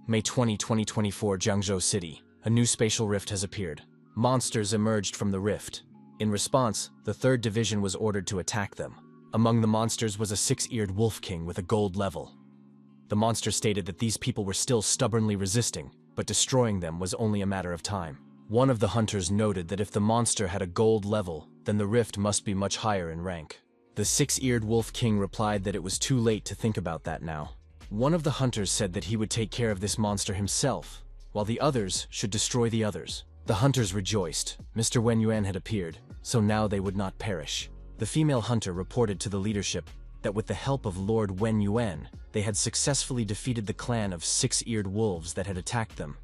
May 20, 2024, Jiangzhou City. A new spatial rift has appeared. Monsters emerged from the rift. In response, the 3rd Division was ordered to attack them. Among the monsters was a 6-eared wolf king with a gold level. The monster stated that these people were still stubbornly resisting, but destroying them was only a matter of time. One of the hunters noted that if the monster had a gold level, then the rift must be much higher in rank. The 6-eared wolf king replied that it was too late to think about that now. One of the hunters said that he would take care of this monster himself, while the others should destroy the others. The hunters rejoiced. Mr. Wen Yuan had appeared, so now they would not perish. The female hunter reported to the leadership that with the help of Lord Wen Yuan, they had successfully defeated the clan of 6-eared wolves that had attacked them.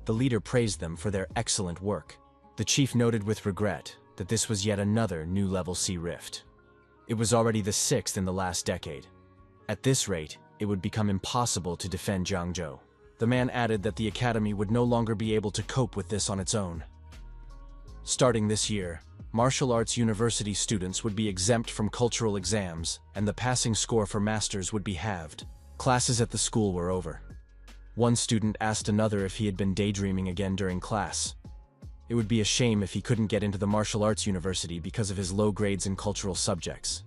The leader praised them for their excellent work. The chief noted with regret that this was yet another new level C rift. It was already the 6th in the last decade. At this rate, it would become impossible to defend Jiangzhou. The man added that the academy would no longer be able to cope with this on its own. Starting this year, martial arts university students would be exempt from cultural exams, and the passing score for masters would be halved. Classes at the school were over. One student asked another if he had been daydreaming again during class. It would be a shame if he couldn't get into the martial arts university because of his low grades in cultural subjects.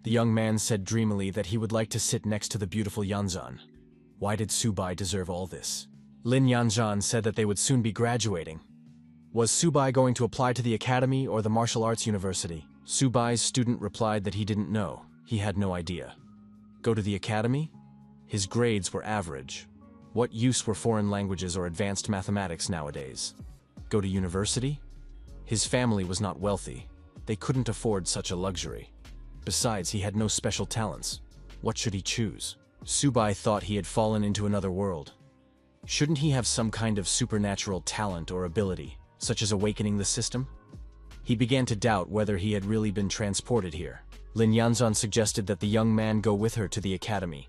The young man said dreamily that he would like to sit next to the beautiful Yanzhan. Why did Subai deserve all this? Lin Yanzhan said that they would soon be graduating. Was Subai going to apply to the academy or the martial arts university? Subai's student replied that he didn't know. He had no idea. Go to the academy? His grades were average. What use were foreign languages or advanced mathematics nowadays? Go to university? His family was not wealthy. They couldn't afford such a luxury. Besides, he had no special talents. What should he choose? Subai thought he had fallen into another world. Shouldn't he have some kind of supernatural talent or ability, such as awakening the system? He began to doubt whether he had really been transported here. Lin Yanzhan suggested that the young man go with her to the academy.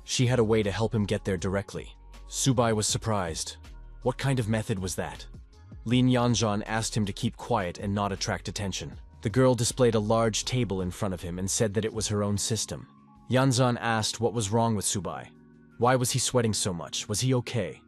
She had a way to help him get there directly. Subai was surprised. What kind of method was that? Lin Yanzhan asked him to keep quiet and not attract attention. The girl displayed a large table in front of him and said that it was her own system. Yanzhan asked what was wrong with Subai. Why was he sweating so much? Was he okay?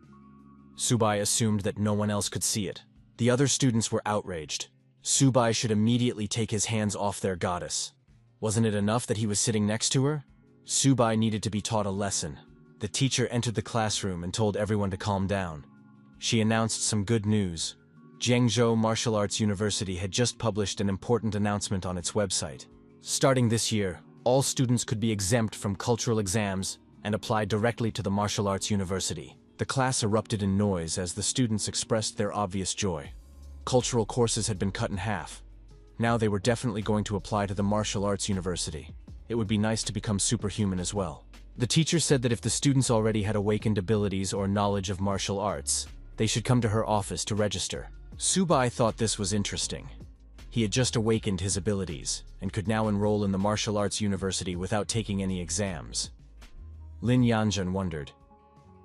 Subai assumed that no one else could see it. The other students were outraged. Subai should immediately take his hands off their goddess. Wasn't it enough that he was sitting next to her? Subai needed to be taught a lesson. The teacher entered the classroom and told everyone to calm down. She announced some good news. Jiangzhou Martial Arts University had just published an important announcement on its website. Starting this year, all students could be exempt from cultural exams and apply directly to the Martial Arts University. The class erupted in noise as the students expressed their obvious joy. Cultural courses had been cut in half. Now they were definitely going to apply to the Martial Arts University. It would be nice to become superhuman as well. The teacher said that if the students already had awakened abilities or knowledge of martial arts, they should come to her office to register. Subai thought this was interesting. He had just awakened his abilities and could now enroll in the Martial Arts University without taking any exams. Lin Yanzhan wondered,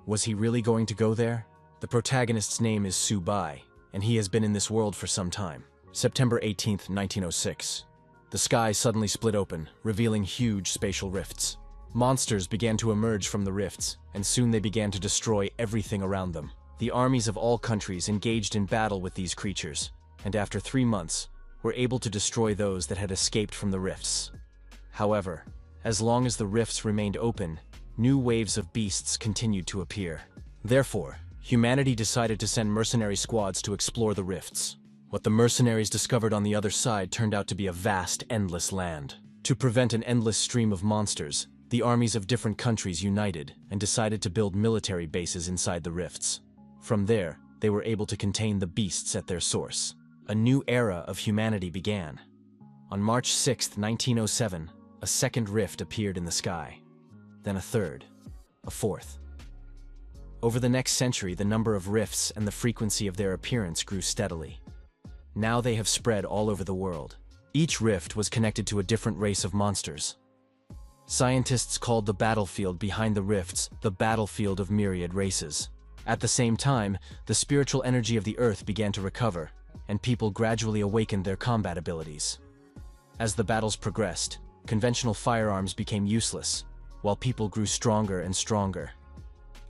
was he really going to go there? The protagonist's name is Subai, and he has been in this world for some time. September 18th, 1906. The sky suddenly split open, revealing huge spatial rifts. Monsters began to emerge from the rifts, and soon they began to destroy everything around them. The armies of all countries engaged in battle with these creatures, and after 3 months, were able to destroy those that had escaped from the rifts. However, as long as the rifts remained open, new waves of beasts continued to appear. Therefore, humanity decided to send mercenary squads to explore the rifts. What the mercenaries discovered on the other side turned out to be a vast, endless land. To prevent an endless stream of monsters, the armies of different countries united and decided to build military bases inside the rifts. From there, they were able to contain the beasts at their source. A new era of humanity began. On March 6, 1907, a second rift appeared in the sky. Then a third, a fourth. Over the next century, the number of rifts and the frequency of their appearance grew steadily. Now they have spread all over the world. Each rift was connected to a different race of monsters. Scientists called the battlefield behind the rifts the battlefield of myriad races. At the same time, the spiritual energy of the earth began to recover, and people gradually awakened their combat abilities. As the battles progressed, conventional firearms became useless, while people grew stronger and stronger.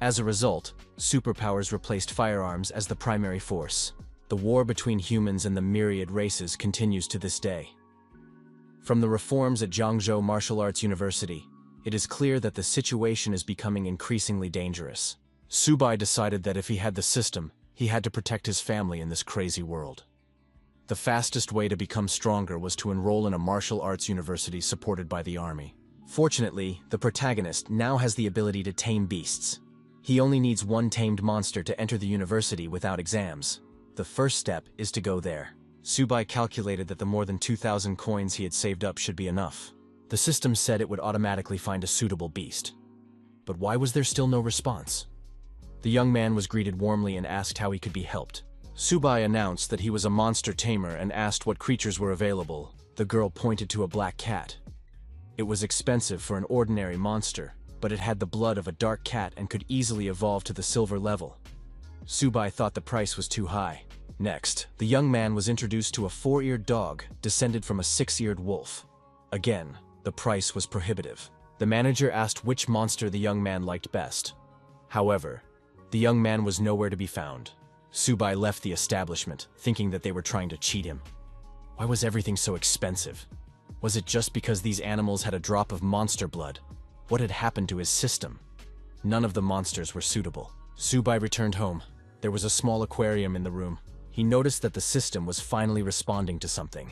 As a result, superpowers replaced firearms as the primary force. The war between humans and the myriad races continues to this day. From the reforms at Zhangzhou Martial Arts University, it is clear that the situation is becoming increasingly dangerous. Subai decided that if he had the system, he had to protect his family in this crazy world. The fastest way to become stronger was to enroll in a martial arts university supported by the army. Fortunately, the protagonist now has the ability to tame beasts. He only needs one tamed monster to enter the university without exams. The first step is to go there. Subai calculated that the more than 2,000 coins he had saved up should be enough. The system said it would automatically find a suitable beast. But why was there still no response? The young man was greeted warmly and asked how he could be helped. Subai announced that he was a monster tamer and asked what creatures were available. The girl pointed to a black cat. It was expensive for an ordinary monster, but it had the blood of a dark cat and could easily evolve to the silver level. Subai thought the price was too high. Next, the young man was introduced to a 4-eared dog descended from a 6-eared wolf. Again, the price was prohibitive. The manager asked which monster the young man liked best. However, the young man was nowhere to be found. Subai left the establishment, thinking that they were trying to cheat him. Why was everything so expensive? Was it just because these animals had a drop of monster blood? What had happened to his system? None of the monsters were suitable. Subai returned home. There was a small aquarium in the room. He noticed that the system was finally responding to something.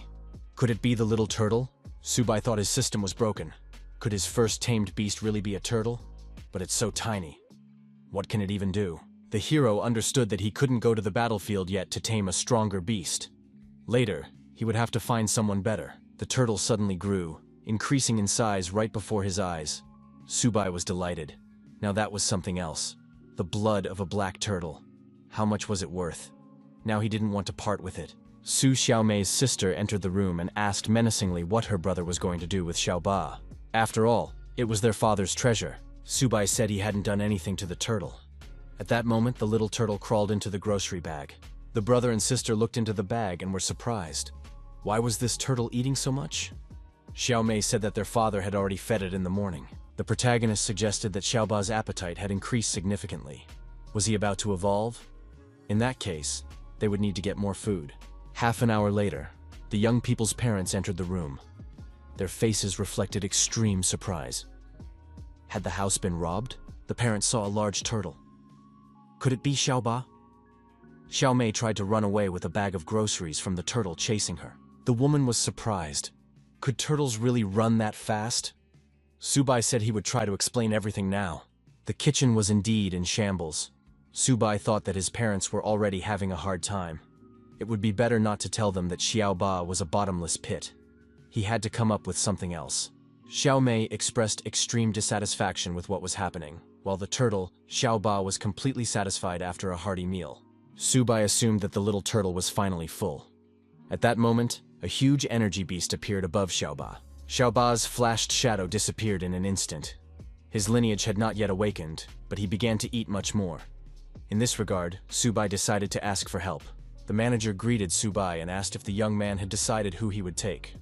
Could it be the little turtle? Subai thought his system was broken. Could his first tamed beast really be a turtle? But it's so tiny. What can it even do? The hero understood that he couldn't go to the battlefield yet to tame a stronger beast. Later, he would have to find someone better. The turtle suddenly grew, increasing in size right before his eyes. Subai was delighted. Now that was something else. The blood of a black turtle. How much was it worth? Now he didn't want to part with it. Su Xiaomei's sister entered the room and asked menacingly what her brother was going to do with Xiaoba. After all, it was their father's treasure. Subai said he hadn't done anything to the turtle. At that moment, the little turtle crawled into the grocery bag. The brother and sister looked into the bag and were surprised. Why was this turtle eating so much? Xiaomei said that their father had already fed it in the morning. The protagonist suggested that Xiaoba's appetite had increased significantly. Was he about to evolve? In that case, they would need to get more food. Half an hour later, the young people's parents entered the room. Their faces reflected extreme surprise. Had the house been robbed? The parents saw a large turtle. Could it be Xiaoba? Xiaomei tried to run away with a bag of groceries from the turtle chasing her. The woman was surprised. Could turtles really run that fast? Subai said he would try to explain everything now. The kitchen was indeed in shambles. Subai thought that his parents were already having a hard time. It would be better not to tell them that Xiaoba was a bottomless pit. He had to come up with something else. Xiaomei expressed extreme dissatisfaction with what was happening, while the turtle, Xiaoba, was completely satisfied after a hearty meal. Subai assumed that the little turtle was finally full. At that moment, a huge energy beast appeared above Xiaoba. Xiaoba's flashed shadow disappeared in an instant. His lineage had not yet awakened, but he began to eat much more. In this regard, Subai decided to ask for help. The manager greeted Subai and asked if the young man had decided who he would take.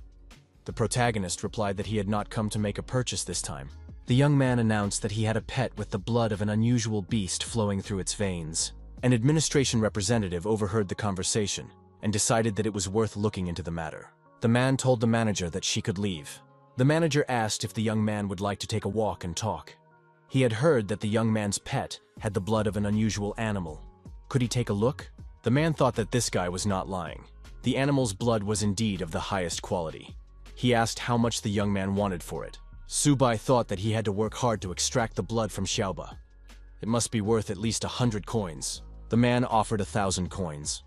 The protagonist replied that he had not come to make a purchase this time. The young man announced that he had a pet with the blood of an unusual beast flowing through its veins. An administration representative overheard the conversation and decided that it was worth looking into the matter. The man told the manager that she could leave. The manager asked if the young man would like to take a walk and talk. He had heard that the young man's pet had the blood of an unusual animal. Could he take a look? The man thought that this guy was not lying. The animal's blood was indeed of the highest quality. He asked how much the young man wanted for it. Subai thought that he had to work hard to extract the blood from Xiaoba. It must be worth at least 100 coins. The man offered 1,000 coins.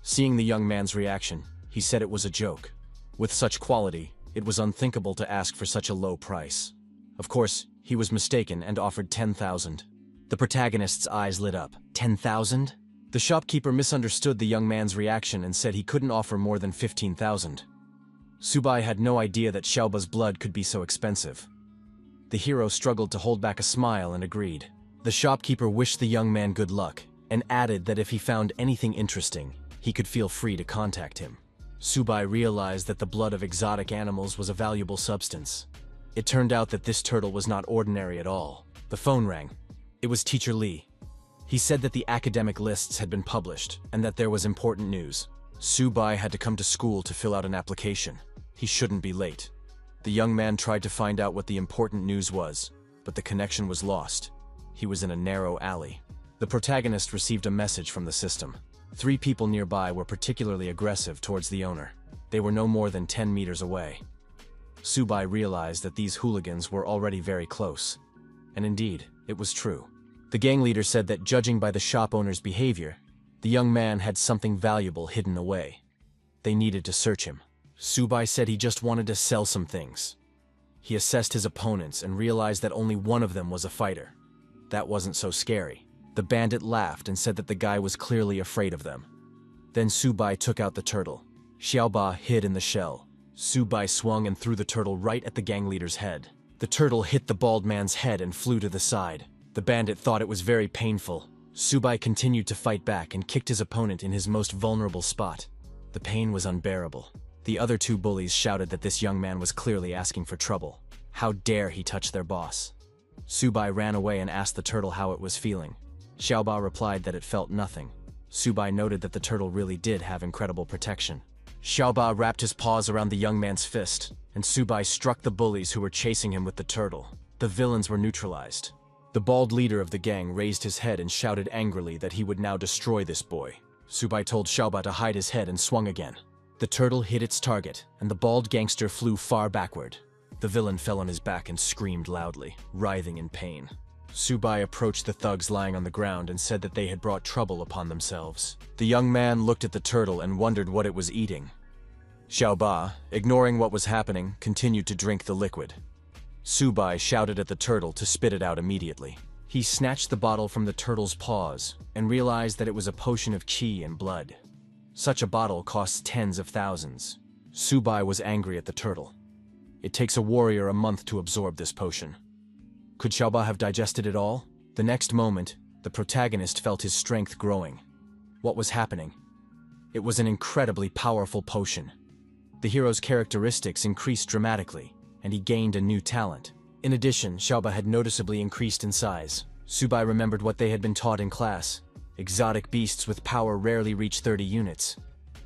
Seeing the young man's reaction, he said it was a joke. With such quality, it was unthinkable to ask for such a low price. Of course, he was mistaken and offered 10,000. The protagonist's eyes lit up. 10,000? The shopkeeper misunderstood the young man's reaction and said he couldn't offer more than 15,000. Subai had no idea that Xiaoba's blood could be so expensive. The hero struggled to hold back a smile and agreed. The shopkeeper wished the young man good luck and added that if he found anything interesting, he could feel free to contact him. Subai realized that the blood of exotic animals was a valuable substance. It turned out that this turtle was not ordinary at all. The phone rang. It was Teacher Lee. He said that the academic lists had been published and that there was important news. Subai had to come to school to fill out an application. He shouldn't be late. The young man tried to find out what the important news was, but the connection was lost. He was in a narrow alley. The protagonist received a message from the system. 3 people nearby were particularly aggressive towards the owner. They were no more than 10 meters away. Subai realized that these hooligans were already very close. And indeed, it was true. The gang leader said that judging by the shop owner's behavior, the young man had something valuable hidden away. They needed to search him. Subai said he just wanted to sell some things. He assessed his opponents and realized that only one of them was a fighter. That wasn't so scary. The bandit laughed and said that the guy was clearly afraid of them. Then Subai took out the turtle. Xiaoba hid in the shell. Subai swung and threw the turtle right at the gang leader's head. The turtle hit the bald man's head and flew to the side. The bandit thought it was very painful. Subai continued to fight back and kicked his opponent in his most vulnerable spot. The pain was unbearable. The other 2 bullies shouted that this young man was clearly asking for trouble. How dare he touch their boss? Subai ran away and asked the turtle how it was feeling. Xiaoba replied that it felt nothing. Subai noted that the turtle really did have incredible protection. Xiaoba wrapped his paws around the young man's fist, and Subai struck the bullies who were chasing him with the turtle. The villains were neutralized. The bald leader of the gang raised his head and shouted angrily that he would now destroy this boy. Subai told Xiaoba to hide his head and swung again. The turtle hit its target, and the bald gangster flew far backward. The villain fell on his back and screamed loudly, writhing in pain. Subai approached the thugs lying on the ground and said that they had brought trouble upon themselves. The young man looked at the turtle and wondered what it was eating. Xiaoba, ignoring what was happening, continued to drink the liquid. Subai shouted at the turtle to spit it out immediately. He snatched the bottle from the turtle's paws and realized that it was a potion of qi and blood. Such a bottle costs tens of thousands. Subai was angry at the turtle. It takes a warrior a month to absorb this potion. Could Xiaoba have digested it all? The next moment, the protagonist felt his strength growing. What was happening? It was an incredibly powerful potion. The hero's characteristics increased dramatically, and he gained a new talent. In addition, Xiaoba had noticeably increased in size. Subai remembered what they had been taught in class. Exotic beasts with power rarely reach 30 units.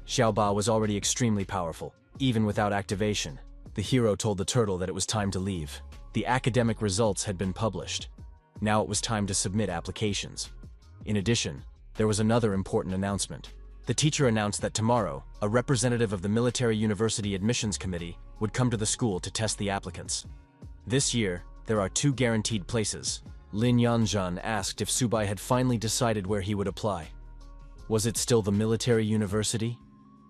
Xiaoba was already extremely powerful, even without activation. The hero told the turtle that it was time to leave. The academic results had been published. Now it was time to submit applications. In addition, there was another important announcement. The teacher announced that tomorrow, a representative of the Military University Admissions Committee would come to the school to test the applicants. This year, there are 2 guaranteed places. Lin Yanzhan asked if Subai had finally decided where he would apply. Was it still the military university?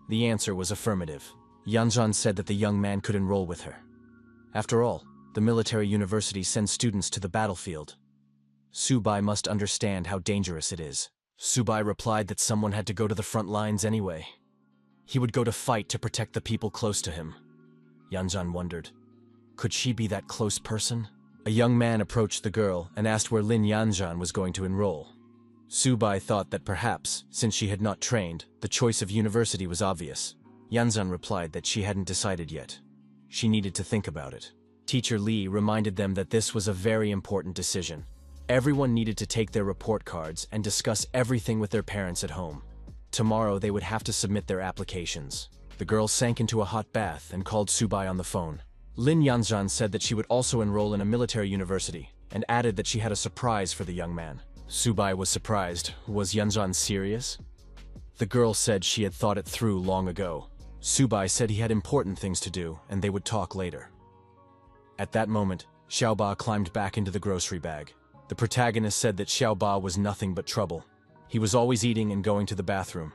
The answer was affirmative. Yanzhan said that the young man could enroll with her. After all, the military university sends students to the battlefield. Subai must understand how dangerous it is. Subai replied that someone had to go to the front lines anyway. He would go to fight to protect the people close to him. Yanzhan wondered, could she be that close person? A young man approached the girl and asked where Lin Yanzhan was going to enroll. Subai thought that perhaps, since she had not trained, the choice of university was obvious. Yanzhan replied that she hadn't decided yet. She needed to think about it. Teacher Lee reminded them that this was a very important decision. Everyone needed to take their report cards and discuss everything with their parents at home. Tomorrow they would have to submit their applications. The girl sank into a hot bath and called Subai on the phone. Lin Yanzhan said that she would also enroll in a military university and added that she had a surprise for the young man. Subai was surprised. Was Yanzhan serious? The girl said she had thought it through long ago. Subai said he had important things to do and they would talk later. At that moment, Xiaoba climbed back into the grocery bag. The protagonist said that Xiaoba was nothing but trouble. He was always eating and going to the bathroom.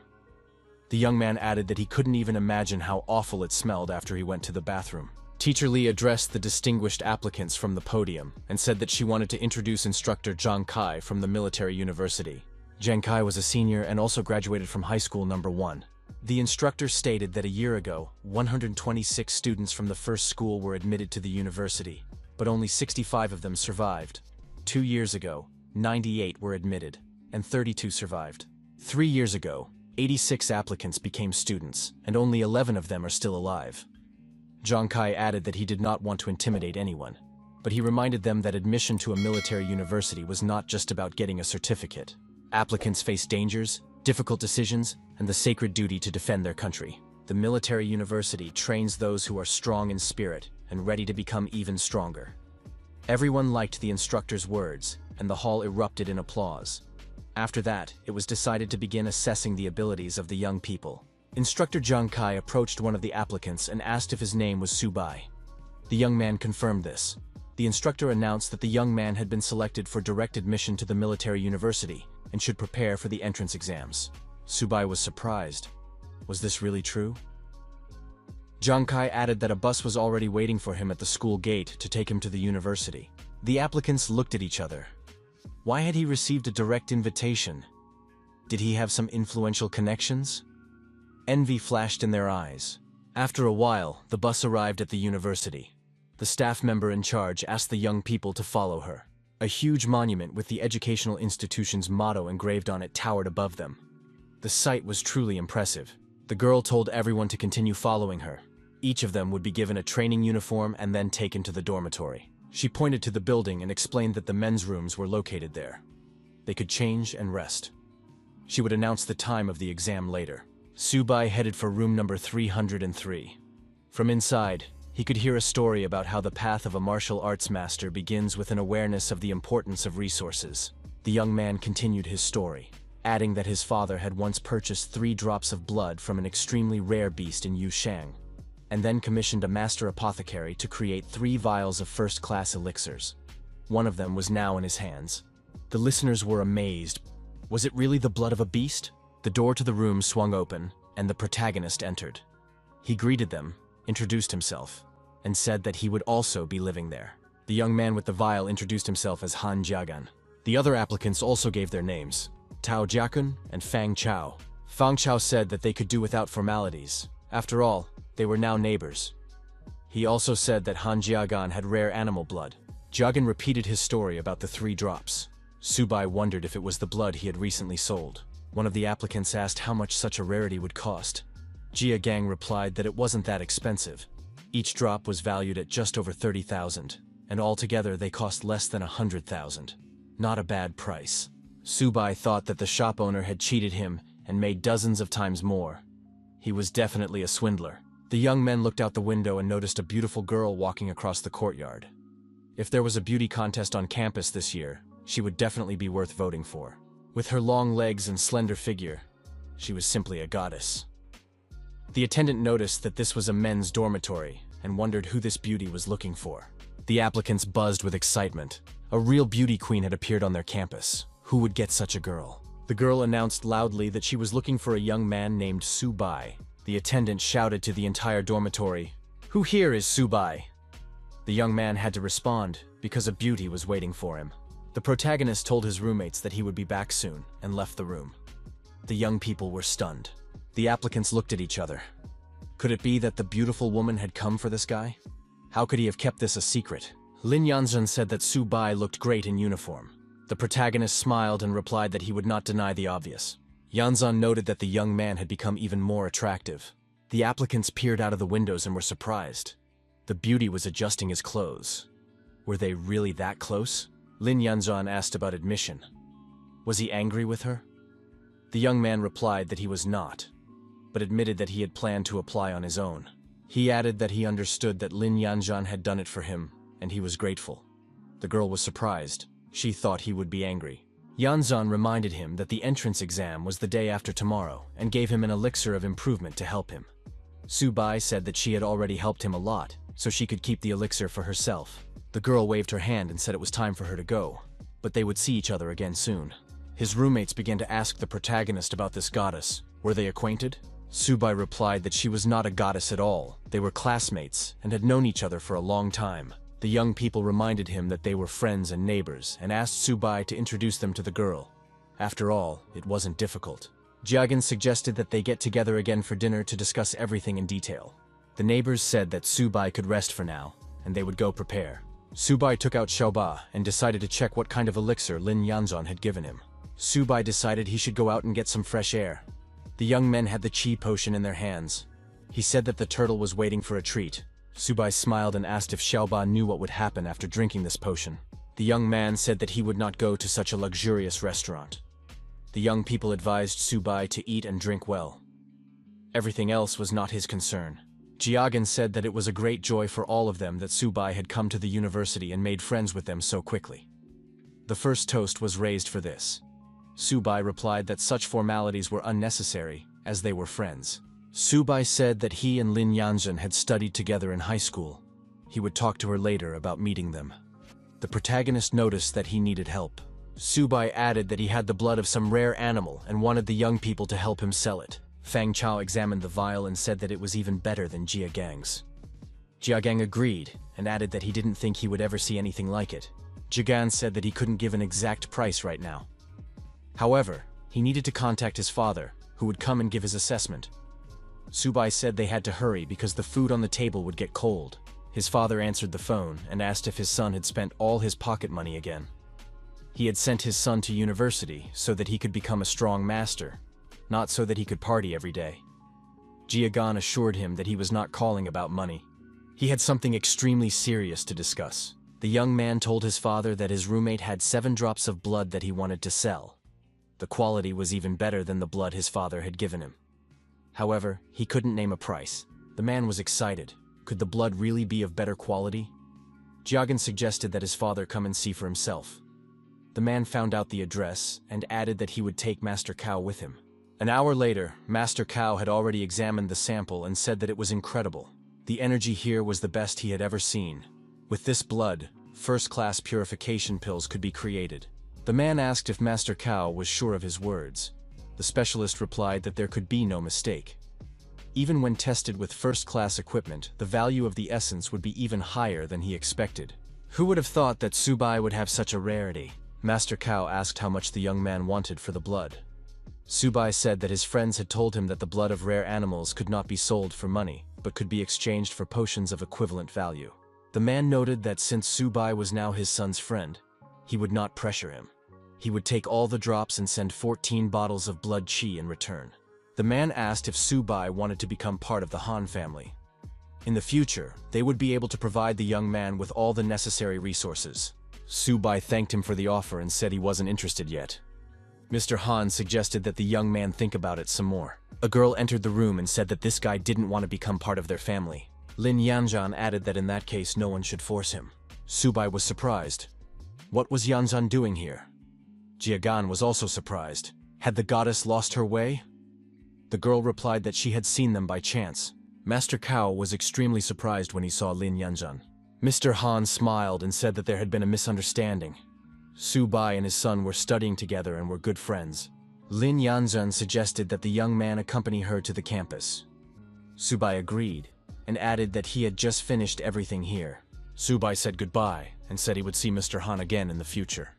The young man added that he couldn't even imagine how awful it smelled after he went to the bathroom. Teacher Lee addressed the distinguished applicants from the podium and said that she wanted to introduce instructor Zhang Kai from the military university. Zhang Kai was a senior and also graduated from high school number 1. The instructor stated that a year ago, 126 students from the first school were admitted to the university, but only 65 of them survived. 2 years ago, 98 were admitted, and 32 survived. 3 years ago, 86 applicants became students, and only 11 of them are still alive. Zhang Kai added that he did not want to intimidate anyone. but he reminded them that admission to a military university was not just about getting a certificate. Applicants face dangers, difficult decisions, and the sacred duty to defend their country. The military university trains those who are strong in spirit and ready to become even stronger. Everyone liked the instructor's words, and the hall erupted in applause. After that, it was decided to begin assessing the abilities of the young people. Instructor Zhang Kai approached one of the applicants and asked if his name was Subai. The young man confirmed this. The instructor announced that the young man had been selected for direct admission to the military university and should prepare for the entrance exams. Subai was surprised. Was this really true? Zhang Kai added that a bus was already waiting for him at the school gate to take him to the university. The applicants looked at each other. Why had he received a direct invitation? Did he have some influential connections? Envy flashed in their eyes. After a while, the bus arrived at the university. The staff member in charge asked the young people to follow her. A huge monument with the educational institution's motto engraved on it towered above them. The sight was truly impressive. The girl told everyone to continue following her. Each of them would be given a training uniform and then taken to the dormitory. She pointed to the building and explained that the men's rooms were located there. They could change and rest. She would announce the time of the exam later. Subai headed for room number 303. From inside, he could hear a story about how the path of a martial arts master begins with an awareness of the importance of resources. The young man continued his story, adding that his father had once purchased 3 drops of blood from an extremely rare beast in Yushang, and then commissioned a master apothecary to create 3 vials of first-class elixirs. One of them was now in his hands. The listeners were amazed. Was it really the blood of a beast? The door to the room swung open, and the protagonist entered. He greeted them, introduced himself, and said that he would also be living there. The young man with the vial introduced himself as Han Jiagan. The other applicants also gave their names, Tao Jiakun and Fang Chao. Fang Chao said that they could do without formalities. After all, they were now neighbors. He also said that Han Jiagan had rare animal blood. Jiagan repeated his story about the 3 drops. Subai wondered if it was the blood he had recently sold. One of the applicants asked how much such a rarity would cost. Jia Gang replied that it wasn't that expensive. Each drop was valued at just over 30,000, and altogether they cost less than 100,000. Not a bad price. Subai thought that the shop owner had cheated him and made dozens of times more. He was definitely a swindler. The young men looked out the window and noticed a beautiful girl walking across the courtyard. If there was a beauty contest on campus this year, she would definitely be worth voting for. With her long legs and slender figure, she was simply a goddess. The attendant noticed that this was a men's dormitory and wondered who this beauty was looking for. The applicants buzzed with excitement. A real beauty queen had appeared on their campus. Who would get such a girl? The girl announced loudly that she was looking for a young man named Subai. The attendant shouted to the entire dormitory, "Who here is Subai?" The young man had to respond because a beauty was waiting for him. The protagonist told his roommates that he would be back soon and left the room. The young people were stunned. The applicants looked at each other. Could it be that the beautiful woman had come for this guy? How could he have kept this a secret? Lin Yanzhen said that Subai looked great in uniform. The protagonist smiled and replied that he would not deny the obvious. Yanzhen noted that the young man had become even more attractive. The applicants peered out of the windows and were surprised. The beauty was adjusting his clothes. Were they really that close? Lin Yanzhen asked about admission. Was he angry with her? The young man replied that he was not, but admitted that he had planned to apply on his own. He added that he understood that Lin Yanzhen had done it for him, and he was grateful. The girl was surprised. She thought he would be angry. Yanzhen reminded him that the entrance exam was the day after tomorrow and gave him an elixir of improvement to help him. Subai said that she had already helped him a lot, so she could keep the elixir for herself. The girl waved her hand and said it was time for her to go, but they would see each other again soon. His roommates began to ask the protagonist about this goddess. Were they acquainted? Subai replied that she was not a goddess at all. They were classmates and had known each other for a long time. The young people reminded him that they were friends and neighbors and asked Subai to introduce them to the girl. After all, it wasn't difficult. Jiagan suggested that they get together again for dinner to discuss everything in detail. The neighbors said that Subai could rest for now, and they would go prepare. Subai took out Xiaoba and decided to check what kind of elixir Lin Yanzhen had given him. Subai decided he should go out and get some fresh air. The young men had the chi potion in their hands. He said that the turtle was waiting for a treat. Subai smiled and asked if Xiaoba knew what would happen after drinking this potion. The young man said that he would not go to such a luxurious restaurant. The young people advised Subai to eat and drink well. Everything else was not his concern. Jiagan said that it was a great joy for all of them that Subai had come to the university and made friends with them so quickly. The first toast was raised for this. Subai replied that such formalities were unnecessary, as they were friends. Subai said that he and Lin Yanzhen had studied together in high school. He would talk to her later about meeting them. The protagonist noticed that he needed help. Subai added that he had the blood of some rare animal and wanted the young people to help him sell it. Fang Chao examined the vial and said that it was even better than Jia Gang's. Jia Gang agreed and added that he didn't think he would ever see anything like it. Jigan said that he couldn't give an exact price right now. However, he needed to contact his father, who would come and give his assessment. Subai said they had to hurry because the food on the table would get cold. His father answered the phone and asked if his son had spent all his pocket money again. He had sent his son to university so that he could become a strong master, not so that he could party every day. Jiagan assured him that he was not calling about money. He had something extremely serious to discuss. The young man told his father that his roommate had 7 drops of blood that he wanted to sell. The quality was even better than the blood his father had given him. However, he couldn't name a price. The man was excited. Could the blood really be of better quality? Jiagan suggested that his father come and see for himself. The man found out the address and added that he would take Master Cao with him. An hour later, Master Cao had already examined the sample and said that it was incredible. The energy here was the best he had ever seen. With this blood, first-class purification pills could be created. The man asked if Master Cao was sure of his words. The specialist replied that there could be no mistake. Even when tested with first-class equipment, the value of the essence would be even higher than he expected. Who would have thought that Subai would have such a rarity? Master Cao asked how much the young man wanted for the blood. Subai said that his friends had told him that the blood of rare animals could not be sold for money, but could be exchanged for potions of equivalent value. The man noted that since Subai was now his son's friend, he would not pressure him. He would take all the drops and send 14 bottles of blood qi in return. The man asked if Subai wanted to become part of the Han family. In the future, they would be able to provide the young man with all the necessary resources. Subai thanked him for the offer and said he wasn't interested yet. Mr. Han suggested that the young man think about it some more. A girl entered the room and said that this guy didn't want to become part of their family. Lin Yanzhan added that in that case no one should force him. Subai was surprised. What was Yanzhan doing here? Jiagan was also surprised. Had the goddess lost her way? The girl replied that she had seen them by chance. Master Cao was extremely surprised when he saw Lin Yanzhan. Mr. Han smiled and said that there had been a misunderstanding. Subai and his son were studying together and were good friends. Lin Yanzhen suggested that the young man accompany her to the campus. Subai agreed and added that he had just finished everything here. Subai said goodbye and said he would see Mr. Han again in the future.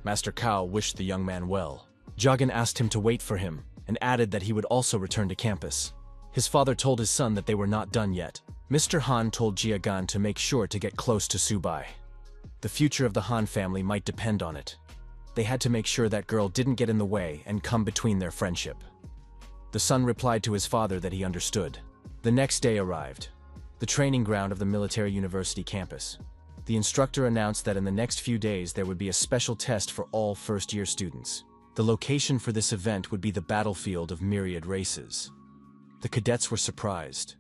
Master Cao wished the young man well. Jiagan asked him to wait for him and added that he would also return to campus. His father told his son that they were not done yet. Mr. Han told Jiagan to make sure to get close to Subai. The future of the Han family might depend on it. They had to make sure that girl didn't get in the way and come between their friendship. The son replied to his father that he understood. The next day arrived. The training ground of the military university campus. The instructor announced that in the next few days there would be a special test for all first-year students. The location for this event would be the battlefield of myriad races. The cadets were surprised.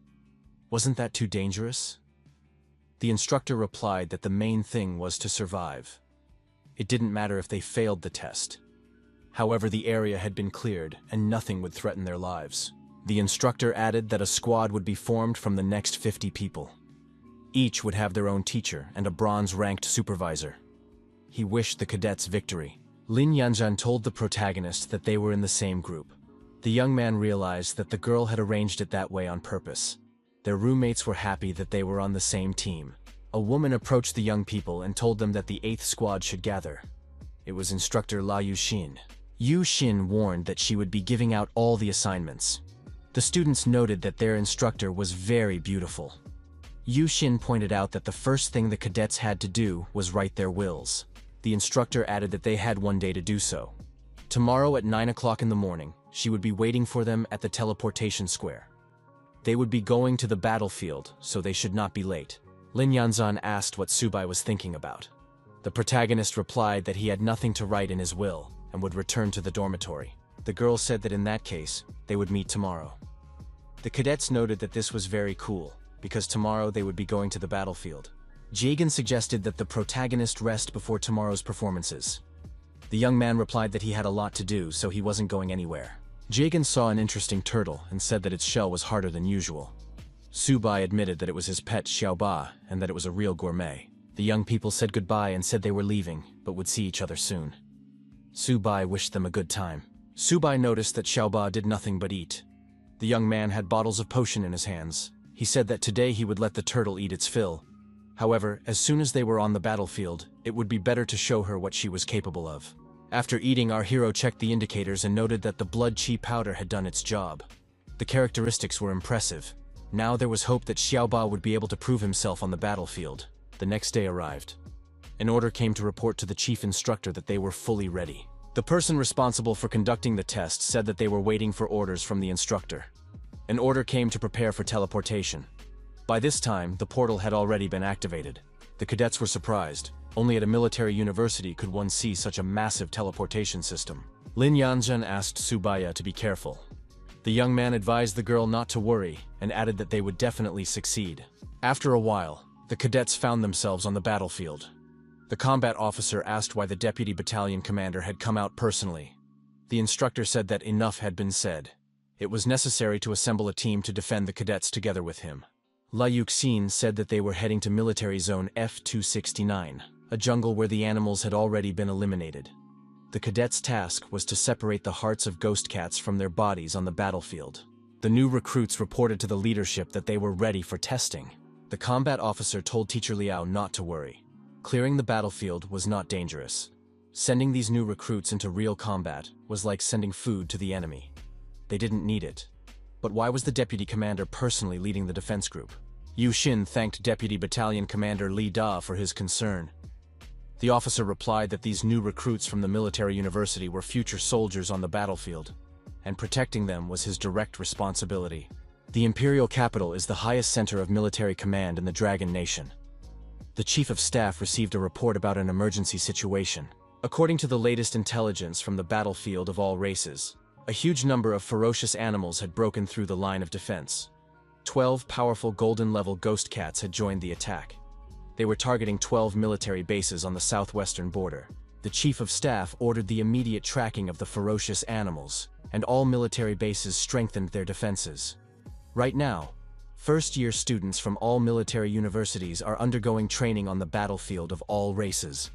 Wasn't that too dangerous? The instructor replied that the main thing was to survive. It didn't matter if they failed the test. However, the area had been cleared and nothing would threaten their lives. The instructor added that a squad would be formed from the next 50 people. Each would have their own teacher and a bronze-ranked supervisor. He wished the cadets victory. Lin Yanzhan told the protagonist that they were in the same group. The young man realized that the girl had arranged it that way on purpose. Their roommates were happy that they were on the same team. A woman approached the young people and told them that the 8th squad should gather. It was instructor La Yuxin. Yuxin warned that she would be giving out all the assignments. The students noted that their instructor was very beautiful. Yuxin pointed out that the first thing the cadets had to do was write their wills. The instructor added that they had one day to do so. Tomorrow at 9 o'clock in the morning, she would be waiting for them at the teleportation square. They would be going to the battlefield, so they should not be late. Lin Yanzan asked what Subai was thinking about. The protagonist replied that he had nothing to write in his will and would return to the dormitory. The girl said that in that case, they would meet tomorrow. The cadets noted that this was very cool, because tomorrow they would be going to the battlefield. Jagan suggested that the protagonist rest before tomorrow's performances. The young man replied that he had a lot to do, so he wasn't going anywhere. Jagan saw an interesting turtle and said that its shell was harder than usual. Subai admitted that it was his pet Xiaoba and that it was a real gourmet. The young people said goodbye and said they were leaving, but would see each other soon. Subai wished them a good time. Subai noticed that Xiaoba did nothing but eat. The young man had bottles of potion in his hands. He said that today he would let the turtle eat its fill. However, as soon as they were on the battlefield, it would be better to show her what she was capable of. After eating, our hero checked the indicators and noted that the blood chi powder had done its job. The characteristics were impressive. Now there was hope that Xiaoba would be able to prove himself on the battlefield. The next day arrived. An order came to report to the chief instructor that they were fully ready. The person responsible for conducting the test said that they were waiting for orders from the instructor. An order came to prepare for teleportation. By this time, the portal had already been activated. The cadets were surprised. Only at a military university could one see such a massive teleportation system. Lin Yanzhan asked Subaya to be careful. The young man advised the girl not to worry and added that they would definitely succeed. After a while, the cadets found themselves on the battlefield. The combat officer asked why the deputy battalion commander had come out personally. The instructor said that enough had been said. It was necessary to assemble a team to defend the cadets together with him. La Yuxin said that they were heading to military zone F-269, a jungle where the animals had already been eliminated. The cadets' task was to separate the hearts of ghost cats from their bodies on the battlefield. The new recruits reported to the leadership that they were ready for testing. The combat officer told Teacher Liao not to worry. Clearing the battlefield was not dangerous. Sending these new recruits into real combat was like sending food to the enemy. They didn't need it. But why was the deputy commander personally leading the defense group? Yu Xin thanked Deputy Battalion Commander Li Da for his concern. The officer replied that these new recruits from the military university were future soldiers on the battlefield, and protecting them was his direct responsibility. The imperial capital is the highest center of military command in the Dragon Nation. The chief of staff received a report about an emergency situation. According to the latest intelligence from the battlefield of all races, a huge number of ferocious animals had broken through the line of defense. 12 powerful golden-level ghost cats had joined the attack. They were targeting 12 military bases on the southwestern border. The chief of staff ordered the immediate tracking of the ferocious animals, and all military bases strengthened their defenses. Right now, first-year students from all military universities are undergoing training on the battlefield of all races.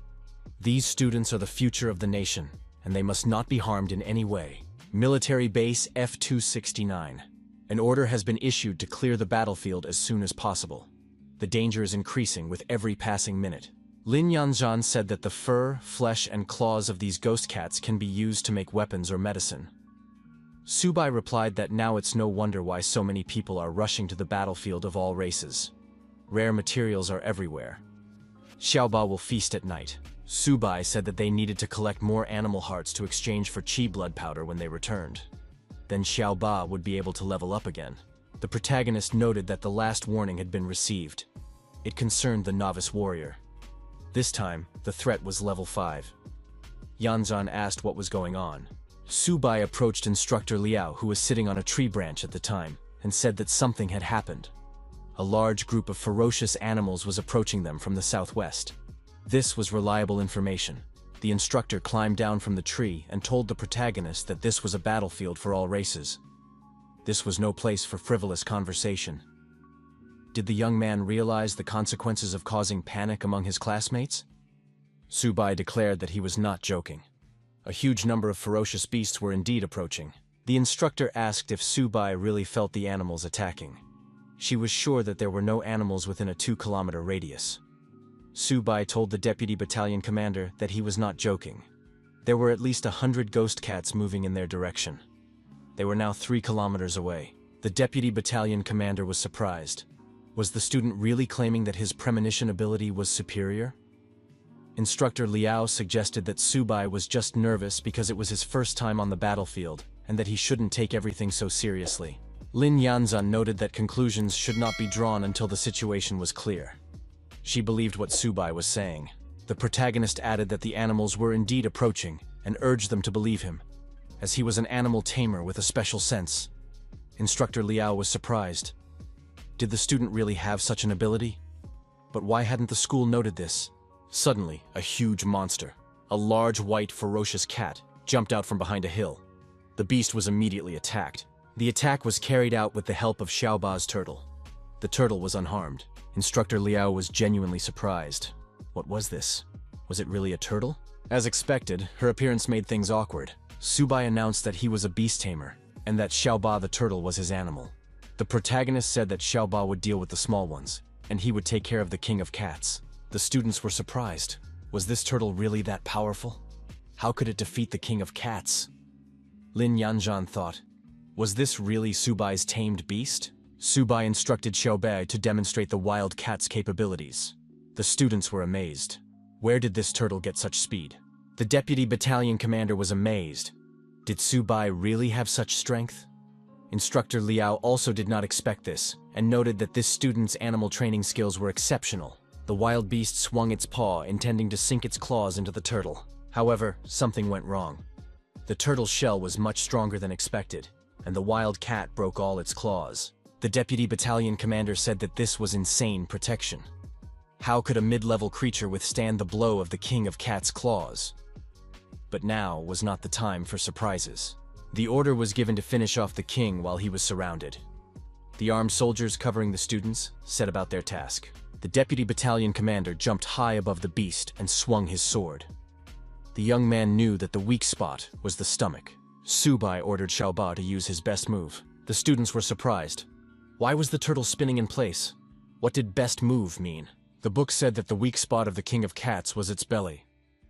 These students are the future of the nation, and they must not be harmed in any way. Military Base F-269. An order has been issued to clear the battlefield as soon as possible. The danger is increasing with every passing minute. Lin Yanzhan said that the fur, flesh, and claws of these ghost cats can be used to make weapons or medicine. Subai replied that now it's no wonder why so many people are rushing to the battlefield of all races. Rare materials are everywhere. Xiaoba will feast at night. Subai said that they needed to collect more animal hearts to exchange for chi blood powder when they returned. Then Xiaoba would be able to level up again. The protagonist noted that the last warning had been received. It concerned the novice warrior. This time, the threat was level 5. Yanzhan asked what was going on. Subai approached Instructor Liao, who was sitting on a tree branch at the time, and said that something had happened. A large group of ferocious animals was approaching them from the southwest. This was reliable information. The instructor climbed down from the tree and told the protagonist that this was a battlefield for all races. This was no place for frivolous conversation. Did the young man realize the consequences of causing panic among his classmates? Subai declared that he was not joking. A huge number of ferocious beasts were indeed approaching. The instructor asked if Subai really felt the animals attacking. She was sure that there were no animals within a 2-kilometer radius. Subai told the deputy battalion commander that he was not joking. There were at least 100 ghost cats moving in their direction. They were now 3 kilometers away. The deputy battalion commander was surprised. Was the student really claiming that his premonition ability was superior? Instructor Liao suggested that Subai was just nervous because it was his first time on the battlefield, and that he shouldn't take everything so seriously. Lin Yanzan noted that conclusions should not be drawn until the situation was clear. She believed what Subai was saying. The protagonist added that the animals were indeed approaching and urged them to believe him, as he was an animal tamer with a special sense. Instructor Liao was surprised. Did the student really have such an ability? But why hadn't the school noted this? Suddenly, a huge monster, a large, white, ferocious cat, jumped out from behind a hill. The beast was immediately attacked. The attack was carried out with the help of Xiaoba's turtle. The turtle was unharmed. Instructor Liao was genuinely surprised. What was this? Was it really a turtle? As expected, her appearance made things awkward. Subai announced that he was a beast tamer, and that Xiaoba the turtle was his animal. The protagonist said that Xiaoba would deal with the small ones, and he would take care of the king of cats. The students were surprised. Was this turtle really that powerful? How could it defeat the king of cats? Lin Yanzhan thought, was this really Subai's tamed beast? Subai instructed Xiaobei to demonstrate the wild cat's capabilities. The students were amazed. Where did this turtle get such speed? The deputy battalion commander was amazed. Did Subai really have such strength? Instructor Liao also did not expect this, and noted that this student's animal training skills were exceptional. The wild beast swung its paw, intending to sink its claws into the turtle. However, something went wrong. The turtle's shell was much stronger than expected, and the wild cat broke all its claws. The deputy battalion commander said that this was insane protection. How could a mid-level creature withstand the blow of the king of cats' claws? But now was not the time for surprises. The order was given to finish off the king while he was surrounded. The armed soldiers covering the students set about their task. The deputy battalion commander jumped high above the beast and swung his sword. The young man knew that the weak spot was the stomach. Subai ordered Xiaoba to use his best move. The students were surprised. Why was the turtle spinning in place? What did best move mean? The book said that the weak spot of the king of cats was its belly.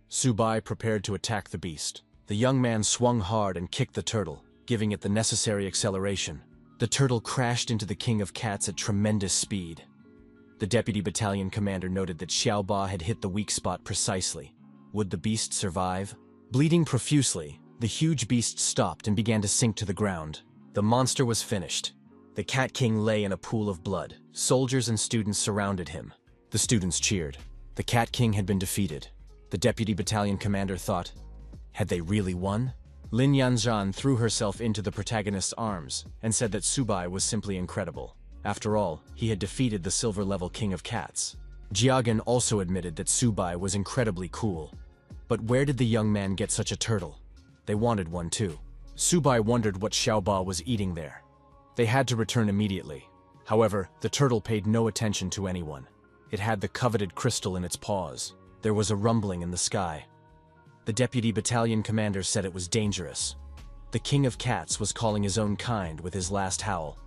Subai prepared to attack the beast. The young man swung hard and kicked the turtle, giving it the necessary acceleration. The turtle crashed into the king of cats at tremendous speed. The deputy battalion commander noted that Xiaoba had hit the weak spot precisely. Would the beast survive? Bleeding profusely, the huge beast stopped and began to sink to the ground. The monster was finished. The Cat King lay in a pool of blood. Soldiers and students surrounded him. The students cheered. The Cat King had been defeated. The deputy battalion commander thought, had they really won? Lin Yanzhan threw herself into the protagonist's arms and said that Subai was simply incredible. After all, he had defeated the silver-level king of cats. Jiagan also admitted that Subai was incredibly cool. But where did the young man get such a turtle? They wanted one too. Subai wondered what Xiaoba was eating there. They had to return immediately. However, the turtle paid no attention to anyone. It had the coveted crystal in its paws. There was a rumbling in the sky. The deputy battalion commander said it was dangerous. The king of cats was calling his own kind with his last howl.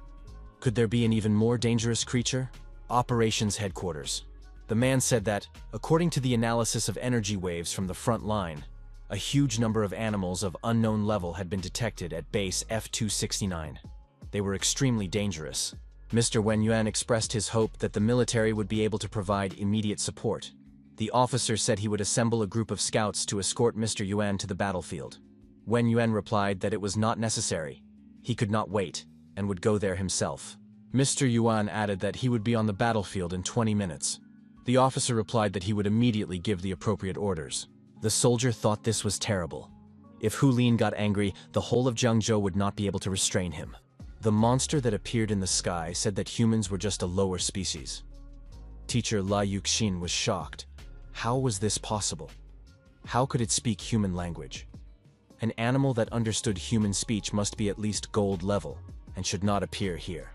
Could there be an even more dangerous creature? Operations headquarters. The man said that, according to the analysis of energy waves from the front line, a huge number of animals of unknown level had been detected at base F-269. They were extremely dangerous. Mr. Wen Yuan expressed his hope that the military would be able to provide immediate support. The officer said he would assemble a group of scouts to escort Mr. Yuan to the battlefield. Wen Yuan replied that it was not necessary. He could not wait, and would go there himself. Mr. Yuan added that he would be on the battlefield in 20 minutes. The officer replied that he would immediately give the appropriate orders. The soldier thought this was terrible. If Hu Lin got angry, the whole of Jiangzhou would not be able to restrain him. The monster that appeared in the sky said that humans were just a lower species. Teacher La Yuxin was shocked. How was this possible? How could it speak human language? An animal that understood human speech must be at least gold level, and should not appear here.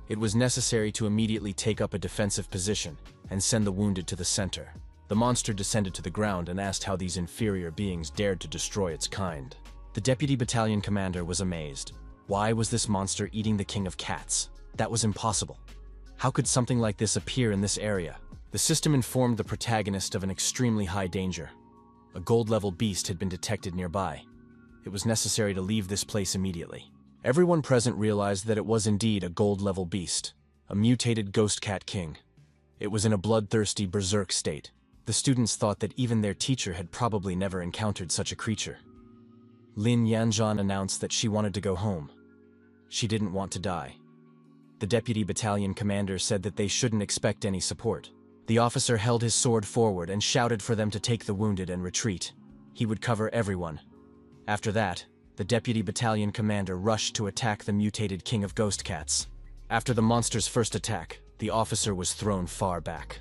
It was necessary to immediately take up a defensive position and send the wounded to the center. The monster descended to the ground and asked how these inferior beings dared to destroy its kind. The deputy battalion commander was amazed. Why was this monster eating the king of cats? That was impossible. How could something like this appear in this area? The system informed the protagonist of an extremely high danger. A gold-level beast had been detected nearby. It was necessary to leave this place immediately. Everyone present realized that it was indeed a gold-level beast, a mutated ghost cat king. It was in a bloodthirsty berserk state. The students thought that even their teacher had probably never encountered such a creature. Lin Yanzhan announced that she wanted to go home. She didn't want to die. The deputy battalion commander said that they shouldn't expect any support. The officer held his sword forward and shouted for them to take the wounded and retreat. He would cover everyone. After that, the deputy battalion commander rushed to attack the mutated king of ghost cats. After the monster's first attack, the officer was thrown far back.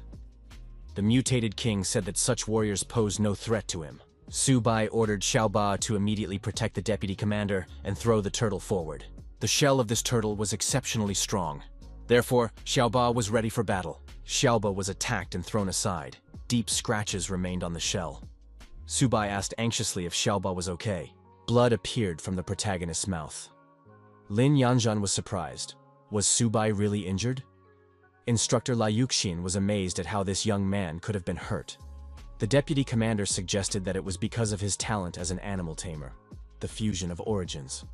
The mutated king said that such warriors posed no threat to him. Subai ordered Xiaoba to immediately protect the deputy commander and throw the turtle forward. The shell of this turtle was exceptionally strong. Therefore, Xiaoba was ready for battle. Xiaoba was attacked and thrown aside. Deep scratches remained on the shell. Subai asked anxiously if Xiaoba was okay. Blood appeared from the protagonist's mouth. Lin Yanzhan was surprised. Was Subai really injured? Instructor Liu Yuxin was amazed at how this young man could have been hurt. The deputy commander suggested that it was because of his talent as an animal tamer, the fusion of origins.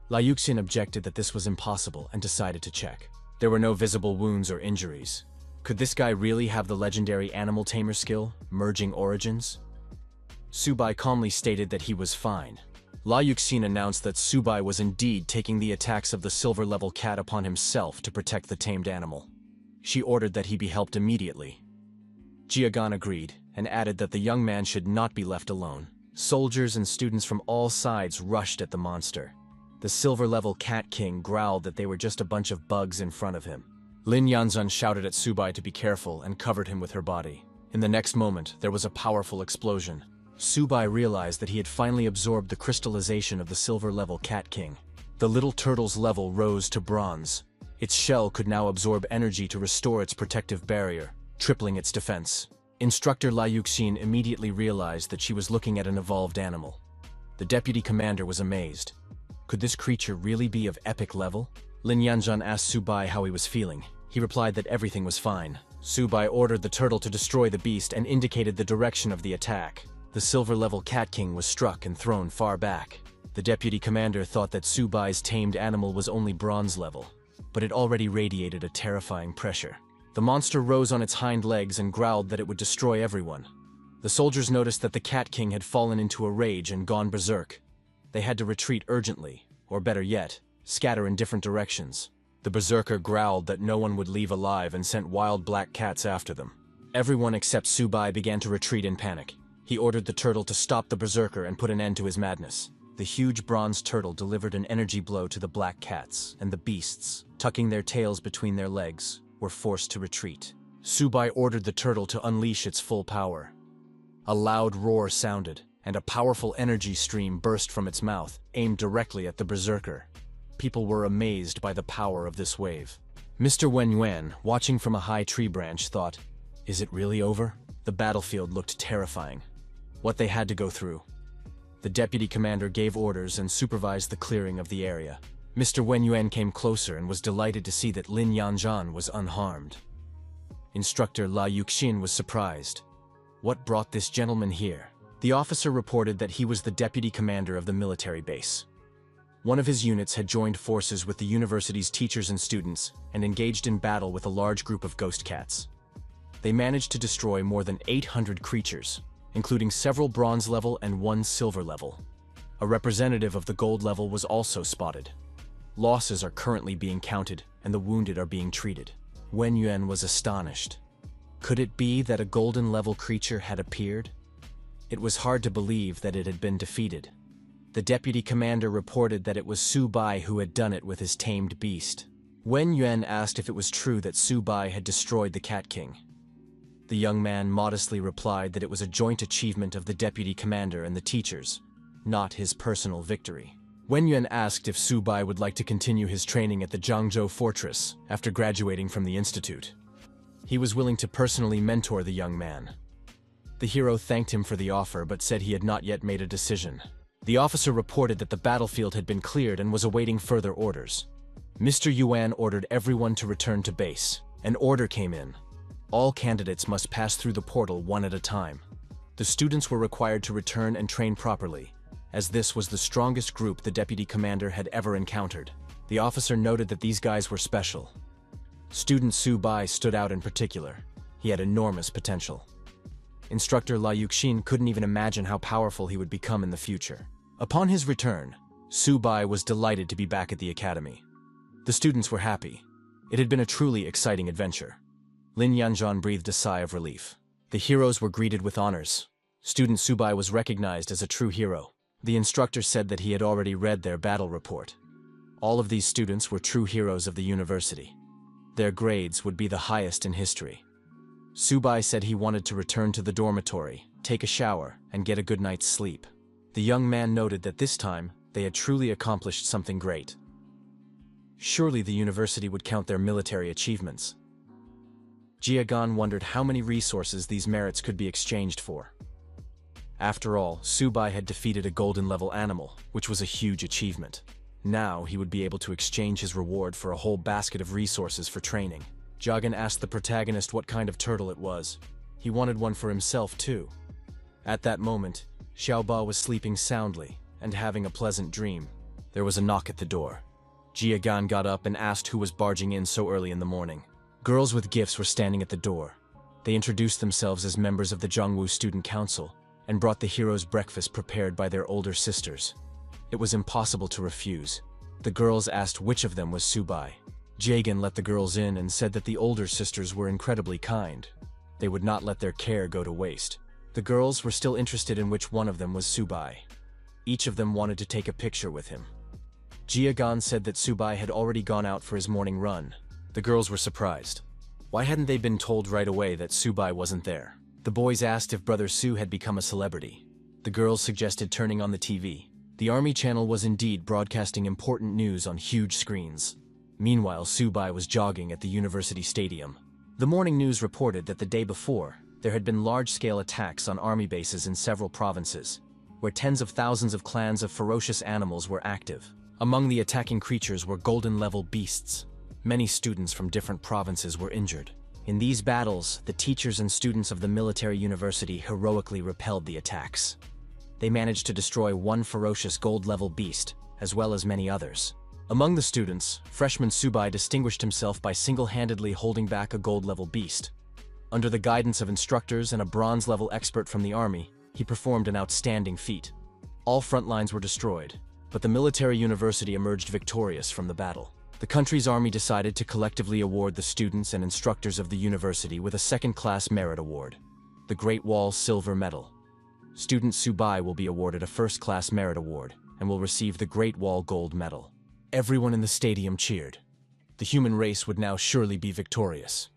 Liu Yuxin objected that this was impossible and decided to check. There were no visible wounds or injuries. Could this guy really have the legendary animal tamer skill, merging origins? Subai calmly stated that he was fine. Liu Yuxin announced that Subai was indeed taking the attacks of the silver-level cat upon himself to protect the tamed animal. She ordered that he be helped immediately. Jiagan agreed and added that the young man should not be left alone. Soldiers and students from all sides rushed at the monster. The silver-level cat king growled that they were just a bunch of bugs in front of him. Lin Yanzhan shouted at Subai to be careful and covered him with her body. In the next moment, there was a powerful explosion. Subai realized that he had finally absorbed the crystallization of the silver-level cat king. The little turtle's level rose to bronze. Its shell could now absorb energy to restore its protective barrier, tripling its defense. Instructor Liu Yuxin immediately realized that she was looking at an evolved animal. The deputy commander was amazed. Could this creature really be of epic level? Lin Yanzhan asked Subai how he was feeling. He replied that everything was fine. Subai ordered the turtle to destroy the beast and indicated the direction of the attack. The silver-level cat king was struck and thrown far back. The deputy commander thought that Subai's tamed animal was only bronze level, but it already radiated a terrifying pressure. The monster rose on its hind legs and growled that it would destroy everyone. The soldiers noticed that the cat king had fallen into a rage and gone berserk. They had to retreat urgently, or better yet, scatter in different directions. The berserker growled that no one would leave alive and sent wild black cats after them. Everyone except Subai began to retreat in panic. He ordered the turtle to stop the berserker and put an end to his madness. The huge bronze turtle delivered an energy blow to the black cats, and the beasts, tucking their tails between their legs, were forced to retreat. Subai ordered the turtle to unleash its full power. A loud roar sounded, and a powerful energy stream burst from its mouth, aimed directly at the berserker. People were amazed by the power of this wave. Mr. Wen Yuan, watching from a high tree branch, thought, "Is it really over?" The battlefield looked terrifying. What they had to go through. The deputy commander gave orders and supervised the clearing of the area. Mr. Wen Yuan came closer and was delighted to see that Lin Yanzhan was unharmed. Instructor Liu Yuxin was surprised. What brought this gentleman here? The officer reported that he was the deputy commander of the military base. One of his units had joined forces with the university's teachers and students and engaged in battle with a large group of ghost cats. They managed to destroy more than 800 creatures, including several bronze level and one silver level. A representative of the gold level was also spotted. Losses are currently being counted and the wounded are being treated. Wen Yuan was astonished. Could it be that a golden level creature had appeared? It was hard to believe that it had been defeated. The deputy commander reported that it was Subai who had done it with his tamed beast. Wen Yuan asked if it was true that Subai had destroyed the Cat King. The young man modestly replied that it was a joint achievement of the deputy commander and the teachers, not his personal victory. Wen Yuan asked if Subai would like to continue his training at the Zhangzhou fortress after graduating from the institute. He was willing to personally mentor the young man. The hero thanked him for the offer but said he had not yet made a decision. The officer reported that the battlefield had been cleared and was awaiting further orders. Mr. Yuan ordered everyone to return to base. An order came in. All candidates must pass through the portal one at a time. The students were required to return and train properly, as this was the strongest group the deputy commander had ever encountered. The officer noted that these guys were special. Student Subai stood out in particular. He had enormous potential. Instructor Liu Yuxin couldn't even imagine how powerful he would become in the future. Upon his return, Subai was delighted to be back at the academy. The students were happy. It had been a truly exciting adventure. Lin Yanzhan breathed a sigh of relief. The heroes were greeted with honors. Student Subai was recognized as a true hero. The instructor said that he had already read their battle report. All of these students were true heroes of the university. Their grades would be the highest in history. Subai said he wanted to return to the dormitory, take a shower, and get a good night's sleep. The young man noted that this time, they had truly accomplished something great. Surely the university would count their military achievements. Jiagan wondered how many resources these merits could be exchanged for. After all, Subai had defeated a golden-level animal, which was a huge achievement. Now he would be able to exchange his reward for a whole basket of resources for training. Jiagan asked the protagonist what kind of turtle it was. He wanted one for himself too. At that moment, Xiaoba was sleeping soundly and having a pleasant dream. There was a knock at the door. Jiagan got up and asked who was barging in so early in the morning. Girls with gifts were standing at the door. They introduced themselves as members of the Zhongwu Student Council and brought the heroes breakfast prepared by their older sisters. It was impossible to refuse. The girls asked which of them was Subai. Jiagan let the girls in and said that the older sisters were incredibly kind. They would not let their care go to waste. The girls were still interested in which one of them was Subai. Each of them wanted to take a picture with him. Jiagan said that Subai had already gone out for his morning run. The girls were surprised. Why hadn't they been told right away that Subai wasn't there? The boys asked if Brother Su had become a celebrity. The girls suggested turning on the TV. The army channel was indeed broadcasting important news on huge screens. Meanwhile, Subai was jogging at the university stadium. The morning news reported that the day before, there had been large-scale attacks on army bases in several provinces, where tens of thousands of clans of ferocious animals were active. Among the attacking creatures were golden-level beasts. Many students from different provinces were injured. In these battles, the teachers and students of the military university heroically repelled the attacks. They managed to destroy one ferocious gold-level beast, as well as many others. Among the students, freshman Subai distinguished himself by single-handedly holding back a gold-level beast. Under the guidance of instructors and a bronze-level expert from the army, he performed an outstanding feat. All front lines were destroyed, but the military university emerged victorious from the battle. The country's army decided to collectively award the students and instructors of the university with a second-class merit award, the Great Wall Silver Medal. Student Subai will be awarded a first-class merit award and will receive the Great Wall Gold Medal. Everyone in the stadium cheered. The human race would now surely be victorious.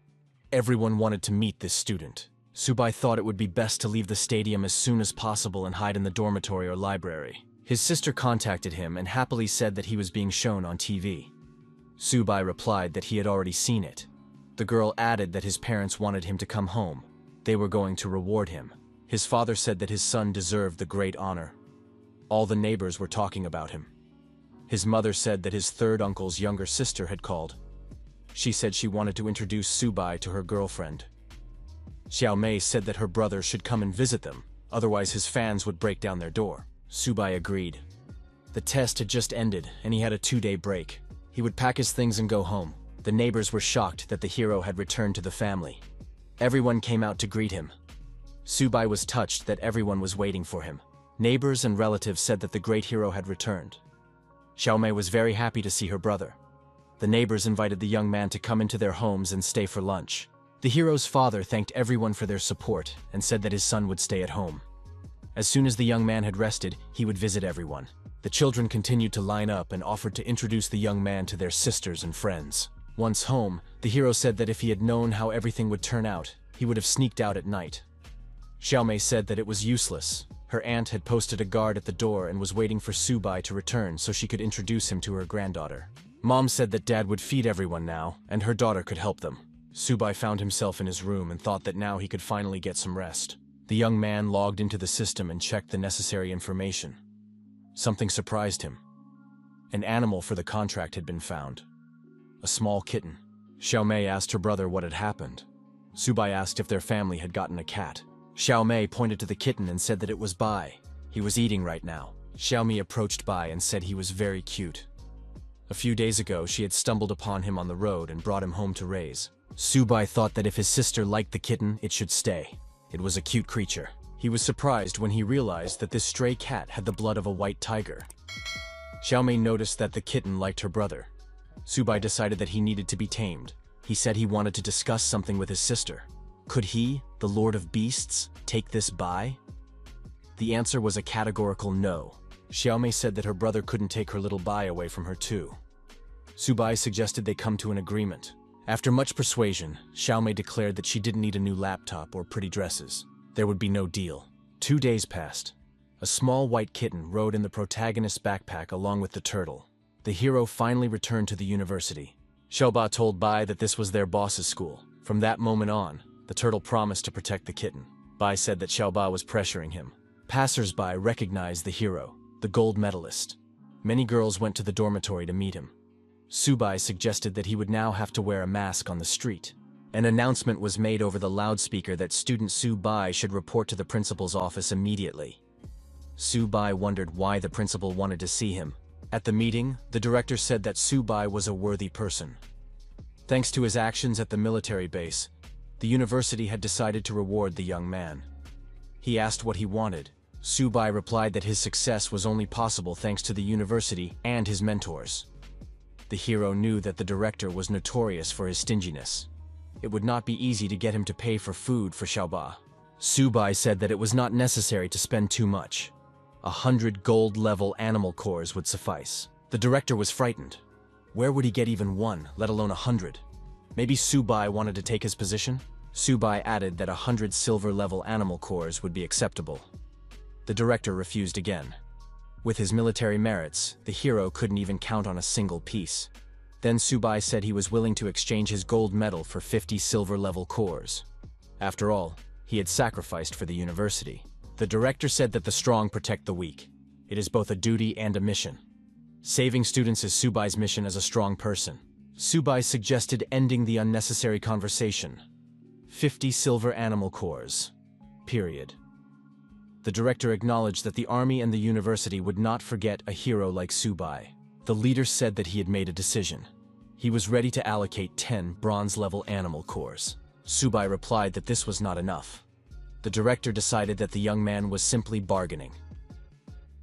Everyone wanted to meet this student. Subai thought it would be best to leave the stadium as soon as possible and hide in the dormitory or library. His sister contacted him and happily said that he was being shown on TV. Subai replied that he had already seen it. The girl added that his parents wanted him to come home. They were going to reward him. His father said that his son deserved the great honor. All the neighbors were talking about him. His mother said that his third uncle's younger sister had called. She said she wanted to introduce Subai to her girlfriend. Xiao Mei said that her brother should come and visit them, otherwise his fans would break down their door. Subai agreed. The test had just ended, and he had a 2-day break. He would pack his things and go home. The neighbors were shocked that the hero had returned to the family. Everyone came out to greet him. Subai was touched that everyone was waiting for him. Neighbors and relatives said that the great hero had returned. Xiao Mei was very happy to see her brother. The neighbors invited the young man to come into their homes and stay for lunch. The hero's father thanked everyone for their support and said that his son would stay at home. As soon as the young man had rested, he would visit everyone. The children continued to line up and offered to introduce the young man to their sisters and friends. Once home, the hero said that if he had known how everything would turn out, he would have sneaked out at night. Xiao Mei said that it was useless. Her aunt had posted a guard at the door and was waiting for Subai to return so she could introduce him to her granddaughter. Mom said that dad would feed everyone now, and her daughter could help them. Subai found himself in his room and thought that now he could finally get some rest. The young man logged into the system and checked the necessary information. Something surprised him. An animal for the contract had been found. A small kitten. Xiao Mei asked her brother what had happened. Subai asked if their family had gotten a cat. Xiao Mei pointed to the kitten and said that it was Bai. He was eating right now. Xiao Mei approached Bai and said he was very cute. A few days ago, she had stumbled upon him on the road and brought him home to raise. Subai thought that if his sister liked the kitten, it should stay. It was a cute creature. He was surprised when he realized that this stray cat had the blood of a white tiger. Xiao Mei noticed that the kitten liked her brother. Subai decided that he needed to be tamed. He said he wanted to discuss something with his sister. Could he, the Lord of Beasts, take this Bai? The answer was a categorical no. Xiaomei said that her brother couldn't take her little Bai away from her too. Subai suggested they come to an agreement. After much persuasion, Xiaomei declared that she didn't need a new laptop or pretty dresses. There would be no deal. 2 days passed. A small white kitten rode in the protagonist's backpack along with the turtle. The hero finally returned to the university. Xiaoba told Bai that this was their boss's school. From that moment on, the turtle promised to protect the kitten. Bai said that Xiaoba was pressuring him. Passers-by recognized the hero, the gold medalist. Many girls went to the dormitory to meet him. Subai suggested that he would now have to wear a mask on the street. An announcement was made over the loudspeaker that student Subai should report to the principal's office immediately. Subai wondered why the principal wanted to see him. At the meeting, the director said that Subai was a worthy person. Thanks to his actions at the military base, the university had decided to reward the young man. He asked what he wanted. Subai replied that his success was only possible thanks to the university and his mentors. The hero knew that the director was notorious for his stinginess. It would not be easy to get him to pay for food for Xiaoba. Subai said that it was not necessary to spend too much. 100 gold-level animal cores would suffice. The director was frightened. Where would he get even one, let alone 100? Maybe Subai wanted to take his position? Subai added that 100 silver-level animal cores would be acceptable. The director refused again. With his military merits, the hero couldn't even count on a single piece. Then Subai said he was willing to exchange his gold medal for 50 silver-level cores. After all, he had sacrificed for the university. The director said that the strong protect the weak. It is both a duty and a mission. Saving students is Subai's mission as a strong person. Subai suggested ending the unnecessary conversation. 50 silver animal cores. Period. The director acknowledged that the army and the university would not forget a hero like Subai. The leader said that he had made a decision. He was ready to allocate 10 bronze-level animal cores. Subai replied that this was not enough. The director decided that the young man was simply bargaining.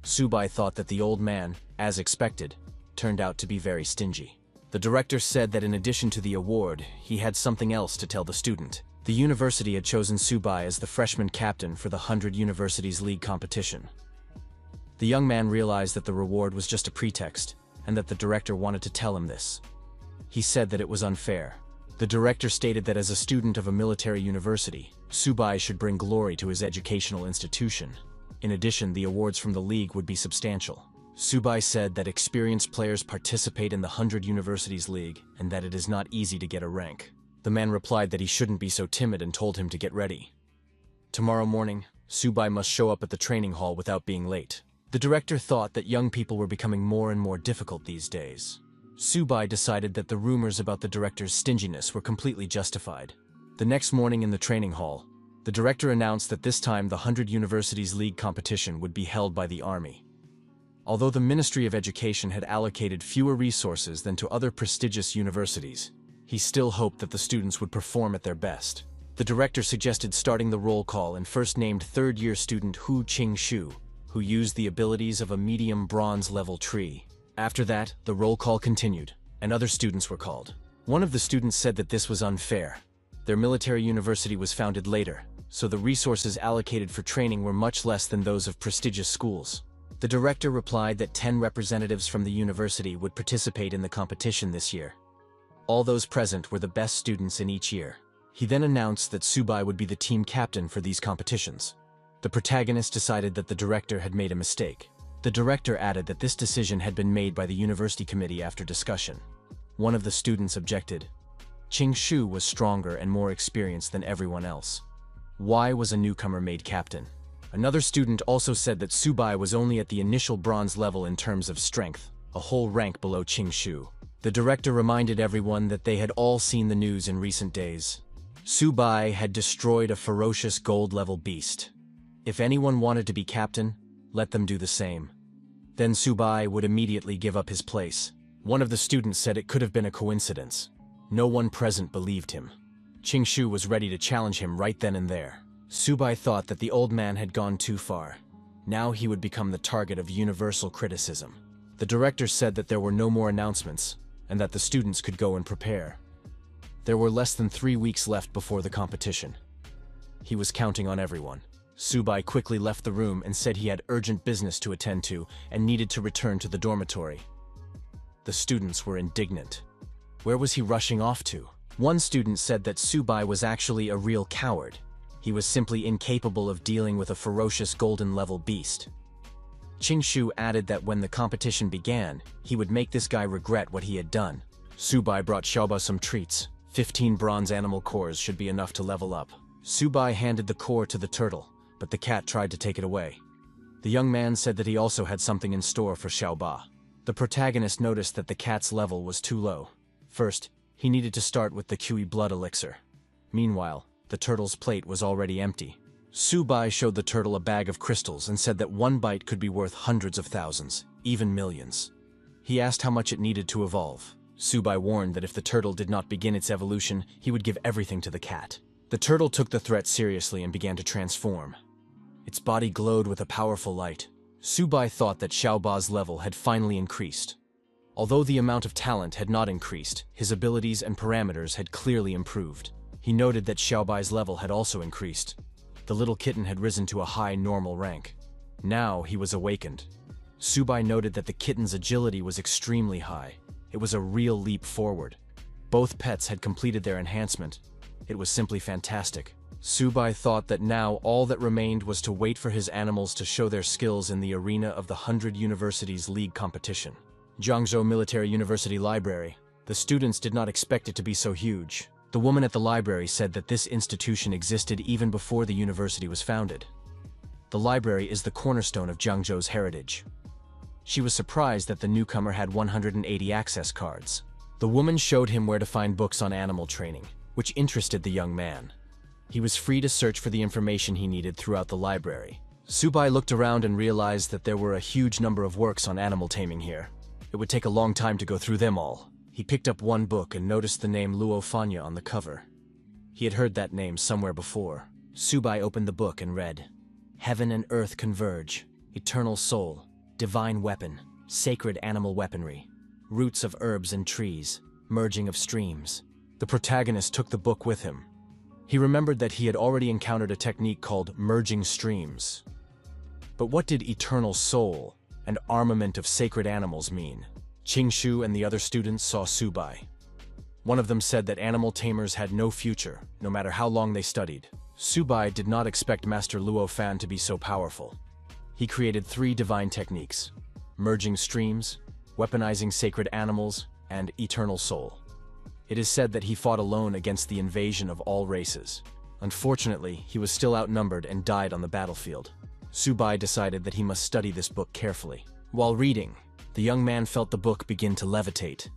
Subai thought that the old man, as expected, turned out to be very stingy. The director said that in addition to the award, he had something else to tell the student. The university had chosen Subai as the freshman captain for the 100 Universities League competition. The young man realized that the reward was just a pretext, and that the director wanted to tell him this. He said that it was unfair. The director stated that as a student of a military university, Subai should bring glory to his educational institution. In addition, the awards from the league would be substantial. Subai said that experienced players participate in the 100 Universities League, and that it is not easy to get a rank. The man replied that he shouldn't be so timid and told him to get ready. Tomorrow morning, Subai must show up at the training hall without being late. The director thought that young people were becoming more and more difficult these days. Subai decided that the rumors about the director's stinginess were completely justified. The next morning in the training hall, the director announced that this time the 100 Universities League competition would be held by the army. Although the Ministry of Education had allocated fewer resources than to other prestigious universities, he still hoped that the students would perform at their best. The director suggested starting the roll call and first named third-year student Hu Qing-shu, who used the abilities of a medium bronze-level tree. After that, the roll call continued, and other students were called. One of the students said that this was unfair. Their military university was founded later, so the resources allocated for training were much less than those of prestigious schools. The director replied that 10 representatives from the university would participate in the competition this year. All those present were the best students in each year. He then announced that Subai would be the team captain for these competitions. The protagonist decided that the director had made a mistake. The director added that this decision had been made by the university committee after discussion. One of the students objected. Qing Shu was stronger and more experienced than everyone else. Why was a newcomer made captain? Another student also said that Subai was only at the initial bronze level in terms of strength, a whole rank below Qing Shu. The director reminded everyone that they had all seen the news in recent days. Subai had destroyed a ferocious gold-level beast. If anyone wanted to be captain, let them do the same. Then Subai would immediately give up his place. One of the students said it could have been a coincidence. No one present believed him. Qing Shu was ready to challenge him right then and there. Subai thought that the old man had gone too far. Now he would become the target of universal criticism. The director said that there were no more announcements, and that the students could go and prepare. There were less than 3 weeks left before the competition. He was counting on everyone. Subai quickly left the room and said he had urgent business to attend to and needed to return to the dormitory. The students were indignant. Where was he rushing off to? One student said that Subai was actually a real coward. He was simply incapable of dealing with a ferocious golden-level beast. Qingshu added that when the competition began, he would make this guy regret what he had done. Subai brought Xiaoba some treats. 15 bronze animal cores should be enough to level up. Subai handed the core to the turtle, but the cat tried to take it away. The young man said that he also had something in store for Xiaoba. The protagonist noticed that the cat's level was too low. First, he needed to start with the Qi blood elixir. Meanwhile, the turtle's plate was already empty. Subai showed the turtle a bag of crystals and said that one bite could be worth hundreds of thousands, even millions. He asked how much it needed to evolve. Subai warned that if the turtle did not begin its evolution, he would give everything to the cat. The turtle took the threat seriously and began to transform. Its body glowed with a powerful light. Subai thought that Xiaoba's level had finally increased. Although the amount of talent had not increased, his abilities and parameters had clearly improved. He noted that Xiaobai's level had also increased. The little kitten had risen to a high normal rank. Now he was awakened. Subai noted that the kitten's agility was extremely high. It was a real leap forward. Both pets had completed their enhancement. It was simply fantastic. Subai thought that now all that remained was to wait for his animals to show their skills in the arena of the 100 Universities League competition. Jiangzhou Military University Library. The students did not expect it to be so huge. The woman at the library said that this institution existed even before the university was founded. The library is the cornerstone of Jiangzhou's heritage. She was surprised that the newcomer had 180 access cards. The woman showed him where to find books on animal training, which interested the young man. He was free to search for the information he needed throughout the library. Subai looked around and realized that there were a huge number of works on animal taming here. It would take a long time to go through them all. He picked up one book and noticed the name Luo Fanya on the cover. He had heard that name somewhere before. Subai opened the book and read, "Heaven and earth converge, eternal soul, divine weapon, sacred animal weaponry, roots of herbs and trees, merging of streams." The protagonist took the book with him. He remembered that he had already encountered a technique called merging streams. But what did eternal soul and armament of sacred animals mean? Qingshu and the other students saw Subai. One of them said that animal tamers had no future, no matter how long they studied. Subai did not expect Master Luo Fan to be so powerful. He created 3 divine techniques: merging streams, weaponizing sacred animals, and eternal soul. It is said that he fought alone against the invasion of all races. Unfortunately, he was still outnumbered and died on the battlefield. Subai decided that he must study this book carefully. While reading, the young man felt the book begin to levitate.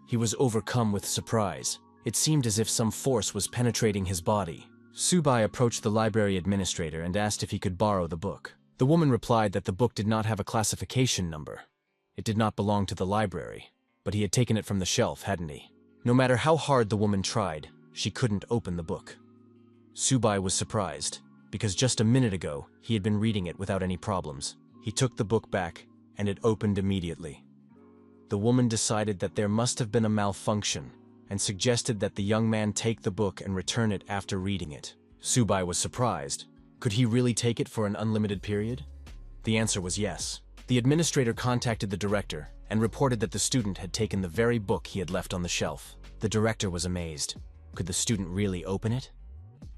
He was overcome with surprise. It seemed as if some force was penetrating his body. Subai approached the library administrator and asked if he could borrow the book. The woman replied that the book did not have a classification number. It did not belong to the library, but he had taken it from the shelf, hadn't he? No matter how hard the woman tried, she couldn't open the book. Subai was surprised, because just a minute ago, he had been reading it without any problems. He took the book back, and it opened immediately. The woman decided that there must have been a malfunction, and suggested that the young man take the book and return it after reading it. Subai was surprised. Could he really take it for an unlimited period? The answer was yes. The administrator contacted the director and reported that the student had taken the very book he had left on the shelf. The director was amazed. Could the student really open it?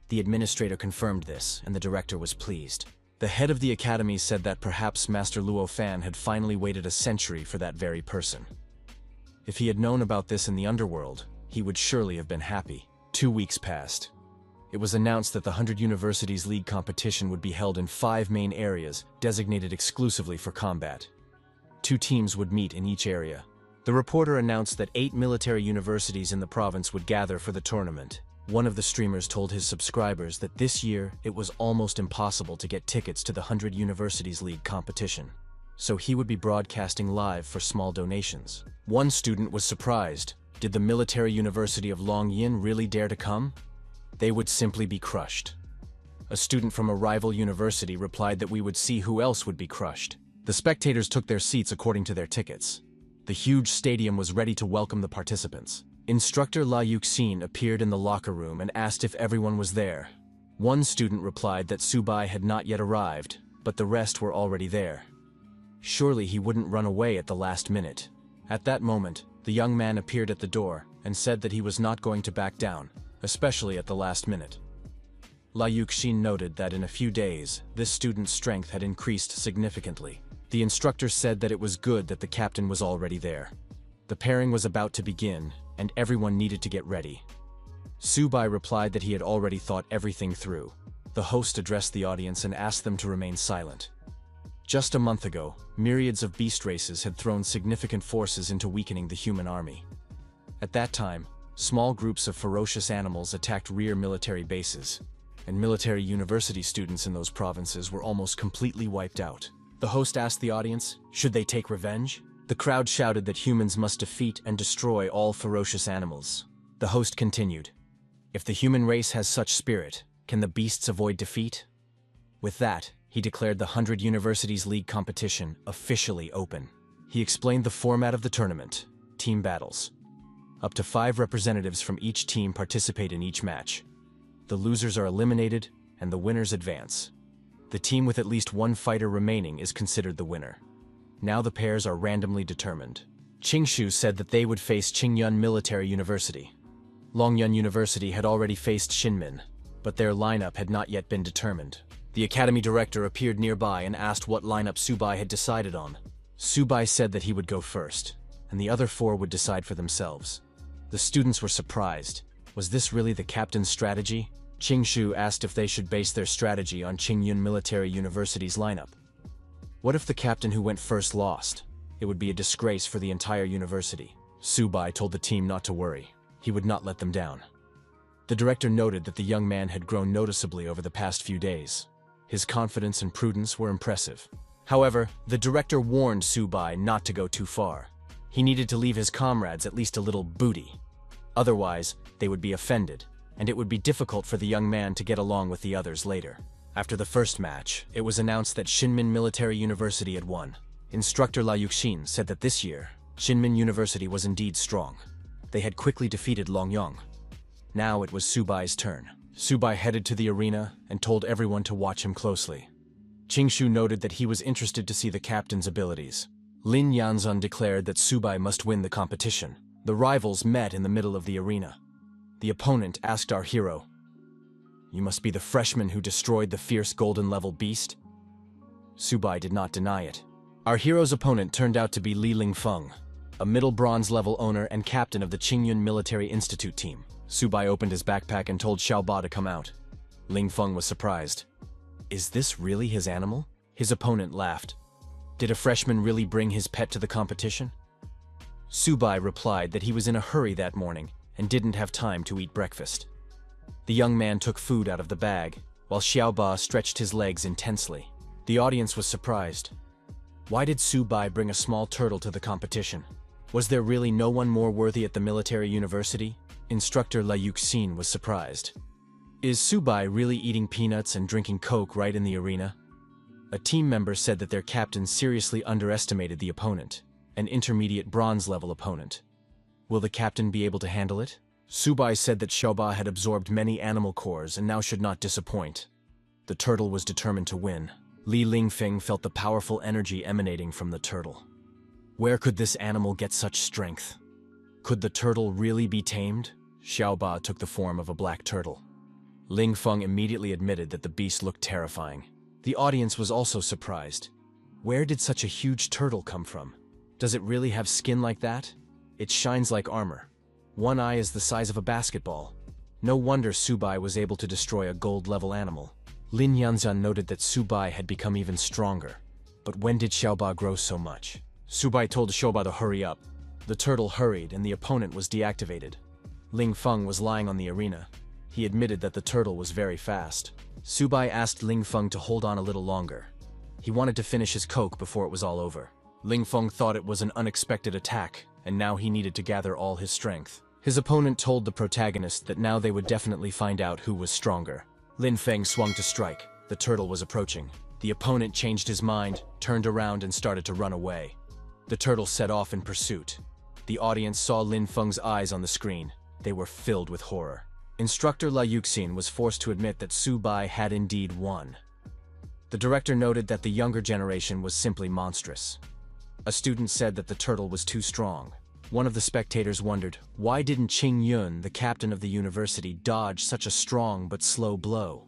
The administrator confirmed this, and the director was pleased. The head of the academy said that perhaps Master Luo Fan had finally waited a century for that very person. If he had known about this in the underworld, he would surely have been happy. 2 weeks passed. It was announced that the 100 Universities League competition would be held in 5 main areas, designated exclusively for combat. 2 teams would meet in each area. The reporter announced that 8 military universities in the province would gather for the tournament. One of the streamers told his subscribers that this year it was almost impossible to get tickets to the 100 Universities League competition, so he would be broadcasting live for small donations. One student was surprised. Did the military university of Longyin really dare to come? They would simply be crushed. A student from a rival university replied that we would see who else would be crushed. The spectators took their seats according to their tickets. The huge stadium was ready to welcome the participants. Instructor La Yuxin appeared in the locker room and asked if everyone was there. One student replied that Subai had not yet arrived, but the rest were already there. Surely he wouldn't run away at the last minute. At that moment, the young man appeared at the door and said that he was not going to back down, especially at the last minute. La Yuxin noted that in a few days, this student's strength had increased significantly. The instructor said that it was good that the captain was already there. The pairing was about to begin, and everyone needed to get ready. Subai replied that he had already thought everything through. The host addressed the audience and asked them to remain silent. Just a month ago, myriads of beast races had thrown significant forces into weakening the human army. At that time, small groups of ferocious animals attacked rear military bases, and military university students in those provinces were almost completely wiped out. The host asked the audience, should they take revenge? The crowd shouted that humans must defeat and destroy all ferocious animals. The host continued, if the human race has such spirit, can the beasts avoid defeat? With that, he declared the 100 Universities League competition officially open. He explained the format of the tournament, team battles. Up to 5 representatives from each team participate in each match. The losers are eliminated, and the winners advance. The team with at least one fighter remaining is considered the winner. Now the pairs are randomly determined. Qingshu said that they would face Qingyun Military University. Longyun University had already faced Shinmin, but their lineup had not yet been determined. The academy director appeared nearby and asked what lineup Subai had decided on. Subai said that he would go first, and the other 4 would decide for themselves. The students were surprised. Was this really the captain's strategy? Qingshu asked if they should base their strategy on Qingyun Military University's lineup. What if the captain who went first lost? It would be a disgrace for the entire university. Subai told the team not to worry. He would not let them down. The director noted that the young man had grown noticeably over the past few days. His confidence and prudence were impressive. However, the director warned Subai not to go too far. He needed to leave his comrades at least a little booty. Otherwise, they would be offended, and it would be difficult for the young man to get along with the others later. After the first match, it was announced that Shinmin Military University had won. Instructor La Yuxin said that this year, Shinmin University was indeed strong. They had quickly defeated Longyang. Now it was Subai's turn. Subai headed to the arena and told everyone to watch him closely. Qingshu noted that he was interested to see the captain's abilities. Lin Yanzan declared that Subai must win the competition. The rivals met in the middle of the arena. The opponent asked our hero, "You must be the freshman who destroyed the fierce golden-level beast?" Subai did not deny it. Our hero's opponent turned out to be Li Lingfeng, a middle bronze-level owner and captain of the Qingyun Military Institute team. Subai opened his backpack and told Xiaoba to come out. Lingfeng was surprised. Is this really his animal? His opponent laughed. Did a freshman really bring his pet to the competition? Subai replied that he was in a hurry that morning and didn't have time to eat breakfast. The young man took food out of the bag, while Xiaoba stretched his legs intensely. The audience was surprised. Why did Subai bring a small turtle to the competition? Was there really no one more worthy at the military university? Instructor La Yuxin was surprised. Is Subai really eating peanuts and drinking Coke right in the arena? A team member said that their captain seriously underestimated the opponent, an intermediate bronze-level opponent. Will the captain be able to handle it? Subai said that Xiaoba had absorbed many animal cores and now should not disappoint. The turtle was determined to win. Li Lingfeng felt the powerful energy emanating from the turtle. Where could this animal get such strength? Could the turtle really be tamed? Xiaoba took the form of a black turtle. Lingfeng immediately admitted that the beast looked terrifying. The audience was also surprised. Where did such a huge turtle come from? Does it really have skin like that? It shines like armor. One eye is the size of a basketball. No wonder Subai was able to destroy a gold-level animal. Lin Yanzan noted that Subai had become even stronger. But when did Xiaoba grow so much? Subai told Xiaoba to hurry up. The turtle hurried and the opponent was deactivated. Lingfeng was lying on the arena. He admitted that the turtle was very fast. Subai asked Lingfeng to hold on a little longer. He wanted to finish his Coke before it was all over. Lingfeng thought it was an unexpected attack, and now he needed to gather all his strength. His opponent told the protagonist that now they would definitely find out who was stronger. Lingfeng swung to strike. The turtle was approaching. The opponent changed his mind, turned around and started to run away. The turtle set off in pursuit. The audience saw Lin Feng's eyes on the screen. They were filled with horror. Instructor La Yuxin was forced to admit that Su Bai had indeed won. The director noted that the younger generation was simply monstrous. A student said that the turtle was too strong. One of the spectators wondered, why didn't Qing Yun, the captain of the university, dodge such a strong but slow blow?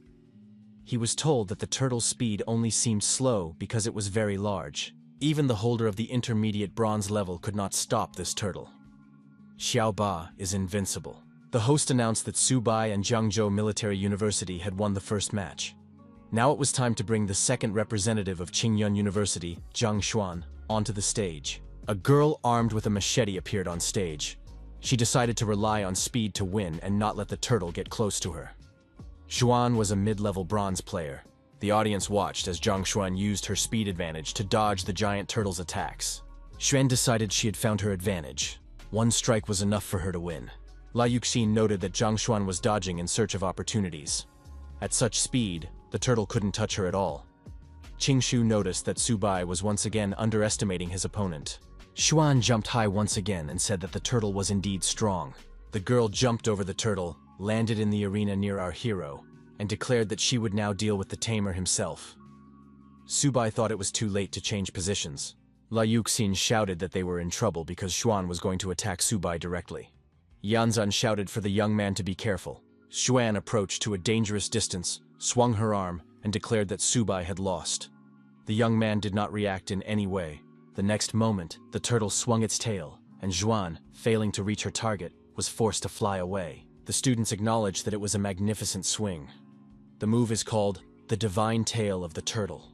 He was told that the turtle's speed only seemed slow because it was very large. Even the holder of the intermediate bronze level could not stop this turtle. Xiao Ba is invincible. The host announced that Su Bai and Jiangzhou Military University had won the first match. Now it was time to bring the second representative of Qingyun University, Zhang Xuan, onto the stage. A girl armed with a machete appeared on stage. She decided to rely on speed to win and not let the turtle get close to her. Xuan was a mid-level bronze player. The audience watched as Zhang Xuan used her speed advantage to dodge the giant turtle's attacks. Xuan decided she had found her advantage. One strike was enough for her to win. La Yuxin noted that Zhang Xuan was dodging in search of opportunities. At such speed, the turtle couldn't touch her at all. Qing Shu noticed that Su Bai was once again underestimating his opponent. Xuan jumped high once again and said that the turtle was indeed strong. The girl jumped over the turtle, landed in the arena near our hero, and declared that she would now deal with the tamer himself. Su Bai thought it was too late to change positions. La Yuxin shouted that they were in trouble because Xuan was going to attack Su Bai directly. Yanzan shouted for the young man to be careful. Xuan approached to a dangerous distance, swung her arm, and declared that Su Bai had lost. The young man did not react in any way. The next moment, the turtle swung its tail, and Xuan, failing to reach her target, was forced to fly away. The students acknowledged that it was a magnificent swing. The move is called the Divine Tail of the Turtle.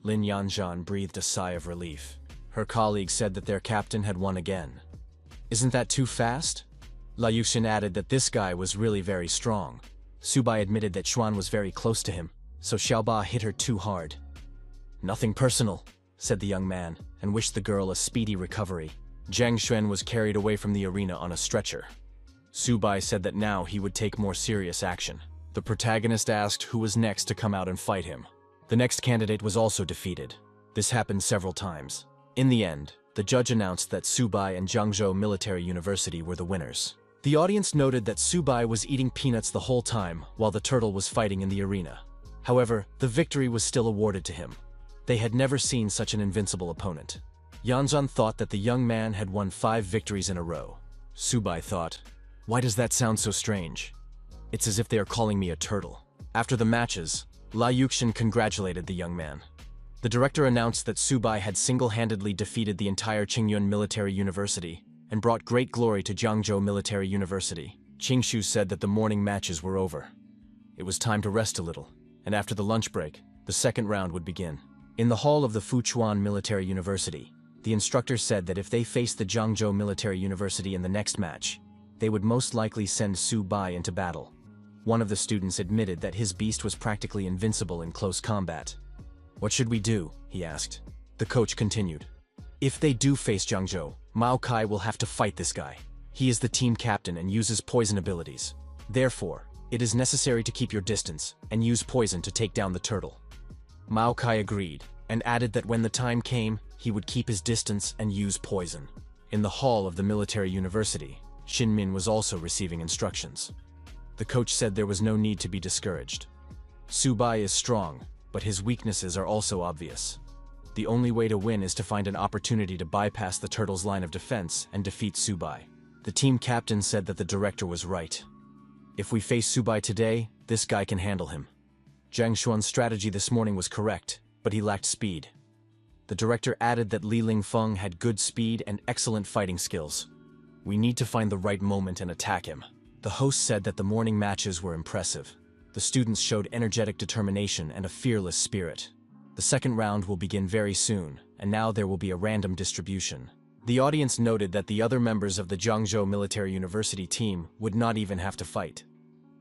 Lin Yanzhan breathed a sigh of relief. Her colleagues said that their captain had won again. Isn't that too fast? La Yuxin added that this guy was really very strong. Su Bai admitted that Xuan was very close to him, so Xiaoba hit her too hard. Nothing personal, said the young man, and wished the girl a speedy recovery. Zhang Xuan was carried away from the arena on a stretcher. Su Bai said that now he would take more serious action. The protagonist asked who was next to come out and fight him. The next candidate was also defeated. This happened several times. In the end, the judge announced that Su Bai and Jiangzhou Military University were the winners. The audience noted that Su Bai was eating peanuts the whole time while the turtle was fighting in the arena. However, the victory was still awarded to him. They had never seen such an invincible opponent. Yanzhan thought that the young man had won 5 victories in a row. Su Bai thought, why does that sound so strange? It's as if they are calling me a turtle. After the matches, La Yuxin congratulated the young man. The director announced that Su Bai had single-handedly defeated the entire Qingyun Military University and brought great glory to Jiangzhou Military University. Qing Shu said that the morning matches were over. It was time to rest a little, and after the lunch break, the second round would begin. In the hall of the Fuchuan Military University, the instructor said that if they faced the Jiangzhou Military University in the next match, they would most likely send Su Bai into battle. One of the students admitted that his beast was practically invincible in close combat. What should we do? He asked. The coach continued. If they do face Jiangzhou, Mao Kai will have to fight this guy. He is the team captain and uses poison abilities. Therefore, it is necessary to keep your distance and use poison to take down the turtle. Mao Kai agreed and added that when the time came, he would keep his distance and use poison. In the hall of the military university, Xin Min was also receiving instructions. The coach said there was no need to be discouraged. Su Bai is strong, but his weaknesses are also obvious. The only way to win is to find an opportunity to bypass the turtle's line of defense and defeat Su Bai. The team captain said that the director was right. If we face Su Bai today, this guy can handle him. Zhang Xuan's strategy this morning was correct, but he lacked speed. The director added that Li Lingfeng had good speed and excellent fighting skills. We need to find the right moment and attack him. The host said that the morning matches were impressive. The students showed energetic determination and a fearless spirit. The second round will begin very soon, and now there will be a random distribution. The audience noted that the other members of the Jiangzhou Military University team would not even have to fight.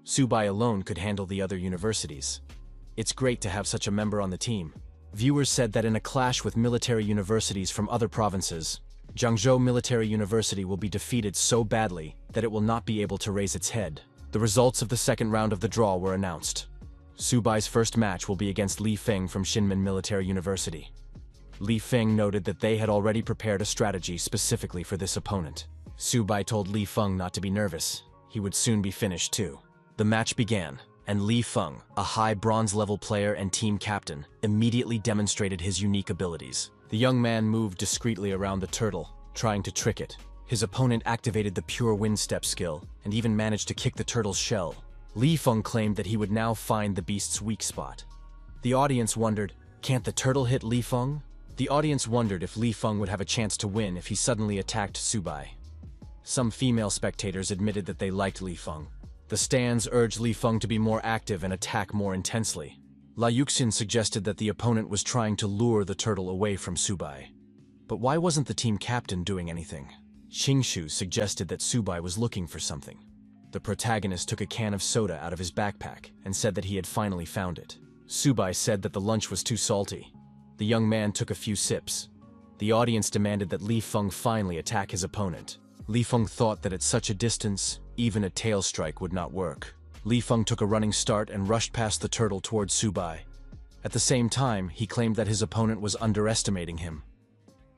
Su Bai alone could handle the other universities. It's great to have such a member on the team. Viewers said that in a clash with military universities from other provinces, Jiangzhou Military University will be defeated so badly that it will not be able to raise its head. The results of the second round of the draw were announced. Su Bai's first match will be against Li Feng from Xinmin Military University. Li Feng noted that they had already prepared a strategy specifically for this opponent. Su Bai told Li Feng not to be nervous. He would soon be finished too. The match began, and Li Feng, a high bronze-level player and team captain, immediately demonstrated his unique abilities. The young man moved discreetly around the turtle, trying to trick it. His opponent activated the pure wind step skill, and even managed to kick the turtle's shell. Li Feng claimed that he would now find the beast's weak spot. The audience wondered, can't the turtle hit Li Feng? The audience wondered if Li Feng would have a chance to win if he suddenly attacked Su Bai. Some female spectators admitted that they liked Li Feng. The stands urged Li Feng to be more active and attack more intensely. La Yuxin suggested that the opponent was trying to lure the turtle away from Su Bai. But why wasn't the team captain doing anything? Qingshu suggested that Su Bai was looking for something. The protagonist took a can of soda out of his backpack and said that he had finally found it. Su Bai said that the lunch was too salty. The young man took a few sips. The audience demanded that Li Feng finally attack his opponent. Li Feng thought that at such a distance, even a tail strike would not work. Li Feng took a running start and rushed past the turtle towards Su Bai. At the same time, he claimed that his opponent was underestimating him.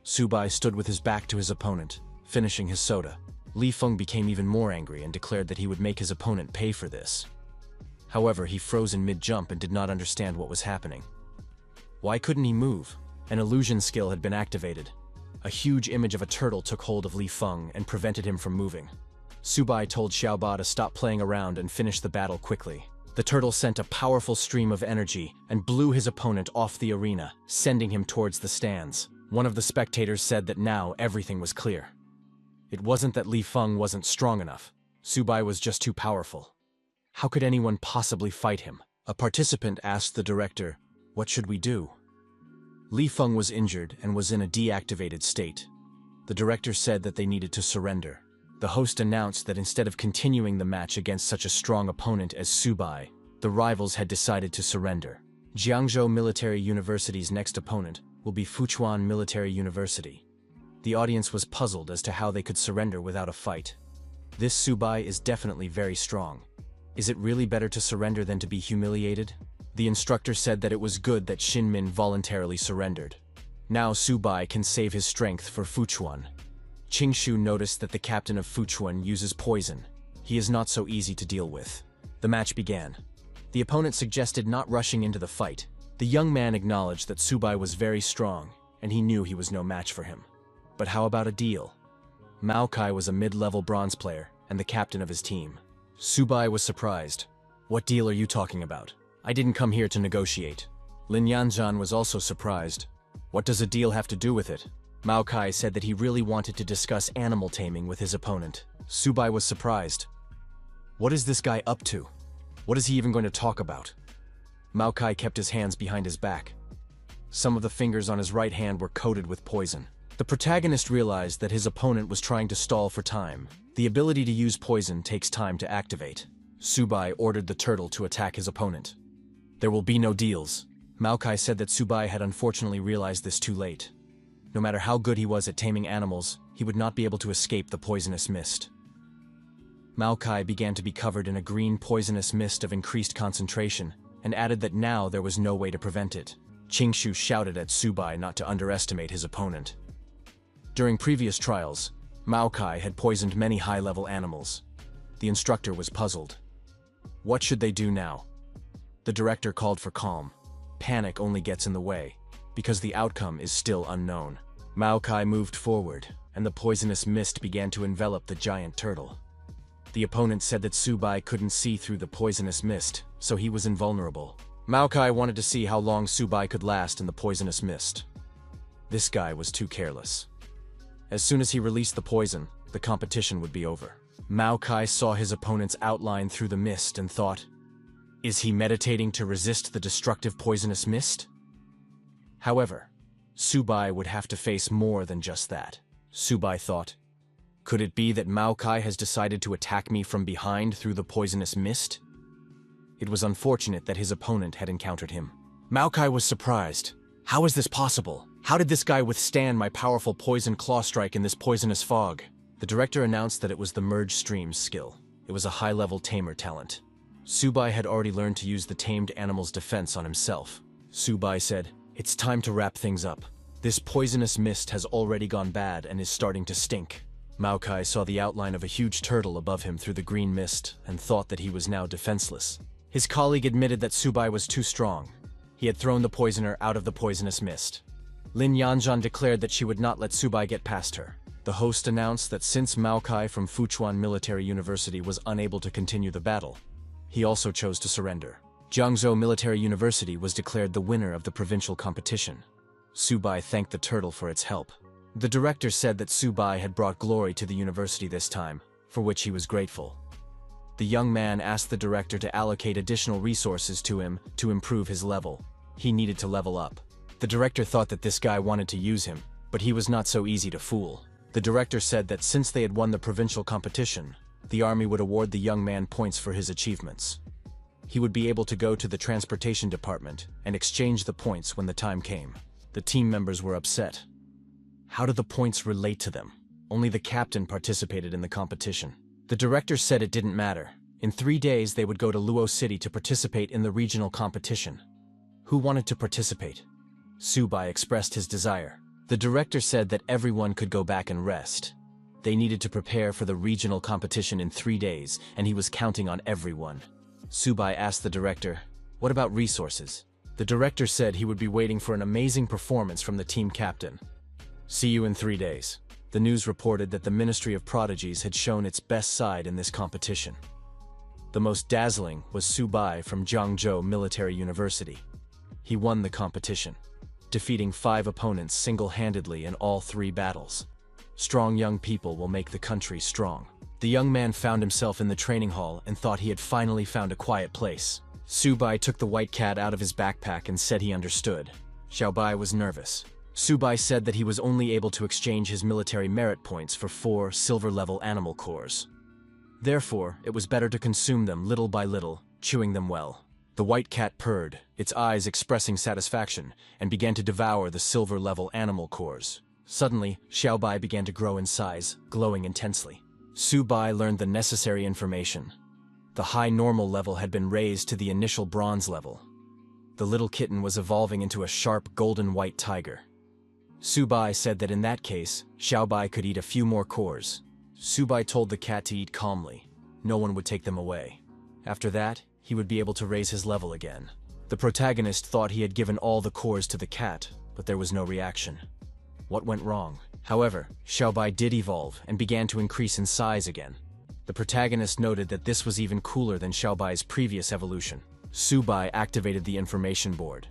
Su Bai stood with his back to his opponent, finishing his soda. Li Feng became even more angry and declared that he would make his opponent pay for this. However, he froze in mid-jump and did not understand what was happening. Why couldn't he move? An illusion skill had been activated. A huge image of a turtle took hold of Li Feng and prevented him from moving. Su Bai told Xiaoba to stop playing around and finish the battle quickly. The turtle sent a powerful stream of energy and blew his opponent off the arena, sending him towards the stands. One of the spectators said that now everything was clear. It wasn't that Li Feng wasn't strong enough. Su Bai was just too powerful. How could anyone possibly fight him? A participant asked the director, "What should we do?" Li Feng was injured and was in a deactivated state. The director said that they needed to surrender. The host announced that instead of continuing the match against such a strong opponent as Su Bai, the rivals had decided to surrender. Jiangzhou Military University's next opponent will be Fuchuan Military University. The audience was puzzled as to how they could surrender without a fight. This Su Bai is definitely very strong. Is it really better to surrender than to be humiliated? The instructor said that it was good that Shinmin voluntarily surrendered. Now Su Bai can save his strength for Fuchuan. Qingshu noticed that the captain of Fuchuan uses poison. He is not so easy to deal with. The match began. The opponent suggested not rushing into the fight. The young man acknowledged that Su Bai was very strong, and he knew he was no match for him. But how about a deal? Mao Kai was a mid-level bronze player and the captain of his team. Su Bai was surprised. "What deal are you talking about? I didn't come here to negotiate." Lin Yanzhan was also surprised. "What does a deal have to do with it?" Mao Kai said that he really wanted to discuss animal taming with his opponent. Su Bai was surprised. What is this guy up to? What is he even going to talk about? Mao Kai kept his hands behind his back. Some of the fingers on his right hand were coated with poison. The protagonist realized that his opponent was trying to stall for time. The ability to use poison takes time to activate. Su Bai ordered the turtle to attack his opponent. "There will be no deals." Mao Kai said that Su Bai had unfortunately realized this too late. No matter how good he was at taming animals, he would not be able to escape the poisonous mist. Mao Kai began to be covered in a green poisonous mist of increased concentration, and added that now there was no way to prevent it. Qingshu shouted at Su Bai not to underestimate his opponent. During previous trials, Mao Kai had poisoned many high-level animals. The instructor was puzzled. What should they do now? The director called for calm. Panic only gets in the way, because the outcome is still unknown. Mao Kai moved forward, and the poisonous mist began to envelop the giant turtle. The opponent said that Su Bai couldn't see through the poisonous mist, so he was invulnerable. Mao Kai wanted to see how long Su Bai could last in the poisonous mist. This guy was too careless. As soon as he released the poison, the competition would be over. Mao Kai saw his opponent's outline through the mist and thought, is he meditating to resist the destructive poisonous mist? However, Su Bai would have to face more than just that. Su Bai thought, could it be that Mao Kai has decided to attack me from behind through the poisonous mist? It was unfortunate that his opponent had encountered him. Mao Kai was surprised. How is this possible? How did this guy withstand my powerful poison claw strike in this poisonous fog? The director announced that it was the Merge Streams skill. It was a high-level tamer talent. Su Bai had already learned to use the tamed animal's defense on himself. Su Bai said, it's time to wrap things up. This poisonous mist has already gone bad and is starting to stink. Maokai saw the outline of a huge turtle above him through the green mist and thought that he was now defenseless. His colleague admitted that Subai was too strong. He had thrown the poisoner out of the poisonous mist. Lin Yanzhan declared that she would not let Subai get past her. The host announced that since Maokai from Fuchuan Military University was unable to continue the battle, he also chose to surrender. Jiangzhou Military University was declared the winner of the provincial competition. Subai thanked the turtle for its help. The director said that Subai had brought glory to the university this time, for which he was grateful. The young man asked the director to allocate additional resources to him to improve his level. He needed to level up. The director thought that this guy wanted to use him, but he was not so easy to fool. The director said that since they had won the provincial competition, the army would award the young man points for his achievements. He would be able to go to the transportation department and exchange the points when the time came. The team members were upset. How do the points relate to them? Only the captain participated in the competition. The director said it didn't matter. In 3 days they would go to Luo City to participate in the regional competition. Who wanted to participate? Subai expressed his desire. The director said that everyone could go back and rest. They needed to prepare for the regional competition in 3 days, and he was counting on everyone. Subai asked the director, "What about resources?" The director said he would be waiting for an amazing performance from the team captain. "See you in 3 days." The news reported that the Ministry of Prodigies had shown its best side in this competition. The most dazzling was Subai from Jiangzhou Military University. He won the competition, defeating 5 opponents single-handedly in all 3 battles. Strong young people will make the country strong. The young man found himself in the training hall and thought he had finally found a quiet place. Subai took the white cat out of his backpack and said he understood. Xiaobai was nervous. Subai said that he was only able to exchange his military merit points for 4 silver-level animal cores. Therefore, it was better to consume them little by little, chewing them well. The white cat purred, its eyes expressing satisfaction, and began to devour the silver-level animal cores. Suddenly, Xiaobai began to grow in size, glowing intensely. Subai learned the necessary information. The high normal level had been raised to the initial bronze level. The little kitten was evolving into a sharp golden white tiger. Subai said that in that case, Xiaobai could eat a few more cores. Subai told the cat to eat calmly. No one would take them away. After that, he would be able to raise his level again. The protagonist thought he had given all the cores to the cat, but there was no reaction. What went wrong? However, Xiaobai did evolve and began to increase in size again. The protagonist noted that this was even cooler than Xiaobai's previous evolution. Subai activated the information board.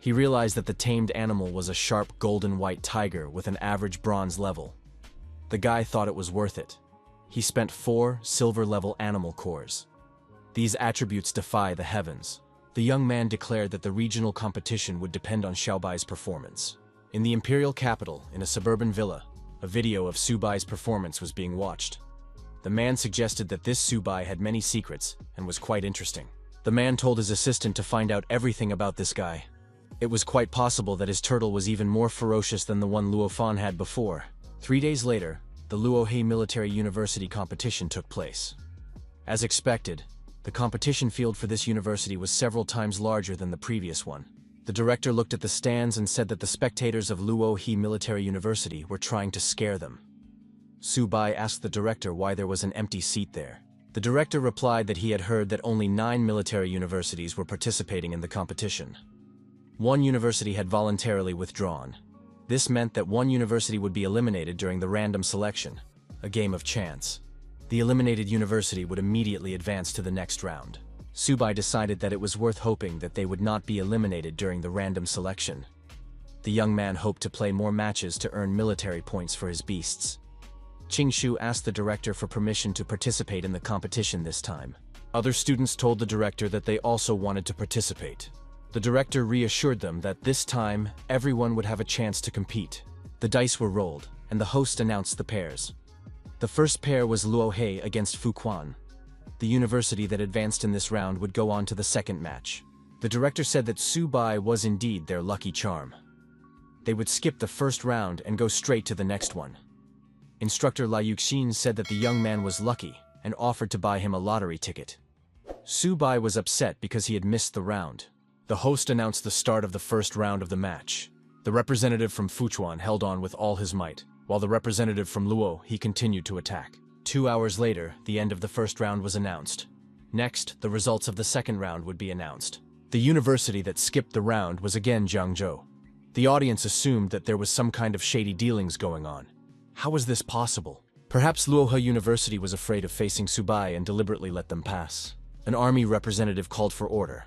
He realized that the tamed animal was a sharp golden white tiger with an average bronze level. The guy thought it was worth it. He spent 4 silver-level animal cores. These attributes defy the heavens. The young man declared that the regional competition would depend on Xiaobai's performance. In the imperial capital, in a suburban villa, a video of Subai's performance was being watched. The man suggested that this Subai had many secrets and was quite interesting. The man told his assistant to find out everything about this guy. It was quite possible that his turtle was even more ferocious than the one Luo Fan had before. 3 days later, the Luohe Military University competition took place. As expected, the competition field for this university was several times larger than the previous one. The director looked at the stands and said that the spectators of Luohe Military University were trying to scare them. Subai asked the director why there was an empty seat there. The director replied that he had heard that only 9 military universities were participating in the competition. 1 university had voluntarily withdrawn. This meant that 1 university would be eliminated during the random selection, a game of chance. The eliminated university would immediately advance to the next round. Subai decided that it was worth hoping that they would not be eliminated during the random selection. The young man hoped to play more matches to earn military points for his beasts. Qingshu asked the director for permission to participate in the competition this time. Other students told the director that they also wanted to participate. The director reassured them that this time, everyone would have a chance to compete. The dice were rolled, and the host announced the pairs. The first pair was Luohe against Fuquan. The university that advanced in this round would go on to the second match. The director said that Subai was indeed their lucky charm. They would skip the first round and go straight to the next one. Instructor Liu Yuxin said that the young man was lucky and offered to buy him a lottery ticket. Subai was upset because he had missed the round. The host announced the start of the first round of the match. The representative from Fuchuan held on with all his might, while the representative from Luo, he continued to attack. 2 hours later, the end of the first round was announced. Next, the results of the second round would be announced. The university that skipped the round was again Jiangzhou. The audience assumed that there was some kind of shady dealings going on. How was this possible? Perhaps Luohe University was afraid of facing Subai and deliberately let them pass. An army representative called for order.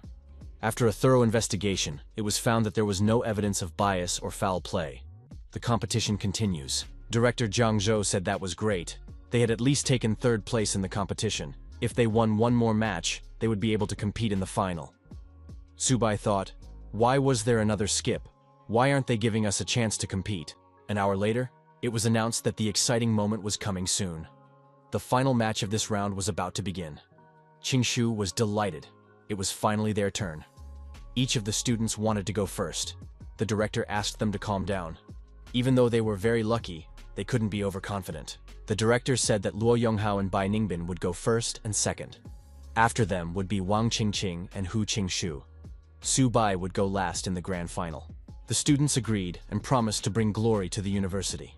After a thorough investigation, it was found that there was no evidence of bias or foul play. The competition continues. Director Zhang Zhou said that was great. They had at least taken third place in the competition. If they won one more match, they would be able to compete in the final. Subai thought, why was there another skip? Why aren't they giving us a chance to compete? An hour later, it was announced that the exciting moment was coming soon. The final match of this round was about to begin. Qingshu was delighted. It was finally their turn. Each of the students wanted to go first. The director asked them to calm down. Even though they were very lucky, they couldn't be overconfident. The director said that Luo Yonghao and Bai Ningbin would go first and second. After them would be Wang Qingqing and Hu Qingshu. Su Bai would go last in the grand final. The students agreed and promised to bring glory to the university.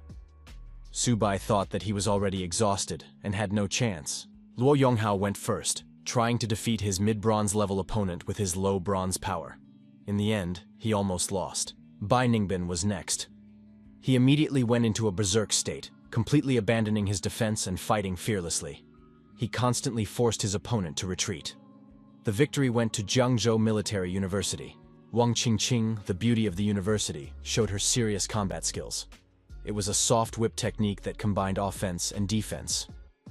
Su Bai thought that he was already exhausted and had no chance. Luo Yonghao went first, trying to defeat his mid-bronze level opponent with his low bronze power. In the end, he almost lost. Bai Ningbin was next. He immediately went into a berserk state, completely abandoning his defense and fighting fearlessly. He constantly forced his opponent to retreat. The victory went to Jiangzhou Military University. Wang Qingqing, the beauty of the university, showed her serious combat skills. It was a soft whip technique that combined offense and defense.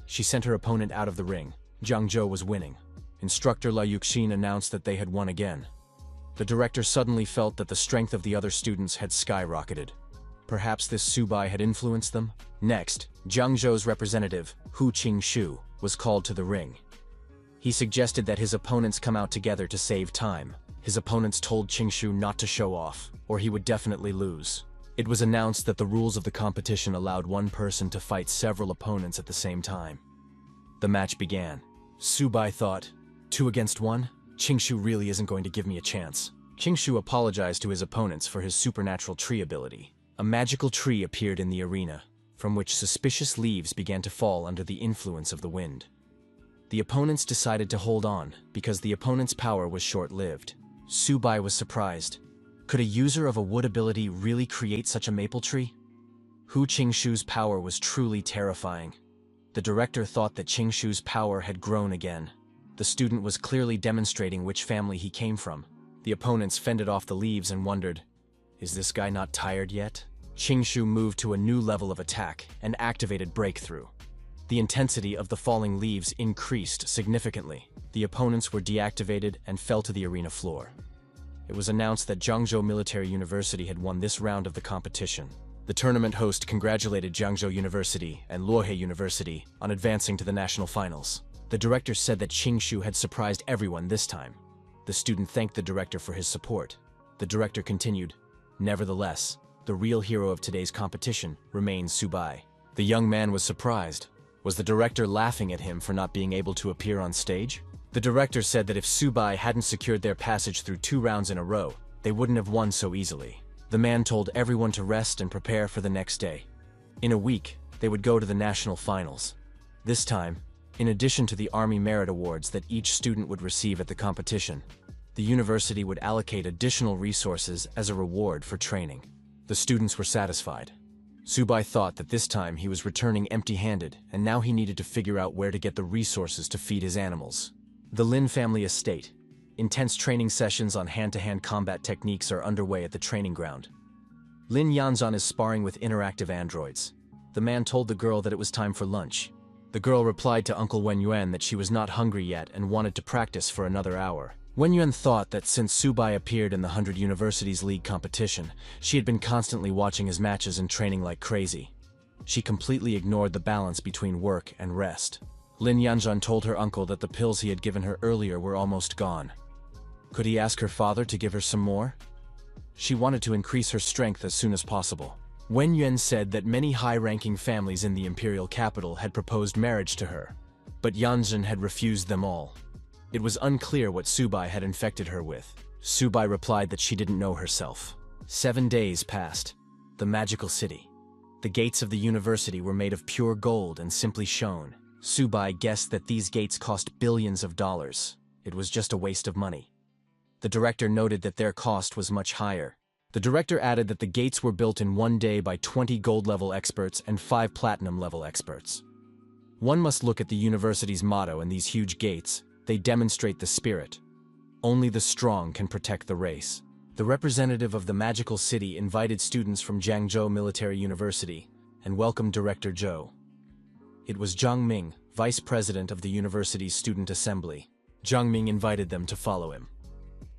She sent her opponent out of the ring. Jiangzhou was winning. Instructor La Yuxin announced that they had won again. The director suddenly felt that the strength of the other students had skyrocketed. Perhaps this Subai had influenced them? Next, Jiangzhou's representative, Hu Qingshu, was called to the ring. He suggested that his opponents come out together to save time. His opponents told Qingshu not to show off, or he would definitely lose. It was announced that the rules of the competition allowed one person to fight several opponents at the same time. The match began. Subai thought, 2 against 1? Qingshu really isn't going to give me a chance. Qingshu apologized to his opponents for his supernatural tree ability. A magical tree appeared in the arena, from which suspicious leaves began to fall under the influence of the wind. The opponents decided to hold on, because the opponent's power was short-lived. Subai was surprised. Could a user of a wood ability really create such a maple tree? Hu Qingshu's power was truly terrifying. The director thought that Qingshu's power had grown again. The student was clearly demonstrating which family he came from. The opponents fended off the leaves and wondered, is this guy not tired yet? Qingshu moved to a new level of attack and activated Breakthrough. The intensity of the falling leaves increased significantly. The opponents were deactivated and fell to the arena floor. It was announced that Jiangzhou Military University had won this round of the competition. The tournament host congratulated Jiangzhou University and Luohe University on advancing to the national finals. The director said that Qingshu had surprised everyone this time. The student thanked the director for his support. The director continued, nevertheless, the real hero of today's competition remains Subai. The young man was surprised. Was the director laughing at him for not being able to appear on stage? The director said that if Subai hadn't secured their passage through 2 rounds in a row, they wouldn't have won so easily. The man told everyone to rest and prepare for the next day. In a week, they would go to the national finals. This time, in addition to the Army Merit Awards that each student would receive at the competition, the university would allocate additional resources as a reward for training. The students were satisfied. Subai thought that this time he was returning empty-handed, and now he needed to figure out where to get the resources to feed his animals. The Lin family estate. Intense training sessions on hand-to-hand combat techniques are underway at the training ground. Lin Yanzan is sparring with interactive androids. The man told the girl that it was time for lunch. The girl replied to Uncle Wenyuan that she was not hungry yet and wanted to practice for another hour. Wenyuan thought that since Subai appeared in the 100 Universities League competition, she had been constantly watching his matches and training like crazy. She completely ignored the balance between work and rest. Lin Yanzhan told her uncle that the pills he had given her earlier were almost gone. Could he ask her father to give her some more? She wanted to increase her strength as soon as possible. Wenyuan said that many high-ranking families in the imperial capital had proposed marriage to her, but Yanzhan had refused them all. It was unclear what Subai had infected her with. Subai replied that she didn't know herself. 7 days passed. The magical city. The gates of the university were made of pure gold and simply shone. Subai guessed that these gates cost billions of dollars. It was just a waste of money. The director noted that their cost was much higher. The director added that the gates were built in 1 day by 20 gold-level experts and 5 platinum-level experts. One must look at the university's motto and these huge gates. They demonstrate the spirit. Only the strong can protect the race. The representative of the magical city invited students from Jiangzhou Military University and welcomed Director Zhou. It was Zhang Ming, vice president of the university's student assembly. Zhang Ming invited them to follow him.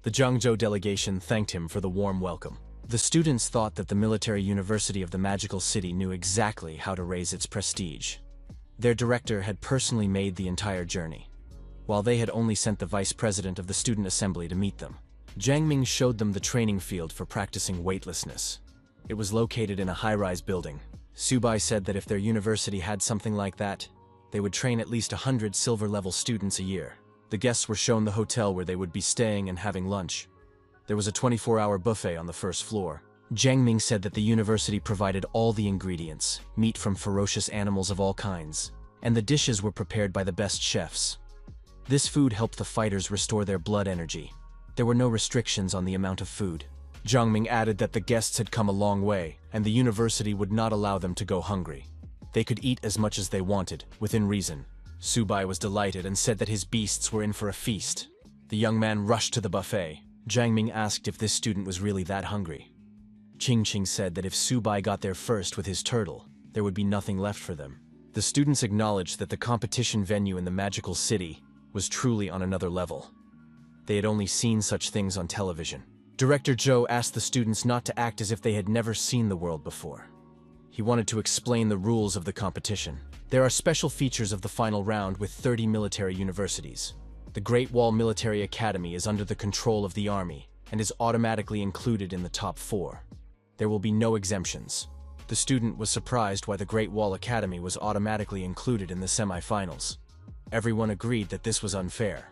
The Jiangzhou delegation thanked him for the warm welcome. The students thought that the military university of the magical city knew exactly how to raise its prestige. Their director had personally made the entire journey, while they had only sent the vice president of the student assembly to meet them. Zhang Ming showed them the training field for practicing weightlessness. It was located in a high-rise building. Subai said that if their university had something like that, they would train at least 100 silver-level students a year. The guests were shown the hotel where they would be staying and having lunch. There was a 24-hour buffet on the first floor. Zhang Ming said that the university provided all the ingredients, meat from ferocious animals of all kinds, and the dishes were prepared by the best chefs. This food helped the fighters restore their blood energy. There were no restrictions on the amount of food. Zhang Ming added that the guests had come a long way, and the university would not allow them to go hungry. They could eat as much as they wanted, within reason. Subai was delighted and said that his beasts were in for a feast. The young man rushed to the buffet. Zhang Ming asked if this student was really that hungry. Qing said that if Subai got there first with his turtle, there would be nothing left for them. The students acknowledged that the competition venue in the magical city was truly on another level. They had only seen such things on television. Director Zhou asked the students not to act as if they had never seen the world before. He wanted to explain the rules of the competition. There are special features of the final round with 30 military universities. The Great Wall Military Academy is under the control of the army and is automatically included in the top 4. There will be no exemptions. The student was surprised why the Great Wall Academy was automatically included in the semi-finals. Everyone agreed that this was unfair.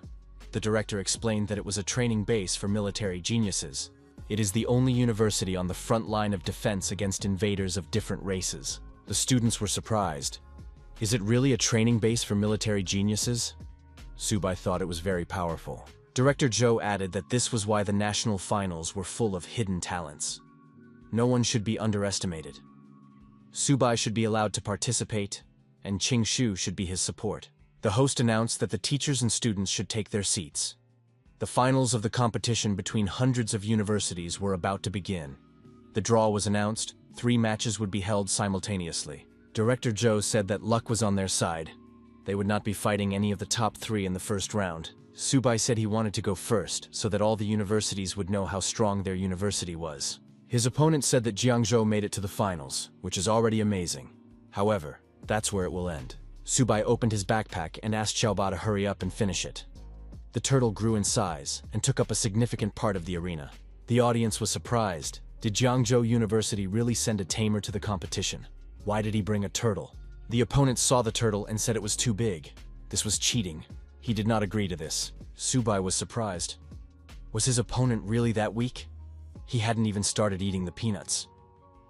The director explained that it was a training base for military geniuses. It is the only university on the front line of defense against invaders of different races. The students were surprised. Is it really a training base for military geniuses? Subai thought it was very powerful. Director Zhou added that this was why the national finals were full of hidden talents. No one should be underestimated. Subai should be allowed to participate, and Qing should be his support. The host announced that the teachers and students should take their seats. The finals of the competition between hundreds of universities were about to begin. The draw was announced. 3 matches would be held simultaneously. Director Zhou said that luck was on their side. They would not be fighting any of the top 3 in the first round. Subai said he wanted to go first so that all the universities would know how strong their university was. His opponent said that Jiangzhou made it to the finals, which is already amazing. However, that's where it will end. Subai opened his backpack and asked Xiaoba to hurry up and finish it. The turtle grew in size and took up a significant part of the arena. The audience was surprised. Did Jiangzhou University really send a tamer to the competition? Why did he bring a turtle? The opponent saw the turtle and said it was too big. This was cheating. He did not agree to this. Subai was surprised. Was his opponent really that weak? He hadn't even started eating the peanuts.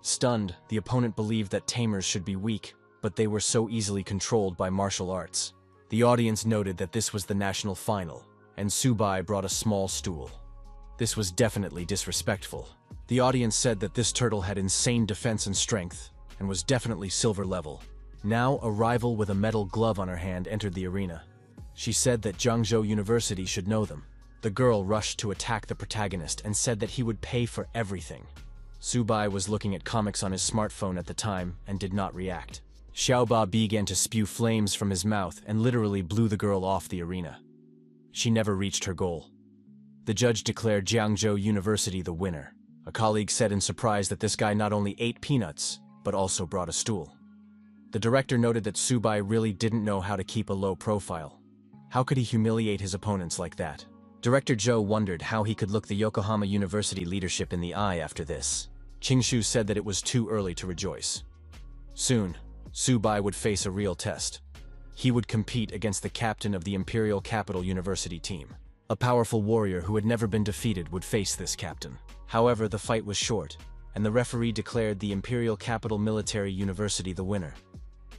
Stunned, the opponent believed that tamers should be weak, but they were so easily controlled by martial arts. The audience noted that this was the national final, and Subai brought a small stool. This was definitely disrespectful. The audience said that this turtle had insane defense and strength, and was definitely silver level. Now, a rival with a metal glove on her hand entered the arena. She said that Jiangzhou University should know them. The girl rushed to attack the protagonist and said that he would pay for everything. Subai was looking at comics on his smartphone at the time and did not react. Xiaoba began to spew flames from his mouth and literally blew the girl off the arena. She never reached her goal. The judge declared Jiangzhou University the winner. A colleague said in surprise that this guy not only ate peanuts, but also brought a stool. The director noted that Subai really didn't know how to keep a low profile. How could he humiliate his opponents like that? Director Zhou wondered how he could look the Yokohama University leadership in the eye after this. Qing said that it was too early to rejoice. Soon, Subai would face a real test. He would compete against the captain of the Imperial Capital University team. A powerful warrior who had never been defeated would face this captain. However, the fight was short, and the referee declared the Imperial Capital Military University the winner.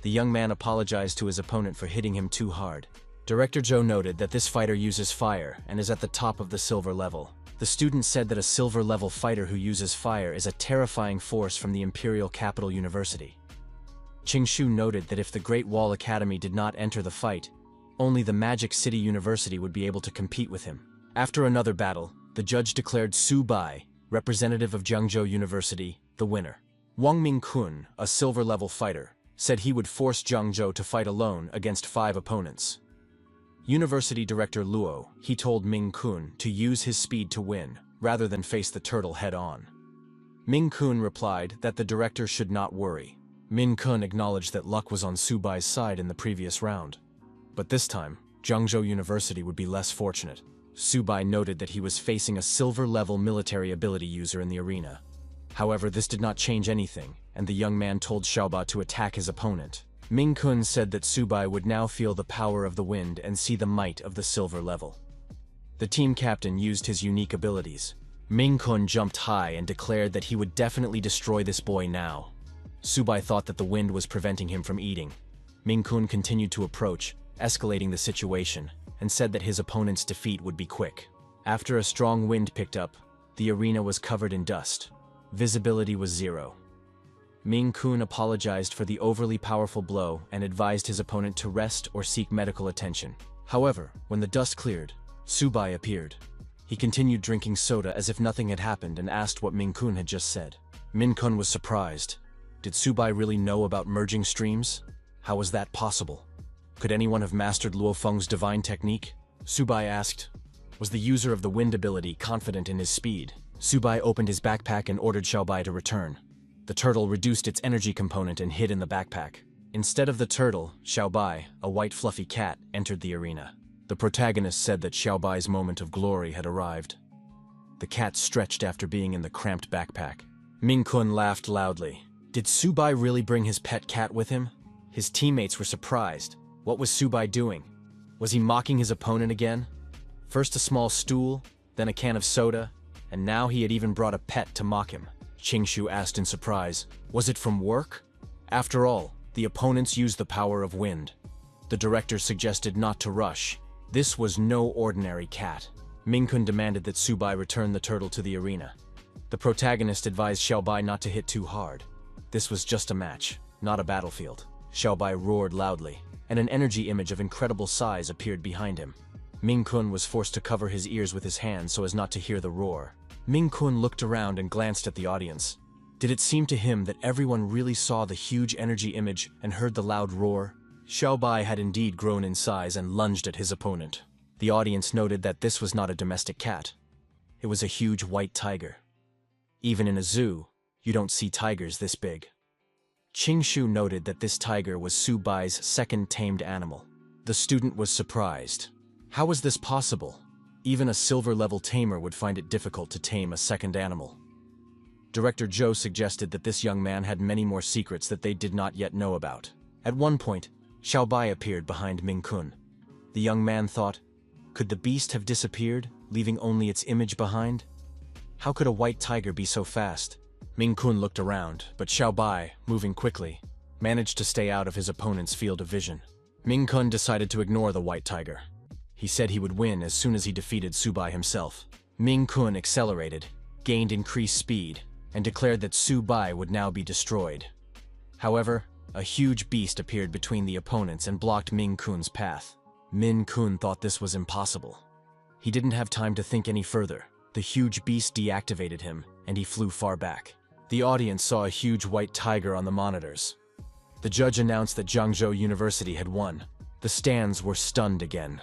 The young man apologized to his opponent for hitting him too hard. Director Joe noted that this fighter uses fire and is at the top of the silver level. The student said that a silver level fighter who uses fire is a terrifying force from the Imperial Capital University. Qingshu noted that if the Great Wall Academy did not enter the fight, only the Magic City University would be able to compete with him. After another battle, the judge declared Su Bai, representative of Jiangzhou University, the winner. Wang Mingkun, a silver-level fighter, said he would force Jiangzhou to fight alone against 5 opponents. University director Luo, he told Mingkun to use his speed to win, rather than face the turtle head-on. Mingkun replied that the director should not worry. Mingkun acknowledged that luck was on Su Bai's side in the previous round. But this time, Jiangzhou University would be less fortunate. Su Bai noted that he was facing a silver-level military ability user in the arena. However, this did not change anything, and the young man told Xiaoba to attack his opponent. Mingkun said that Su Bai would now feel the power of the wind and see the might of the silver level. The team captain used his unique abilities. Mingkun jumped high and declared that he would definitely destroy this boy now. Su Bai thought that the wind was preventing him from eating. Mingkun continued to approach, escalating the situation, and said that his opponent's defeat would be quick. After a strong wind picked up, the arena was covered in dust. Visibility was 0. Mingkun apologized for the overly powerful blow and advised his opponent to rest or seek medical attention. However, when the dust cleared, Su Bai appeared. He continued drinking soda as if nothing had happened and asked what Mingkun had just said. Mingkun was surprised. Did Su Bai really know about merging streams? How was that possible? Could anyone have mastered Luo Feng's divine technique? Su Bai asked. Was the user of the wind ability confident in his speed? Su Bai opened his backpack and ordered Xiaobai to return. The turtle reduced its energy component and hid in the backpack. Instead of the turtle, Xiaobai, a white fluffy cat, entered the arena. The protagonist said that Xiaobai's moment of glory had arrived. The cat stretched after being in the cramped backpack. Mingkun laughed loudly. Did Su Bai really bring his pet cat with him? His teammates were surprised. What was Su Bai doing? Was he mocking his opponent again? First a small stool, then a can of soda, and now he had even brought a pet to mock him. Qingshu asked in surprise, was it from work? After all, the opponents used the power of wind. The director suggested not to rush. This was no ordinary cat. Mingkun demanded that Su Bai return the turtle to the arena. The protagonist advised Xiaobai not to hit too hard. This was just a match, not a battlefield. Xiaobai roared loudly, and an energy image of incredible size appeared behind him. Mingkun was forced to cover his ears with his hands so as not to hear the roar. Mingkun looked around and glanced at the audience. Did it seem to him that everyone really saw the huge energy image and heard the loud roar? Xiaobai had indeed grown in size and lunged at his opponent. The audience noted that this was not a domestic cat. It was a huge white tiger. Even in a zoo, you don't see tigers this big. Qingshu noted that this tiger was Su Bai's second tamed animal. The student was surprised. How was this possible? Even a silver-level tamer would find it difficult to tame a second animal. Director Zhou suggested that this young man had many more secrets that they did not yet know about. At one point, Xiaobai appeared behind Mingkun. The young man thought, could the beast have disappeared, leaving only its image behind? How could a white tiger be so fast? Mingkun looked around, but Xiaobai, moving quickly, managed to stay out of his opponent's field of vision. Mingkun decided to ignore the white tiger. He said he would win as soon as he defeated Su Bai himself. Mingkun accelerated, gained increased speed, and declared that Su Bai would now be destroyed. However, a huge beast appeared between the opponents and blocked Mingkun's path. Mingkun thought this was impossible. He didn't have time to think any further. The huge beast deactivated him, and he flew far back. The audience saw a huge white tiger on the monitors. The judge announced that Jiangzhou University had won. The stands were stunned again.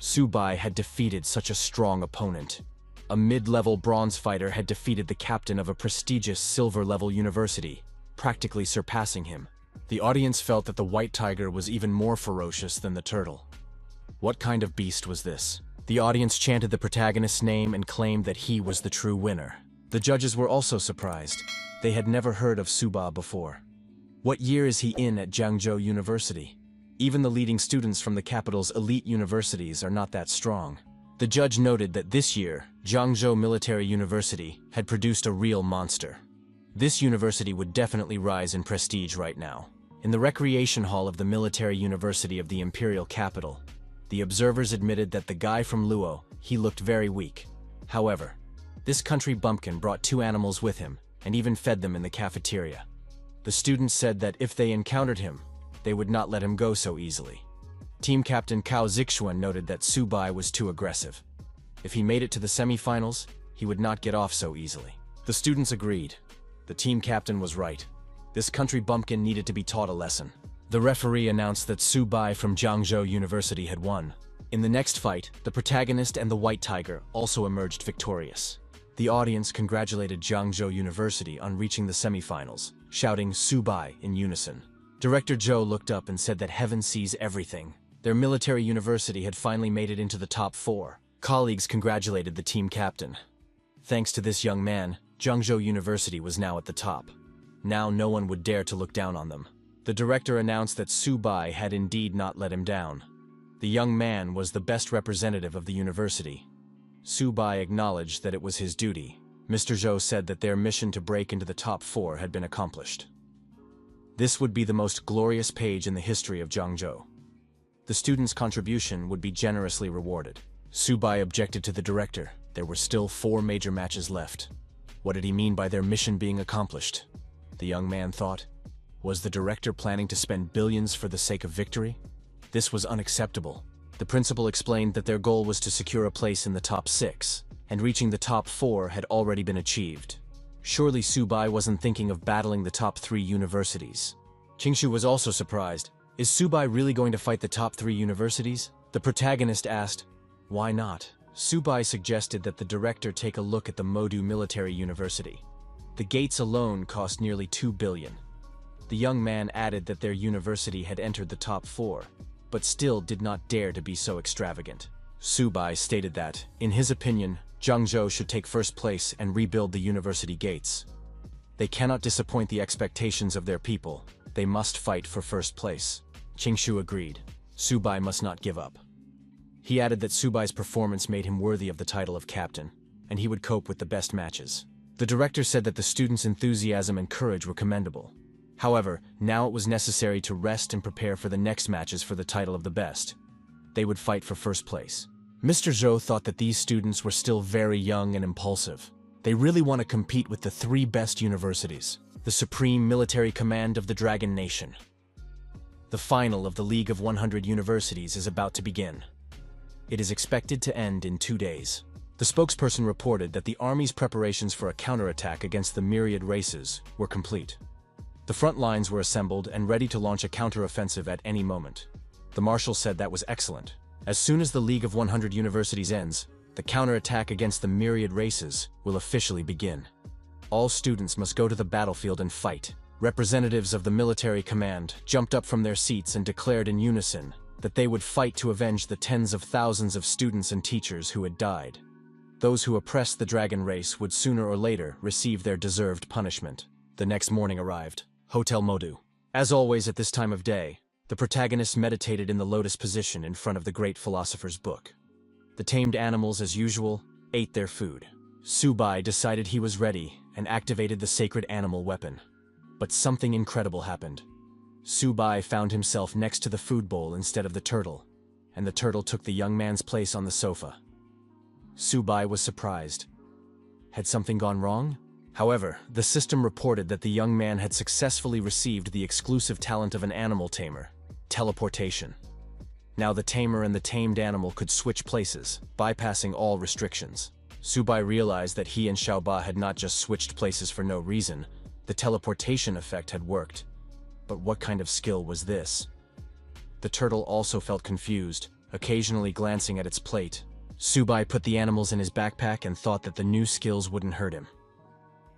Su Bai had defeated such a strong opponent. A mid-level bronze fighter had defeated the captain of a prestigious silver-level university, practically surpassing him. The audience felt that the white tiger was even more ferocious than the turtle. What kind of beast was this? The audience chanted the protagonist's name and claimed that he was the true winner. The judges were also surprised. They had never heard of Su Bai before. What year is he in at Jiangzhou University? Even the leading students from the capital's elite universities are not that strong. The judge noted that this year, Zhangzhou Military University had produced a real monster. This university would definitely rise in prestige right now. In the recreation hall of the Military University of the Imperial Capital, the observers admitted that the guy from Luo, he looked very weak. However, this country bumpkin brought 2 animals with him and even fed them in the cafeteria. The students said that if they encountered him, they would not let him go so easily. Team captain Cao Zixuan noted that Su Bai was too aggressive. If he made it to the semifinals, he would not get off so easily. The students agreed. The team captain was right. This country bumpkin needed to be taught a lesson. The referee announced that Su Bai from Zhangzhou University had won. In the next fight, the protagonist and the white tiger also emerged victorious. The audience congratulated Zhangzhou University on reaching the semifinals, shouting Su Bai in unison. Director Zhou looked up and said that heaven sees everything. Their military university had finally made it into the top 4. Colleagues congratulated the team captain. Thanks to this young man, Zhangzhou University was now at the top. Now no one would dare to look down on them. The director announced that Su Bai had indeed not let him down. The young man was the best representative of the university. Su Bai acknowledged that it was his duty. Mr. Zhou said that their mission to break into the top 4 had been accomplished. This would be the most glorious page in the history of Zhangzhou. The students' contribution would be generously rewarded. Su Bai objected to the director. There were still 4 major matches left. What did he mean by their mission being accomplished? The young man thought. Was the director planning to spend billions for the sake of victory? This was unacceptable. The principal explained that their goal was to secure a place in the top 6, and reaching the top 4 had already been achieved. Surely Su Bai wasn't thinking of battling the top 3 universities. Qingshu was also surprised. Is Su Bai really going to fight the top 3 universities? The protagonist asked, why not? Su Bai suggested that the director take a look at the Modu Military University. The gates alone cost nearly 2 billion. The young man added that their university had entered the top 4, but still did not dare to be so extravagant. Su Bai stated that, in his opinion, Zhangzhou should take first place and rebuild the university gates. They cannot disappoint the expectations of their people. They must fight for first place. Qingshu agreed. Su Bai must not give up. He added that Su Bai's performance made him worthy of the title of captain, and he would cope with the best matches. The director said that the students' enthusiasm and courage were commendable. However, now it was necessary to rest and prepare for the next matches for the title of the best. They would fight for first place. Mr. Zhou thought that these students were still very young and impulsive. They really want to compete with the 3 best universities, the supreme military command of the Dragon Nation. The final of the League of 100 Universities is about to begin. It is expected to end in 2 days. The spokesperson reported that the army's preparations for a counterattack against the myriad races were complete. The front lines were assembled and ready to launch a counteroffensive at any moment. The marshal said that was excellent. As soon as the League of 100 Universities ends, the counterattack against the myriad races will officially begin. All students must go to the battlefield and fight. Representatives of the military command jumped up from their seats and declared in unison that they would fight to avenge the tens of thousands of students and teachers who had died. Those who oppressed the dragon race would sooner or later receive their deserved punishment. The next morning arrived. Hotel Modu. As always at this time of day, the protagonist meditated in the lotus position in front of the great philosopher's book. The tamed animals, as usual, ate their food. Su Bai decided he was ready and activated the sacred animal weapon. But something incredible happened. Su Bai found himself next to the food bowl instead of the turtle, and the turtle took the young man's place on the sofa. Su Bai was surprised. Had something gone wrong? However, the system reported that the young man had successfully received the exclusive talent of an animal tamer, teleportation. Now the tamer and the tamed animal could switch places, bypassing all restrictions. Su Bai realized that he and Xiaoba had not just switched places for no reason. The teleportation effect had worked. But what kind of skill was this? The turtle also felt confused, occasionally glancing at its plate. Su Bai put the animals in his backpack and thought that the new skills wouldn't hurt him.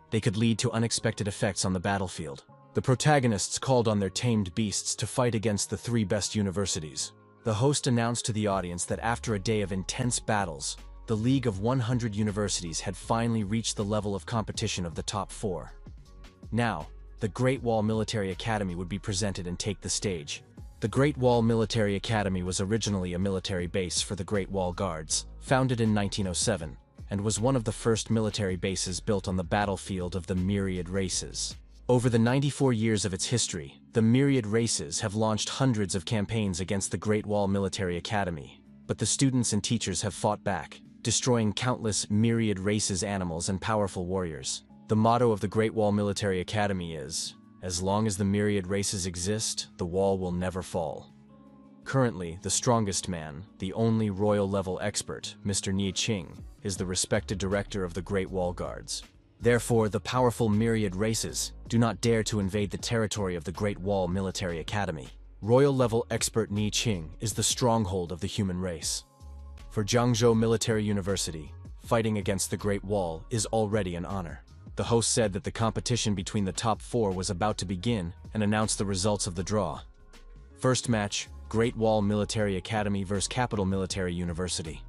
They could lead to unexpected effects on the battlefield. The protagonists called on their tamed beasts to fight against the 3 best universities. The host announced to the audience that after a day of intense battles, the League of 100 Universities had finally reached the level of competition of the top 4. Now, the Great Wall Military Academy would be presented and take the stage. The Great Wall Military Academy was originally a military base for the Great Wall Guards, founded in 1907, and was one of the first military bases built on the battlefield of the Myriad Races. Over the 94 years of its history, the Myriad Races have launched hundreds of campaigns against the Great Wall Military Academy, but the students and teachers have fought back, destroying countless Myriad Races animals and powerful warriors. The motto of the Great Wall Military Academy is, "As long as the Myriad Races exist, the wall will never fall." Currently, the strongest man, the only royal-level expert, Mr. Nie Ching, is the respected director of the Great Wall Guards. Therefore, the powerful Myriad Races do not dare to invade the territory of the Great Wall Military Academy. Royal-level expert Nie Ching is the stronghold of the human race. For Jiangzhou Military University, fighting against the Great Wall is already an honor. The host said that the competition between the top 4 was about to begin and announced the results of the draw. First match, Great Wall Military Academy vs. Capital Military University.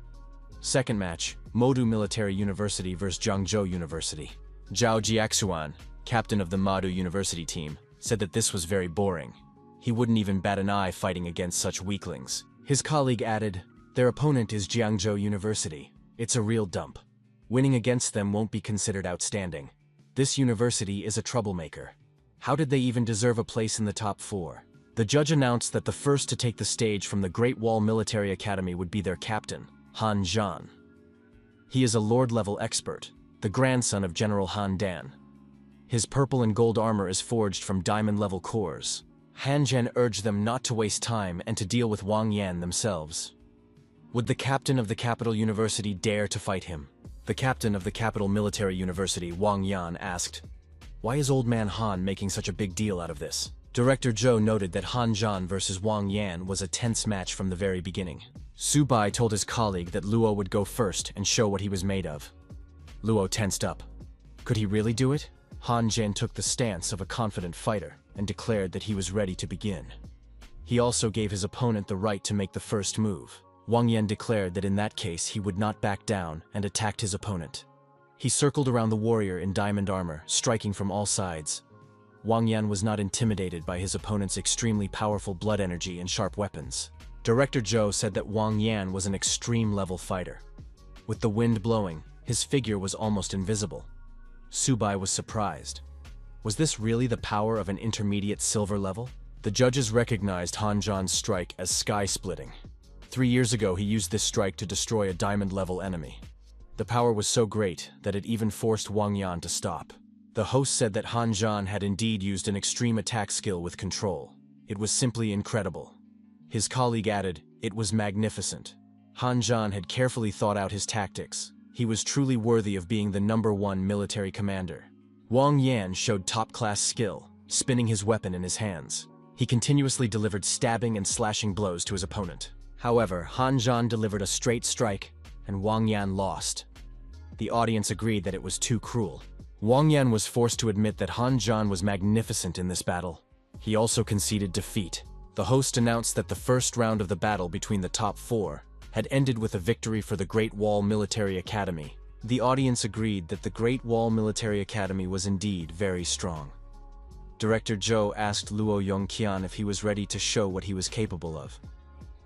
Second match, Modu Military University vs. Jiangzhou University. Zhao Jiaxuan, captain of the Modu University team, said that this was very boring. He wouldn't even bat an eye fighting against such weaklings. His colleague added, "Their opponent is Jiangzhou University. It's a real dump. Winning against them won't be considered outstanding. This university is a troublemaker. How did they even deserve a place in the top 4? The judge announced that the first to take the stage from the Great Wall Military Academy would be their captain, Han Zhan. He is a lord-level expert, the grandson of General Han Dan. His purple and gold armor is forged from diamond-level cores. Han Zhan urged them not to waste time and to deal with Wang Yan themselves. Would the captain of the Capital University dare to fight him? The captain of the Capital Military University, Wang Yan, asked, "Why is old man Han making such a big deal out of this?" Director Zhou noted that Han Zhan versus Wang Yan was a tense match from the very beginning. Su Bai told his colleague that Luo would go first and show what he was made of. Luo tensed up. Could he really do it? Han Zhan took the stance of a confident fighter and declared that he was ready to begin. He also gave his opponent the right to make the first move. Wang Yan declared that in that case he would not back down and attacked his opponent. He circled around the warrior in diamond armor, striking from all sides. Wang Yan was not intimidated by his opponent's extremely powerful blood energy and sharp weapons. Director Zhou said that Wang Yan was an extreme-level fighter. With the wind blowing, his figure was almost invisible. Su Bai was surprised. Was this really the power of an intermediate silver level? The judges recognized Han Zhan's strike as sky-splitting. 3 years ago, he used this strike to destroy a diamond-level enemy. The power was so great that it even forced Wang Yan to stop. The host said that Han Zhan had indeed used an extreme attack skill with control. It was simply incredible. His colleague added, "It was magnificent." Han Zhan had carefully thought out his tactics. He was truly worthy of being the #1 military commander. Wang Yan showed top-class skill, spinning his weapon in his hands. He continuously delivered stabbing and slashing blows to his opponent. However, Han Zhan delivered a straight strike, and Wang Yan lost. The audience agreed that it was too cruel. Wang Yan was forced to admit that Han Zhan was magnificent in this battle. He also conceded defeat. The host announced that the first round of the battle between the top 4 had ended with a victory for the Great Wall Military Academy. The audience agreed that the Great Wall Military Academy was indeed very strong. Director Zhou asked Luo Yongqian if he was ready to show what he was capable of.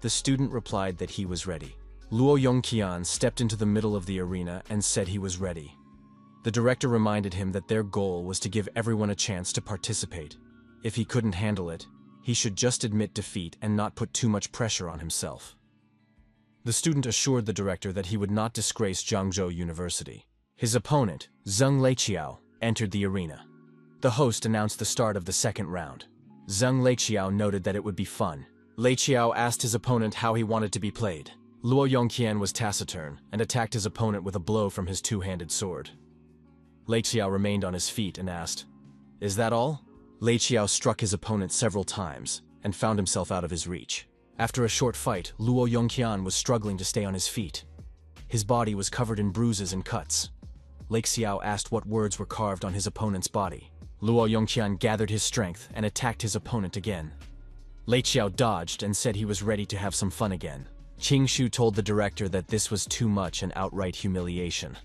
The student replied that he was ready. Luo Yongqian stepped into the middle of the arena and said he was ready. The director reminded him that their goal was to give everyone a chance to participate. If he couldn't handle it, he should just admit defeat and not put too much pressure on himself. The student assured the director that he would not disgrace Jiangzhou University. His opponent, Zheng Leiqiao, entered the arena. The host announced the start of the second round. Zheng Leiqiao noted that it would be fun. Leiqiao asked his opponent how he wanted to be played. Luo Yongqian was taciturn and attacked his opponent with a blow from his two-handed sword. Leiqiao remained on his feet and asked, "Is that all?" Leiqiao struck his opponent several times and found himself out of his reach. After a short fight, Luo Yongqian was struggling to stay on his feet. His body was covered in bruises and cuts. Leiqiao asked what words were carved on his opponent's body. Luo Yongqian gathered his strength and attacked his opponent again. Leiqiao dodged and said he was ready to have some fun again. Qingshu told the director that this was too much and outright humiliation.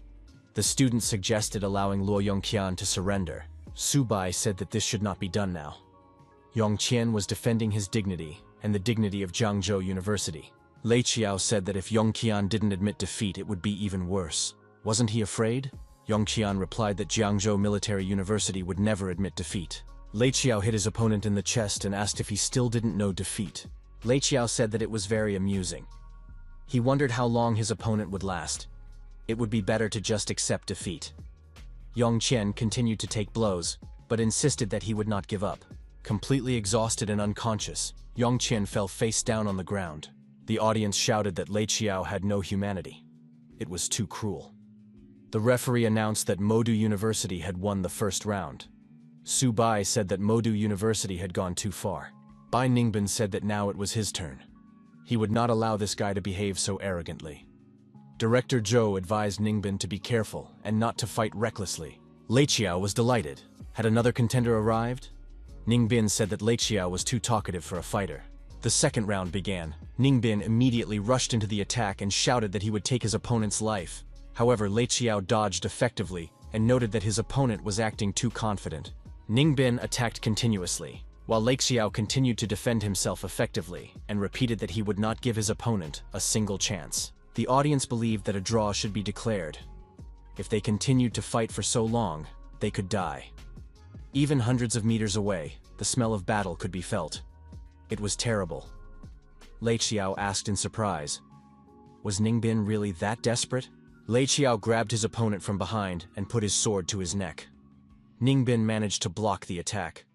The student suggested allowing Luo Yongqian to surrender. Su Bai said that this should not be done now. Yongqian was defending his dignity and the dignity of Jiangzhou University. Lei Qiao said that if Yongqian didn't admit defeat, it would be even worse. Wasn't he afraid? Yongqian replied that Jiangzhou Military University would never admit defeat. Lei Qiao hit his opponent in the chest and asked if he still didn't know defeat. Lei Qiao said that it was very amusing. He wondered how long his opponent would last. It would be better to just accept defeat. Yongqian continued to take blows, but insisted that he would not give up. Completely exhausted and unconscious, Yongqian fell face down on the ground. The audience shouted that Lei Qiao had no humanity. It was too cruel. The referee announced that Modu University had won the first round. Su Bai said that Modu University had gone too far. Bai Ningbin said that now it was his turn. He would not allow this guy to behave so arrogantly. Director Zhou advised Ningbin to be careful and not to fight recklessly. Lei Qiao was delighted. Had another contender arrived? Ningbin said that Lei Qiao was too talkative for a fighter. The second round began. Ningbin immediately rushed into the attack and shouted that he would take his opponent's life. However, Lei Qiao dodged effectively and noted that his opponent was acting too confident. Ningbin attacked continuously, while Lei Qiao continued to defend himself effectively and repeated that he would not give his opponent a single chance. The audience believed that a draw should be declared. If they continued to fight for so long, they could die. Even hundreds of meters away, the smell of battle could be felt. It was terrible. Lei Qiao asked in surprise, "Was Ningbin really that desperate?" Lei Qiao grabbed his opponent from behind and put his sword to his neck. Ningbin managed to block the attack.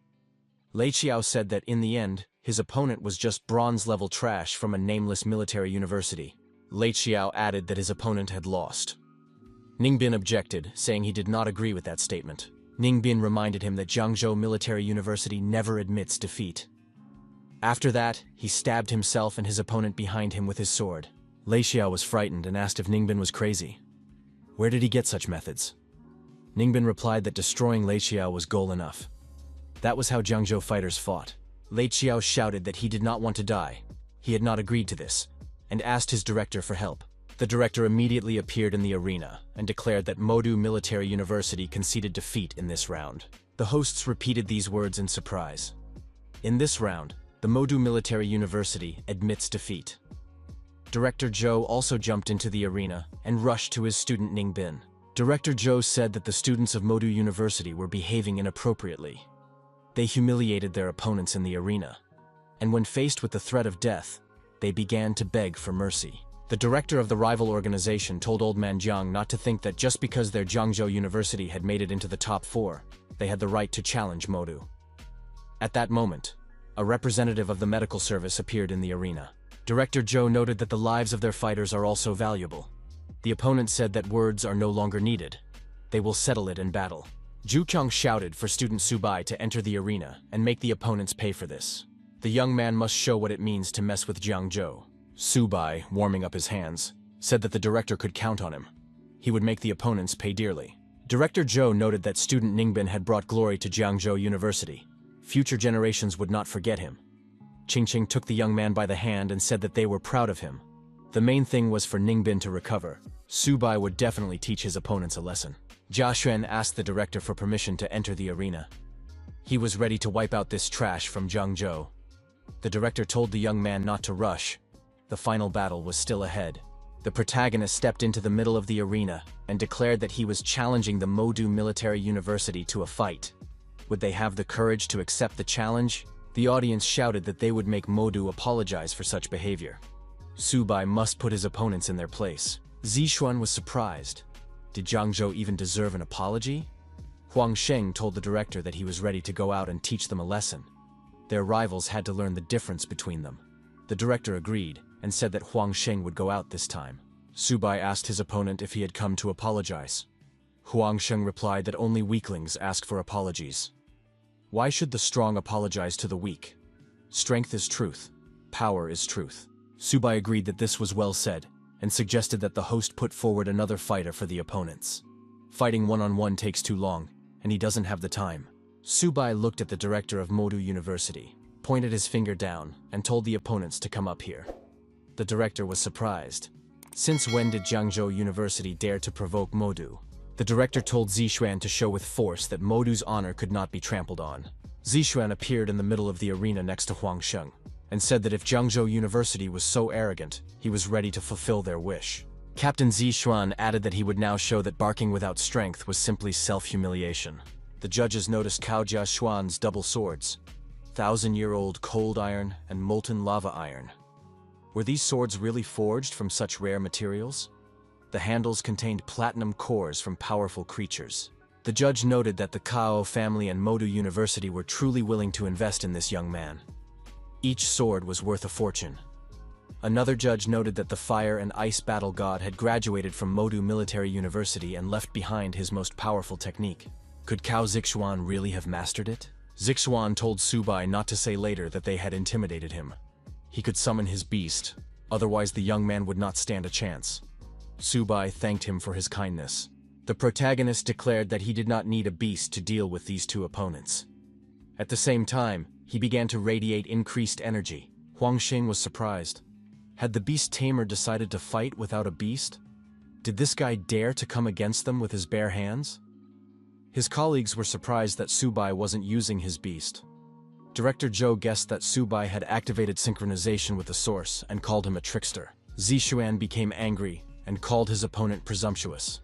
Lei Qiao said that in the end, his opponent was just bronze-level trash from a nameless military university. Lei Qiao added that his opponent had lost. Ningbin objected, saying he did not agree with that statement. Ningbin reminded him that Jiangzhou Military University never admits defeat. After that, he stabbed himself and his opponent behind him with his sword. Lei Qiao was frightened and asked if Ningbin was crazy. Where did he get such methods? Ningbin replied that destroying Lei Qiao was goal enough. That was how Jiangzhou fighters fought. Lei Qiao shouted that he did not want to die. He had not agreed to this, and asked his director for help. The director immediately appeared in the arena and declared that Modu Military University conceded defeat in this round. The hosts repeated these words in surprise. In this round, the Modu Military University admits defeat. Director Zhou also jumped into the arena and rushed to his student Ningbin. Director Zhou said that the students of Modu University were behaving inappropriately. They humiliated their opponents in the arena, and when faced with the threat of death, they began to beg for mercy. The director of the rival organization told Old Man Jiang not to think that just because their Jiangzhou University had made it into the top 4, they had the right to challenge Modu. At that moment, a representative of the medical service appeared in the arena. Director Zhou noted that the lives of their fighters are also valuable. The opponent said that words are no longer needed. They will settle it in battle. Zhu Qiang shouted for student Su Bai to enter the arena and make the opponents pay for this. The young man must show what it means to mess with Jiangzhou. Su Bai, warming up his hands, said that the director could count on him. He would make the opponents pay dearly. Director Zhou noted that student Ningbin had brought glory to Jiangzhou University. Future generations would not forget him. Qingqing took the young man by the hand and said that they were proud of him. The main thing was for Ningbin to recover. Su Bai would definitely teach his opponents a lesson. Jia Xuan asked the director for permission to enter the arena. He was ready to wipe out this trash from Jiangzhou. The director told the young man not to rush. The final battle was still ahead. The protagonist stepped into the middle of the arena and declared that he was challenging the Modu Military University to a fight. Would they have the courage to accept the challenge? The audience shouted that they would make Modu apologize for such behavior. Su Bai must put his opponents in their place. Zixuan was surprised. Did Jiangzhou even deserve an apology? Huang Sheng told the director that he was ready to go out and teach them a lesson. Their rivals had to learn the difference between them. The director agreed and said that Huang Sheng would go out this time. Su Bai asked his opponent if he had come to apologize. Huang Sheng replied that only weaklings ask for apologies. Why should the strong apologize to the weak? Strength is truth. Power is truth. Su Bai agreed that this was well said, and suggested that the host put forward another fighter for the opponents. Fighting one-on-one takes too long, and he doesn't have the time. Su Bai looked at the director of Modu University, pointed his finger down, and told the opponents to come up here. The director was surprised. Since when did Jiangzhou University dare to provoke Modu? The director told Zixuan to show with force that Modu's honor could not be trampled on. Zixuan appeared in the middle of the arena next to Huang Sheng. and said that if Zhengzhou University was so arrogant, he was ready to fulfill their wish. Captain Zixuan added that he would now show that barking without strength was simply self-humiliation. The judges noticed Cao Jiashuan's double swords, 1,000-year-old cold iron and molten lava iron. Were these swords really forged from such rare materials? The handles contained platinum cores from powerful creatures. The judge noted that the Cao family and Modu University were truly willing to invest in this young man. Each sword was worth a fortune. Another judge noted that the fire and ice battle god had graduated from Modu Military University and left behind his most powerful technique. Could Cao Zixuan really have mastered it? Zixuan told Subai not to say later that they had intimidated him. He could summon his beast, otherwise the young man would not stand a chance. Subai thanked him for his kindness. The protagonist declared that he did not need a beast to deal with these two opponents. At the same time, he began to radiate increased energy. Huang Xing was surprised. Had the beast tamer decided to fight without a beast? Did this guy dare to come against them with his bare hands? His colleagues were surprised that Subai wasn't using his beast. Director Zhou guessed that Subai had activated synchronization with the source and called him a trickster. Zixuan became angry and called his opponent presumptuous.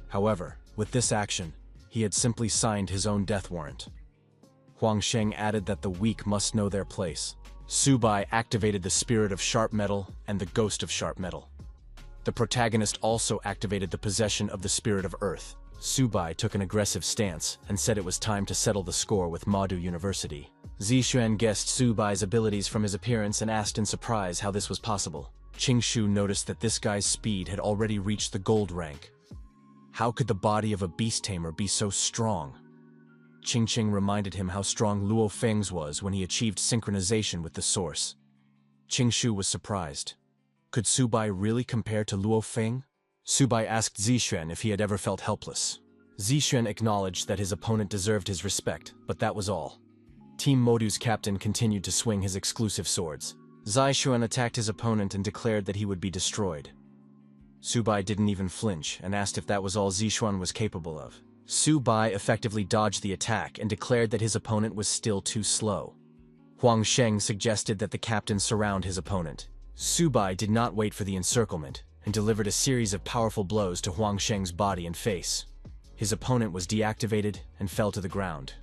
However, with this action, he had simply signed his own death warrant. Huang Sheng added that the weak must know their place. Subai activated the spirit of sharp metal and the ghost of sharp metal. The protagonist also activated the possession of the spirit of earth. Subai took an aggressive stance and said it was time to settle the score with Modu University. Zixuan guessed Subai's abilities from his appearance and asked in surprise how this was possible. Qingshu noticed that this guy's speed had already reached the gold rank. How could the body of a beast tamer be so strong? Qingqing reminded him how strong Luo Feng's was when he achieved synchronization with the source. Qingshu was surprised. Could Subai really compare to Luo Feng? Subai asked Zixuan if he had ever felt helpless. Zixuan acknowledged that his opponent deserved his respect, but that was all. Team Modu's captain continued to swing his exclusive swords. Zixuan attacked his opponent and declared that he would be destroyed. Subai didn't even flinch and asked if that was all Zixuan was capable of. Subai effectively dodged the attack and declared that his opponent was still too slow. Huang Sheng suggested that the captain surround his opponent. Subai did not wait for the encirclement and delivered a series of powerful blows to Huang Sheng's body and face. His opponent was deactivated and fell to the ground.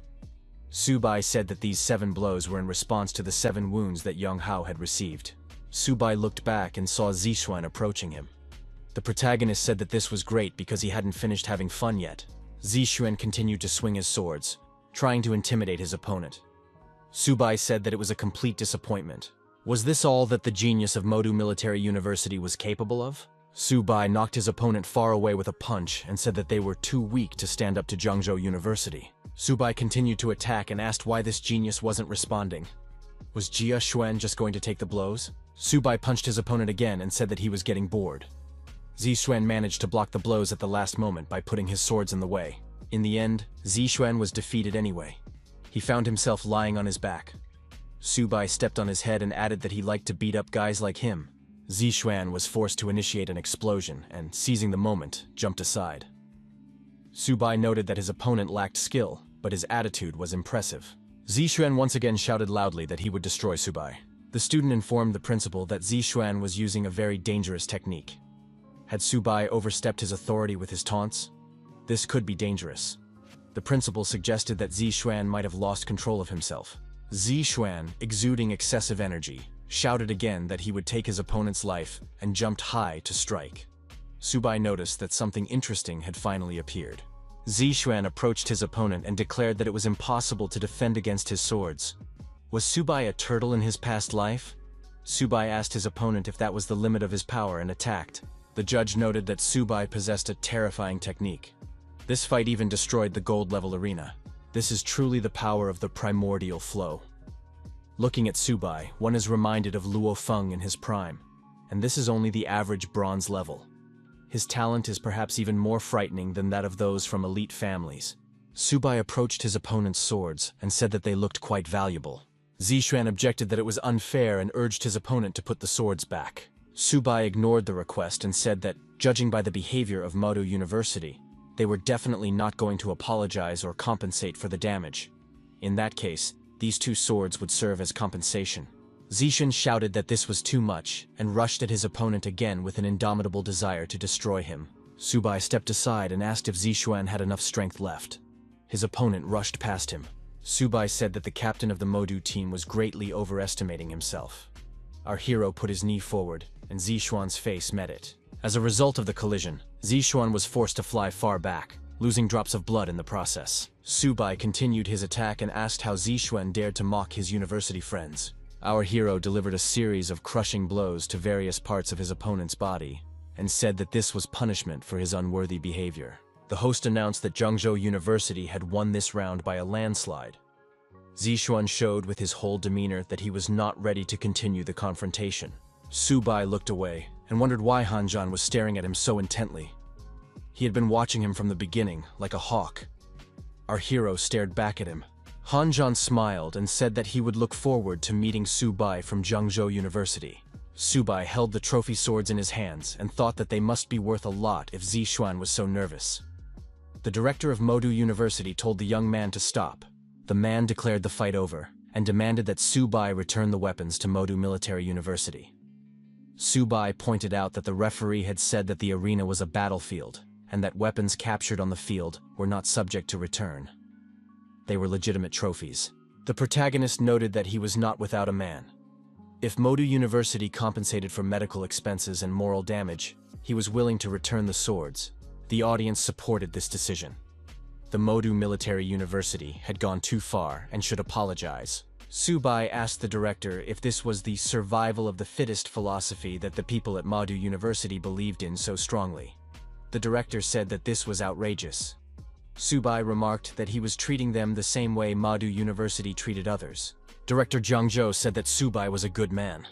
Subai said that these 7 blows were in response to the 7 wounds that Yang Hao had received. Subai looked back and saw Zixuan approaching him. The protagonist said that this was great because he hadn't finished having fun yet. Zixuan continued to swing his swords, trying to intimidate his opponent. Subai said that it was a complete disappointment. Was this all that the genius of Modu Military University was capable of? Subai knocked his opponent far away with a punch and said that they were too weak to stand up to Zhengzhou University. Subai continued to attack and asked why this genius wasn't responding. Was Jia Xuan just going to take the blows? Subai punched his opponent again and said that he was getting bored. Zixuan managed to block the blows at the last moment by putting his swords in the way. In the end, Zixuan was defeated anyway. He found himself lying on his back. Subai stepped on his head and added that he liked to beat up guys like him. Zixuan was forced to initiate an explosion and, seizing the moment, jumped aside. Subai noted that his opponent lacked skill, but his attitude was impressive. Zixuan once again shouted loudly that he would destroy Subai. The student informed the principal that Zixuan was using a very dangerous technique. Had Subai overstepped his authority with his taunts? This could be dangerous. The principal suggested that Zixuan might have lost control of himself. Zixuan, exuding excessive energy, shouted again that he would take his opponent's life and jumped high to strike. Subai noticed that something interesting had finally appeared. Zixuan approached his opponent and declared that it was impossible to defend against his swords. Was Subai a turtle in his past life? Subai asked his opponent if that was the limit of his power and attacked. The judge noted that Subai possessed a terrifying technique. This fight even destroyed the gold-level arena. This is truly the power of the primordial flow. Looking at Subai, one is reminded of Luo Feng in his prime, and this is only the average bronze level. His talent is perhaps even more frightening than that of those from elite families. Subai approached his opponent's swords and said that they looked quite valuable. Zixuan objected that it was unfair and urged his opponent to put the swords back. Subai ignored the request and said that, judging by the behavior of Modu University, they were definitely not going to apologize or compensate for the damage. In that case, these 2 swords would serve as compensation. Zishan shouted that this was too much and rushed at his opponent again with an indomitable desire to destroy him. Subai stepped aside and asked if Zishuan had enough strength left. His opponent rushed past him. Subai said that the captain of the Modu team was greatly overestimating himself. Our hero put his knee forward, and Zishuan's face met it. As a result of the collision, Zishuan was forced to fly far back, losing drops of blood in the process. Subai continued his attack and asked how Zishuan dared to mock his university friends. Our hero delivered a series of crushing blows to various parts of his opponent's body, and said that this was punishment for his unworthy behavior. The host announced that Zhengzhou University had won this round by a landslide. Zishuan showed with his whole demeanor that he was not ready to continue the confrontation. Subai looked away and wondered why Hanjan was staring at him so intently. He had been watching him from the beginning, like a hawk. Our hero stared back at him. Hanjan smiled and said that he would look forward to meeting Subai from Zhengzhou University. Subai held the trophy swords in his hands and thought that they must be worth a lot if Zishuan was so nervous. The director of Modu University told the young man to stop. The man declared the fight over and demanded that Subai return the weapons to Modu Military University. Subai pointed out that the referee had said that the arena was a battlefield and that weapons captured on the field were not subject to return. They were legitimate trophies. The protagonist noted that he was not without a man. If Modu University compensated for medical expenses and moral damage, he was willing to return the swords. The audience supported this decision. The Modu Military University had gone too far and should apologize. Subai asked the director if this was the survival of the fittest philosophy that the people at Modu University believed in so strongly. The director said that this was outrageous. Subai remarked that he was treating them the same way Modu University treated others. Director Zhengzhou said that Subai was a good man.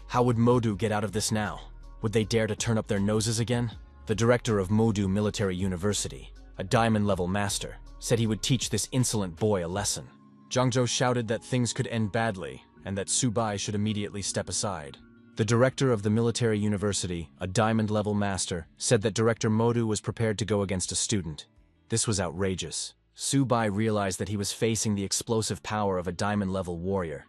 How would Modu get out of this now? Would they dare to turn up their noses again? The director of Modu Military University, a diamond-level master, said he would teach this insolent boy a lesson. Zhengzhou shouted that things could end badly and that Subai should immediately step aside. The director of the military university, a diamond-level master, said that Director Modu was prepared to go against a student. This was outrageous. Subai realized that he was facing the explosive power of a diamond-level warrior.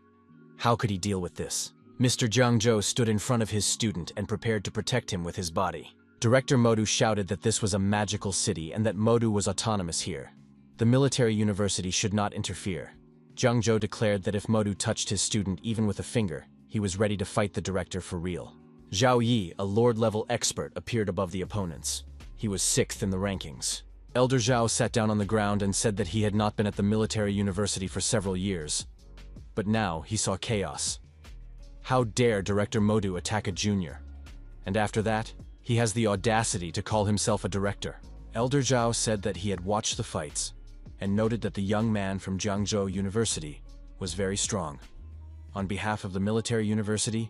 How could he deal with this? Mr. Zhengzhou stood in front of his student and prepared to protect him with his body. Director Modu shouted that this was a magical city and that Modu was autonomous here. The military university should not interfere. Zhengzhou declared that if Modu touched his student even with a finger, he was ready to fight the director for real. Zhao Yi, a lord-level expert, appeared above the opponents. He was 6th in the rankings. Elder Zhao sat down on the ground and said that he had not been at the military university for several years. But now he saw chaos. How dare Director Modu attack a junior? And after that, he has the audacity to call himself a director. Elder Zhao said that he had watched the fights and noted that the young man from Zhengzhou University was very strong. On behalf of the military university,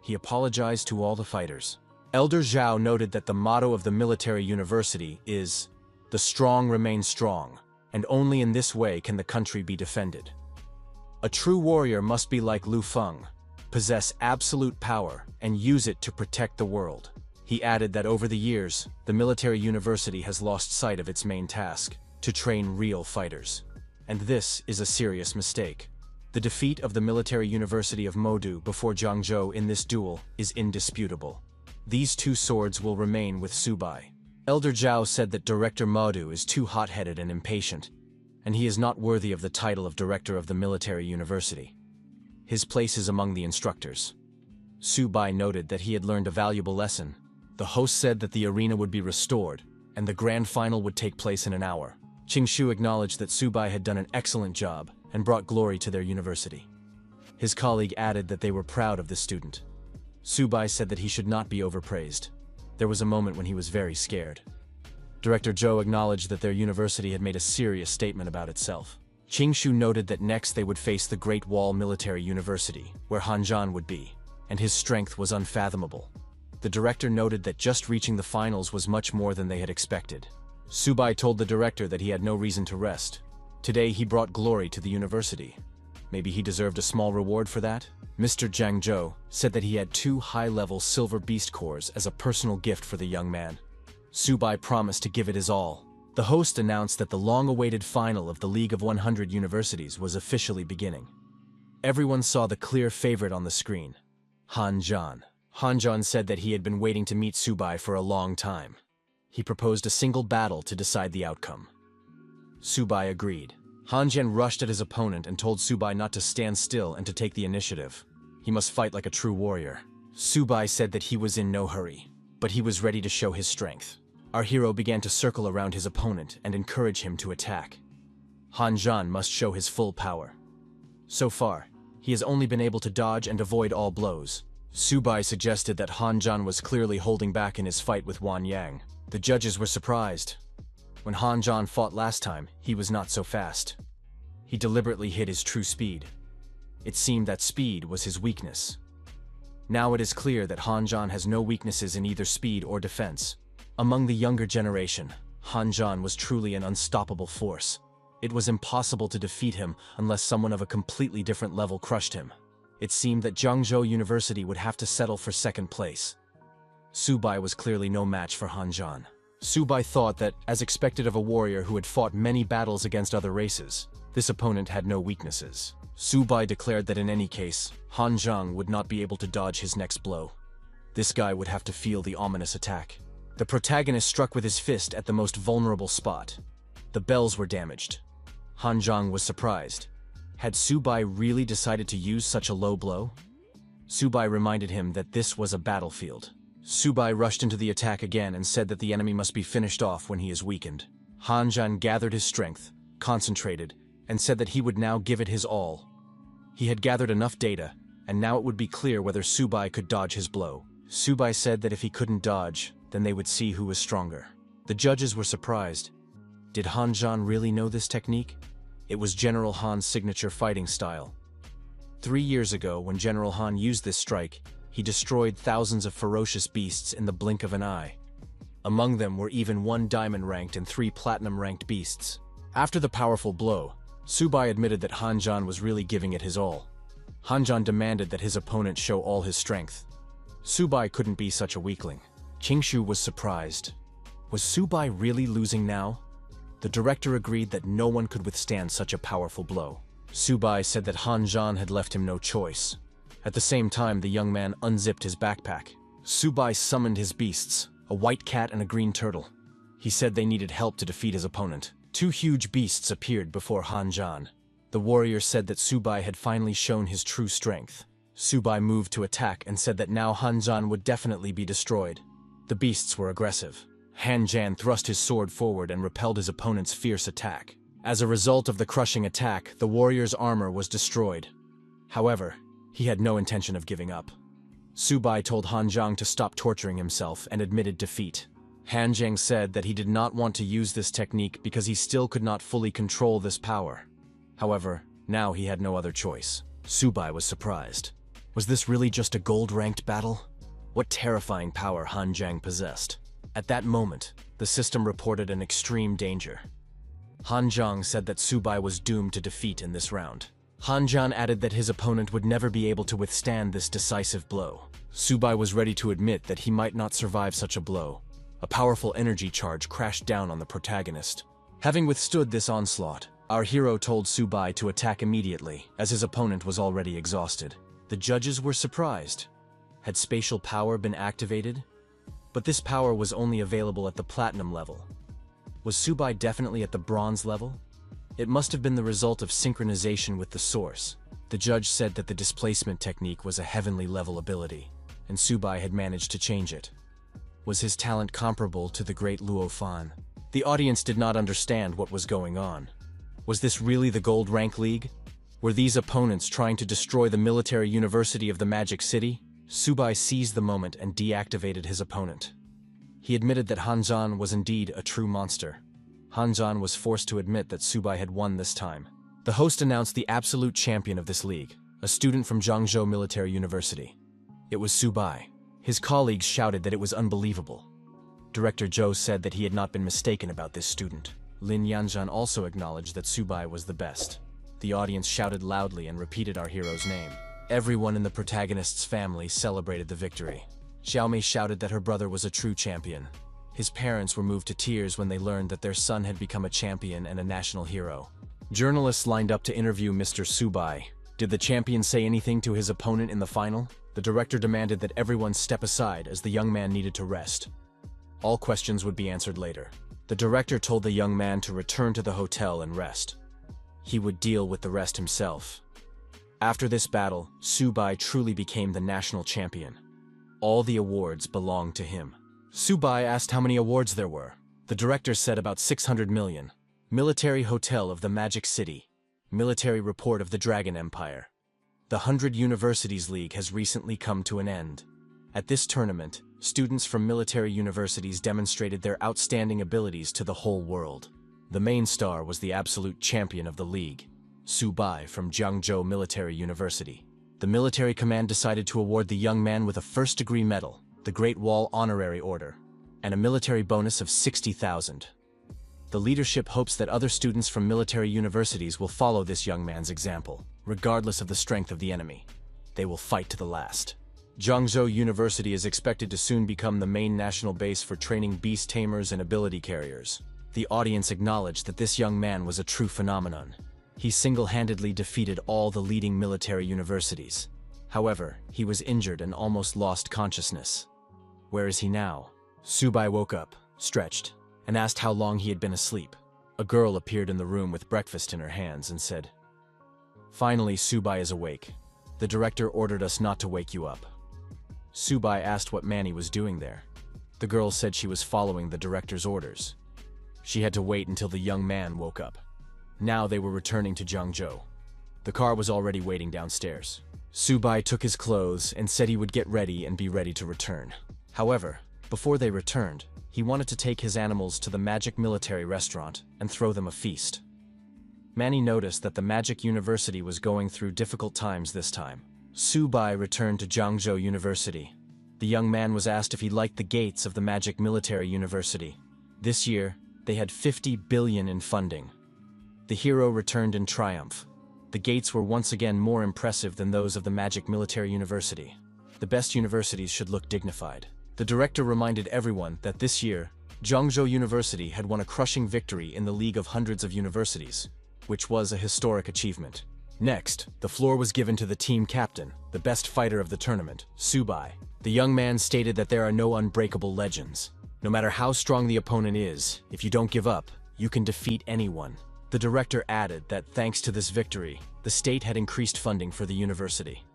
he apologized to all the fighters. Elder Zhao noted that the motto of the military university is, "The strong remain strong, and only in this way can the country be defended." A true warrior must be like Lu Feng, possess absolute power and use it to protect the world. He added that over the years, the military university has lost sight of its main task, to train real fighters. And this is a serious mistake. The defeat of the military university of Modu before Zhengzhou in this duel is indisputable. These two swords will remain with Subai. Elder Zhao said that Director Modu is too hot-headed and impatient, and he is not worthy of the title of director of the military university. His place is among the instructors. Subai noted that he had learned a valuable lesson. The host said that the arena would be restored, and the grand final would take place in an hour. Qingshu acknowledged that Subai had done an excellent job and brought glory to their university. His colleague added that they were proud of the student. Subai said that he should not be overpraised. There was a moment when he was very scared. Director Zhou acknowledged that their university had made a serious statement about itself. Qingshu noted that next they would face the Great Wall Military University, where Hanjan would be, and his strength was unfathomable. The director noted that just reaching the finals was much more than they had expected. Subai told the director that he had no reason to rest. Today he brought glory to the university. Maybe he deserved a small reward for that? Mr. Zhengzhou said that he had 2 high-level silver beast cores as a personal gift for the young man. Subai promised to give it his all. The host announced that the long-awaited final of the League of 100 Universities was officially beginning. Everyone saw the clear favorite on the screen, Hanjan. Hanjan said that he had been waiting to meet Subai for a long time. He proposed a single battle to decide the outcome. Subai agreed. Hanjan rushed at his opponent and told Subai not to stand still and to take the initiative. He must fight like a true warrior. Subai said that he was in no hurry, but he was ready to show his strength. Our hero began to circle around his opponent and encourage him to attack. Hanjan must show his full power. So far, he has only been able to dodge and avoid all blows. Subai suggested that Hanjan was clearly holding back in his fight with Wan Yang. The judges were surprised. When Hanjan fought last time, he was not so fast. He deliberately hid his true speed. It seemed that speed was his weakness. Now it is clear that Hanjan has no weaknesses in either speed or defense. Among the younger generation, Hanjan was truly an unstoppable force. It was impossible to defeat him unless someone of a completely different level crushed him. It seemed that Zhangzhou University would have to settle for second place. Subai was clearly no match for Hanjan. Subai thought that, as expected of a warrior who had fought many battles against other races, this opponent had no weaknesses. Subai declared that in any case, Hanjan would not be able to dodge his next blow. This guy would have to feel the ominous attack. The protagonist struck with his fist at the most vulnerable spot. The bells were damaged. Hanjan was surprised. Had Subai really decided to use such a low blow? Subai reminded him that this was a battlefield. Subai rushed into the attack again and said that the enemy must be finished off when he is weakened. Hanjan gathered his strength, concentrated, and said that he would now give it his all. He had gathered enough data, and now it would be clear whether Subai could dodge his blow. Subai said that if he couldn't dodge, then they would see who was stronger. The judges were surprised. Did Hanjan really know this technique? It was General Han's signature fighting style. 3 years ago, when General Han used this strike, he destroyed thousands of ferocious beasts in the blink of an eye. Among them were even 1 diamond-ranked and 3 platinum-ranked beasts. After the powerful blow, Subai admitted that Hanjan was really giving it his all. Hanjan demanded that his opponent show all his strength. Subai couldn't be such a weakling. Qingshu was surprised. Was Subai really losing now? The director agreed that no one could withstand such a powerful blow. Subai said that Hanjan had left him no choice. At the same time, the young man unzipped his backpack. Subai summoned his beasts, a white cat and a green turtle. He said they needed help to defeat his opponent. 2 huge beasts appeared before Hanjan. The warrior said that Subai had finally shown his true strength. Subai moved to attack and said that now Hanjan would definitely be destroyed. The beasts were aggressive. Hanjan thrust his sword forward and repelled his opponent's fierce attack. As a result of the crushing attack, the warrior's armor was destroyed. However, he had no intention of giving up. Subai told Hanjan to stop torturing himself and admitted defeat. Hanjan said that he did not want to use this technique because he still could not fully control this power. However, now he had no other choice. Subai was surprised. Was this really just a gold-ranked battle? What terrifying power Hanjan possessed. At that moment, the system reported an extreme danger. Hanjan said that Subai was doomed to defeat in this round. Hanjan added that his opponent would never be able to withstand this decisive blow. Subai was ready to admit that he might not survive such a blow. A powerful energy charge crashed down on the protagonist. Having withstood this onslaught, our hero told Subai to attack immediately, as his opponent was already exhausted. The judges were surprised. Had spatial power been activated? But this power was only available at the platinum level. Was Subai definitely at the bronze level? It must have been the result of synchronization with the source. The judge said that the displacement technique was a heavenly level ability, and Subai had managed to change it. Was his talent comparable to the great Luo Fan? The audience did not understand what was going on. Was this really the Gold Rank League? Were these opponents trying to destroy the military university of the Magic City? Subai seized the moment and deactivated his opponent. He admitted that Hanjan was indeed a true monster. Hanjan was forced to admit that Subai had won this time. The host announced the absolute champion of this league, a student from Zhangzhou Military University. It was Subai. His colleagues shouted that it was unbelievable. Director Zhou said that he had not been mistaken about this student. Lin Yanzhan also acknowledged that Subai was the best. The audience shouted loudly and repeated our hero's name. Everyone in the protagonist's family celebrated the victory. Xiaomei shouted that her brother was a true champion. His parents were moved to tears when they learned that their son had become a champion and a national hero. Journalists lined up to interview Mr. Subai. Did the champion say anything to his opponent in the final? The director demanded that everyone step aside as the young man needed to rest. All questions would be answered later. The director told the young man to return to the hotel and rest. He would deal with the rest himself. After this battle, Subai truly became the national champion. All the awards belonged to him. Subai asked how many awards there were. The director said about 600 million. Military Hotel of the Magic City. Military Report of the Dragon Empire. The 100 Universities League has recently come to an end. At this tournament, students from military universities demonstrated their outstanding abilities to the whole world. The main star was the absolute champion of the league, Subai from Jiangzhou Military University. The military command decided to award the young man with a first-degree medal, the Great Wall Honorary Order, and a military bonus of 60,000. The leadership hopes that other students from military universities will follow this young man's example, regardless of the strength of the enemy. They will fight to the last. Jiangzhou University is expected to soon become the main national base for training beast tamers and ability carriers. The audience acknowledged that this young man was a true phenomenon. He single-handedly defeated all the leading military universities. However, he was injured and almost lost consciousness. Where is he now? Subai woke up, stretched, and asked how long he had been asleep. A girl appeared in the room with breakfast in her hands and said, "Finally, Subai is awake. The director ordered us not to wake you up." Subai asked what Manny was doing there. The girl said she was following the director's orders. She had to wait until the young man woke up. Now they were returning to Jiangzhou. The car was already waiting downstairs. Subai took his clothes and said he would get ready and be ready to return. However, before they returned, he wanted to take his animals to the Magic Military Restaurant and throw them a feast. Manny noticed that the Magic University was going through difficult times this time. Subai returned to Jiangzhou University. The young man was asked if he liked the gates of the Magic Military University. This year, they had 50 billion in funding. The hero returned in triumph. The gates were once again more impressive than those of the Magic Military University. The best universities should look dignified. The director reminded everyone that this year, Jiangzhou University had won a crushing victory in the League of Hundreds of Universities, which was a historic achievement. Next, the floor was given to the team captain, the best fighter of the tournament, Subai. The young man stated that there are no unbreakable legends. No matter how strong the opponent is, if you don't give up, you can defeat anyone. The director added that thanks to this victory, the state had increased funding for the university.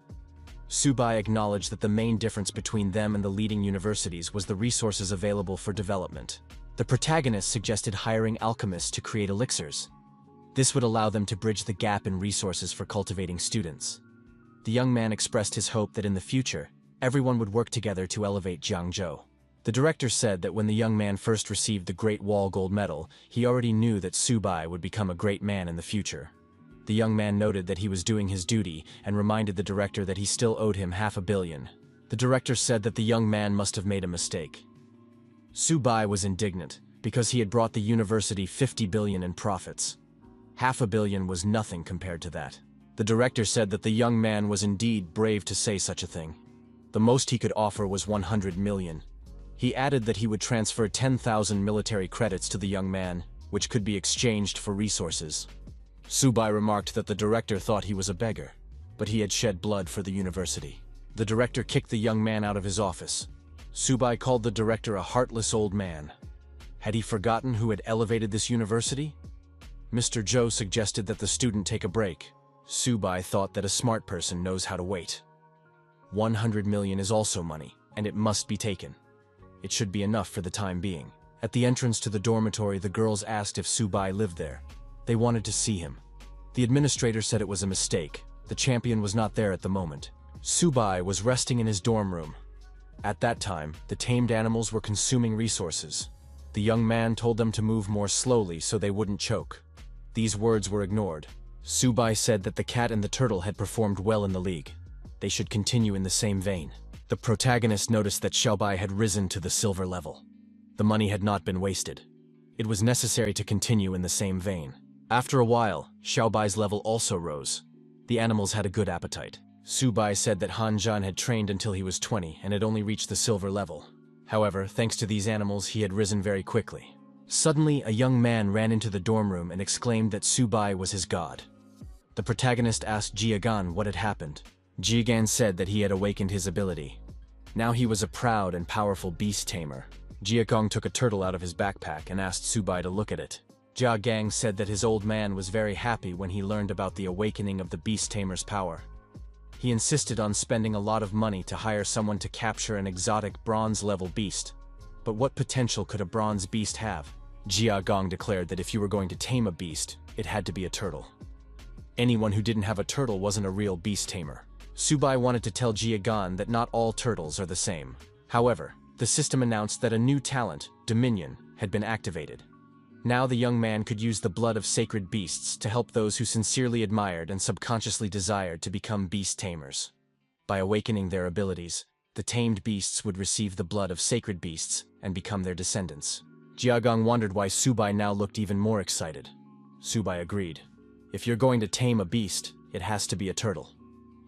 Subai acknowledged that the main difference between them and the leading universities was the resources available for development. The protagonist suggested hiring alchemists to create elixirs. This would allow them to bridge the gap in resources for cultivating students. The young man expressed his hope that in the future, everyone would work together to elevate Jiangzhou. The director said that when the young man first received the Great Wall Gold Medal, he already knew that Subai would become a great man in the future. The young man noted that he was doing his duty and reminded the director that he still owed him 500 million. The director said that the young man must have made a mistake. Subai was indignant because he had brought the university 50 billion in profits. 500 million was nothing compared to that. The director said that the young man was indeed brave to say such a thing. The most he could offer was 100 million. He added that he would transfer 10,000 military credits to the young man, which could be exchanged for resources. Subai remarked that the director thought he was a beggar, but he had shed blood for the university. The director kicked the young man out of his office. Subai called the director a heartless old man. Had he forgotten who had elevated this university? Mr. Zhou suggested that the student take a break. Subai thought that a smart person knows how to wait. 100 million is also money, and it must be taken. It should be enough for the time being. At the entrance to the dormitory, the girls asked if Subai lived there. They wanted to see him. The administrator said it was a mistake. The champion was not there at the moment. Subai was resting in his dorm room. At that time, the tamed animals were consuming resources. The young man told them to move more slowly so they wouldn't choke. These words were ignored. Subai said that the cat and the turtle had performed well in the league. They should continue in the same vein. The protagonist noticed that Xiaobai had risen to the silver level. The money had not been wasted. It was necessary to continue in the same vein. After a while, Xiaobai's level also rose. The animals had a good appetite. Subai said that Han Zhan had trained until he was 20 and had only reached the silver level. However, thanks to these animals, he had risen very quickly. Suddenly, a young man ran into the dorm room and exclaimed that Subai was his god. The protagonist asked Jiagan what had happened. Jiagan said that he had awakened his ability. Now he was a proud and powerful beast tamer. Jiagong took a turtle out of his backpack and asked Subai to look at it. Jiagang said that his old man was very happy when he learned about the awakening of the beast tamer's power. He insisted on spending a lot of money to hire someone to capture an exotic bronze-level beast. But what potential could a bronze beast have? Jiagong declared that if you were going to tame a beast, it had to be a turtle. Anyone who didn't have a turtle wasn't a real beast tamer. Subai wanted to tell Jiagan that not all turtles are the same. However, the system announced that a new talent, Dominion, had been activated. Now the young man could use the blood of sacred beasts to help those who sincerely admired and subconsciously desired to become beast tamers. By awakening their abilities, the tamed beasts would receive the blood of sacred beasts and become their descendants. Jiagong wondered why Subai now looked even more excited. Subai agreed. If you're going to tame a beast, it has to be a turtle.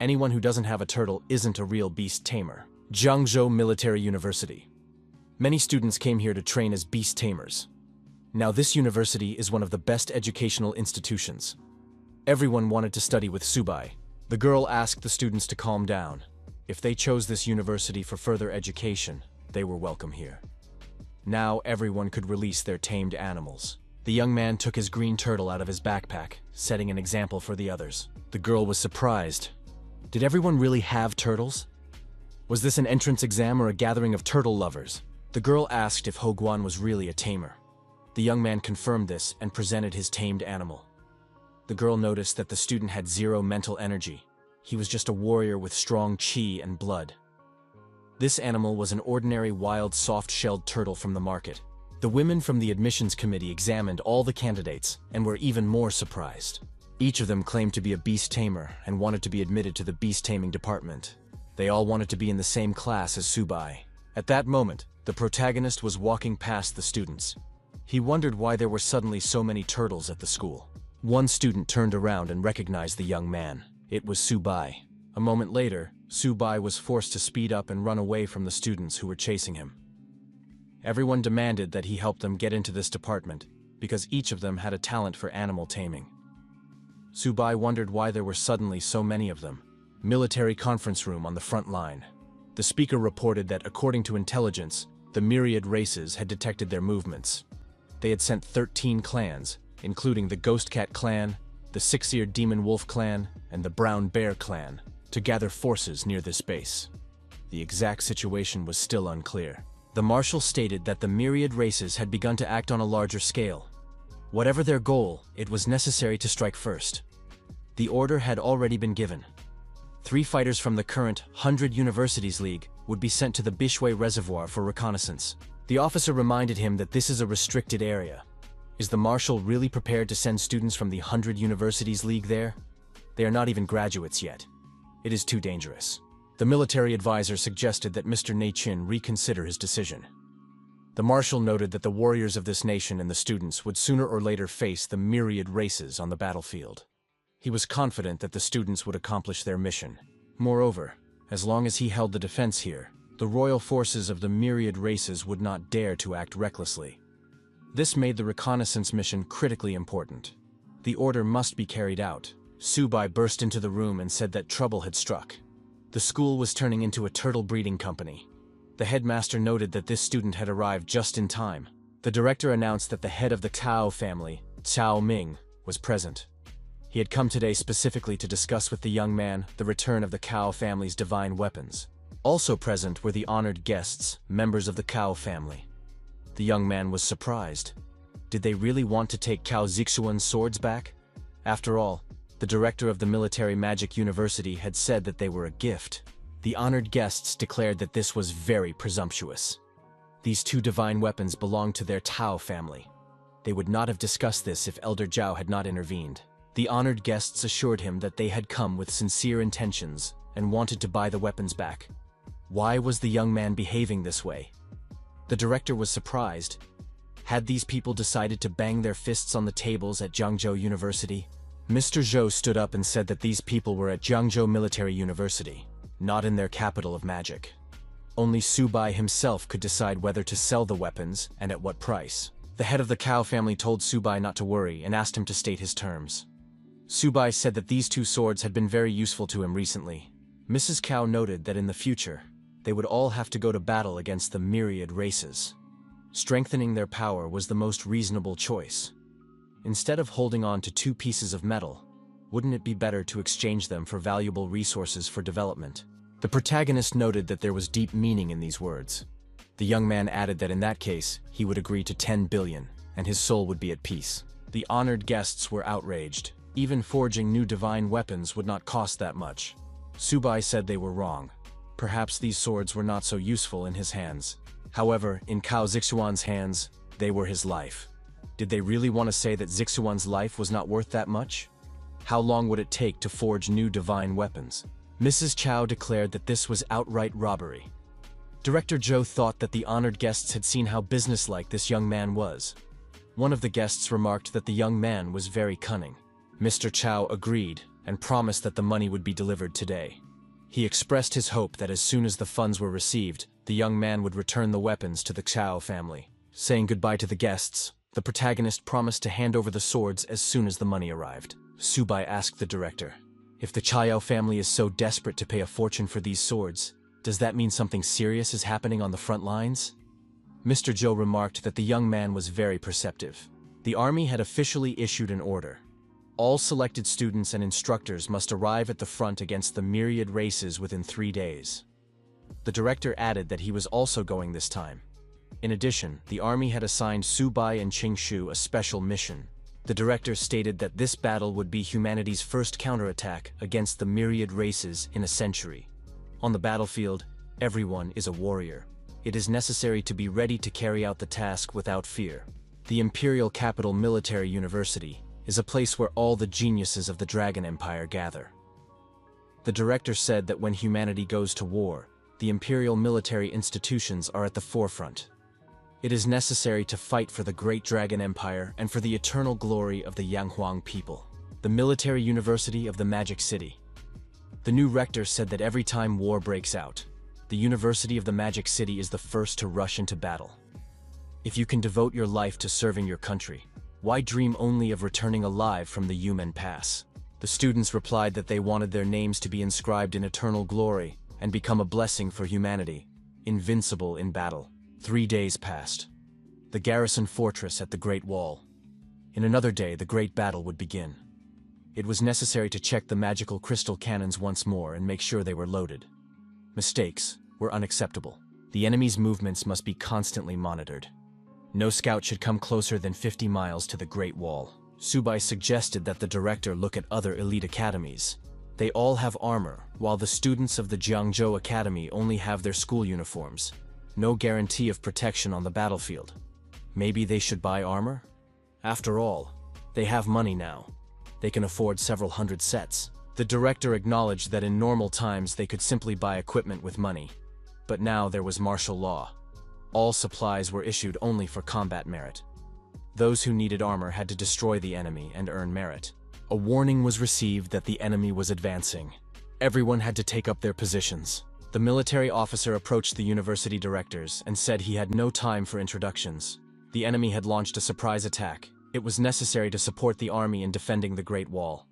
Anyone who doesn't have a turtle isn't a real beast tamer. Jiangzhou Military University. Many students came here to train as beast tamers. Now this university is one of the best educational institutions. Everyone wanted to study with Subai. The girl asked the students to calm down. If they chose this university for further education, they were welcome here. Now everyone could release their tamed animals. The young man took his green turtle out of his backpack, setting an example for the others. The girl was surprised. Did everyone really have turtles? Was this an entrance exam or a gathering of turtle lovers? The girl asked if Hoguan was really a tamer. The young man confirmed this and presented his tamed animal. The girl noticed that the student had zero mental energy. He was just a warrior with strong chi and blood. This animal was an ordinary wild soft-shelled turtle from the market. The women from the admissions committee examined all the candidates and were even more surprised. Each of them claimed to be a beast tamer and wanted to be admitted to the beast taming department. They all wanted to be in the same class as Subai. At that moment, the protagonist was walking past the students. He wondered why there were suddenly so many turtles at the school. One student turned around and recognized the young man. It was Subai. A moment later, Subai was forced to speed up and run away from the students who were chasing him. Everyone demanded that he help them get into this department, because each of them had a talent for animal taming. Subai wondered why there were suddenly so many of them. Military conference room on the front line. The speaker reported that according to intelligence, the myriad races had detected their movements. They had sent 13 clans, including the Ghost Cat clan, the Six-Eared Demon Wolf clan, and the Brown Bear clan, to gather forces near this base. The exact situation was still unclear. The marshal stated that the myriad races had begun to act on a larger scale. Whatever their goal, it was necessary to strike first. The order had already been given. 3 fighters from the current 100 Universities League would be sent to the Bishwe Reservoir for reconnaissance. The officer reminded him that this is a restricted area. Is the marshal really prepared to send students from the 100 Universities League there? They are not even graduates yet. It is too dangerous. The military advisor suggested that Mr. Neichin reconsider his decision. The marshal noted that the warriors of this nation and the students would sooner or later face the myriad races on the battlefield. He was confident that the students would accomplish their mission. Moreover, as long as he held the defense here, the royal forces of the myriad races would not dare to act recklessly. This made the reconnaissance mission critically important. The order must be carried out. Subai burst into the room and said that trouble had struck. The school was turning into a turtle breeding company. The headmaster noted that this student had arrived just in time. The director announced that the head of the Cao family, Cao Ming, was present. He had come today specifically to discuss with the young man the return of the Cao family's divine weapons. Also present were the honored guests, members of the Cao family. The young man was surprised. Did they really want to take Cao Zixuan's swords back? After all, the director of the Military Magic University had said that they were a gift. The honored guests declared that this was very presumptuous. These 2 divine weapons belonged to their Tao family. They would not have discussed this if Elder Zhao had not intervened. The honored guests assured him that they had come with sincere intentions and wanted to buy the weapons back. Why was the young man behaving this way? The director was surprised. Had these people decided to bang their fists on the tables at Jiangzhou University? Mr. Zhou stood up and said that these people were at Jiangzhou Military University, not in their capital of magic. Only Subai himself could decide whether to sell the weapons and at what price. The head of the Cao family told Subai not to worry and asked him to state his terms. Subai said that these two swords had been very useful to him recently. Mrs. Cow noted that in the future, they would all have to go to battle against the myriad races. Strengthening their power was the most reasonable choice. Instead of holding on to two pieces of metal, wouldn't it be better to exchange them for valuable resources for development? The protagonist noted that there was deep meaning in these words. The young man added that in that case, he would agree to 10 billion, and his soul would be at peace. The honored guests were outraged. Even forging new divine weapons would not cost that much. Subai said they were wrong. Perhaps these swords were not so useful in his hands. However, in Cao Zixuan's hands, they were his life. Did they really want to say that Zixuan's life was not worth that much? How long would it take to forge new divine weapons? Mrs. Chow declared that this was outright robbery. Director Zhou thought that the honored guests had seen how businesslike this young man was. One of the guests remarked that the young man was very cunning. Mr. Chow agreed and promised that the money would be delivered today. He expressed his hope that as soon as the funds were received, the young man would return the weapons to the Chow family. Saying goodbye to the guests, the protagonist promised to hand over the swords as soon as the money arrived. Subai asked the director, "If the Chao family is so desperate to pay a fortune for these swords, does that mean something serious is happening on the front lines?" Mr. Zhou remarked that the young man was very perceptive. The army had officially issued an order. All selected students and instructors must arrive at the front against the myriad races within 3 days. The director added that he was also going this time. In addition, the army had assigned Subai and Qingshu a special mission. The director stated that this battle would be humanity's first counterattack against the myriad races in a century. On the battlefield, everyone is a warrior. It is necessary to be ready to carry out the task without fear. The Imperial Capital Military University is a place where all the geniuses of the Dragon Empire gather. The director said that when humanity goes to war, the imperial military institutions are at the forefront. It is necessary to fight for the great Dragon Empire and for the eternal glory of the Yanghuang people. The Military University of the Magic City. The new rector said that every time war breaks out, the University of the Magic City is the first to rush into battle. If you can devote your life to serving your country, why dream only of returning alive from the Yumen Pass? The students replied that they wanted their names to be inscribed in eternal glory and become a blessing for humanity, invincible in battle. 3 days passed. The garrison fortress at the Great Wall. In another day, the great battle would begin. It was necessary to check the magical crystal cannons once more and make sure they were loaded. Mistakes were unacceptable. The enemy's movements must be constantly monitored. No scout should come closer than 50 miles to the Great Wall. Subai suggested that the director look at other elite academies. They all have armor, while the students of the Jiangzhou Academy only have their school uniforms. No guarantee of protection on the battlefield. Maybe they should buy armor? After all, they have money now. They can afford several hundred sets. The director acknowledged that in normal times they could simply buy equipment with money. But now there was martial law. All supplies were issued only for combat merit. Those who needed armor had to destroy the enemy and earn merit. A warning was received that the enemy was advancing. Everyone had to take up their positions. The military officer approached the university directors and said he had no time for introductions. The enemy had launched a surprise attack. It was necessary to support the army in defending the Great Wall.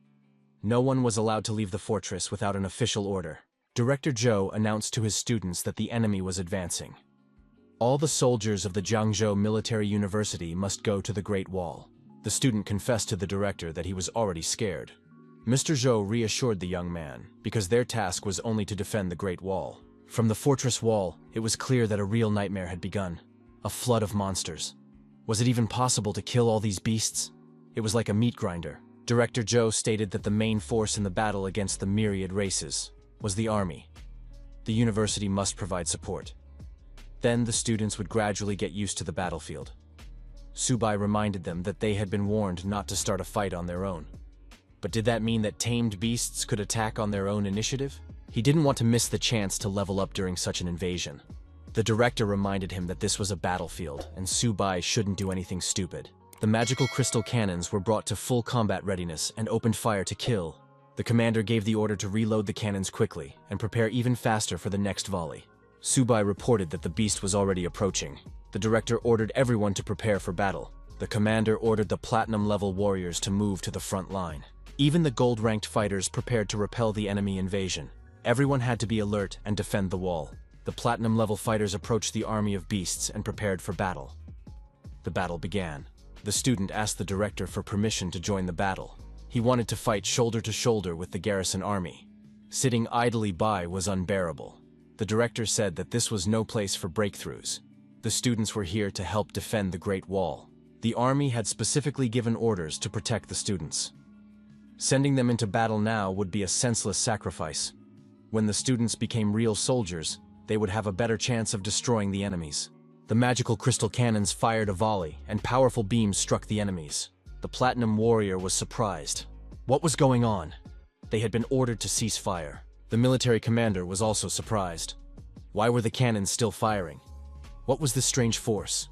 No one was allowed to leave the fortress without an official order. Director Zhou announced to his students that the enemy was advancing. All the soldiers of the Jiangzhou Military University must go to the Great Wall. The student confessed to the director that he was already scared. Mr. Zhou reassured the young man, because their task was only to defend the Great Wall. From the fortress wall, it was clear that a real nightmare had begun. A flood of monsters. Was it even possible to kill all these beasts? It was like a meat grinder. Director Zhou stated that the main force in the battle against the myriad races was the army. The university must provide support. Then the students would gradually get used to the battlefield. Subai reminded them that they had been warned not to start a fight on their own. But did that mean that tamed beasts could attack on their own initiative? He didn't want to miss the chance to level up during such an invasion. The director reminded him that this was a battlefield, and Subai shouldn't do anything stupid. The magical crystal cannons were brought to full combat readiness and opened fire to kill. The commander gave the order to reload the cannons quickly and prepare even faster for the next volley. Subai reported that the beast was already approaching. The director ordered everyone to prepare for battle. The commander ordered the platinum-level warriors to move to the front line. Even the gold-ranked fighters prepared to repel the enemy invasion. Everyone had to be alert and defend the wall. The platinum-level fighters approached the army of beasts and prepared for battle. The battle began. The student asked the director for permission to join the battle. He wanted to fight shoulder to shoulder with the garrison army. Sitting idly by was unbearable. The director said that this was no place for breakthroughs. The students were here to help defend the Great Wall. The army had specifically given orders to protect the students. Sending them into battle now would be a senseless sacrifice. When the students became real soldiers, they would have a better chance of destroying the enemies. The magical crystal cannons fired a volley, and powerful beams struck the enemies. The Platinum Warrior was surprised. What was going on? They had been ordered to cease fire. The military commander was also surprised. Why were the cannons still firing? What was this strange force?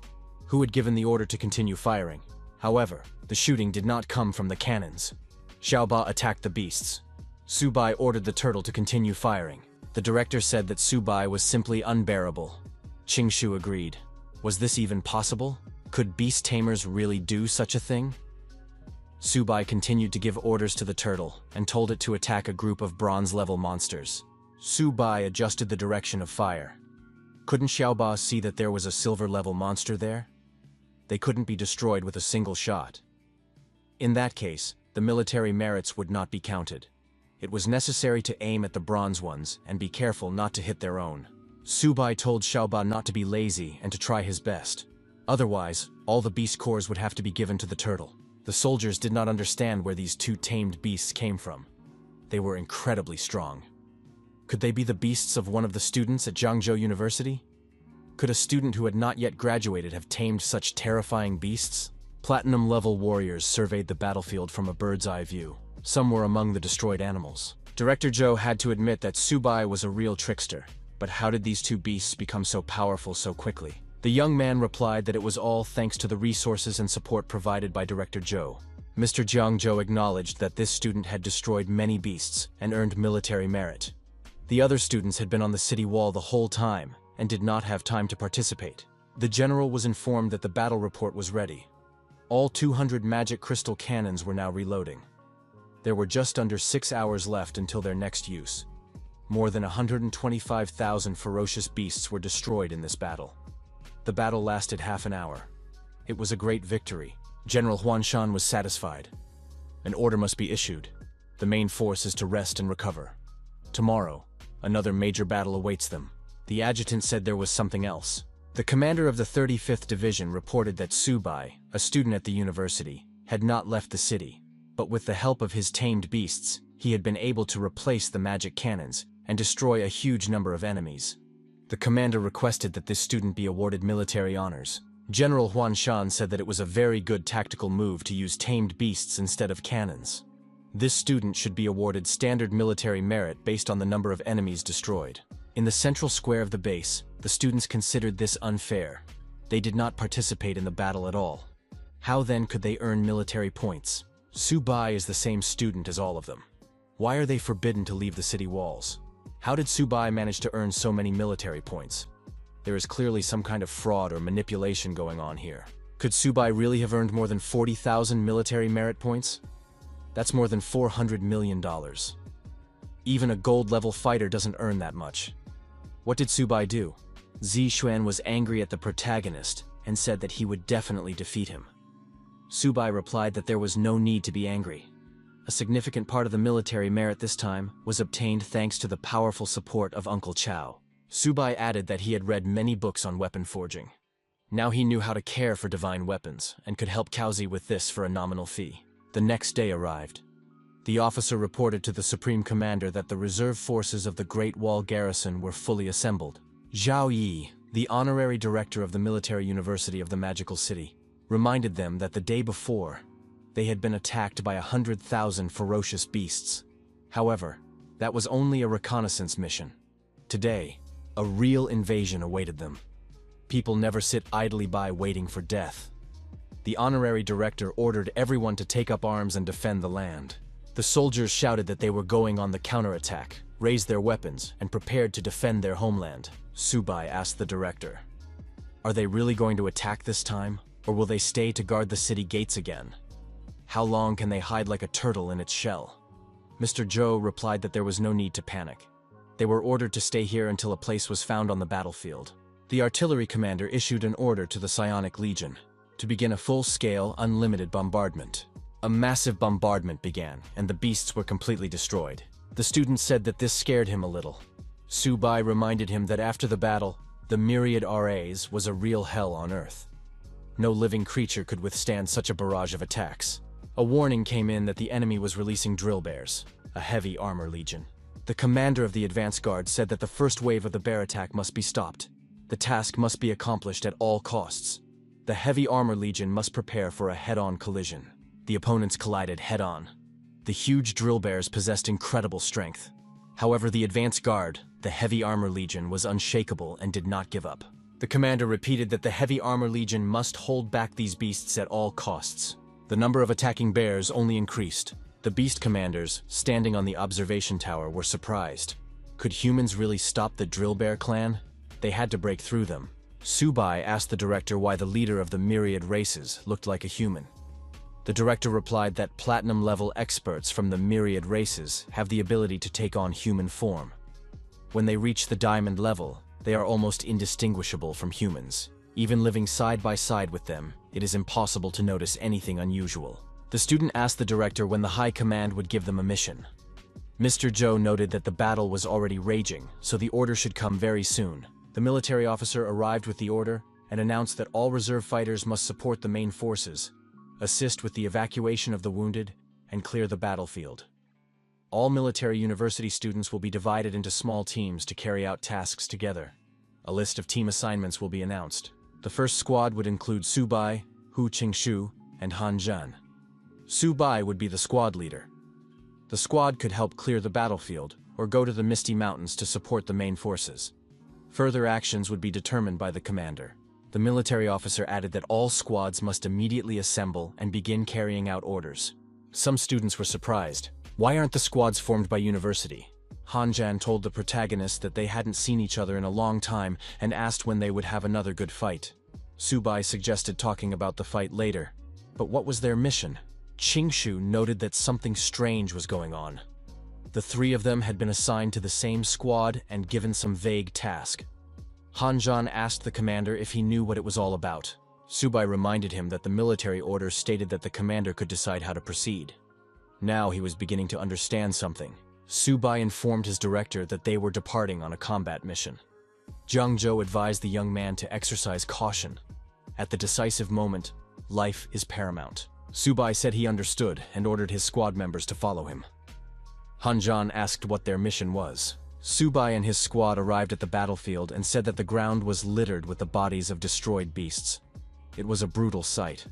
Who had given the order to continue firing? However, the shooting did not come from the cannons. Xiaoba attacked the beasts. Subai ordered the turtle to continue firing. The director said that Subai was simply unbearable. Qingshu agreed. Was this even possible? Could beast tamers really do such a thing? Subai continued to give orders to the turtle and told it to attack a group of bronze-level monsters. Subai adjusted the direction of fire. Couldn't Xiaoba see that there was a silver-level monster there? They couldn't be destroyed with a single shot. In that case, the military merits would not be counted. It was necessary to aim at the bronze ones and be careful not to hit their own. Subai told Xiaoba not to be lazy and to try his best. Otherwise, all the beast cores would have to be given to the turtle. The soldiers did not understand where these two tamed beasts came from. They were incredibly strong. Could they be the beasts of one of the students at Zhangzhou University? Could a student who had not yet graduated have tamed such terrifying beasts? Platinum-level warriors surveyed the battlefield from a bird's-eye view. Some were among the destroyed animals. Director Zhou had to admit that Subai was a real trickster. But how did these two beasts become so powerful so quickly? The young man replied that it was all thanks to the resources and support provided by Director Zhou. Mr. Jiang Zhou acknowledged that this student had destroyed many beasts and earned military merit. The other students had been on the city wall the whole time and did not have time to participate. The general was informed that the battle report was ready. All 200 magic crystal cannons were now reloading. There were just under 6 hours left until their next use. More than 125,000 ferocious beasts were destroyed in this battle. The battle lasted half an hour. It was a great victory. General Huanshan was satisfied. An order must be issued. The main force is to rest and recover. Tomorrow, another major battle awaits them. The adjutant said there was something else. The commander of the 35th Division reported that Subai, a student at the university, had not left the city, but with the help of his tamed beasts, he had been able to replace the magic cannons and destroy a huge number of enemies. The commander requested that this student be awarded military honors. General Huanshan said that it was a very good tactical move to use tamed beasts instead of cannons. This student should be awarded standard military merit based on the number of enemies destroyed. In the central square of the base, the students considered this unfair. They did not participate in the battle at all. How then could they earn military points? Subai is the same student as all of them. Why are they forbidden to leave the city walls? How did Subai manage to earn so many military points? There is clearly some kind of fraud or manipulation going on here. Could Subai really have earned more than 40,000 military merit points? That's more than $400 million. Even a gold-level fighter doesn't earn that much. What did Subai do? Zixuan was angry at the protagonist and said that he would definitely defeat him. Subai replied that there was no need to be angry. A significant part of the military merit this time was obtained thanks to the powerful support of Uncle Chao. Subai added that he had read many books on weapon forging. Now he knew how to care for divine weapons and could help Kaozi with this for a nominal fee. The next day arrived. The officer reported to the Supreme Commander that the reserve forces of the Great Wall Garrison were fully assembled. Zhao Yi, the honorary director of the Military University of the Magical City, reminded them that the day before, they had been attacked by 100,000 ferocious beasts. However, that was only a reconnaissance mission. Today, a real invasion awaited them. People never sit idly by waiting for death. The honorary director ordered everyone to take up arms and defend the land. The soldiers shouted that they were going on the counterattack, raised their weapons, and prepared to defend their homeland. Subai asked the director, "Are they really going to attack this time? Or will they stay to guard the city gates again? How long can they hide like a turtle in its shell? Mr. Zhou replied that there was no need to panic. They were ordered to stay here until a place was found on the battlefield. The artillery commander issued an order to the Psionic Legion to begin a full-scale, unlimited bombardment. A massive bombardment began, and the beasts were completely destroyed. The student said that this scared him a little. Subai reminded him that after the battle, the myriad RAs was a real hell on Earth. No living creature could withstand such a barrage of attacks. A warning came in that the enemy was releasing drill bears, a heavy armor legion. The commander of the advance guard said that the first wave of the bear attack must be stopped. The task must be accomplished at all costs. The heavy armor legion must prepare for a head-on collision. The opponents collided head-on. The huge drill bears possessed incredible strength. However, the advance guard, the heavy armor legion, was unshakable and did not give up. The commander repeated that the heavy armor legion must hold back these beasts at all costs. The number of attacking bears only increased. The beast commanders, standing on the observation tower, were surprised. Could humans really stop the drill bear clan? They had to break through them. Subai asked the director why the leader of the myriad races looked like a human. The director replied that platinum-level experts from the myriad races have the ability to take on human form. When they reach the diamond level, they are almost indistinguishable from humans. Even living side by side with them, it is impossible to notice anything unusual. The student asked the director when the High Command would give them a mission. Mr. Zhou noted that the battle was already raging, so the order should come very soon. The military officer arrived with the order and announced that all reserve fighters must support the main forces, assist with the evacuation of the wounded, and clear the battlefield. All military university students will be divided into small teams to carry out tasks together. A list of team assignments will be announced. The first squad would include Subai, Hu Qingshu, and Han Zhan. Subai would be the squad leader. The squad could help clear the battlefield or go to the Misty Mountains to support the main forces. Further actions would be determined by the commander. The military officer added that all squads must immediately assemble and begin carrying out orders. Some students were surprised. Why aren't the squads formed by university? Han Zhan told the protagonist that they hadn't seen each other in a long time and asked when they would have another good fight. Subai suggested talking about the fight later. But what was their mission? Qingshu noted that something strange was going on. The three of them had been assigned to the same squad and given some vague task. Han Zhan asked the commander if he knew what it was all about. Subai reminded him that the military order stated that the commander could decide how to proceed. Now he was beginning to understand something. Subai informed his director that they were departing on a combat mission. Jiang Zhou advised the young man to exercise caution. At the decisive moment, life is paramount. Subai said he understood and ordered his squad members to follow him. Han Zhan asked what their mission was. Subai and his squad arrived at the battlefield and said that the ground was littered with the bodies of destroyed beasts. It was a brutal sight.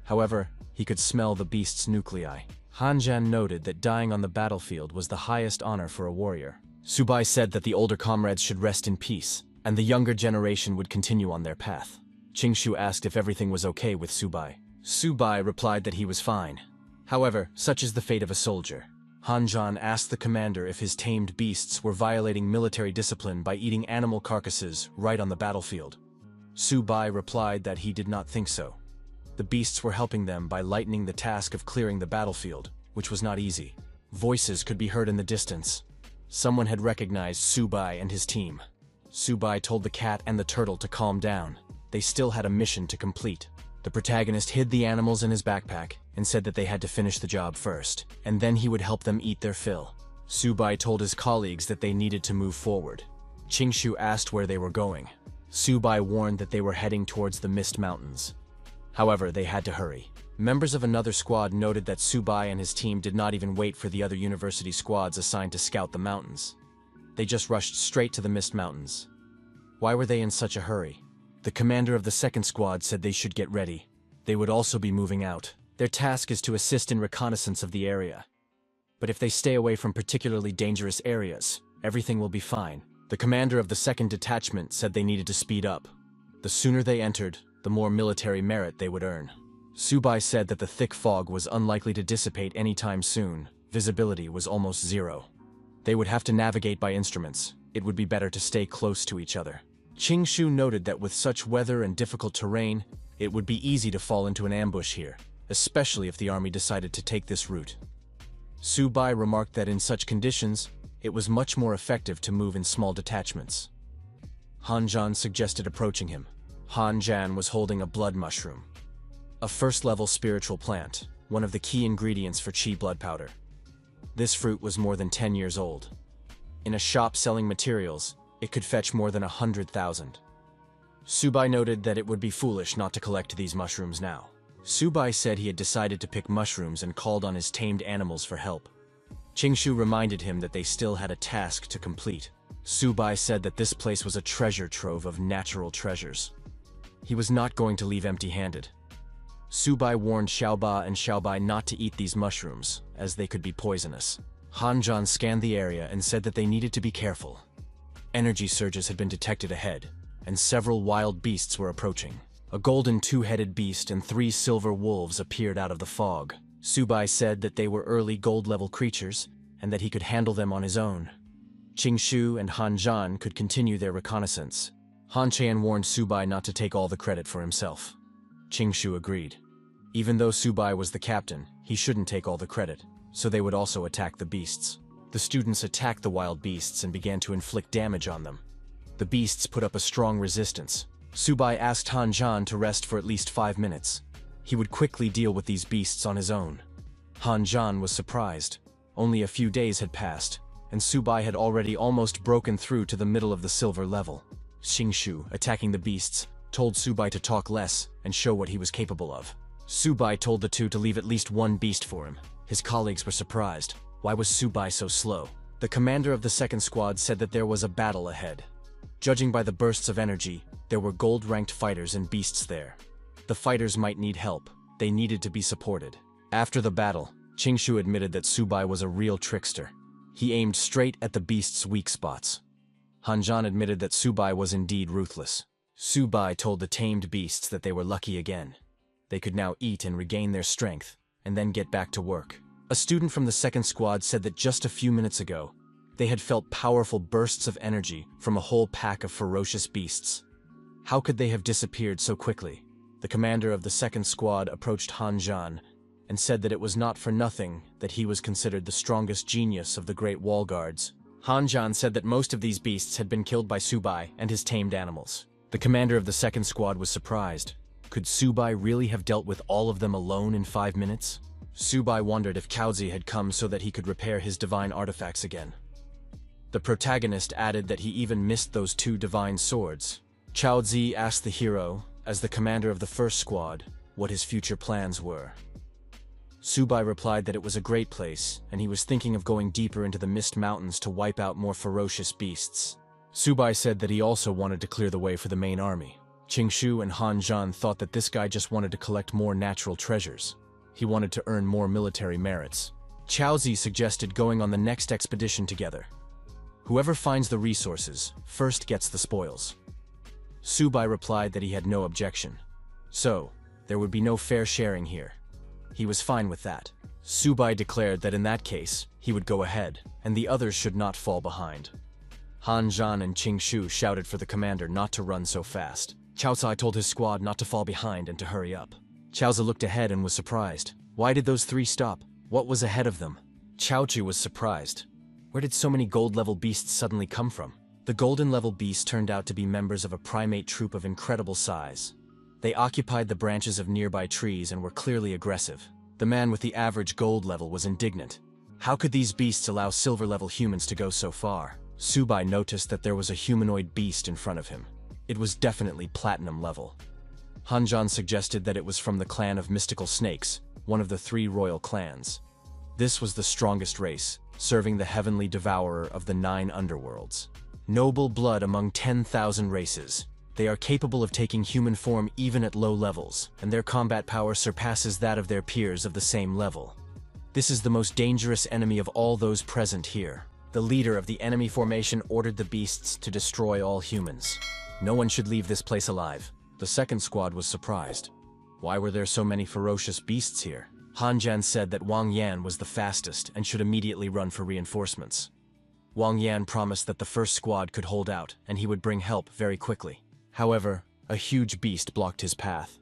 However, he could smell the beasts' nuclei. Han Zhan noted that dying on the battlefield was the highest honor for a warrior. Subai said that the older comrades should rest in peace, and the younger generation would continue on their path. Qingshu asked if everything was okay with Subai. Subai replied that he was fine. However, such is the fate of a soldier. Han Zhan asked the commander if his tamed beasts were violating military discipline by eating animal carcasses right on the battlefield. Subai replied that he did not think so. The beasts were helping them by lightening the task of clearing the battlefield, which was not easy. Voices could be heard in the distance. Someone had recognized Subai and his team. Subai told the cat and the turtle to calm down. They still had a mission to complete. The protagonist hid the animals in his backpack and said that they had to finish the job first, and then he would help them eat their fill. Subai told his colleagues that they needed to move forward. Qingshu asked where they were going. Subai warned that they were heading towards the Mist Mountains. However, they had to hurry. Members of another squad noted that Subai and his team did not even wait for the other university squads assigned to scout the mountains. They just rushed straight to the Mist Mountains. Why were they in such a hurry? The commander of the second squad said they should get ready. They would also be moving out. Their task is to assist in reconnaissance of the area. But if they stay away from particularly dangerous areas, everything will be fine. The commander of the second detachment said they needed to speed up. The sooner they entered, the more military merit they would earn. Subai said that the thick fog was unlikely to dissipate anytime soon. Visibility was almost zero. They would have to navigate by instruments. It would be better to stay close to each other. Qingshu noted that with such weather and difficult terrain, It would be easy to fall into an ambush here, especially if the army decided to take this route. Subai remarked that in such conditions, it was much more effective to move in small detachments. Hanjan suggested approaching him. Hanjan was holding a blood mushroom, a first-level spiritual plant, one of the key ingredients for Qi blood powder. This fruit was more than 10 years old. In a shop selling materials, it could fetch more than 100,000. Subai noted that it would be foolish not to collect these mushrooms now. Subai said he had decided to pick mushrooms and called on his tamed animals for help. Qingshu reminded him that they still had a task to complete. Subai said that this place was a treasure trove of natural treasures. He was not going to leave empty-handed. Subai warned Xiaoba and Xiaobai not to eat these mushrooms, as they could be poisonous. Hanjan scanned the area and said that they needed to be careful. Energy surges had been detected ahead, and several wild beasts were approaching. A golden two-headed beast and 3 silver wolves appeared out of the fog. Subai said that they were early gold-level creatures, and that he could handle them on his own. Qingshu and Hanjan could continue their reconnaissance. Han Qian warned Subai not to take all the credit for himself. Qingshu agreed. Even though Subai was the captain, he shouldn't take all the credit, so they would also attack the beasts. The students attacked the wild beasts and began to inflict damage on them. The beasts put up a strong resistance. Subai asked Hanjan to rest for at least 5 minutes. He would quickly deal with these beasts on his own. Hanjan was surprised. Only a few days had passed, and Subai had already almost broken through to the middle of the silver level. Qingshu, attacking the beasts, told Subai to talk less and show what he was capable of. Subai told the two to leave at least 1 beast for him. His colleagues were surprised. Why was Subai so slow? The commander of the second squad said that there was a battle ahead. Judging by the bursts of energy, there were gold-ranked fighters and beasts there. The fighters might need help. They needed to be supported. After the battle, Qingshu admitted that Subai was a real trickster. He aimed straight at the beast's weak spots. Hanjan admitted that Subai was indeed ruthless. Subai told the tamed beasts that they were lucky again. They could now eat and regain their strength, and then get back to work. A student from the second squad said that just a few minutes ago, they had felt powerful bursts of energy from a whole pack of ferocious beasts. How could they have disappeared so quickly? The commander of the second squad approached Hanjan and said that it was not for nothing that he was considered the strongest genius of the Great Wall Guards. Hanjan said that most of these beasts had been killed by Subai and his tamed animals. The commander of the second squad was surprised. Could Subai really have dealt with all of them alone in 5 minutes? Subai wondered if Caozi had come so that he could repair his divine artifacts again. The protagonist added that he even missed those 2 divine swords. Caozi asked the hero, as the commander of the first squad, what his future plans were. Subai replied that it was a great place, and he was thinking of going deeper into the Mist Mountains to wipe out more ferocious beasts. Subai said that he also wanted to clear the way for the main army. Qingshu and Hanjan thought that this guy just wanted to collect more natural treasures. He wanted to earn more military merits. Caozi suggested going on the next expedition together. Whoever finds the resources first gets the spoils. Subai replied that he had no objection. So, there would be no fair sharing here. He was fine with that. Subai declared that in that case, he would go ahead, and the others should not fall behind. Hanjan and Qingshu shouted for the commander not to run so fast. Chaozi told his squad not to fall behind and to hurry up. Chaozi looked ahead and was surprised. Why did those 3 stop? What was ahead of them? Chaozi was surprised. Where did so many gold-level beasts suddenly come from? The golden-level beasts turned out to be members of a primate troop of incredible size. They occupied the branches of nearby trees and were clearly aggressive. The man with the average gold level was indignant. How could these beasts allow silver-level humans to go so far? Subai noticed that there was a humanoid beast in front of him. It was definitely platinum level. Hanjan suggested that it was from the clan of mystical snakes, one of the 3 royal clans. This was the strongest race, serving the heavenly devourer of the 9 underworlds. Noble blood among 10,000 races. They are capable of taking human form even at low levels, and their combat power surpasses that of their peers of the same level. This is the most dangerous enemy of all those present here. The leader of the enemy formation ordered the beasts to destroy all humans. No one should leave this place alive. The second squad was surprised. Why were there so many ferocious beasts here? Hanjan said that Wang Yan was the fastest and should immediately run for reinforcements. Wang Yan promised that the first squad could hold out and he would bring help very quickly. However, a huge beast blocked his path.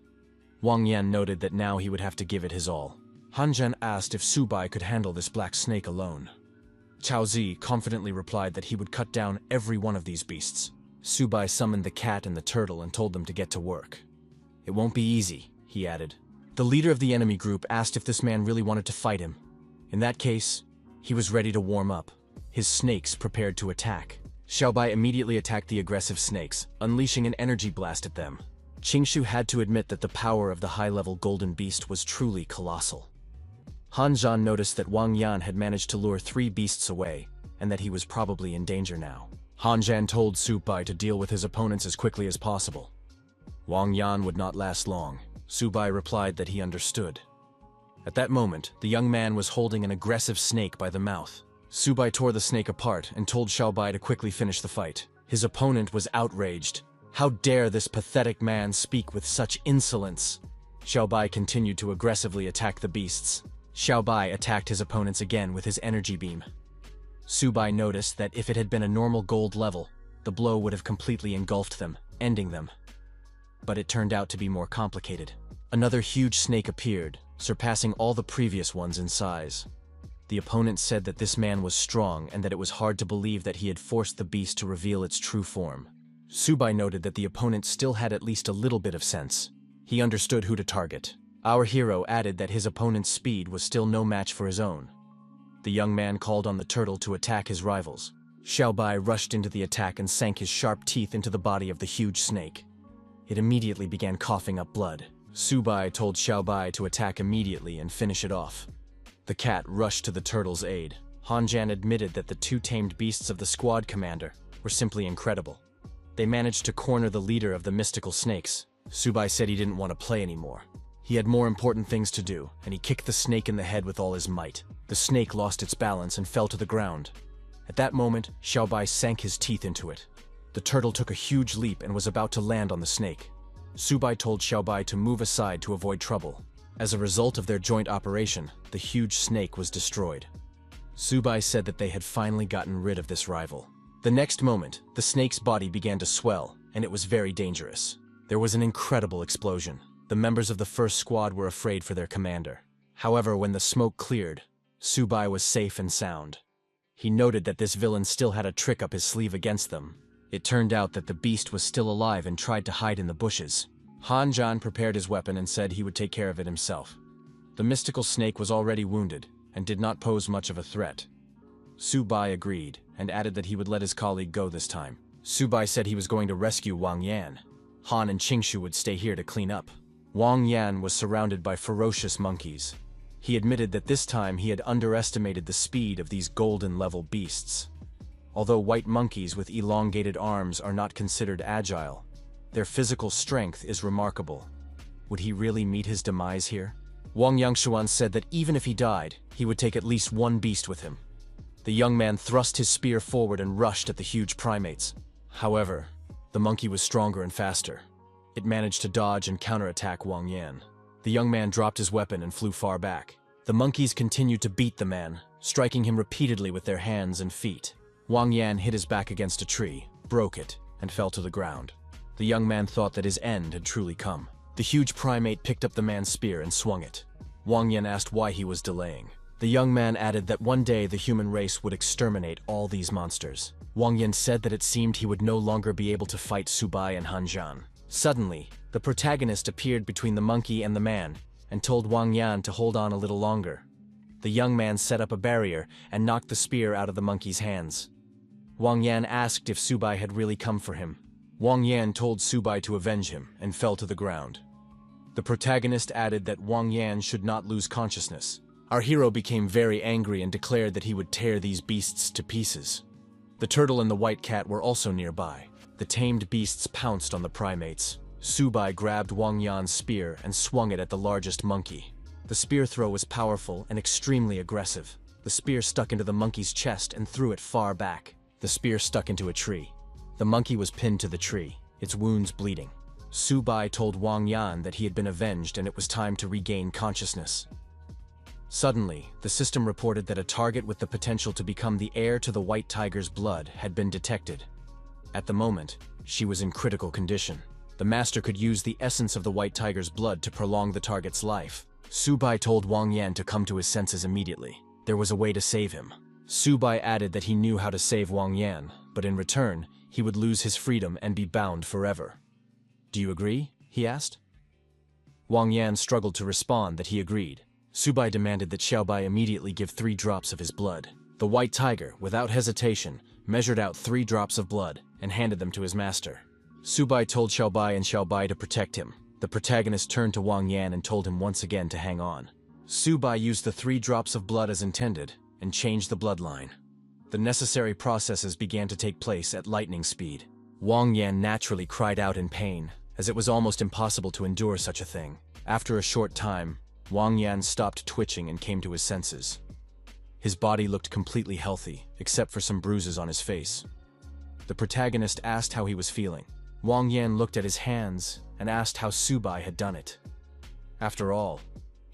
Wang Yan noted that now he would have to give it his all. Han Zhan asked if Subai could handle this black snake alone. Cao Zi confidently replied that he would cut down every one of these beasts. Subai summoned the cat and the turtle and told them to get to work. It won't be easy, he added. The leader of the enemy group asked if this man really wanted to fight him. In that case, he was ready to warm up. His snakes prepared to attack. Xiaobai immediately attacked the aggressive snakes, unleashing an energy blast at them. Qingshu had to admit that the power of the high-level golden beast was truly colossal. Han Zhan noticed that Wang Yan had managed to lure 3 beasts away, and that he was probably in danger now. Han Zhan told Subai to deal with his opponents as quickly as possible. Wang Yan would not last long. Subai replied that he understood. At that moment, the young man was holding an aggressive snake by the mouth. Subai tore the snake apart and told Xiaobai to quickly finish the fight. His opponent was outraged. How dare this pathetic man speak with such insolence? Xiaobai continued to aggressively attack the beasts. Xiaobai attacked his opponents again with his energy beam. Subai noticed that if it had been a normal gold level, the blow would have completely engulfed them, ending them. But it turned out to be more complicated. Another huge snake appeared, surpassing all the previous ones in size. The opponent said that this man was strong and that it was hard to believe that he had forced the beast to reveal its true form. Subai noted that the opponent still had at least a little bit of sense. He understood who to target. Our hero added that his opponent's speed was still no match for his own. The young man called on the turtle to attack his rivals. Xiaobai rushed into the attack and sank his sharp teeth into the body of the huge snake. It immediately began coughing up blood. Subai told Xiaobai to attack immediately and finish it off. The cat rushed to the turtle's aid. Han Zhan admitted that the 2 tamed beasts of the squad commander were simply incredible. They managed to corner the leader of the mystical snakes. Subai said he didn't want to play anymore. He had more important things to do, and he kicked the snake in the head with all his might. The snake lost its balance and fell to the ground. At that moment, Xiaobai sank his teeth into it. The turtle took a huge leap and was about to land on the snake. Subai told Xiaobai to move aside to avoid trouble. As a result of their joint operation, the huge snake was destroyed. Subai said that they had finally gotten rid of this rival. The next moment, the snake's body began to swell, and it was very dangerous. There was an incredible explosion. The members of the first squad were afraid for their commander. However, when the smoke cleared, Subai was safe and sound. He noted that this villain still had a trick up his sleeve against them. It turned out that the beast was still alive and tried to hide in the bushes. Han Zhan prepared his weapon and said he would take care of it himself. The mystical snake was already wounded and did not pose much of a threat. Subai agreed and added that he would let his colleague go this time. Subai said he was going to rescue Wang Yan. Han and Qingshu would stay here to clean up. Wang Yan was surrounded by ferocious monkeys. He admitted that this time he had underestimated the speed of these golden-level beasts. Although white monkeys with elongated arms are not considered agile, their physical strength is remarkable. Would he really meet his demise here? Wang Yangshuan said that even if he died, he would take at least 1 beast with him. The young man thrust his spear forward and rushed at the huge primates. However, the monkey was stronger and faster. It managed to dodge and counterattack Wang Yan. The young man dropped his weapon and flew far back. The monkeys continued to beat the man, striking him repeatedly with their hands and feet. Wang Yan hit his back against a tree, broke it, and fell to the ground. The young man thought that his end had truly come. The huge primate picked up the man's spear and swung it. Wang Yan asked why he was delaying. The young man added that one day the human race would exterminate all these monsters. Wang Yan said that it seemed he would no longer be able to fight Subai and Han Zhan. Suddenly, the protagonist appeared between the monkey and the man, and told Wang Yan to hold on a little longer. The young man set up a barrier and knocked the spear out of the monkey's hands. Wang Yan asked if Subai had really come for him. Wang Yan told Subai to avenge him and fell to the ground. The protagonist added that Wang Yan should not lose consciousness. Our hero became very angry and declared that he would tear these beasts to pieces. The turtle and the white cat were also nearby. The tamed beasts pounced on the primates. Subai grabbed Wang Yan's spear and swung it at the largest monkey. The spear throw was powerful and extremely aggressive. The spear stuck into the monkey's chest and threw it far back. The spear stuck into a tree. The monkey was pinned to the tree, its wounds bleeding. Subai told Wang Yan that he had been avenged and it was time to regain consciousness. Suddenly, the system reported that a target with the potential to become the heir to the white tiger's blood had been detected. At the moment, she was in critical condition. The master could use the essence of the white tiger's blood to prolong the target's life. Subai told Wang Yan to come to his senses immediately. There was a way to save him. Subai added that he knew how to save Wang Yan, but in return, he would lose his freedom and be bound forever. "Do you agree?" he asked. Wang Yan struggled to respond that he agreed. Subai demanded that Xiaobai immediately give 3 drops of his blood. The white tiger, without hesitation, measured out 3 drops of blood and handed them to his master. Subai told Xiaobai and Xiaobai to protect him. The protagonist turned to Wang Yan and told him once again to hang on. Subai used the 3 drops of blood as intended and changed the bloodline. The necessary processes began to take place at lightning speed. Wang Yan naturally cried out in pain, as it was almost impossible to endure such a thing. After a short time, Wang Yan stopped twitching and came to his senses. His body looked completely healthy, except for some bruises on his face. The protagonist asked how he was feeling. Wang Yan looked at his hands and asked how Subai had done it. After all,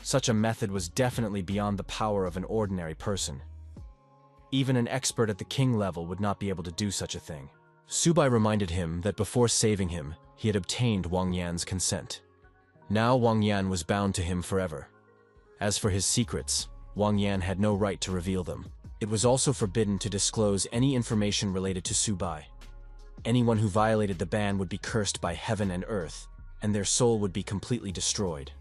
such a method was definitely beyond the power of an ordinary person. Even an expert at the king level would not be able to do such a thing. Subai reminded him that before saving him, he had obtained Wang Yan's consent. Now Wang Yan was bound to him forever. As for his secrets, Wang Yan had no right to reveal them. It was also forbidden to disclose any information related to Subai. Anyone who violated the ban would be cursed by heaven and earth, and their soul would be completely destroyed.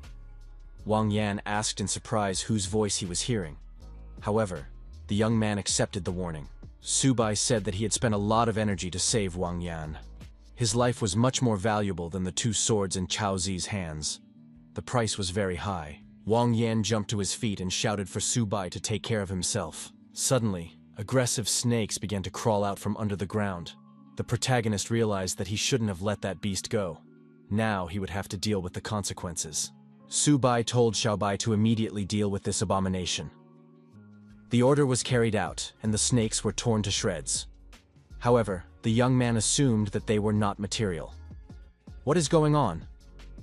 Wang Yan asked in surprise whose voice he was hearing. However, the young man accepted the warning. Subai said that he had spent a lot of energy to save Wang Yan. His life was much more valuable than the 2 swords in Chao Zi's hands. The price was very high. Wang Yan jumped to his feet and shouted for Subai to take care of himself. Suddenly, aggressive snakes began to crawl out from under the ground. The protagonist realized that he shouldn't have let that beast go. Now he would have to deal with the consequences. Subai told Xiaobai to immediately deal with this abomination. The order was carried out, and the snakes were torn to shreds. However, the young man assumed that they were not material. "What is going on?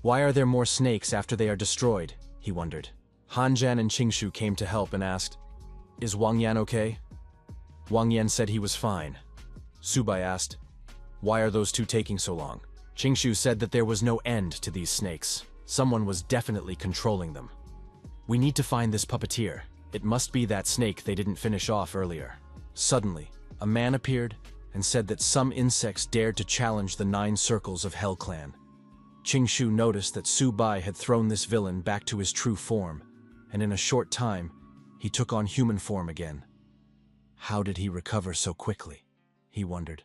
Why are there more snakes after they are destroyed?" he wondered. Hanjan and Qingshu came to help and asked, "Is Wang Yan okay?" Wang Yan said he was fine. Subai asked, "Why are those 2 taking so long?" Qingshu said that there was no end to these snakes. Someone was definitely controlling them. "We need to find this puppeteer. It must be that snake they didn't finish off earlier." Suddenly, a man appeared and said that some insects dared to challenge the 9 circles of Hell Clan. Qingshu noticed that Subai had thrown this villain back to his true form, and in a short time, he took on human form again. How did he recover so quickly? He wondered.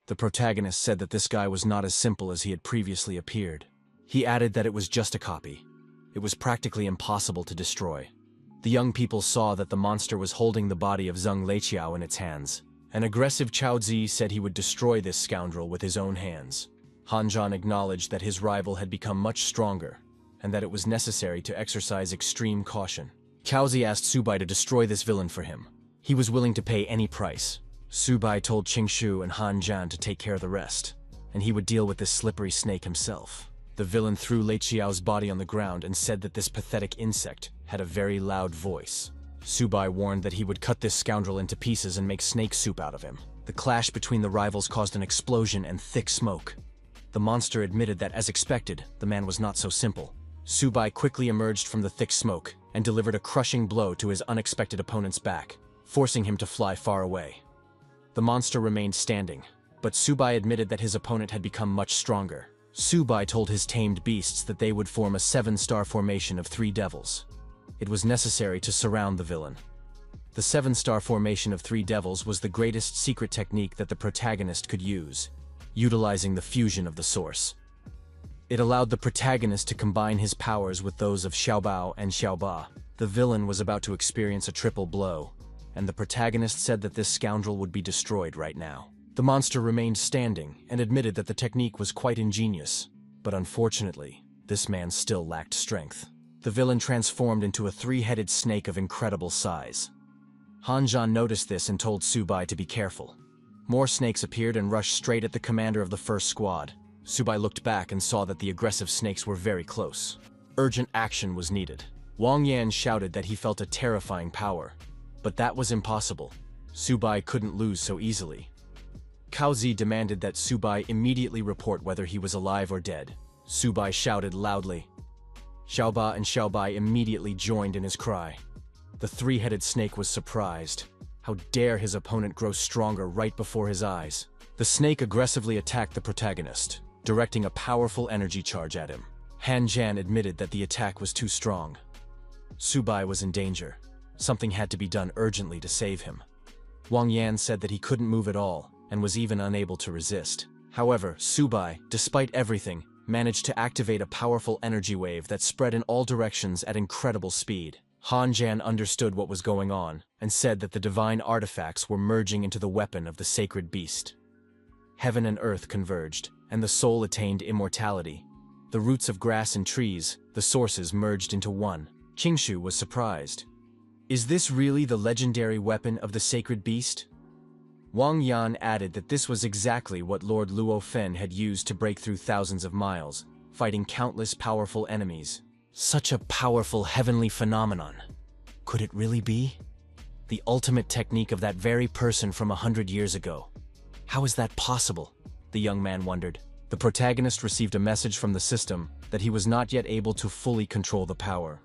The protagonist said that this guy was not as simple as he had previously appeared. He added that it was just a copy. It was practically impossible to destroy. The young people saw that the monster was holding the body of Zheng Leiqiao in its hands. An aggressive Chao Zi said he would destroy this scoundrel with his own hands. Hanjan acknowledged that his rival had become much stronger, and that it was necessary to exercise extreme caution. Chao Zi asked Subai to destroy this villain for him. He was willing to pay any price. Subai told Qingshu and Hanjan to take care of the rest, and he would deal with this slippery snake himself. The villain threw Leiqiao's body on the ground and said that this pathetic insect had a very loud voice. Subai warned that he would cut this scoundrel into pieces and make snake soup out of him. The clash between the rivals caused an explosion and thick smoke. The monster admitted that, as expected, the man was not so simple. Subai quickly emerged from the thick smoke and delivered a crushing blow to his unexpected opponent's back, forcing him to fly far away. The monster remained standing, but Subai admitted that his opponent had become much stronger. Subai told his tamed beasts that they would form a 7-star formation of 3 devils. It was necessary to surround the villain. The 7-star formation of 3 devils was the greatest secret technique that the protagonist could use, utilizing the fusion of the source. It allowed the protagonist to combine his powers with those of Xiaobao and Xiaoba. The villain was about to experience a triple blow, and the protagonist said that this scoundrel would be destroyed right now. The monster remained standing and admitted that the technique was quite ingenious, but unfortunately, this man still lacked strength. The villain transformed into a 3-headed snake of incredible size. Hanjan noticed this and told Subai to be careful. More snakes appeared and rushed straight at the commander of the first squad. Subai looked back and saw that the aggressive snakes were very close. Urgent action was needed. Wang Yan shouted that he felt a terrifying power, but that was impossible. Subai couldn't lose so easily. Kaozi demanded that Subai immediately report whether he was alive or dead. Subai shouted loudly. Xiaoba and Xiaobai immediately joined in his cry. The three-headed snake was surprised. How dare his opponent grow stronger right before his eyes? The snake aggressively attacked the protagonist, directing a powerful energy charge at him. Han Jan admitted that the attack was too strong. Subai was in danger. Something had to be done urgently to save him. Wang Yan said that he couldn't move at all, and was even unable to resist. However, Subai, despite everything, managed to activate a powerful energy wave that spread in all directions at incredible speed. Han Jan understood what was going on, and said that the divine artifacts were merging into the weapon of the sacred beast. Heaven and earth converged, and the soul attained immortality. The roots of grass and trees, the sources merged into one. Qingshu was surprised. Is this really the legendary weapon of the sacred beast? Wang Yan added that this was exactly what Lord Luo Fen had used to break through thousands of miles, fighting countless powerful enemies. Such a powerful heavenly phenomenon. Could it really be? The ultimate technique of that very person from 100 years ago. How is that possible? The young man wondered. The protagonist received a message from the system that he was not yet able to fully control the power.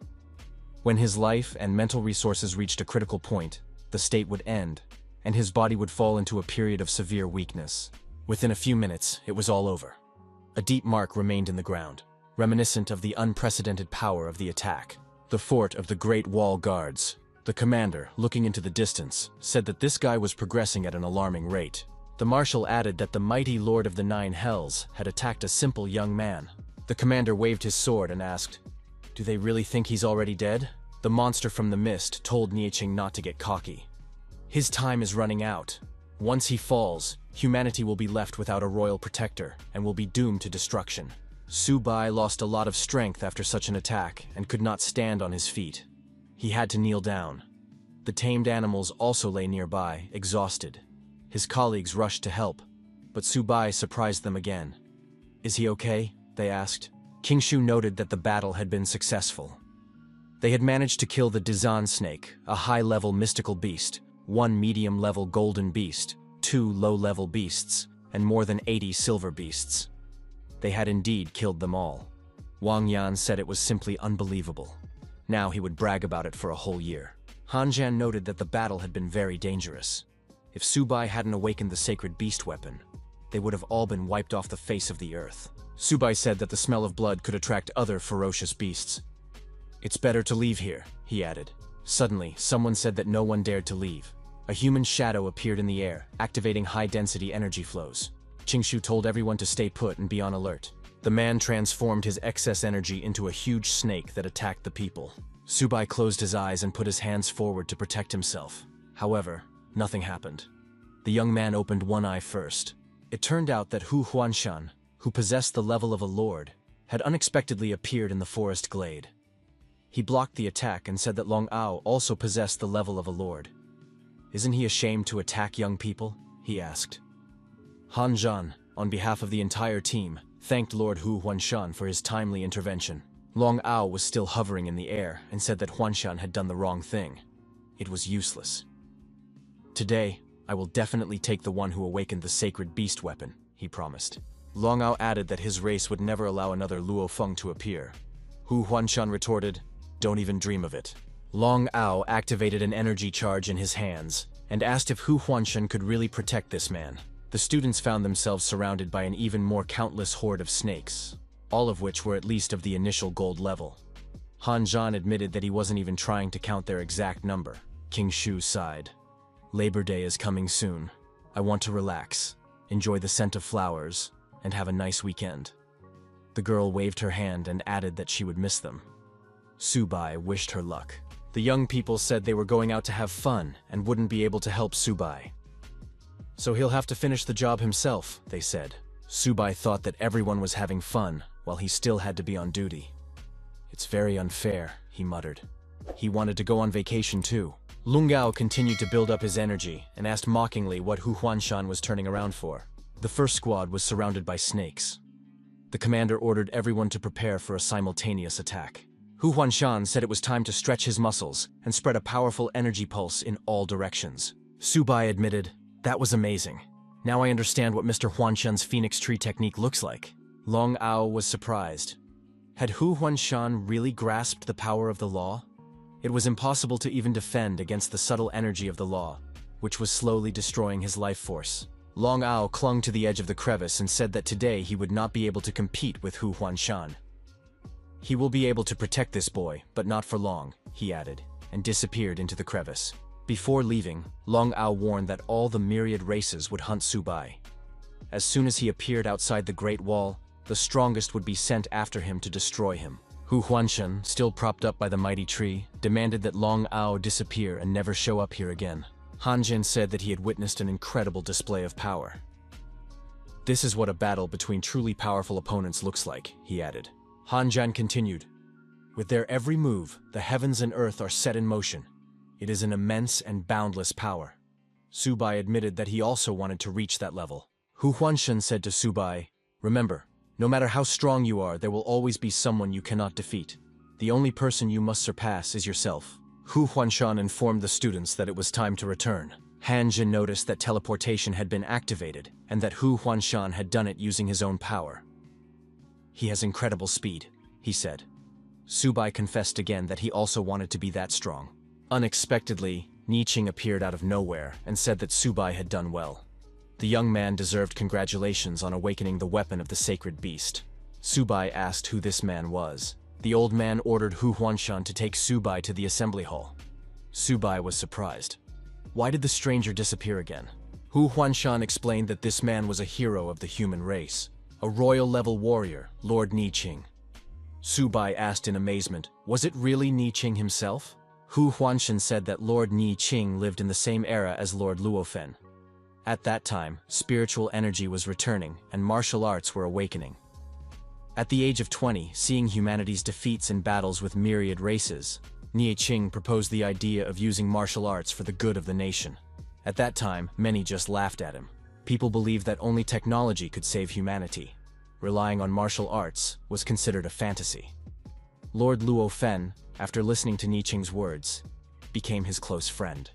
When his life and mental resources reached a critical point, the state would end, and his body would fall into a period of severe weakness. Within a few minutes, it was all over. A deep mark remained in the ground, reminiscent of the unprecedented power of the attack. The fort of the Great Wall Guards. The commander, looking into the distance, said that this guy was progressing at an alarming rate. The marshal added that the mighty Lord of the Nine Hells had attacked a simple young man. The commander waved his sword and asked, "Do they really think he's already dead?" The monster from the mist told Nieching not to get cocky. His time is running out. Once he falls, humanity will be left without a royal protector and will be doomed to destruction. Subai lost a lot of strength after such an attack and could not stand on his feet. He had to kneel down. The tamed animals also lay nearby, exhausted. His colleagues rushed to help, but Subai surprised them again. "Is he okay?" they asked. Qingshu noted that the battle had been successful. They had managed to kill the Dizan snake, a high-level mystical beast, 1 medium-level golden beast, 2 low-level beasts, and more than 80 silver beasts. They had indeed killed them all. Wang Yan said it was simply unbelievable. Now he would brag about it for a whole year. Han Jan noted that the battle had been very dangerous. If Subai hadn't awakened the sacred beast weapon, they would have all been wiped off the face of the earth. Subai said that the smell of blood could attract other ferocious beasts. "It's better to leave here," he added. Suddenly, someone said that no one dared to leave. A human shadow appeared in the air, activating high-density energy flows. Qingshu told everyone to stay put and be on alert. The man transformed his excess energy into a huge snake that attacked the people. Subai closed his eyes and put his hands forward to protect himself. However, nothing happened. The young man opened one eye first. It turned out that Hu Huanshan, who possessed the level of a lord, had unexpectedly appeared in the forest glade. He blocked the attack and said that Long Ao also possessed the level of a lord. "Isn't he ashamed to attack young people?" he asked. Han Zhan, on behalf of the entire team, thanked Lord Hu Huanshan for his timely intervention. Long Ao was still hovering in the air and said that Huanshan had done the wrong thing. It was useless. "Today, I will definitely take the one who awakened the sacred beast weapon," he promised. Long Ao added that his race would never allow another Luo Feng to appear. Hu Huanshan retorted, "Don't even dream of it." Long Ao activated an energy charge in his hands and asked if Hu Huanshan could really protect this man. The students found themselves surrounded by an even more countless horde of snakes, all of which were at least of the initial gold level. Han Zhan admitted that he wasn't even trying to count their exact number. Qingshu sighed. "Labor Day is coming soon. I want to relax, enjoy the scent of flowers, and have a nice weekend." The girl waved her hand and added that she would miss them. Subai wished her luck. The young people said they were going out to have fun and wouldn't be able to help Subai. "So he'll have to finish the job himself," they said. Subai thought that everyone was having fun while he still had to be on duty. "It's very unfair," he muttered. He wanted to go on vacation too. Lung Gao continued to build up his energy and asked mockingly what Hu Huanshan was turning around for. The first squad was surrounded by snakes. The commander ordered everyone to prepare for a simultaneous attack. Hu Huanshan said it was time to stretch his muscles and spread a powerful energy pulse in all directions. Subai admitted, "That was amazing. Now I understand what Mr. Huanshan's Phoenix Tree technique looks like. Long Ao was surprised. Had Hu Huanshan really grasped the power of the law? It was impossible to even defend against the subtle energy of the law, which was slowly destroying his life force. Long Ao clung to the edge of the crevice and said that today he would not be able to compete with Hu Huanshan. He will be able to protect this boy, but not for long, he added, and disappeared into the crevice. Before leaving, Long Ao warned that all the myriad races would hunt Subai. As soon as he appeared outside the Great Wall, the strongest would be sent after him to destroy him. Hu Huanshan, still propped up by the mighty tree, demanded that Long Ao disappear and never show up here again. Hanjin said that he had witnessed an incredible display of power. This is what a battle between truly powerful opponents looks like, he added. Hanjin continued, with their every move, the heavens and earth are set in motion. It is an immense and boundless power. Subai admitted that he also wanted to reach that level. Hu Huanshan said to Subai, remember, no matter how strong you are, there will always be someone you cannot defeat. The only person you must surpass is yourself. Hu Huanshan informed the students that it was time to return. Hanjin noticed that teleportation had been activated, and that Hu Huanshan had done it using his own power. He has incredible speed, he said. Subai confessed again that he also wanted to be that strong. Unexpectedly, Niqing appeared out of nowhere and said that Subai had done well. The young man deserved congratulations on awakening the weapon of the sacred beast. Subai asked who this man was. The old man ordered Hu Huanshan to take Subai to the assembly hall. Subai was surprised. Why did the stranger disappear again? Hu Huanshan explained that this man was a hero of the human race, a royal-level warrior, Lord Niqing. Subai asked in amazement, was it really Niqing himself? Hu Huanshan said that Lord Niqing lived in the same era as Lord Luofen. At that time, spiritual energy was returning and martial arts were awakening. At the age of 20, seeing humanity's defeats in battles with myriad races, Niqing proposed the idea of using martial arts for the good of the nation. At that time, many just laughed at him. People believed that only technology could save humanity. Relying on martial arts was considered a fantasy. Lord Luofen, after listening to Niqing's words, became his close friend.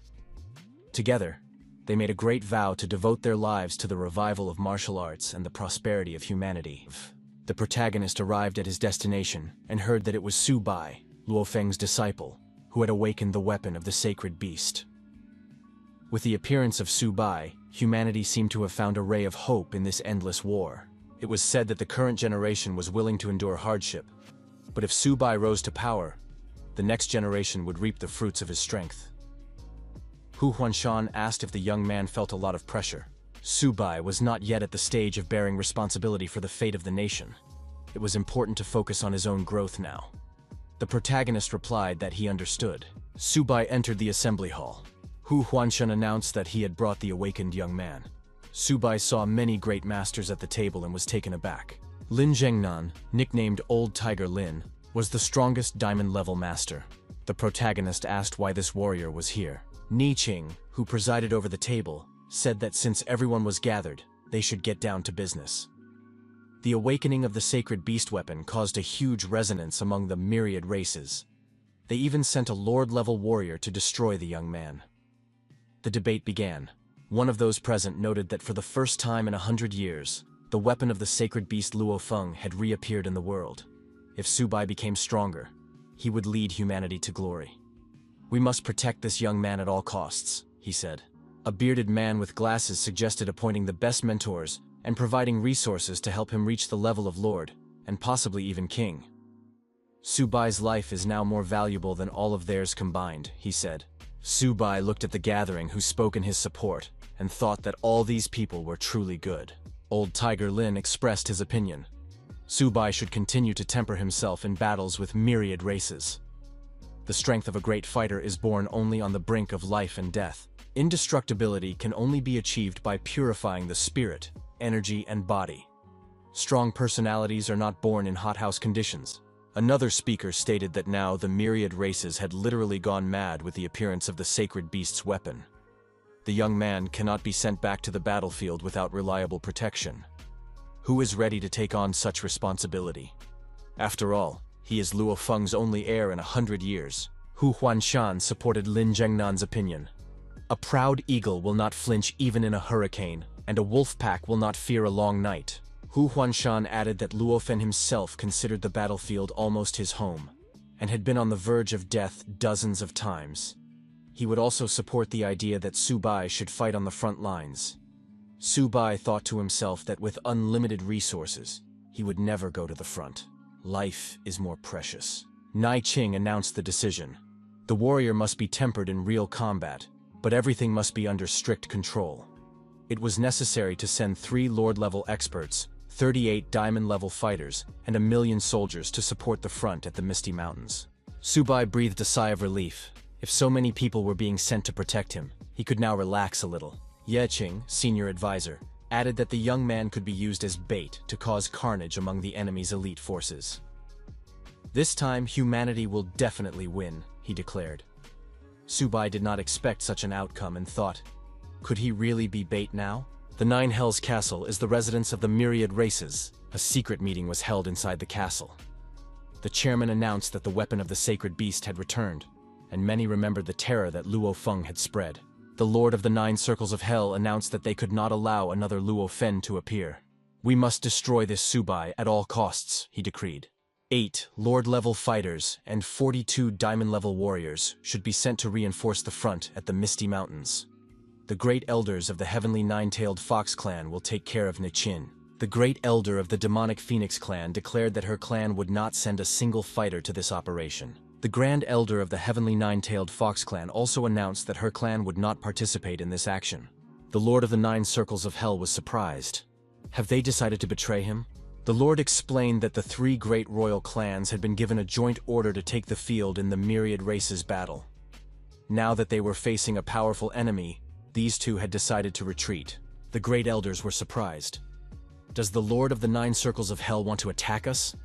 Together, they made a great vow to devote their lives to the revival of martial arts and the prosperity of humanity. The protagonist arrived at his destination and heard that it was Subai, Luofeng's disciple, who had awakened the weapon of the sacred beast. With the appearance of Subai, humanity seemed to have found a ray of hope in this endless war. It was said that the current generation was willing to endure hardship, but if Subai rose to power, the next generation would reap the fruits of his strength. Hu Huanshan asked if the young man felt a lot of pressure. Subai was not yet at the stage of bearing responsibility for the fate of the nation. It was important to focus on his own growth now. The protagonist replied that he understood. Subai entered the assembly hall. Hu Huanshan announced that he had brought the awakened young man. Subai saw many great masters at the table and was taken aback. Lin Zhengnan, nicknamed Old Tiger Lin, was the strongest diamond-level master. The protagonist asked why this warrior was here. Niqing, who presided over the table, said that since everyone was gathered, they should get down to business. The awakening of the sacred beast weapon caused a huge resonance among the myriad races. They even sent a lord-level warrior to destroy the young man. The debate began. One of those present noted that for the first time in 100 years, the weapon of the sacred beast Luofeng had reappeared in the world. If Subai became stronger, he would lead humanity to glory. We must protect this young man at all costs, he said. A bearded man with glasses suggested appointing the best mentors and providing resources to help him reach the level of lord, and possibly even king. Subai's life is now more valuable than all of theirs combined, he said. Subai looked at the gathering who spoke in his support and thought that all these people were truly good. Old Tiger Lin expressed his opinion. Subai should continue to temper himself in battles with myriad races. The strength of a great fighter is born only on the brink of life and death. Indestructibility can only be achieved by purifying the spirit, energy, and body. Strong personalities are not born in hothouse conditions. Another speaker stated that now the myriad races had literally gone mad with the appearance of the sacred beast's weapon. The young man cannot be sent back to the battlefield without reliable protection. Who is ready to take on such responsibility? After all, he is Luofeng's only heir in 100 years. Hu Huanshan supported Lin Zhengnan's opinion. A proud eagle will not flinch even in a hurricane, and a wolf pack will not fear a long night. Hu Huanshan added that Luofen himself considered the battlefield almost his home, and had been on the verge of death dozens of times. He would also support the idea that Su Bai should fight on the front lines. Su Bai thought to himself that with unlimited resources, he would never go to the front. Life is more precious. Nai Qing announced the decision. The warrior must be tempered in real combat, but everything must be under strict control. It was necessary to send 3 Lord-level experts, 38 Diamond-level fighters, and 1,000,000 soldiers to support the front at the Misty Mountains. Su Bai breathed a sigh of relief. If so many people were being sent to protect him, he could now relax a little. Ye Qing, senior advisor, added that the young man could be used as bait to cause carnage among the enemy's elite forces. This time, humanity will definitely win, he declared. Su Bai did not expect such an outcome and thought, could he really be bait now? The Nine Hells Castle is the residence of the myriad races. A secret meeting was held inside the castle. The chairman announced that the weapon of the sacred beast had returned, and many remembered the terror that Luo Feng had spread. The Lord of the 9 Circles of Hell announced that they could not allow another Luo Fen to appear. We must destroy this Su Bai at all costs, he decreed. 8 Lord-level fighters and 42 Diamond-level warriors should be sent to reinforce the front at the Misty Mountains. The Great Elders of the Heavenly Nine-Tailed Fox clan will take care of Nichin. The Great Elder of the Demonic Phoenix clan declared that her clan would not send a single fighter to this operation. The Grand Elder of the Heavenly Nine-Tailed Fox clan also announced that her clan would not participate in this action. The Lord of the 9 Circles of Hell was surprised. Have they decided to betray him? The Lord explained that the 3 great royal clans had been given a joint order to take the field in the myriad races battle. Now that they were facing a powerful enemy, these 2 had decided to retreat. The Great Elders were surprised. Does the Lord of the 9 Circles of Hell want to attack us?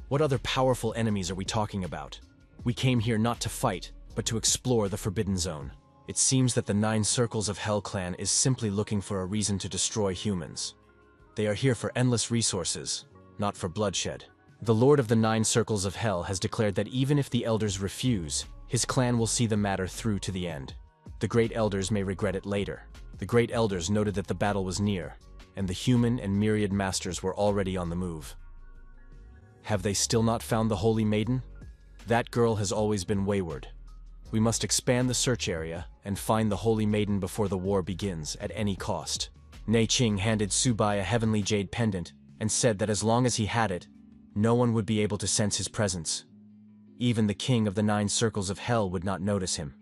What other powerful enemies are we talking about? We came here not to fight, but to explore the Forbidden Zone. It seems that the 9 Circles of Hell clan is simply looking for a reason to destroy humans. They are here for endless resources, not for bloodshed. The Lord of the 9 Circles of Hell has declared that even if the elders refuse, his clan will see the matter through to the end. The Great Elders may regret it later. The Great Elders noted that the battle was near, and the human and myriad masters were already on the move. Have they still not found the Holy Maiden? That girl has always been wayward. We must expand the search area and find the Holy Maiden before the war begins at any cost. Nei Qing handed Su Bai a heavenly jade pendant and said that as long as he had it, no one would be able to sense his presence. Even the king of the 9 Circles of Hell would not notice him.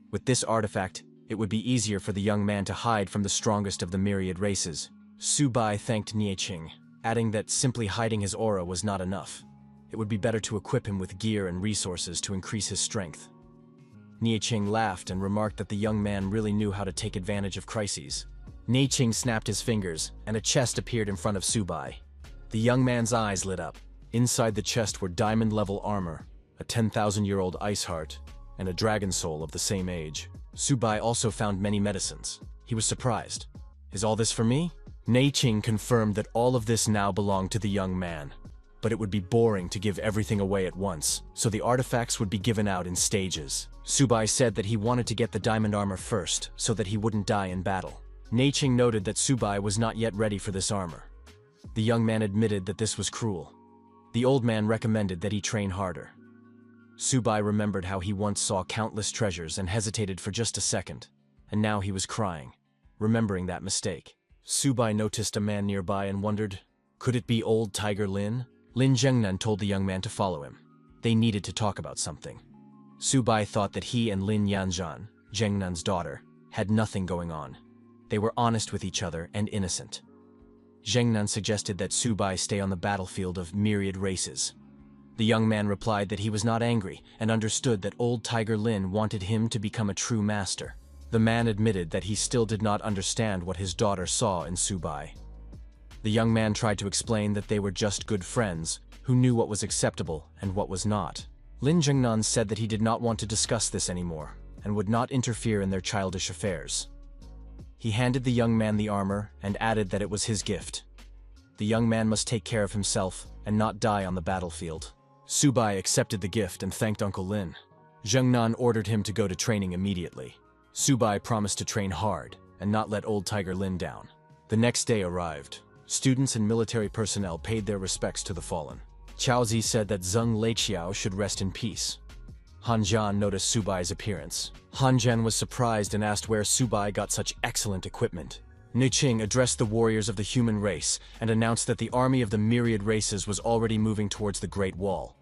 With this artifact, it would be easier for the young man to hide from the strongest of the myriad races. Su Bai thanked Nie Qing, adding that simply hiding his aura was not enough. It would be better to equip him with gear and resources to increase his strength. Nie Qing laughed and remarked that the young man really knew how to take advantage of crises. Nie Qing snapped his fingers, and a chest appeared in front of Su Bai. The young man's eyes lit up. Inside the chest were diamond-level armor, a 10,000-year-old ice heart, and a dragon soul of the same age. Su Bai also found many medicines. He was surprised. Is all this for me? Nie Qing confirmed that all of this now belonged to the young man. But it would be boring to give everything away at once, so the artifacts would be given out in stages. Su Bai said that he wanted to get the diamond armor first, so that he wouldn't die in battle. Nie Qing noted that Su Bai was not yet ready for this armor. The young man admitted that this was cruel. The old man recommended that he train harder. Su Bai remembered how he once saw countless treasures and hesitated for just a second, and now he was crying, remembering that mistake. Su Bai noticed a man nearby and wondered, could it be old Tiger Lin? Lin Zhengnan told the young man to follow him. They needed to talk about something. Su Bai thought that he and Lin Yanzhan, Zhengnan's daughter, had nothing going on. They were honest with each other and innocent. Zhengnan suggested that Su Bai stay on the battlefield of myriad races. The young man replied that he was not angry and understood that old Tiger Lin wanted him to become a true master. The man admitted that he still did not understand what his daughter saw in Su Bai. The young man tried to explain that they were just good friends, who knew what was acceptable and what was not. Lin Zhengnan said that he did not want to discuss this anymore, and would not interfere in their childish affairs. He handed the young man the armor and added that it was his gift. The young man must take care of himself and not die on the battlefield. Su Bai accepted the gift and thanked Uncle Lin. Zhengnan ordered him to go to training immediately. Su Bai promised to train hard and not let old Tiger Lin down. The next day arrived. Students and military personnel paid their respects to the fallen. Chaozi said that Zheng Leiqiao should rest in peace. Hanjian noticed Subai's appearance. Hanjian was surprised and asked where Subai got such excellent equipment. Niqing addressed the warriors of the human race and announced that the army of the myriad races was already moving towards the Great Wall.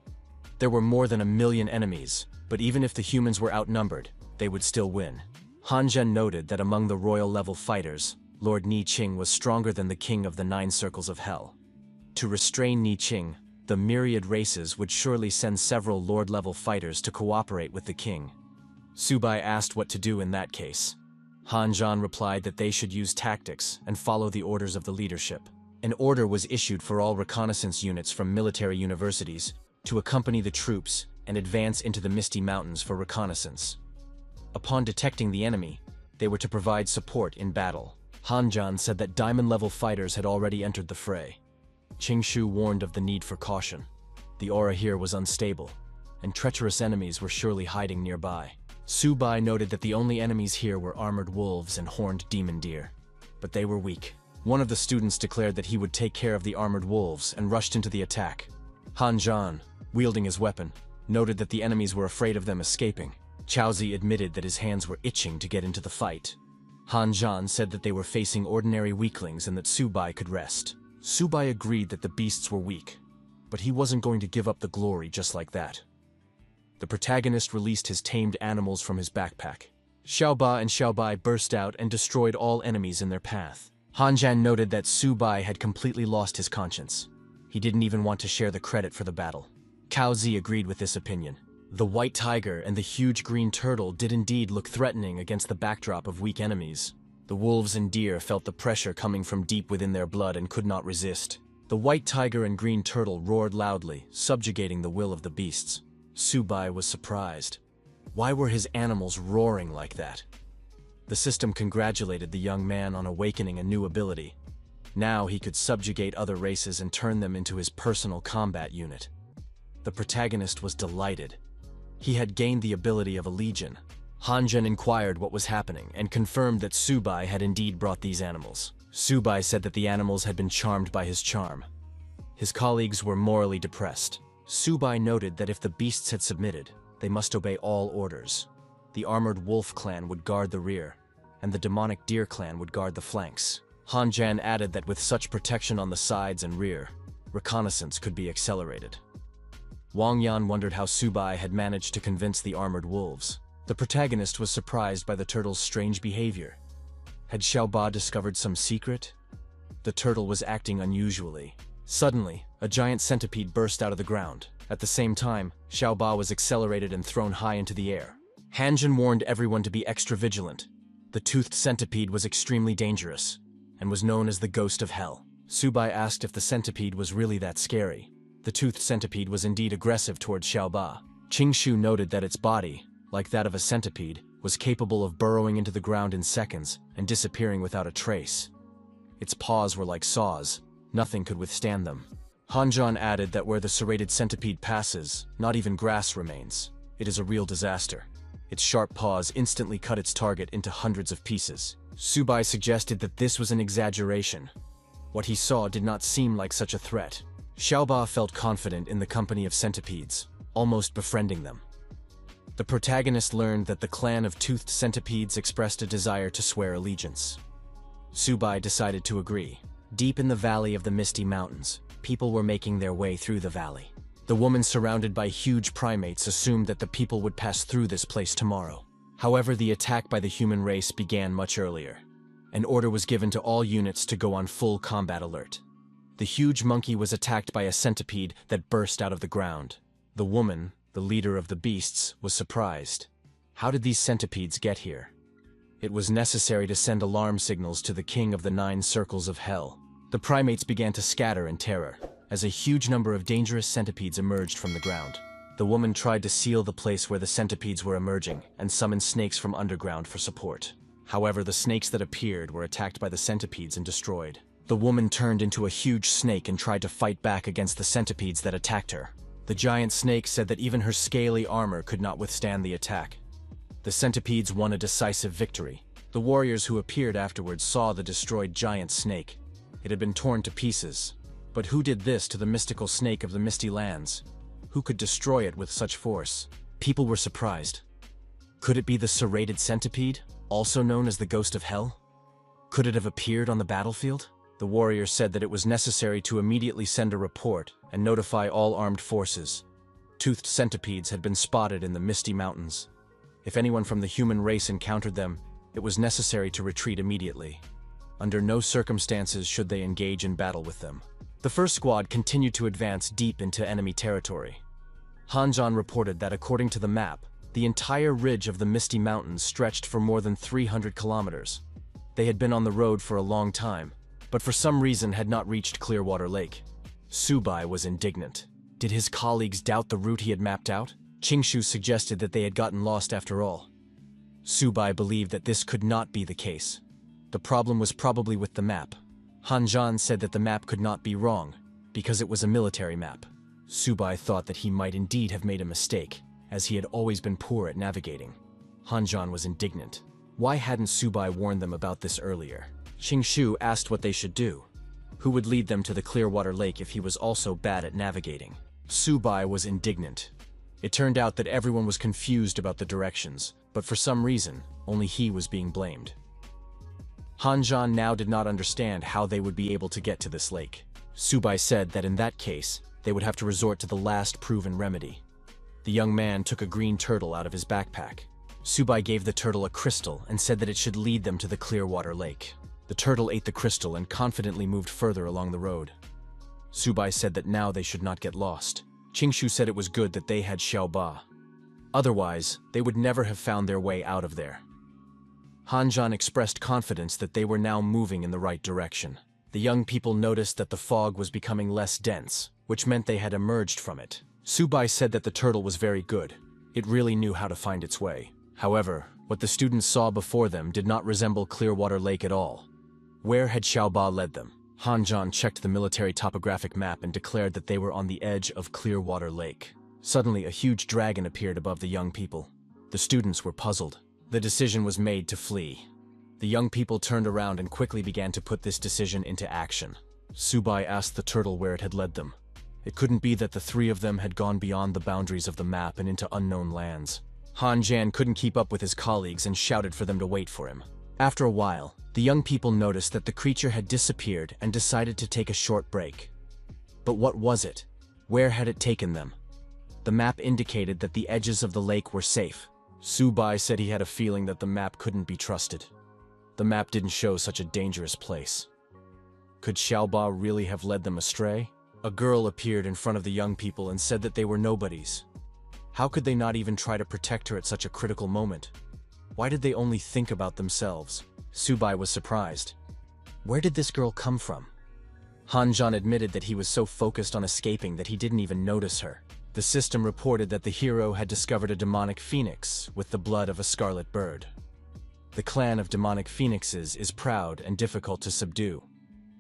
There were more than 1 million enemies, but even if the humans were outnumbered, they would still win. Hanjian noted that among the royal-level fighters, Lord Niqing was stronger than the king of the 9 circles of hell. To restrain Niqing, the myriad races would surely send several lord-level fighters to cooperate with the king. Subai asked what to do in that case. Hanjian replied that they should use tactics and follow the orders of the leadership. An order was issued for all reconnaissance units from military universities to accompany the troops and advance into the Misty Mountains for reconnaissance. Upon detecting the enemy, they were to provide support in battle. Hanjian said that diamond-level fighters had already entered the fray. Qingshu warned of the need for caution. The aura here was unstable, and treacherous enemies were surely hiding nearby. Subai noted that the only enemies here were armored wolves and horned demon deer, but they were weak. One of the students declared that he would take care of the armored wolves and rushed into the attack. Hanjian, wielding his weapon, noted that the enemies were afraid of them escaping. Chaozi admitted that his hands were itching to get into the fight. Hanjian said that they were facing ordinary weaklings and that Subai could rest. Subai agreed that the beasts were weak, but he wasn't going to give up the glory just like that. The protagonist released his tamed animals from his backpack. Xiaoba and Xiaobai burst out and destroyed all enemies in their path. Hanjian noted that Subai had completely lost his conscience. He didn't even want to share the credit for the battle. Caozi agreed with this opinion. The white tiger and the huge green turtle did indeed look threatening against the backdrop of weak enemies. The wolves and deer felt the pressure coming from deep within their blood and could not resist. The white tiger and green turtle roared loudly, subjugating the will of the beasts. Subai was surprised. Why were his animals roaring like that? The system congratulated the young man on awakening a new ability. Now he could subjugate other races and turn them into his personal combat unit. The protagonist was delighted. He had gained the ability of a legion. Hanjian inquired what was happening and confirmed that Subai had indeed brought these animals. Subai said that the animals had been charmed by his charm. His colleagues were morally depressed. Subai noted that if the beasts had submitted, they must obey all orders. The armored wolf clan would guard the rear, and the demonic deer clan would guard the flanks. Hanjian added that with such protection on the sides and rear, reconnaissance could be accelerated. Wang Yan wondered how Subai had managed to convince the armored wolves. The protagonist was surprised by the turtle's strange behavior. Had Xiaoba discovered some secret? The turtle was acting unusually. Suddenly, a giant centipede burst out of the ground. At the same time, Xiaoba was accelerated and thrown high into the air. Hanjian warned everyone to be extra vigilant. The toothed centipede was extremely dangerous, and was known as the ghost of hell. Subai asked if the centipede was really that scary. The toothed centipede was indeed aggressive towards Xiaoba. Qingshu noted that its body, like that of a centipede, was capable of burrowing into the ground in seconds and disappearing without a trace. Its paws were like saws. Nothing could withstand them. Hanjian added that where the serrated centipede passes, not even grass remains. It is a real disaster. Its sharp paws instantly cut its target into hundreds of pieces. Subai suggested that this was an exaggeration. What he saw did not seem like such a threat. Xiaoba felt confident in the company of centipedes, almost befriending them. The protagonist learned that the clan of toothed centipedes expressed a desire to swear allegiance. Subai decided to agree. Deep in the valley of the Misty Mountains, people were making their way through the valley. The woman surrounded by huge primates assumed that the people would pass through this place tomorrow. However, the attack by the human race began much earlier. An order was given to all units to go on full combat alert. The huge monkey was attacked by a centipede that burst out of the ground. The woman, the leader of the beasts, was surprised. How did these centipedes get here? It was necessary to send alarm signals to the king of the 9 circles of hell. The primates began to scatter in terror, as a huge number of dangerous centipedes emerged from the ground. The woman tried to seal the place where the centipedes were emerging and summoned snakes from underground for support. However, the snakes that appeared were attacked by the centipedes and destroyed. The woman turned into a huge snake and tried to fight back against the centipedes that attacked her. The giant snake said that even her scaly armor could not withstand the attack. The centipedes won a decisive victory. The warriors who appeared afterwards saw the destroyed giant snake. It had been torn to pieces. But who did this to the mystical snake of the Misty Lands? Who could destroy it with such force? People were surprised. Could it be the serrated centipede, also known as the Ghost of Hell? Could it have appeared on the battlefield? The warrior said that it was necessary to immediately send a report and notify all armed forces. Toothed centipedes had been spotted in the Misty Mountains. If anyone from the human race encountered them, it was necessary to retreat immediately. Under no circumstances should they engage in battle with them. The first squad continued to advance deep into enemy territory. Hanjan reported that according to the map, the entire ridge of the Misty Mountains stretched for more than 300 kilometers. They had been on the road for a long time, but for some reason had not reached Clearwater Lake. Subai was indignant. Did his colleagues doubt the route he had mapped out? Chingshu suggested that they had gotten lost after all. Subai believed that this could not be the case. The problem was probably with the map. Hanjan said that the map could not be wrong, because it was a military map. Subai thought that he might indeed have made a mistake, as he had always been poor at navigating. Hanjan was indignant. Why hadn't Subai warned them about this earlier? Chingshu asked what they should do. Who would lead them to the Clearwater Lake if he was also bad at navigating? Subai was indignant. It turned out that everyone was confused about the directions, but for some reason, only he was being blamed. Hanjan now did not understand how they would be able to get to this lake. Subai said that in that case, they would have to resort to the last proven remedy. The young man took a green turtle out of his backpack. Subai gave the turtle a crystal and said that it should lead them to the Clearwater Lake. The turtle ate the crystal and confidently moved further along the road. Subai said that now they should not get lost. Chingshu said it was good that they had Xiaoba. Otherwise, they would never have found their way out of there. Hanjan expressed confidence that they were now moving in the right direction. The young people noticed that the fog was becoming less dense, which meant they had emerged from it. Subai said that the turtle was very good. It really knew how to find its way. However, what the students saw before them did not resemble Clearwater Lake at all. Where had Xiaoba led them? Hanjan checked the military topographic map and declared that they were on the edge of Clearwater Lake. Suddenly, a huge dragon appeared above the young people. The students were puzzled. The decision was made to flee. The young people turned around and quickly began to put this decision into action. Subai asked the turtle where it had led them. It couldn't be that the three of them had gone beyond the boundaries of the map and into unknown lands. Hanjan couldn't keep up with his colleagues and shouted for them to wait for him. After a while, the young people noticed that the creature had disappeared and decided to take a short break. But what was it? Where had it taken them? The map indicated that the edges of the lake were safe. Subai said he had a feeling that the map couldn't be trusted. The map didn't show such a dangerous place. Could Xiaoba really have led them astray? A girl appeared in front of the young people and said that they were nobodies. How could they not even try to protect her at such a critical moment? Why did they only think about themselves? Subai was surprised. Where did this girl come from? Hanjan admitted that he was so focused on escaping that he didn't even notice her. The system reported that the hero had discovered a demonic phoenix with the blood of a scarlet bird. The clan of demonic phoenixes is proud and difficult to subdue.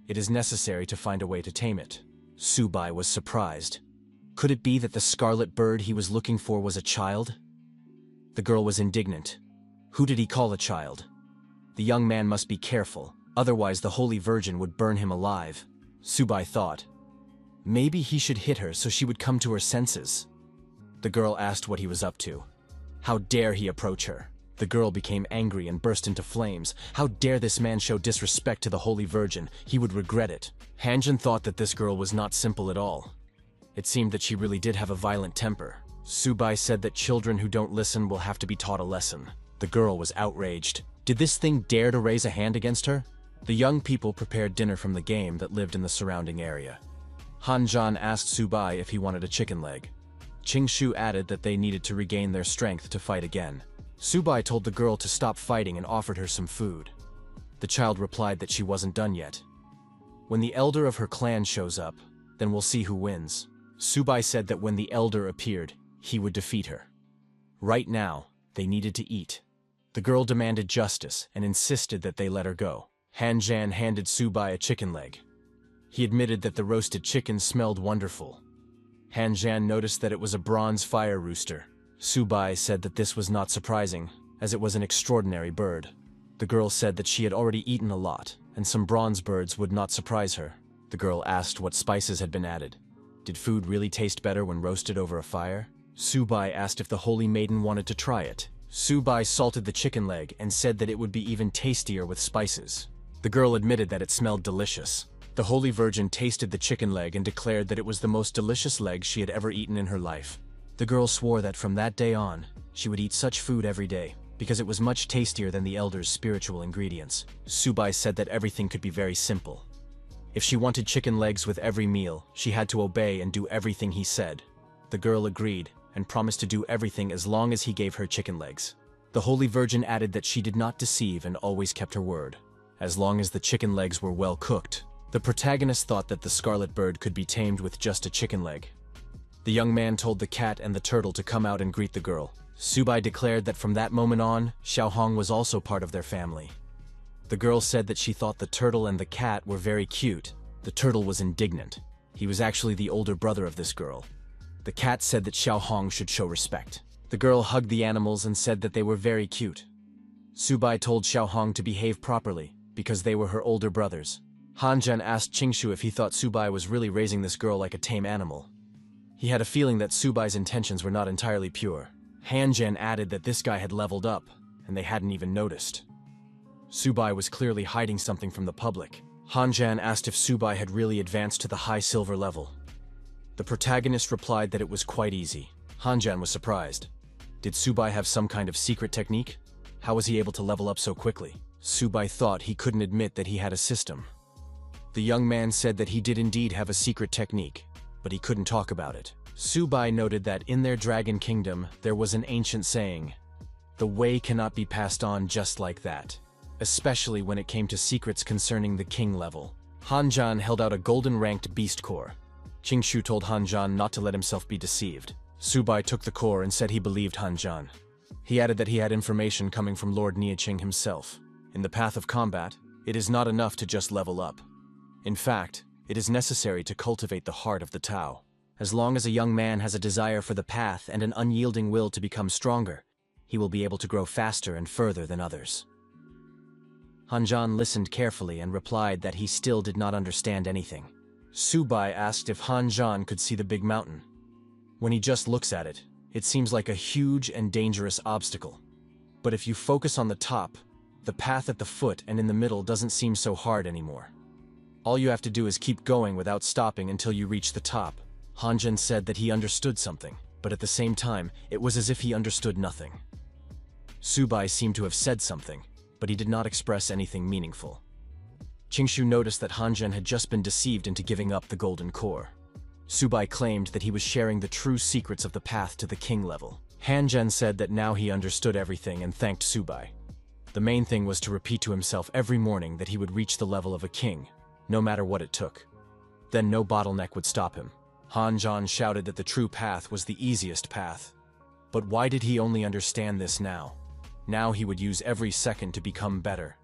It is necessary to find a way to tame it. Subai was surprised. Could it be that the scarlet bird he was looking for was a child? The girl was indignant. Who did he call a child? The young man must be careful, otherwise the Holy Virgin would burn him alive. Subai thought. Maybe he should hit her so she would come to her senses. The girl asked what he was up to. How dare he approach her? The girl became angry and burst into flames. How dare this man show disrespect to the Holy Virgin? He would regret it. Hanjan thought that this girl was not simple at all. It seemed that she really did have a violent temper. Subai said that children who don't listen will have to be taught a lesson. The girl was outraged. Did this thing dare to raise a hand against her? The young people prepared dinner from the game that lived in the surrounding area. Hanjan asked Subai if he wanted a chicken leg. Chingshu added that they needed to regain their strength to fight again. Subai told the girl to stop fighting and offered her some food. The child replied that she wasn't done yet. When the elder of her clan shows up, then we'll see who wins. Subai said that when the elder appeared, he would defeat her. Right now, they needed to eat. The girl demanded justice and insisted that they let her go. Hanjan handed Subai a chicken leg. He admitted that the roasted chicken smelled wonderful. Hanjan noticed that it was a bronze fire rooster. Subai said that this was not surprising, as it was an extraordinary bird. The girl said that she had already eaten a lot, and some bronze birds would not surprise her. The girl asked what spices had been added. Did food really taste better when roasted over a fire? Subai asked if the holy maiden wanted to try it. Subai salted the chicken leg and said that it would be even tastier with spices. The girl admitted that it smelled delicious. The holy virgin tasted the chicken leg and declared that it was the most delicious leg she had ever eaten in her life. The girl swore that from that day on, she would eat such food every day, because it was much tastier than the elders' spiritual ingredients. Subai said that everything could be very simple. If she wanted chicken legs with every meal, she had to obey and do everything he said. The girl agreed and promised to do everything as long as he gave her chicken legs. The Holy Virgin added that she did not deceive and always kept her word. As long as the chicken legs were well cooked, the protagonist thought that the scarlet bird could be tamed with just a chicken leg. The young man told the cat and the turtle to come out and greet the girl. Subai declared that from that moment on, Xiaohong was also part of their family. The girl said that she thought the turtle and the cat were very cute. The turtle was indignant. He was actually the older brother of this girl. The cat said that Xiaohong should show respect. The girl hugged the animals and said that they were very cute. Subai told Xiaohong to behave properly, because they were her older brothers. Hanjian asked Qingshu if he thought Subai was really raising this girl like a tame animal. He had a feeling that Subai's intentions were not entirely pure. Hanjian added that this guy had leveled up, and they hadn't even noticed. Subai was clearly hiding something from the public. Hanjian asked if Subai had really advanced to the high silver level. The protagonist replied that it was quite easy. Hanjian was surprised. Did Subai have some kind of secret technique? How was he able to level up so quickly? Subai thought he couldn't admit that he had a system. The young man said that he did indeed have a secret technique, but he couldn't talk about it. Subai noted that in their dragon kingdom, there was an ancient saying, "The way cannot be passed on just like that," especially when it came to secrets concerning the king level. Hanjian held out a golden-ranked beast core. Qingshu told Hanjian not to let himself be deceived. Subai took the core and said he believed Hanjian. He added that he had information coming from Lord Niaqing himself. In the path of combat, it is not enough to just level up. In fact, it is necessary to cultivate the heart of the Tao. As long as a young man has a desire for the path and an unyielding will to become stronger, he will be able to grow faster and further than others. Hanjian listened carefully and replied that he still did not understand anything. Subai asked if Hanjian could see the big mountain. When he just looks at it, it seems like a huge and dangerous obstacle. But if you focus on the top, the path at the foot and in the middle doesn't seem so hard anymore. All you have to do is keep going without stopping until you reach the top. Hanjian said that he understood something, but at the same time, it was as if he understood nothing. Subai seemed to have said something, but he did not express anything meaningful. Qingshu noticed that Hanjian had just been deceived into giving up the golden core. Subai claimed that he was sharing the true secrets of the path to the king level. Hanjian said that now he understood everything and thanked Subai. The main thing was to repeat to himself every morning that he would reach the level of a king, no matter what it took. Then no bottleneck would stop him. Hanjian shouted that the true path was the easiest path. But why did he only understand this now? Now he would use every second to become better.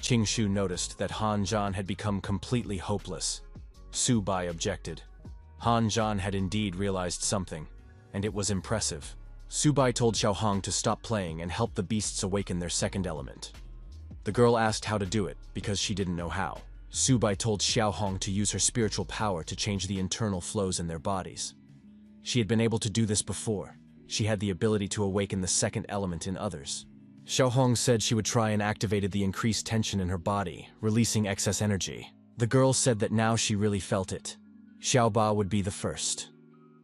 Qingshu noticed that Hanjian had become completely hopeless. Subai objected. Hanjian had indeed realized something, and it was impressive. Subai told Xiaohong to stop playing and help the beasts awaken their second element. The girl asked how to do it because she didn't know how. Subai told Xiaohong to use her spiritual power to change the internal flows in their bodies. She had been able to do this before. She had the ability to awaken the second element in others. Xiaohong said she would try and activated the increased tension in her body, releasing excess energy. The girl said that now she really felt it. Xiaoba would be the first.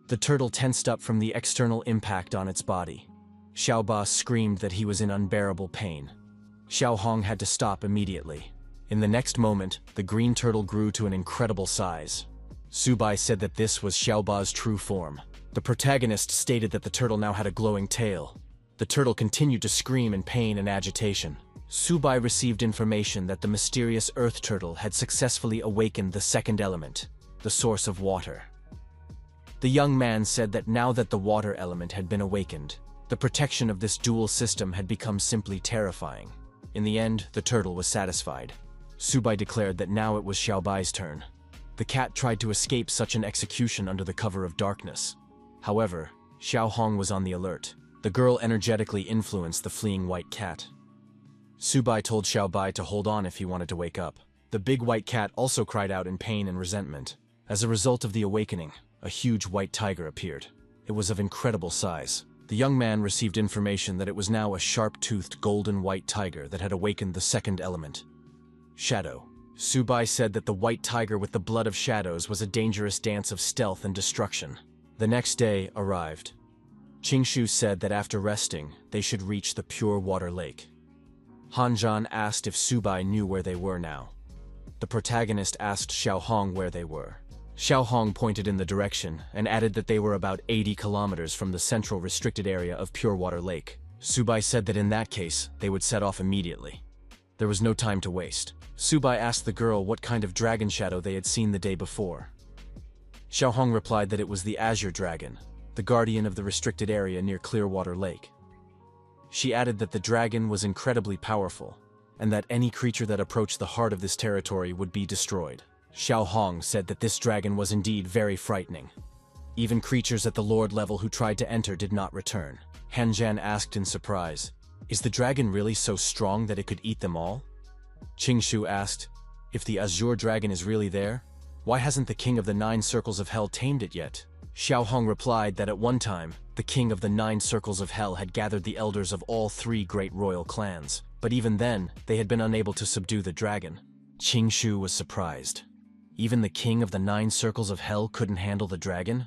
The turtle tensed up from the external impact on its body. Xiaoba screamed that he was in unbearable pain. Xiaohong had to stop immediately. In the next moment, the green turtle grew to an incredible size. Subai said that this was Xiaoba's true form. The protagonist stated that the turtle now had a glowing tail. The turtle continued to scream in pain and agitation. Subai received information that the mysterious earth turtle had successfully awakened the second element, the source of water. The young man said that now that the water element had been awakened, the protection of this dual system had become simply terrifying. In the end, the turtle was satisfied. Subai declared that now it was Xiaobai's turn. The cat tried to escape such an execution under the cover of darkness. However, Xiaohong was on the alert. The girl energetically influenced the fleeing white cat. Subai told Xiaobai to hold on if he wanted to wake up. The big white cat also cried out in pain and resentment. As a result of the awakening, a huge white tiger appeared. It was of incredible size. The young man received information that it was now a sharp-toothed golden white tiger that had awakened the second element, shadow. Subai said that the white tiger with the blood of shadows was a dangerous dance of stealth and destruction. The next day arrived. Qingshu said that after resting, they should reach the pure water lake. Hanzhan asked if Subai knew where they were now. The protagonist asked Xiaohong where they were. Xiaohong pointed in the direction and added that they were about 80 kilometers from the central restricted area of Pure Water Lake. Subai said that in that case, they would set off immediately. There was no time to waste. Subai asked the girl what kind of dragon shadow they had seen the day before. Xiaohong replied that it was the Azure Dragon, the guardian of the restricted area near Clearwater Lake. She added that the dragon was incredibly powerful, and that any creature that approached the heart of this territory would be destroyed. Xiaohong said that this dragon was indeed very frightening. Even creatures at the Lord level who tried to enter did not return. Hanzhan asked in surprise, "Is the dragon really so strong that it could eat them all?" Qingshu asked, "If the Azure Dragon is really there, why hasn't the King of the Nine Circles of Hell tamed it yet?" Xiaohong replied that at one time, the King of the Nine Circles of Hell had gathered the elders of all three great royal clans, but even then, they had been unable to subdue the dragon. Qingshu was surprised. Even the King of the Nine Circles of Hell couldn't handle the dragon?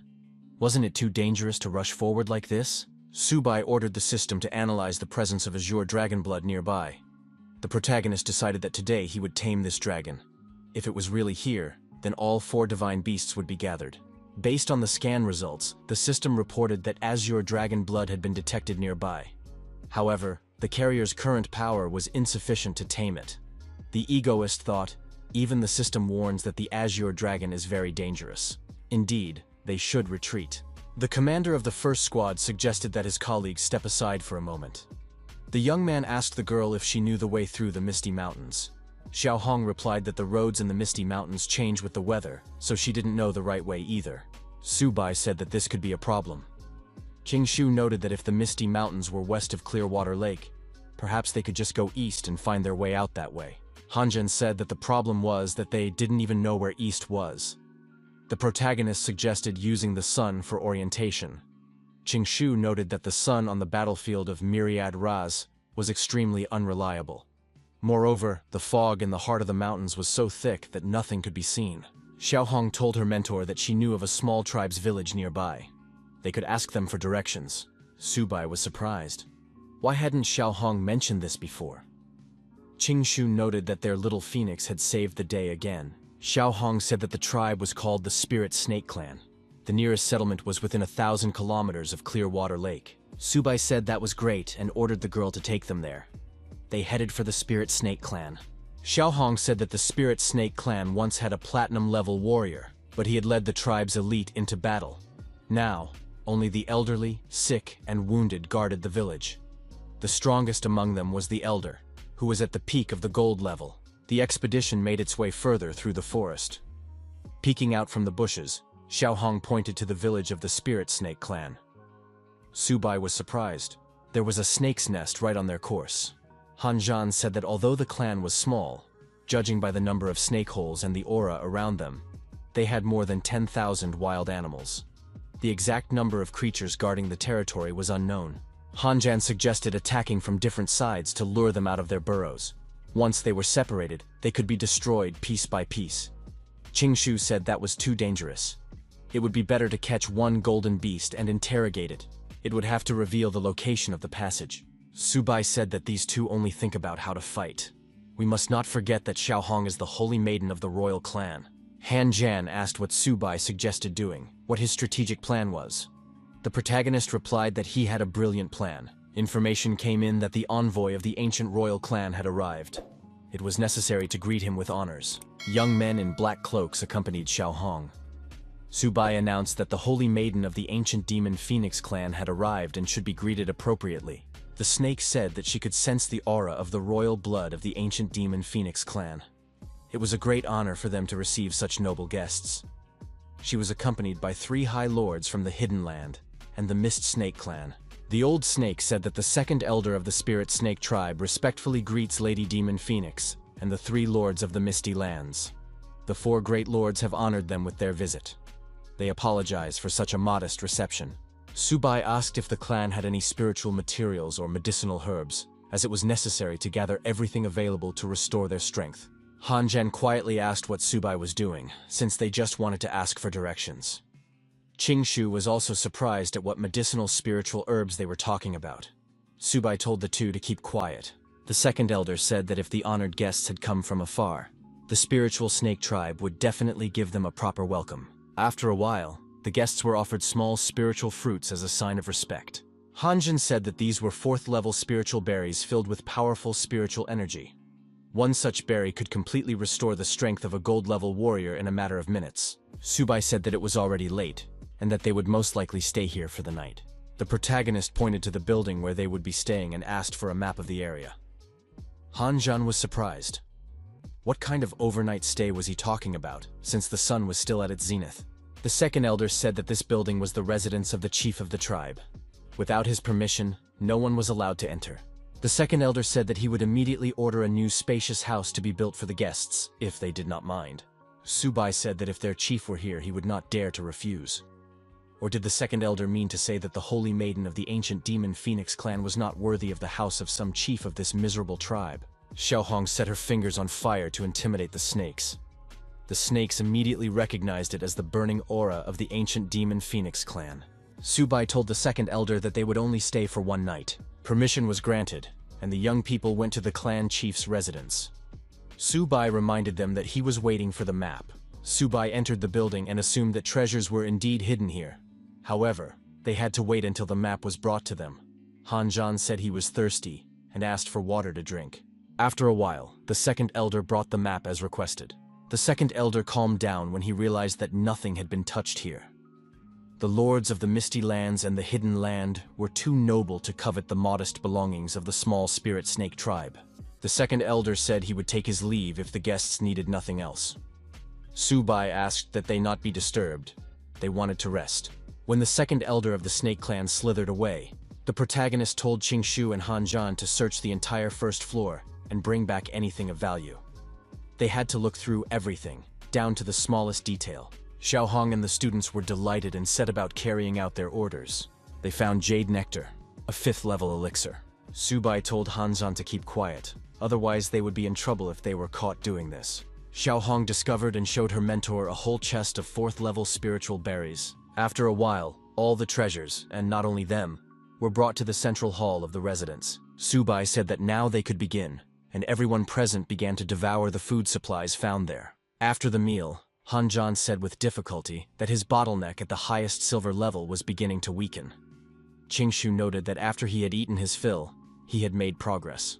Wasn't it too dangerous to rush forward like this? Subai ordered the system to analyze the presence of Azure Dragon blood nearby. The protagonist decided that today he would tame this dragon. If it was really here, then all 4 divine beasts would be gathered. Based on the scan results, the system reported that Azure Dragon blood had been detected nearby. However, the carrier's current power was insufficient to tame it. The egoist thought, even the system warns that the Azure Dragon is very dangerous. Indeed, they should retreat. The commander of the first squad suggested that his colleagues step aside for a moment. The young man asked the girl if she knew the way through the Misty Mountains. Xiaohong replied that the roads in the Misty Mountains change with the weather, so she didn't know the right way either. Subai said that this could be a problem. Qingshu noted that if the Misty Mountains were west of Clearwater Lake, perhaps they could just go east and find their way out that way. Hanzhan said that the problem was that they didn't even know where east was. The protagonist suggested using the sun for orientation. Qingshu noted that the sun on the battlefield of Myriad Raz was extremely unreliable. Moreover, the fog in the heart of the mountains was so thick that nothing could be seen. Xiaohong told her mentor that she knew of a small tribe's village nearby. They could ask them for directions. Subai was surprised. Why hadn't Xiaohong mentioned this before? Qingshu noted that their little phoenix had saved the day again. Xiaohong said that the tribe was called the Spirit Snake Clan. The nearest settlement was within 1,000 kilometers of Clearwater Lake. Subai said that was great and ordered the girl to take them there. They headed for the Spirit Snake Clan. Xiaohong said that the Spirit Snake Clan once had a platinum-level warrior, but he had led the tribe's elite into battle. Now, only the elderly, sick, and wounded guarded the village. The strongest among them was the elder, who was at the peak of the gold level. The expedition made its way further through the forest. Peeking out from the bushes, Xiaohong pointed to the village of the Spirit Snake Clan. Subai was surprised. There was a snake's nest right on their course. Hanzhan said that although the clan was small, judging by the number of snake holes and the aura around them, they had more than 10,000 wild animals. The exact number of creatures guarding the territory was unknown. Hanzhan suggested attacking from different sides to lure them out of their burrows. Once they were separated, they could be destroyed piece by piece. Qingshu said that was too dangerous. It would be better to catch one golden beast and interrogate it. It would have to reveal the location of the passage. Subai said that these two only think about how to fight. We must not forget that Xiaohong is the holy maiden of the royal clan. Hanzhan asked what Subai suggested doing, what his strategic plan was. The protagonist replied that he had a brilliant plan. Information came in that the envoy of the ancient royal clan had arrived. It was necessary to greet him with honors. Young men in black cloaks accompanied Xiaohong. Subai announced that the holy maiden of the ancient demon Phoenix clan had arrived and should be greeted appropriately. The snake said that she could sense the aura of the royal blood of the ancient demon Phoenix clan. It was a great honor for them to receive such noble guests. She was accompanied by 3 high lords from the Hidden Land and the Mist Snake clan. The old snake said that the second elder of the spirit snake tribe respectfully greets Lady Demon Phoenix and the 3 lords of the Misty Lands. The 4 great lords have honored them with their visit. They apologize for such a modest reception. Subai asked if the clan had any spiritual materials or medicinal herbs, as it was necessary to gather everything available to restore their strength. Hanjan quietly asked what Subai was doing, since they just wanted to ask for directions. Qingshu was also surprised at what medicinal spiritual herbs they were talking about. Subai told the 2 to keep quiet. The second elder said that if the honored guests had come from afar, the spiritual snake tribe would definitely give them a proper welcome. After a while, the guests were offered small spiritual fruits as a sign of respect. Hanjin said that these were 4th-level spiritual berries filled with powerful spiritual energy. One such berry could completely restore the strength of a gold-level warrior in a matter of minutes. Subai said that it was already late, and that they would most likely stay here for the night. The protagonist pointed to the building where they would be staying and asked for a map of the area. Hanjan was surprised. What kind of overnight stay was he talking about, since the sun was still at its zenith? The second elder said that this building was the residence of the chief of the tribe. Without his permission, no one was allowed to enter. The second elder said that he would immediately order a new spacious house to be built for the guests, if they did not mind. Subai said that if their chief were here, he would not dare to refuse. Or did the second elder mean to say that the holy maiden of the ancient demon Phoenix clan was not worthy of the house of some chief of this miserable tribe? Xiaohong set her fingers on fire to intimidate the snakes. The snakes immediately recognized it as the burning aura of the ancient demon Phoenix clan. Subai told the second elder that they would only stay for 1 night. Permission was granted, and the young people went to the clan chief's residence. Subai reminded them that he was waiting for the map. Subai entered the building and assumed that treasures were indeed hidden here. However, they had to wait until the map was brought to them. Hanjan said he was thirsty and asked for water to drink. After a while, the second elder brought the map as requested. The second elder calmed down when he realized that nothing had been touched here. The lords of the Misty Lands and the Hidden Land were too noble to covet the modest belongings of the small spirit snake tribe. The second elder said he would take his leave if the guests needed nothing else. Subai asked that they not be disturbed. They wanted to rest. When the second elder of the snake clan slithered away, the protagonist told Qingshu and Hanjan to search the entire first floor and bring back anything of value. They had to look through everything, down to the smallest detail. Xiaohong and the students were delighted and set about carrying out their orders. They found Jade Nectar, a 5th-level elixir. Subai told Hanzan to keep quiet, otherwise they would be in trouble if they were caught doing this. Xiaohong discovered and showed her mentor a whole chest of 4th-level spiritual berries. After a while, all the treasures, and not only them, were brought to the central hall of the residence. Subai said that now they could begin, and everyone present began to devour the food supplies found there. After the meal, Hanjan said with difficulty that his bottleneck at the highest silver level was beginning to weaken. Qingshu noted that after he had eaten his fill, he had made progress.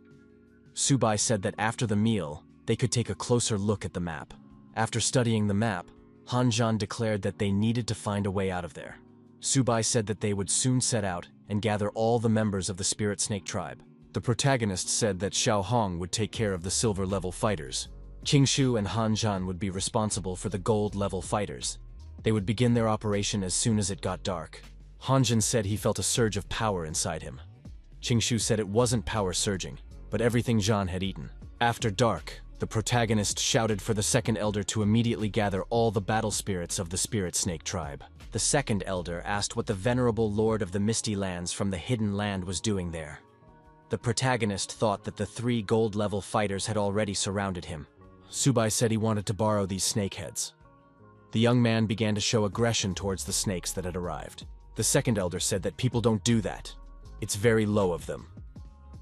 Subai said that after the meal, they could take a closer look at the map. After studying the map, Hanjan declared that they needed to find a way out of there. Subai said that they would soon set out and gather all the members of the Spirit Snake tribe. The protagonist said that Xiaohong would take care of the silver-level fighters. Qingshu and Hanjan would be responsible for the gold-level fighters. They would begin their operation as soon as it got dark. Hanjan said he felt a surge of power inside him. Qingshu said it wasn't power surging, but everything Zhan had eaten. After dark, the protagonist shouted for the second elder to immediately gather all the battle spirits of the Spirit Snake tribe. The second elder asked what the venerable lord of the Misty Lands from the Hidden Land was doing there. The protagonist thought that the 3 gold-level fighters had already surrounded him. Subai said he wanted to borrow these snake heads. The young man began to show aggression towards the snakes that had arrived. The second elder said that people don't do that. It's very low of them.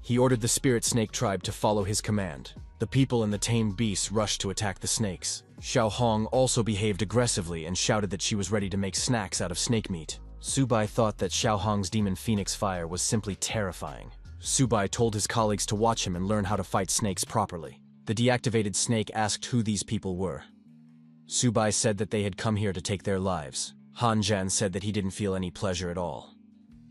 He ordered the Spirit Snake tribe to follow his command. The people and the tamed beasts rushed to attack the snakes. Xiaohong also behaved aggressively and shouted that she was ready to make snacks out of snake meat. Subai thought that Xiaohong's demon phoenix fire was simply terrifying. Subai told his colleagues to watch him and learn how to fight snakes properly. The deactivated snake asked who these people were. Subai said that they had come here to take their lives. Hanjan said that he didn't feel any pleasure at all.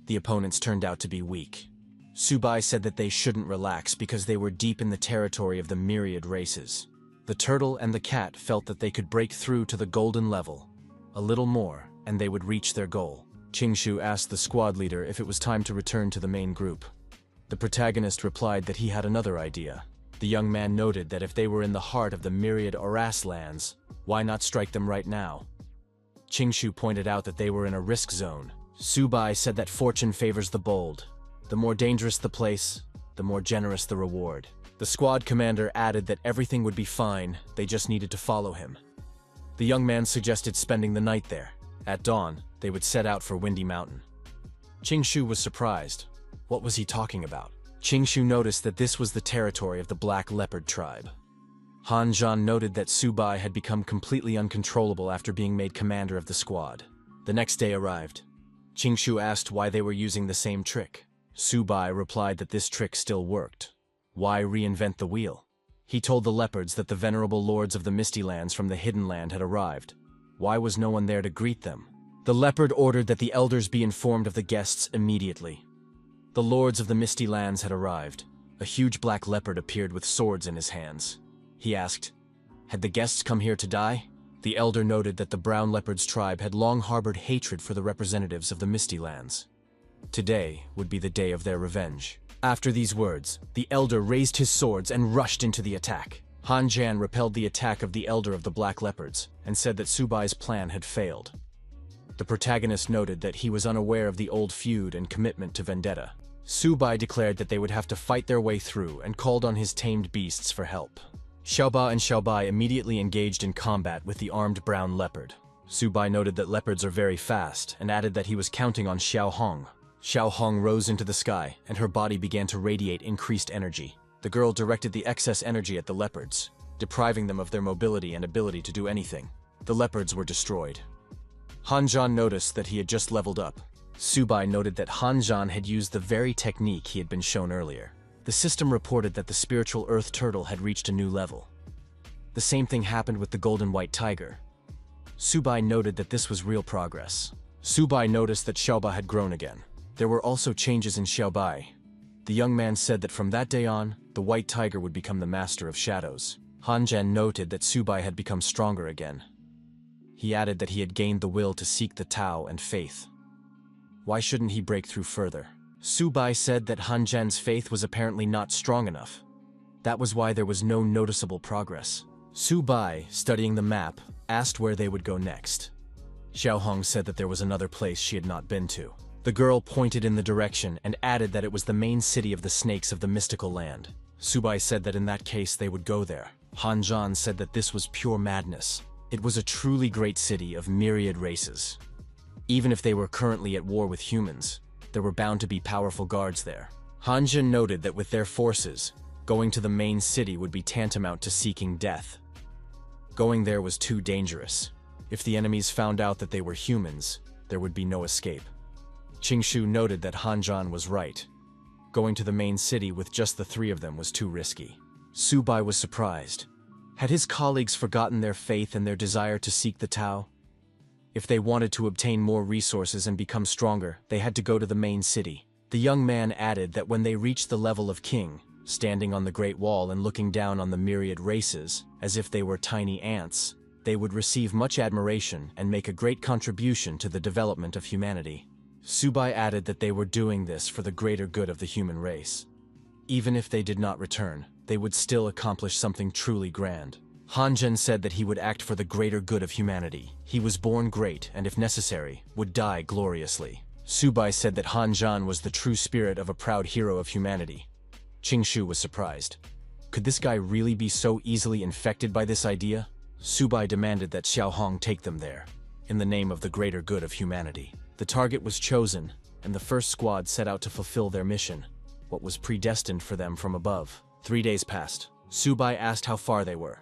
The opponents turned out to be weak. Subai said that they shouldn't relax because they were deep in the territory of the myriad races. The turtle and the cat felt that they could break through to the golden level. A little more, and they would reach their goal. Qingshu asked the squad leader if it was time to return to the main group. The protagonist replied that he had another idea. The young man noted that if they were in the heart of the myriad Oras lands, why not strike them right now? Qingshu pointed out that they were in a risk zone. Subai said that fortune favors the bold. The more dangerous the place, the more generous the reward. The squad commander added that everything would be fine, they just needed to follow him. The young man suggested spending the night there. At dawn, they would set out for Windy Mountain. Qingshu was surprised. What was he talking about? Qingshu noticed that this was the territory of the Black Leopard tribe. Han Zhan noted that Subai had become completely uncontrollable after being made commander of the squad. The next day arrived. Qingshu asked why they were using the same trick. Subai replied that this trick still worked. Why reinvent the wheel? He told the leopards that the venerable lords of the Misty Lands from the Hidden Land had arrived. Why was no one there to greet them? The leopard ordered that the elders be informed of the guests immediately. The lords of the Misty Lands had arrived. A huge black leopard appeared with swords in his hands. He asked, "Had the guests come here to die?" The elder noted that the brown leopard's tribe had long harbored hatred for the representatives of the Misty Lands. Today would be the day of their revenge. After these words, the elder raised his swords and rushed into the attack. Han Zhan repelled the attack of the elder of the Black Leopards and said that Subai's plan had failed. The protagonist noted that he was unaware of the old feud and commitment to vendetta. Subai declared that they would have to fight their way through and called on his tamed beasts for help. Xiaoba and Xiaobai immediately engaged in combat with the armed brown leopard. Subai noted that leopards are very fast and added that he was counting on Xiao Hong. Xiao Hong rose into the sky and her body began to radiate increased energy. The girl directed the excess energy at the leopards, depriving them of their mobility and ability to do anything. The leopards were destroyed. Han Zhan noticed that he had just leveled up. Subai noted that Han Zhan had used the very technique he had been shown earlier. The system reported that the spiritual earth turtle had reached a new level. The same thing happened with the golden white tiger. Subai noted that this was real progress. Subai noticed that Xiaoba had grown again. There were also changes in Xiaobai. The young man said that from that day on, the white tiger would become the master of shadows. Han Zhan noted that Subai had become stronger again. He added that he had gained the will to seek the Tao and faith. Why shouldn't he break through further? Subai said that Han Zhan's faith was apparently not strong enough. That was why there was no noticeable progress. Subai, studying the map, asked where they would go next. Xiao Hong said that there was another place she had not been to. The girl pointed in the direction and added that it was the main city of the snakes of the mystical land. Subai said that in that case they would go there. Han Zhan said that this was pure madness. It was a truly great city of myriad races. Even if they were currently at war with humans, there were bound to be powerful guards there. Han Zhan noted that with their forces, going to the main city would be tantamount to seeking death. Going there was too dangerous. If the enemies found out that they were humans, there would be no escape. Qingshu noted that Han Zhan was right. Going to the main city with just the three of them was too risky. Subai was surprised. Had his colleagues forgotten their faith and their desire to seek the Tao? If they wanted to obtain more resources and become stronger, they had to go to the main city. The young man added that when they reached the level of king, standing on the Great Wall and looking down on the myriad races, as if they were tiny ants, they would receive much admiration and make a great contribution to the development of humanity. Subai added that they were doing this for the greater good of the human race. Even if they did not return, they would still accomplish something truly grand. Han Zhan said that he would act for the greater good of humanity. He was born great and, if necessary, would die gloriously. Subai said that Han Zhan was the true spirit of a proud hero of humanity. Qingshu was surprised. Could this guy really be so easily infected by this idea? Subai demanded that Xiao Hong take them there, in the name of the greater good of humanity. The target was chosen, and the first squad set out to fulfill their mission, what was predestined for them from above. 3 days passed. Subai asked how far they were.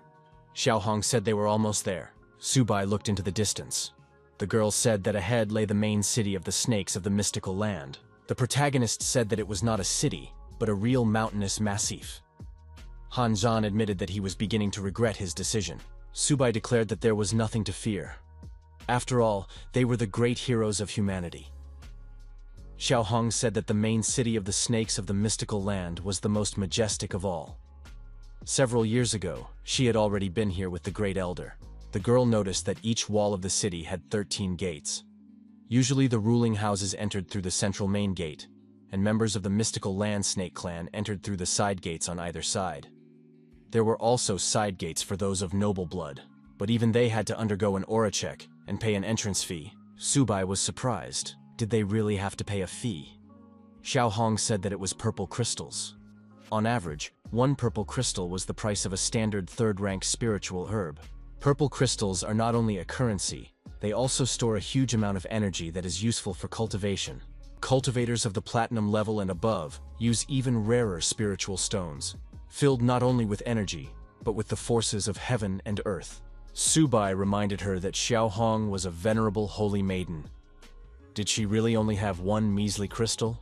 Xiao Hong said they were almost there. Subai looked into the distance. The girl said that ahead lay the main city of the snakes of the mystical land. The protagonist said that it was not a city, but a real mountainous massif. Han Zhan admitted that he was beginning to regret his decision. Subai declared that there was nothing to fear. After all, they were the great heroes of humanity. Xiao Hong said that the main city of the snakes of the mystical land was the most majestic of all. Several years ago, she had already been here with the Great Elder. The girl noticed that each wall of the city had 13 gates. Usually the ruling houses entered through the central main gate, and members of the mystical land snake clan entered through the side gates on either side. There were also side gates for those of noble blood, but even they had to undergo an aura check and pay an entrance fee. Subai was surprised. Did they really have to pay a fee? Xiao Hong said that it was purple crystals. On average, one purple crystal was the price of a standard third-rank spiritual herb. Purple crystals are not only a currency, they also store a huge amount of energy that is useful for cultivation. Cultivators of the platinum level and above use even rarer spiritual stones, filled not only with energy, but with the forces of heaven and earth. Subai reminded her that Xiao Hong was a venerable holy maiden. Did she really only have one measly crystal?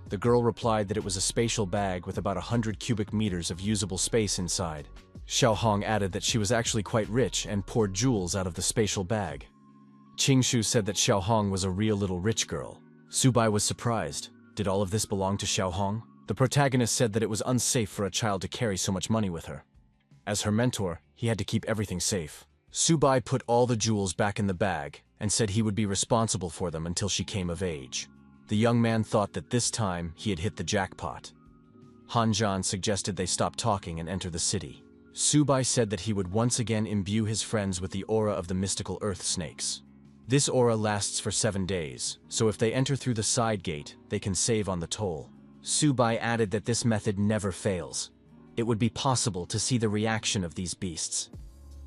The girl replied that it was a spatial bag with about 100 cubic meters of usable space inside. Xiao Hong added that she was actually quite rich and poured jewels out of the spatial bag. Qingshu said that Xiao Hong was a real little rich girl. Subai was surprised. Did all of this belong to Xiao Hong? The protagonist said that it was unsafe for a child to carry so much money with her. As her mentor, he had to keep everything safe. Subai put all the jewels back in the bag and said he would be responsible for them until she came of age. The young man thought that this time he had hit the jackpot. Han Zhan suggested they stop talking and enter the city. Subai said that he would once again imbue his friends with the aura of the mystical earth snakes. This aura lasts for 7 days, so if they enter through the side gate, they can save on the toll. Subai added that this method never fails. It would be possible to see the reaction of these beasts.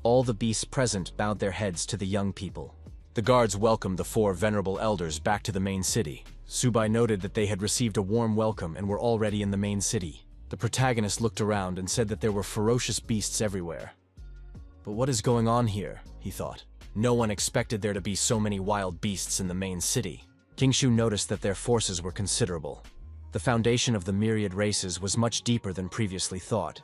All the beasts present bowed their heads to the young people. The guards welcomed the 4 venerable elders back to the main city. Subai noted that they had received a warm welcome and were already in the main city. The protagonist looked around and said that there were ferocious beasts everywhere. But what is going on here, he thought. No one expected there to be so many wild beasts in the main city. Qingshu noticed that their forces were considerable. The foundation of the myriad races was much deeper than previously thought.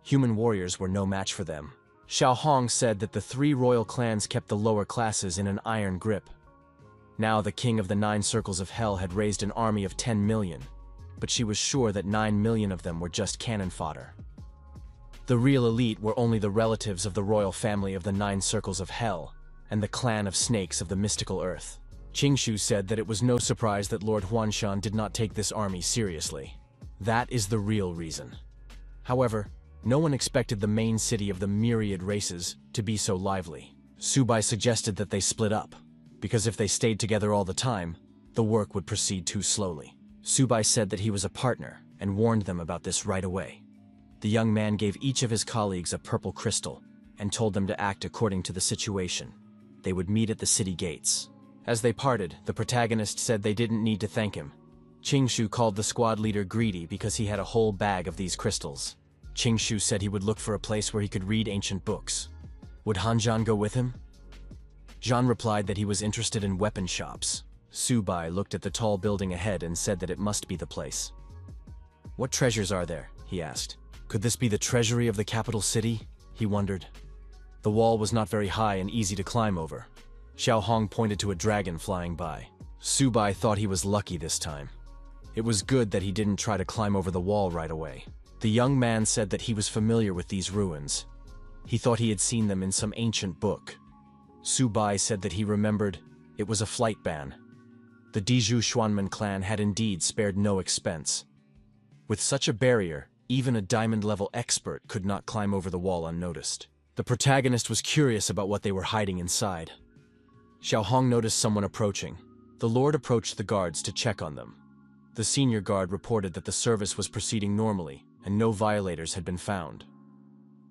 Human warriors were no match for them. Xiao Hong said that the 3 royal clans kept the lower classes in an iron grip. Now the king of the 9 circles of hell had raised an army of 10 million, but she was sure that 9 million of them were just cannon fodder. The real elite were only the relatives of the royal family of the 9 circles of hell, and the clan of snakes of the mystical earth. Qingshu said that it was no surprise that Lord Huanshan did not take this army seriously. That is the real reason. However, no one expected the main city of the myriad races to be so lively. Subai suggested that they split up, because if they stayed together all the time, the work would proceed too slowly. Subai said that he was a partner and warned them about this right away. The young man gave each of his colleagues a purple crystal and told them to act according to the situation. They would meet at the city gates. As they parted, the protagonist said they didn't need to thank him. Qingshu called the squad leader greedy because he had a whole bag of these crystals. Qingshu said he would look for a place where he could read ancient books. Would Han Zhan go with him? Zhan replied that he was interested in weapon shops. Subai looked at the tall building ahead and said that it must be the place. What treasures are there? He asked. Could this be the treasury of the capital city? He wondered. The wall was not very high and easy to climb over. Xiao Hong pointed to a dragon flying by. Subai thought he was lucky this time. It was good that he didn't try to climb over the wall right away. The young man said that he was familiar with these ruins. He thought he had seen them in some ancient book. Subai said that he remembered it was a flight ban. The Dizhu Xuanmen clan had indeed spared no expense. With such a barrier, even a diamond-level expert could not climb over the wall unnoticed. The protagonist was curious about what they were hiding inside. Xiao Hong noticed someone approaching. The lord approached the guards to check on them. The senior guard reported that the service was proceeding normally, and no violators had been found.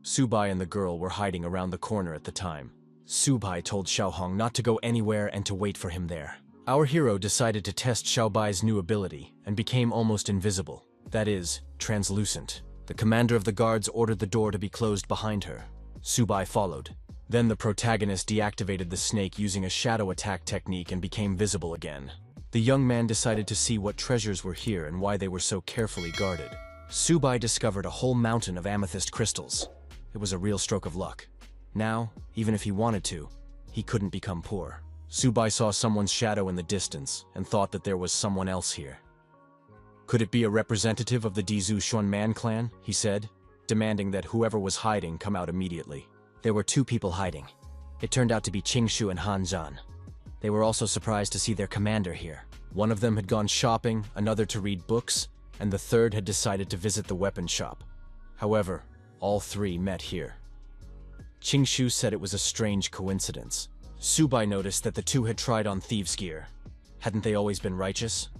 Subai and the girl were hiding around the corner at the time. Subai told Xiao Hong not to go anywhere and to wait for him there. Our hero decided to test Xiaobai's new ability and became almost invisible. That is, translucent. The commander of the guards ordered the door to be closed behind her. Subai followed. Then the protagonist deactivated the snake using a shadow attack technique and became visible again. The young man decided to see what treasures were here and why they were so carefully guarded. Subai discovered a whole mountain of amethyst crystals. It was a real stroke of luck. Now, even if he wanted to, he couldn't become poor. Subai saw someone's shadow in the distance and thought that there was someone else here. Could it be a representative of the Dizhu Xuanman clan? He said, demanding that whoever was hiding come out immediately. There were 2 people hiding. It turned out to be Qingshu and Han Zhan. They were also surprised to see their commander here. One of them had gone shopping, another to read books, and the third had decided to visit the weapon shop. However, all three met here. Qingshu said it was a strange coincidence. Subai noticed that the two had tried on thieves' gear. Hadn't they always been righteous?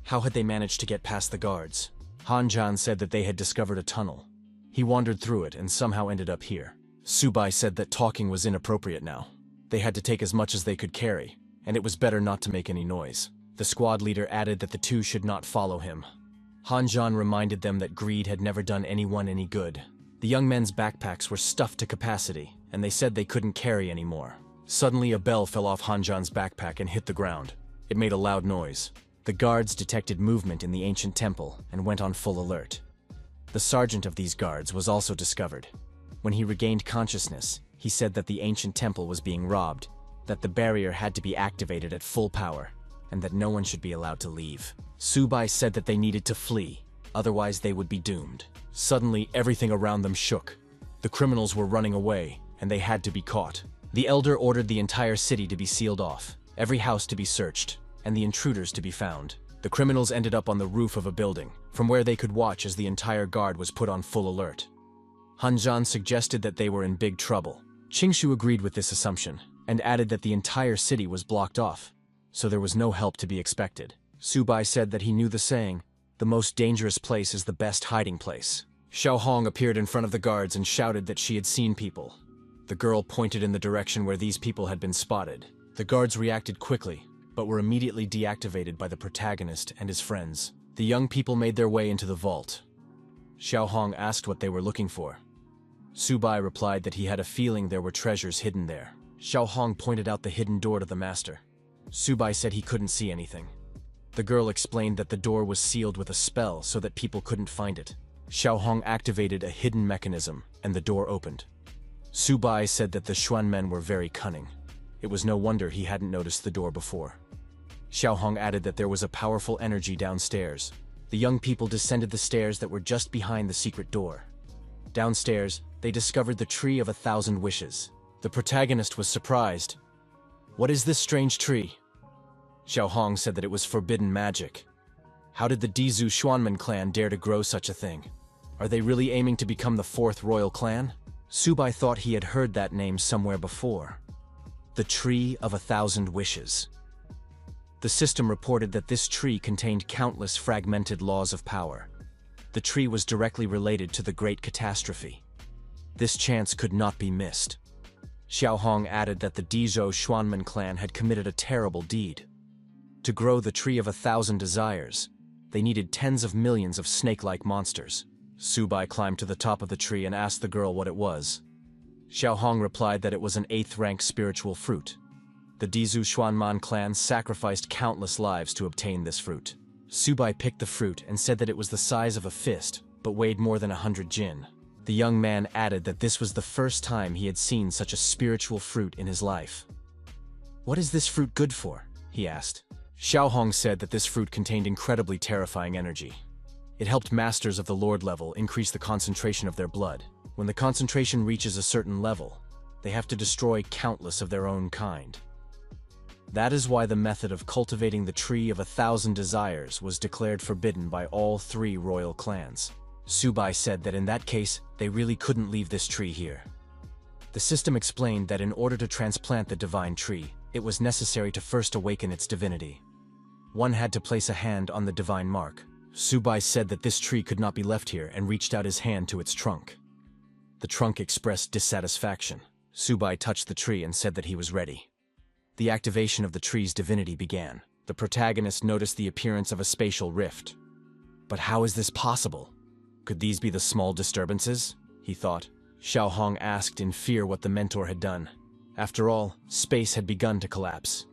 How had they managed to get past the guards? Hanjan said that they had discovered a tunnel. He wandered through it and somehow ended up here. Subai said that talking was inappropriate now. They had to take as much as they could carry, and it was better not to make any noise. The squad leader added that the two should not follow him. Hanjan reminded them that greed had never done anyone any good. The young men's backpacks were stuffed to capacity, and they said they couldn't carry anymore. Suddenly, a bell fell off Hanjan's backpack and hit the ground. It made a loud noise. The guards detected movement in the ancient temple and went on full alert. The sergeant of these guards was also discovered. When he regained consciousness, he said that the ancient temple was being robbed, that the barrier had to be activated at full power, and that no one should be allowed to leave. Subai said that they needed to flee, otherwise they would be doomed. Suddenly, everything around them shook. The criminals were running away, and they had to be caught. The elder ordered the entire city to be sealed off, every house to be searched, and the intruders to be found. The criminals ended up on the roof of a building, from where they could watch as the entire guard was put on full alert. Hanjan suggested that they were in big trouble. Qingshu agreed with this assumption, and added that the entire city was blocked off, so there was no help to be expected. Subai said that he knew the saying, "The most dangerous place is the best hiding place." Xiao Hong appeared in front of the guards and shouted that she had seen people. The girl pointed in the direction where these people had been spotted. The guards reacted quickly, but were immediately deactivated by the protagonist and his friends. The young people made their way into the vault. Xiao Hong asked what they were looking for. Subai replied that he had a feeling there were treasures hidden there. Xiao Hong pointed out the hidden door to the master. Subai said he couldn't see anything. The girl explained that the door was sealed with a spell so that people couldn't find it. Xiao Hong activated a hidden mechanism, and the door opened. Subai said that the Xuan men were very cunning. It was no wonder he hadn't noticed the door before. Xiao Hong added that there was a powerful energy downstairs. The young people descended the stairs that were just behind the secret door. Downstairs, they discovered the Tree of 1,000 Wishes. The protagonist was surprised. "What is this strange tree?" Xiao Hong said that it was forbidden magic. How did the Dizu Xuanmen clan dare to grow such a thing? Are they really aiming to become the 4th royal clan? Subai thought he had heard that name somewhere before. The Tree of 1,000 Wishes. The system reported that this tree contained countless fragmented laws of power. The tree was directly related to the Great Catastrophe. This chance could not be missed. Xiao Hong added that the Dizhou Xuanmen clan had committed a terrible deed. To grow the Tree of 1,000 Desires, they needed tens of millions of snake-like monsters. Subai climbed to the top of the tree and asked the girl what it was. Xiao Hong replied that it was an 8th-rank spiritual fruit. The Dizu Xuanman clan sacrificed countless lives to obtain this fruit. Subai picked the fruit and said that it was the size of a fist, but weighed more than 100 jin. The young man added that this was the first time he had seen such a spiritual fruit in his life. "What is this fruit good for?" he asked. Xiao Hong said that this fruit contained incredibly terrifying energy. It helped masters of the Lord level increase the concentration of their blood. When the concentration reaches a certain level, they have to destroy countless of their own kind. That is why the method of cultivating the Tree of 1,000 Desires was declared forbidden by all 3 royal clans. Subai said that in that case, they really couldn't leave this tree here. The system explained that in order to transplant the divine tree, it was necessary to first awaken its divinity. One had to place a hand on the divine mark. Subai said that this tree could not be left here and reached out his hand to its trunk. The trunk expressed dissatisfaction. Subai touched the tree and said that he was ready. The activation of the tree's divinity began. The protagonist noticed the appearance of a spatial rift. But how is this possible? Could these be the small disturbances? He thought. Xiao Hong asked in fear what the mentor had done. After all, space had begun to collapse.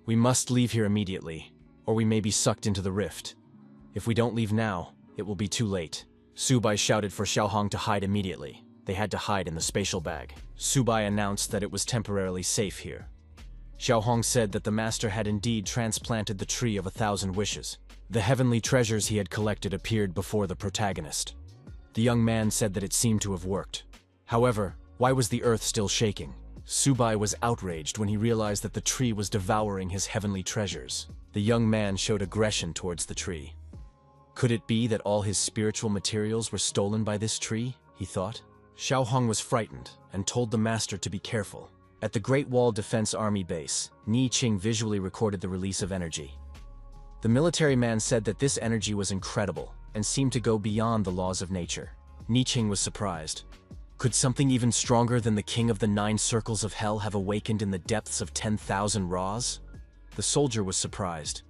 "We must leave here immediately, or we may be sucked into the rift. If we don't leave now, it will be too late." Subai shouted for Xiao Hong to hide immediately. They had to hide in the spatial bag. Subai announced that it was temporarily safe here. Xiao Hong said that the master had indeed transplanted the Tree of 1,000 Wishes. The heavenly treasures he had collected appeared before the protagonist. The young man said that it seemed to have worked. However, why was the earth still shaking? Subai was outraged when he realized that the tree was devouring his heavenly treasures. The young man showed aggression towards the tree. Could it be that all his spiritual materials were stolen by this tree? He thought. Xiao Hong was frightened and told the master to be careful. At the Great Wall Defense Army base, Ni Qing visually recorded the release of energy. The military man said that this energy was incredible and seemed to go beyond the laws of nature. Ni Qing was surprised. Could something even stronger than the king of the 9 circles of hell have awakened in the depths of 10,000 raws? The soldier was surprised.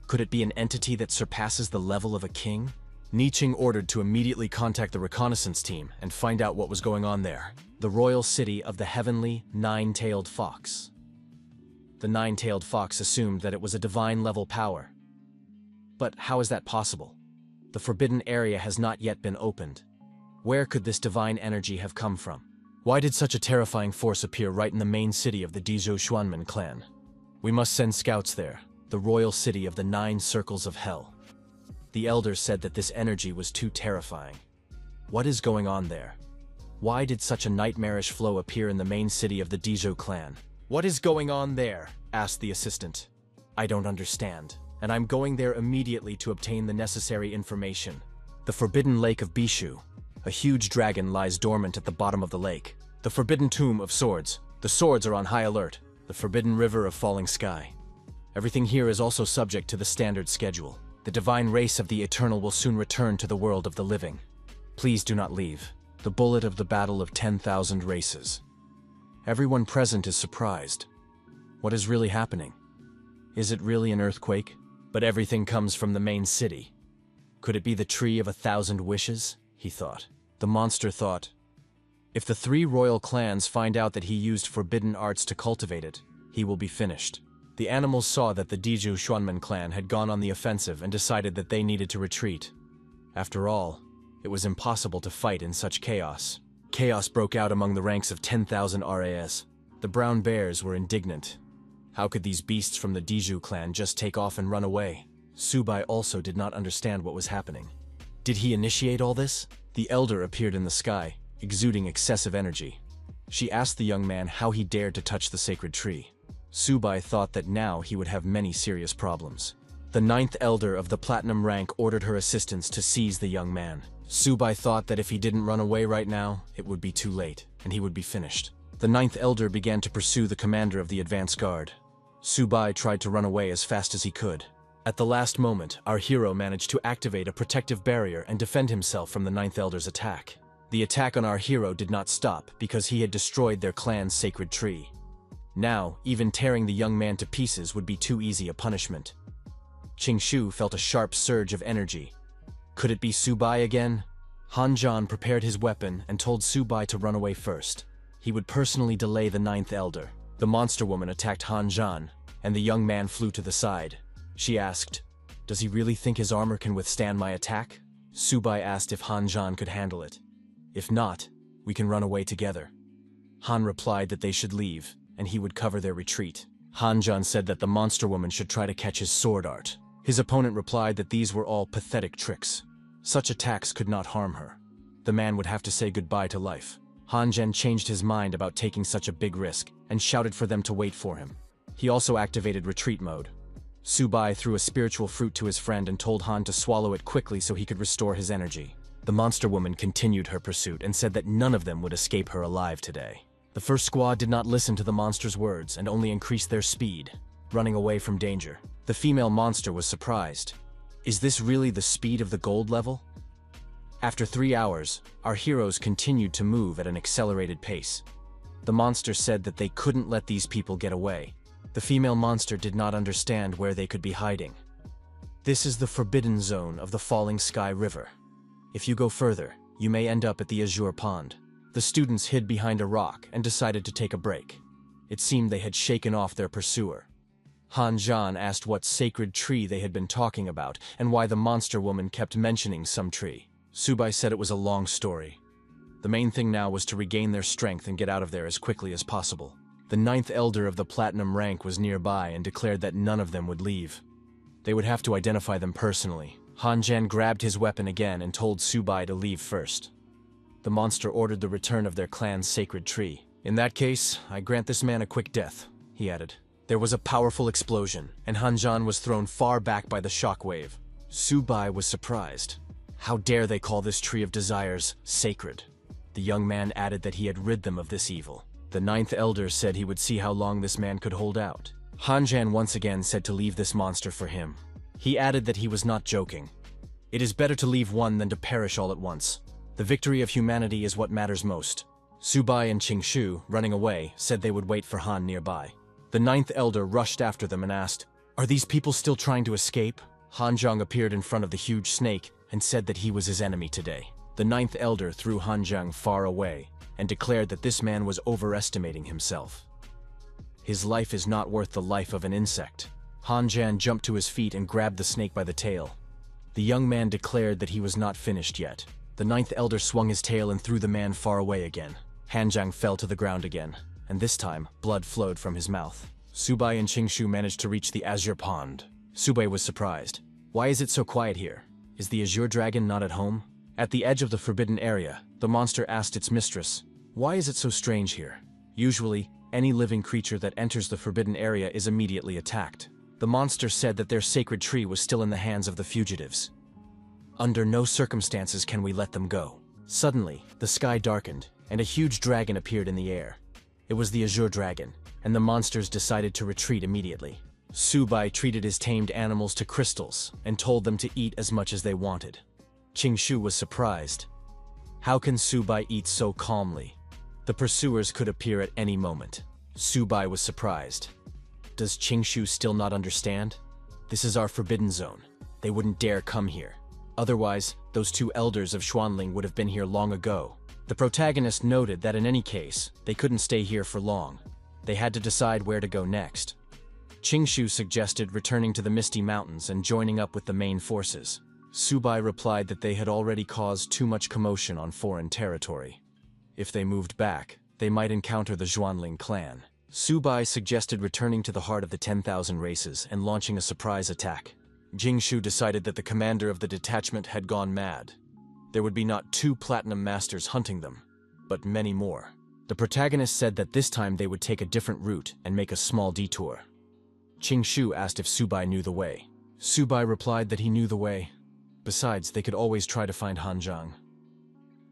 Could it be an entity that surpasses the level of a king? Ni Qing ordered to immediately contact the reconnaissance team and find out what was going on there. The royal city of the heavenly 9-tailed fox. The 9-tailed fox assumed that it was a divine-level power. But how is that possible? The forbidden area has not yet been opened. Where could this divine energy have come from? Why did such a terrifying force appear right in the main city of the Dizhou Xuanmen clan? We must send scouts there, the royal city of the 9 circles of hell. The elders said that this energy was too terrifying. What is going on there? Why did such a nightmarish flow appear in the main city of the Dizhou clan? What is going on there? Asked the assistant. I don't understand, and I'm going there immediately to obtain the necessary information. The Forbidden Lake of Bishu. A huge dragon lies dormant at the bottom of the lake. The Forbidden Tomb of Swords. The swords are on high alert. The Forbidden River of Falling Sky. Everything here is also subject to the standard schedule. The divine race of the Eternal will soon return to the world of the living. Please do not leave. The bullet of the battle of 10,000 races. Everyone present is surprised. What is really happening? Is it really an earthquake? But everything comes from the main city. Could it be the tree of 1,000 wishes? He thought. The monster thought, if the 3 royal clans find out that he used forbidden arts to cultivate it, he will be finished. The animals saw that the Dizhou Xuanmen clan had gone on the offensive and decided that they needed to retreat. After all, it was impossible to fight in such chaos. Chaos broke out among the ranks of 10,000 RAS. The brown bears were indignant. How could these beasts from the Dizhou clan just take off and run away? Subai also did not understand what was happening. Did he initiate all this? The elder appeared in the sky, exuding excessive energy. She asked the young man how he dared to touch the sacred tree. Subai thought that now he would have many serious problems. The 9th elder of the platinum rank ordered her assistants to seize the young man. Subai thought that if he didn't run away right now, it would be too late, and he would be finished. The 9th elder began to pursue the commander of the advance guard. Subai tried to run away as fast as he could. At the last moment, our hero managed to activate a protective barrier and defend himself from the 9th elder's attack. The attack on our hero did not stop because he had destroyed their clan's sacred tree. Now, even tearing the young man to pieces would be too easy a punishment. Qingshu felt a sharp surge of energy. Could it be Subai again? Han Zhan prepared his weapon and told Subai to run away first. He would personally delay the 9th elder. The monster woman attacked Han Zhan, and the young man flew to the side. She asked, "Does he really think his armor can withstand my attack?" Subai asked if Han Zhan could handle it. "If not, we can run away together." Han replied that they should leave, and he would cover their retreat. Han Zhan said that the monster woman should try to catch his sword art. His opponent replied that these were all pathetic tricks. Such attacks could not harm her. The man would have to say goodbye to life. Han Zhen changed his mind about taking such a big risk and shouted for them to wait for him. He also activated retreat mode. Subai threw a spiritual fruit to his friend and told Han to swallow it quickly so he could restore his energy. The monster woman continued her pursuit and said that none of them would escape her alive today. The first squad did not listen to the monster's words and only increased their speed, running away from danger. The female monster was surprised. Is this really the speed of the gold level? After 3 hours, our heroes continued to move at an accelerated pace. The monster said that they couldn't let these people get away. The female monster did not understand where they could be hiding. This is the forbidden zone of the Falling Sky River. If you go further, you may end up at the Azure Pond. The students hid behind a rock and decided to take a break. It seemed they had shaken off their pursuer. Han Zhan asked what sacred tree they had been talking about and why the monster woman kept mentioning some tree. Subai said it was a long story. The main thing now was to regain their strength and get out of there as quickly as possible. The 9th elder of the platinum rank was nearby and declared that none of them would leave. They would have to identify them personally. Han Zhan grabbed his weapon again and told Subai to leave first. The monster ordered the return of their clan's sacred tree. "In that case, I grant this man a quick death," he added. There was a powerful explosion, and Hanjan was thrown far back by the shockwave. Subai was surprised. How dare they call this tree of desires sacred? The young man added that he had rid them of this evil. The ninth elder said he would see how long this man could hold out. Hanjan once again said to leave this monster for him. He added that he was not joking. It is better to leave one than to perish all at once. The victory of humanity is what matters most. Subai and Qingshu, running away, said they would wait for Han nearby. The ninth elder rushed after them and asked, "Are these people still trying to escape?" Hanzhang appeared in front of the huge snake and said that he was his enemy today. The ninth elder threw Hanzhang far away and declared that this man was overestimating himself. His life is not worth the life of an insect. Hanzhang jumped to his feet and grabbed the snake by the tail. The young man declared that he was not finished yet. The ninth elder swung his tail and threw the man far away again. Hanzhang fell to the ground again, and this time, blood flowed from his mouth. Subai and Qingshu managed to reach the Azure Pond. Subai was surprised. "Why is it so quiet here? Is the Azure Dragon not at home?" At the edge of the forbidden area, the monster asked its mistress, "Why is it so strange here? Usually, any living creature that enters the forbidden area is immediately attacked." The monster said that their sacred tree was still in the hands of the fugitives. "Under no circumstances can we let them go." Suddenly, the sky darkened, and a huge dragon appeared in the air. It was the Azure Dragon, and the monsters decided to retreat immediately. Subai treated his tamed animals to crystals and told them to eat as much as they wanted. Qingshu was surprised. How can Subai eat so calmly? The pursuers could appear at any moment. Subai was surprised. Does Qingshu still not understand? This is our forbidden zone. They wouldn't dare come here. Otherwise, those two elders of Xuanling would have been here long ago. The protagonist noted that in any case, they couldn't stay here for long. They had to decide where to go next. Qingshu suggested returning to the Misty Mountains and joining up with the main forces. Subai replied that they had already caused too much commotion on foreign territory. If they moved back, they might encounter the Xuanling clan. Subai suggested returning to the heart of the 10,000 races and launching a surprise attack. Qingshu decided that the commander of the detachment had gone mad. There would be not 2 platinum masters hunting them, but many more. The protagonist said that this time they would take a different route and make a small detour. Qingshu asked if Subai knew the way. Subai replied that he knew the way. Besides, they could always try to find Hanzhang.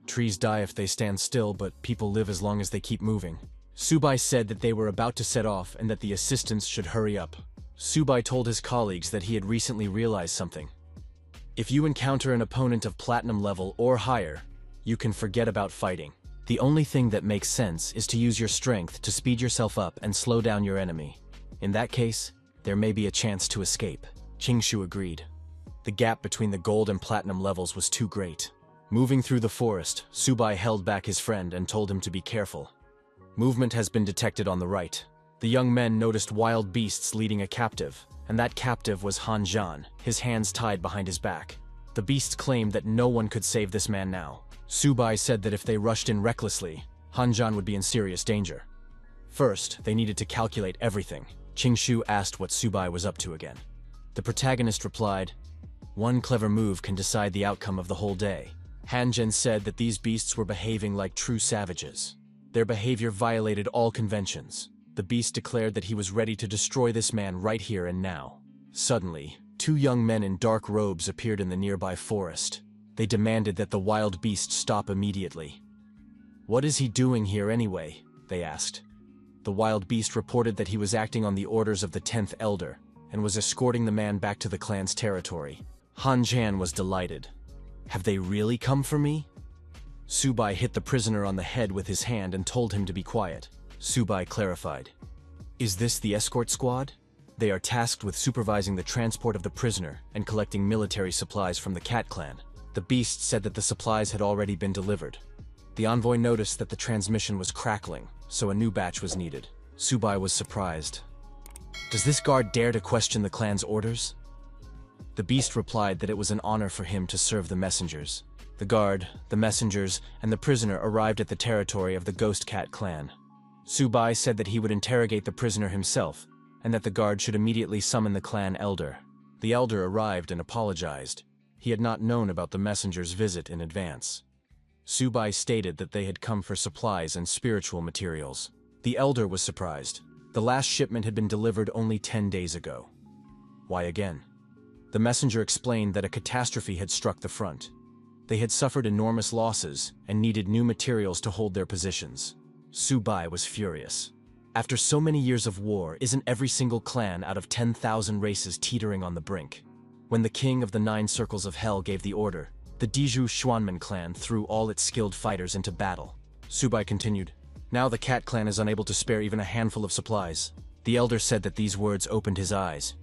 Trees die if they stand still, but people live as long as they keep moving. Subai said that they were about to set off and that the assistants should hurry up. Subai told his colleagues that he had recently realized something. If you encounter an opponent of platinum level or higher, you can forget about fighting. The only thing that makes sense is to use your strength to speed yourself up and slow down your enemy. In that case, there may be a chance to escape. Qingshu agreed. The gap between the gold and platinum levels was too great. Moving through the forest, Subai held back his friend and told him to be careful. Movement has been detected on the right. The young men noticed wild beasts leading a captive, and that captive was Hanzhan, his hands tied behind his back. The beasts claimed that no one could save this man now. Subai said that if they rushed in recklessly, Hanzhan would be in serious danger. First, they needed to calculate everything. Qingshu asked what Subai was up to again. The protagonist replied, "One clever move can decide the outcome of the whole day." Hanzhan said that these beasts were behaving like true savages. Their behavior violated all conventions. The beast declared that he was ready to destroy this man right here and now. Suddenly, 2 young men in dark robes appeared in the nearby forest. They demanded that the wild beast stop immediately. "What is he doing here anyway?" they asked. The wild beast reported that he was acting on the orders of the 10th elder and was escorting the man back to the clan's territory. Hanzhan was delighted. "Have they really come for me?" Subai hit the prisoner on the head with his hand and told him to be quiet. Subai clarified, "Is this the escort squad? They are tasked with supervising the transport of the prisoner and collecting military supplies from the Cat clan." The beast said that the supplies had already been delivered. The envoy noticed that the transmission was crackling, so a new batch was needed. Subai was surprised. "Does this guard dare to question the clan's orders?" The beast replied that it was an honor for him to serve the messengers. The guard, the messengers, and the prisoner arrived at the territory of the Ghost Cat clan. Subai said that he would interrogate the prisoner himself, and that the guard should immediately summon the clan elder. The elder arrived and apologized. He had not known about the messenger's visit in advance. Subai stated that they had come for supplies and spiritual materials. The elder was surprised. The last shipment had been delivered only 10 days ago. Why again? The messenger explained that a catastrophe had struck the front. They had suffered enormous losses and needed new materials to hold their positions. Subai was furious. After so many years of war, isn't every single clan out of 10,000 races teetering on the brink? When the king of the 9 circles of hell gave the order, the Diju Xuanmen clan threw all its skilled fighters into battle. Subai continued, "Now the cat clan is unable to spare even a handful of supplies." The elder said that these words opened his eyes.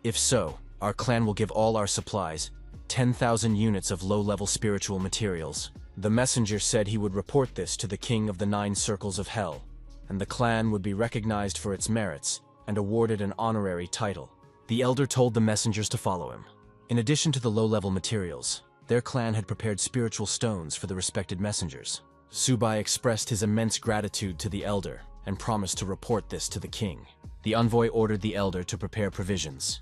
"If so, our clan will give all our supplies, 10,000 units of low-level spiritual materials." The messenger said he would report this to the king of the 9 circles of hell, and the clan would be recognized for its merits and awarded an honorary title. The elder told the messengers to follow him. In addition to the low-level materials, their clan had prepared spiritual stones for the respected messengers. Subai expressed his immense gratitude to the elder and promised to report this to the king. The envoy ordered the elder to prepare provisions.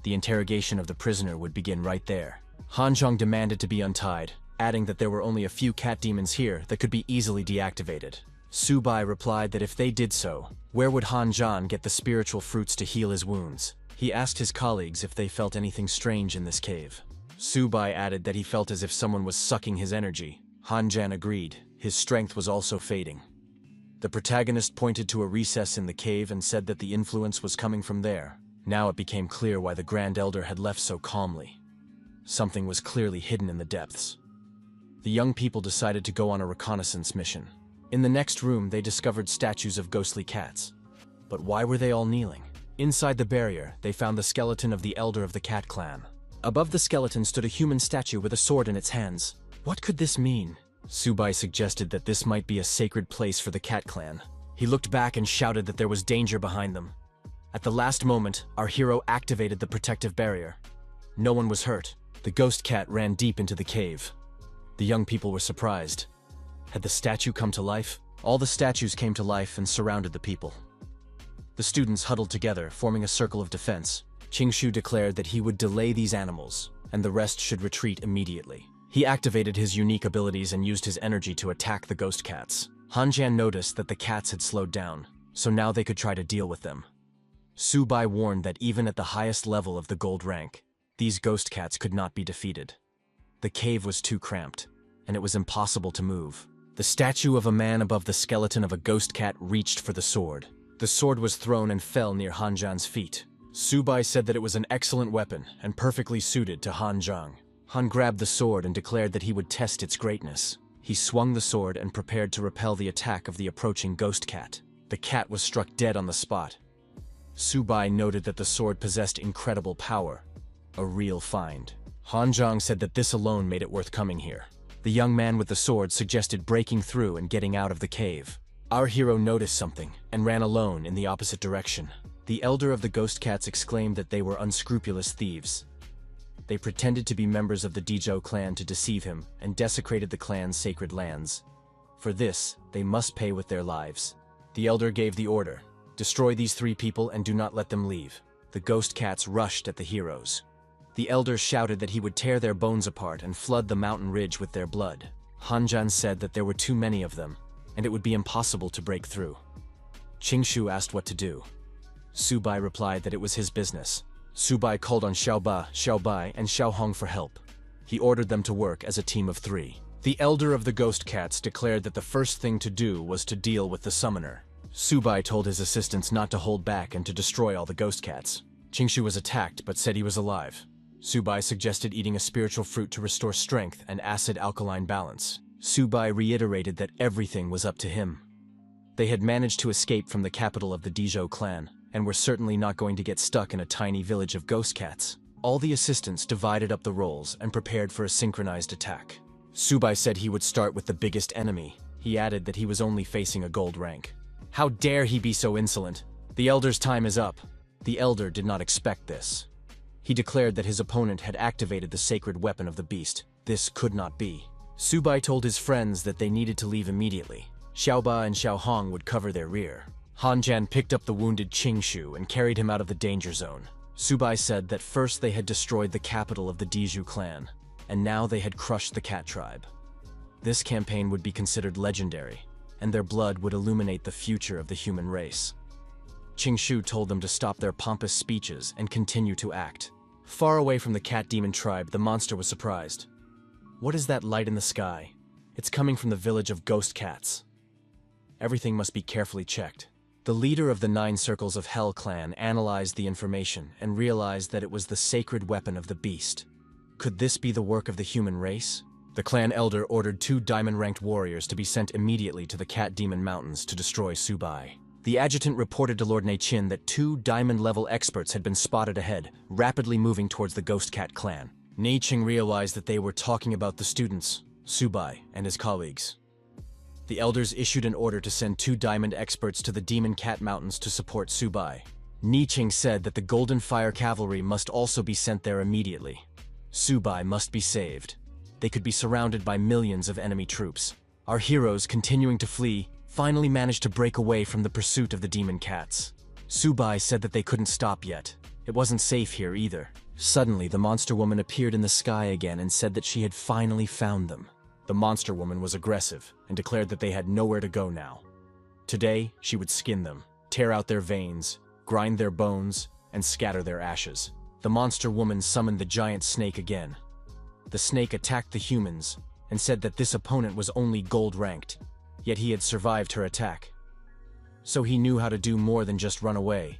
The interrogation of the prisoner would begin right there. Hanzhong demanded to be untied, adding that there were only a few cat demons here that could be easily deactivated. Subai replied that if they did so, where would Hanzhong get the spiritual fruits to heal his wounds? He asked his colleagues if they felt anything strange in this cave. Subai added that he felt as if someone was sucking his energy. Hanzhong agreed. His strength was also fading. The protagonist pointed to a recess in the cave and said that the influence was coming from there. Now it became clear why the Grand Elder had left so calmly. Something was clearly hidden in the depths. The young people decided to go on a reconnaissance mission. In the next room, they discovered statues of ghostly cats. But why were they all kneeling? Inside the barrier, they found the skeleton of the elder of the cat clan. Above the skeleton stood a human statue with a sword in its hands. What could this mean? Subai suggested that this might be a sacred place for the cat clan. He looked back and shouted that there was danger behind them. At the last moment, our hero activated the protective barrier. No one was hurt. The ghost cat ran deep into the cave. The young people were surprised. Had the statue come to life? All the statues came to life and surrounded the people. The students huddled together, forming a circle of defense. Qingshu declared that he would delay these animals, and the rest should retreat immediately. He activated his unique abilities and used his energy to attack the ghost cats. Hanzhong noticed that the cats had slowed down, so now they could try to deal with them. Subai warned that even at the highest level of the gold rank, these ghost cats could not be defeated. The cave was too cramped, and it was impossible to move. The statue of a man above the skeleton of a ghost cat reached for the sword. The sword was thrown and fell near Hanzhong's feet. Subai said that it was an excellent weapon and perfectly suited to Hanzhong. Han grabbed the sword and declared that he would test its greatness. He swung the sword and prepared to repel the attack of the approaching ghost cat. The cat was struck dead on the spot. Subai noted that the sword possessed incredible power. A real find. Hanzhong said that this alone made it worth coming here. The young man with the sword suggested breaking through and getting out of the cave. Our hero noticed something and ran alone in the opposite direction. The elder of the ghost cats exclaimed that they were unscrupulous thieves. They pretended to be members of the Dizhou clan to deceive him and desecrated the clan's sacred lands. For this, they must pay with their lives. The elder gave the order: destroy these 3 people and do not let them leave. The ghost cats rushed at the heroes. The elder shouted that he would tear their bones apart and flood the mountain ridge with their blood. Hanzhong said that there were too many of them, and it would be impossible to break through. Qingshu asked what to do. Subai replied that it was his business. Subai called on Xiaoba, Xiaobai, and Xiaohong for help. He ordered them to work as a team of 3. The elder of the ghost cats declared that the first thing to do was to deal with the summoner. Subai told his assistants not to hold back and to destroy all the ghost cats. Qingshu was attacked but said he was alive. Subai suggested eating a spiritual fruit to restore strength and acid-alkaline balance. Subai reiterated that everything was up to him. They had managed to escape from the capital of the Dizhou clan, and were certainly not going to get stuck in a tiny village of ghost cats. All the assistants divided up the roles and prepared for a synchronized attack. Subai said he would start with the biggest enemy. He added that he was only facing a gold rank. How dare he be so insolent? The elder's time is up. The elder did not expect this. He declared that his opponent had activated the sacred weapon of the beast. This could not be. Subai told his friends that they needed to leave immediately. Xiaoba and Xiaohong would cover their rear. Hanzhong picked up the wounded Qingshu and carried him out of the danger zone. Subai said that first they had destroyed the capital of the Dizhou clan, and now they had crushed the cat tribe. This campaign would be considered legendary, and their blood would illuminate the future of the human race. Qingshu told them to stop their pompous speeches and continue to act. Far away from the cat demon tribe, the monster was surprised. What is that light in the sky? It's coming from the village of ghost cats. Everything must be carefully checked. The leader of the 9 Circles of Hell clan analyzed the information and realized that it was the sacred weapon of the beast. Could this be the work of the human race? The clan elder ordered 2 diamond-ranked warriors to be sent immediately to the Cat Demon Mountains to destroy Subai. The adjutant reported to Lord Neichin that 2 diamond-level experts had been spotted ahead, rapidly moving towards the Ghost Cat clan. Neichin realized that they were talking about the students, Subai, and his colleagues. The elders issued an order to send 2 diamond experts to the Demon Cat Mountains to support Subai. Neichin said that the Golden Fire Cavalry must also be sent there immediately. Subai must be saved. They could be surrounded by millions of enemy troops. Our heroes, continuing to flee, finally managed to break away from the pursuit of the demon cats. Subai said that they couldn't stop yet. It wasn't safe here either. Suddenly, the monster woman appeared in the sky again and said that she had finally found them. The monster woman was aggressive and declared that they had nowhere to go now. Today, she would skin them, tear out their veins, grind their bones, and scatter their ashes. The monster woman summoned the giant snake again. The snake attacked the humans and said that this opponent was only gold-ranked, yet he had survived her attack. So he knew how to do more than just run away.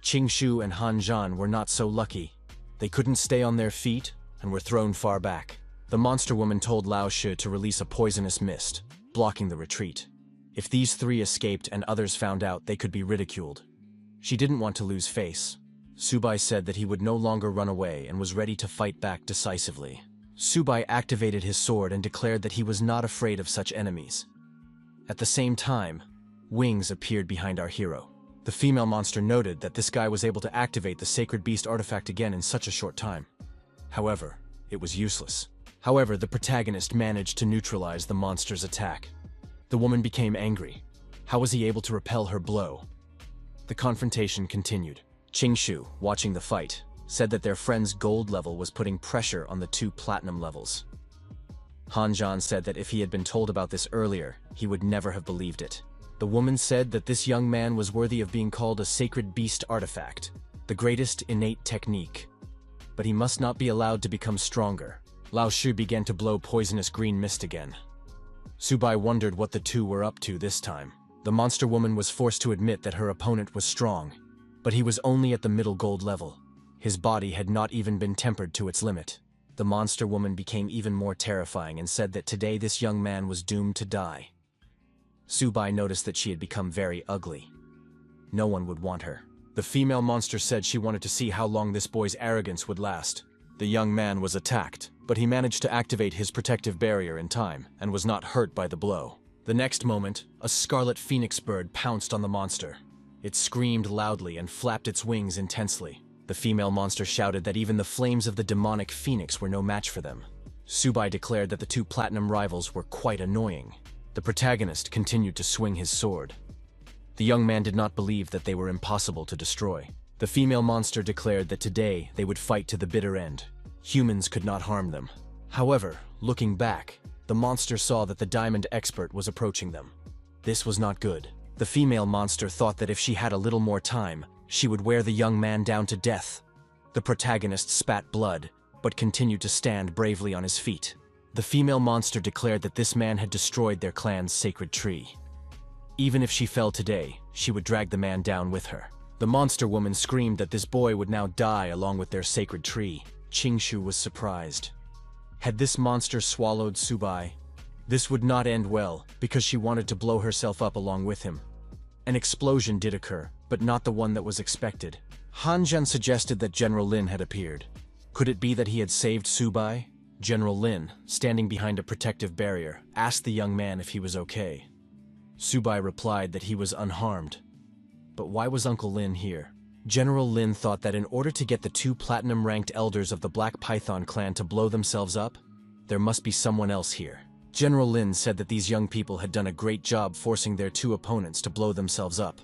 Qingshu and Han Zhan were not so lucky. They couldn't stay on their feet and were thrown far back. The monster woman told Lao Shi to release a poisonous mist, blocking the retreat. If these 3 escaped and others found out, they could be ridiculed. She didn't want to lose face. Subai said that he would no longer run away and was ready to fight back decisively. Subai activated his sword and declared that he was not afraid of such enemies. At the same time, wings appeared behind our hero. The female monster noted that this guy was able to activate the sacred beast artifact again in such a short time. However, it was useless. However, the protagonist managed to neutralize the monster's attack. The woman became angry. How was he able to repel her blow? The confrontation continued. Qingshu, watching the fight, said that their friend's gold level was putting pressure on the 2 platinum levels. Han Zhan said that if he had been told about this earlier, he would never have believed it. The woman said that this young man was worthy of being called a sacred beast artifact, the greatest innate technique. But he must not be allowed to become stronger. Lao Shi began to blow poisonous green mist again. Subai wondered what the 2 were up to this time. The monster woman was forced to admit that her opponent was strong, but he was only at the middle gold level. His body had not even been tempered to its limit. The monster woman became even more terrifying and said that today this young man was doomed to die. Subai noticed that she had become very ugly. No one would want her. The female monster said she wanted to see how long this boy's arrogance would last. The young man was attacked, but he managed to activate his protective barrier in time and was not hurt by the blow. The next moment, a scarlet phoenix bird pounced on the monster. It screamed loudly and flapped its wings intensely. The female monster shouted that even the flames of the demonic phoenix were no match for them. Subai declared that the 2 platinum rivals were quite annoying. The protagonist continued to swing his sword. The young man did not believe that they were impossible to destroy. The female monster declared that today they would fight to the bitter end. Humans could not harm them. However, looking back, the monster saw that the diamond expert was approaching them. This was not good. The female monster thought that if she had a little more time, she would wear the young man down to death. The protagonist spat blood, but continued to stand bravely on his feet. The female monster declared that this man had destroyed their clan's sacred tree. Even if she fell today, she would drag the man down with her. The monster woman screamed that this boy would now die along with their sacred tree. Qingshu was surprised. Had this monster swallowed Subai, this would not end well because she wanted to blow herself up along with him. An explosion did occur, but not the one that was expected. Han Zhan suggested that General Lin had appeared. Could it be that he had saved Subai? General Lin, standing behind a protective barrier, asked the young man if he was okay. Subai replied that he was unharmed. But why was Uncle Lin here? General Lin thought that in order to get the 2 platinum-ranked elders of the Black Python clan to blow themselves up, there must be someone else here. General Lin said that these young people had done a great job forcing their 2 opponents to blow themselves up.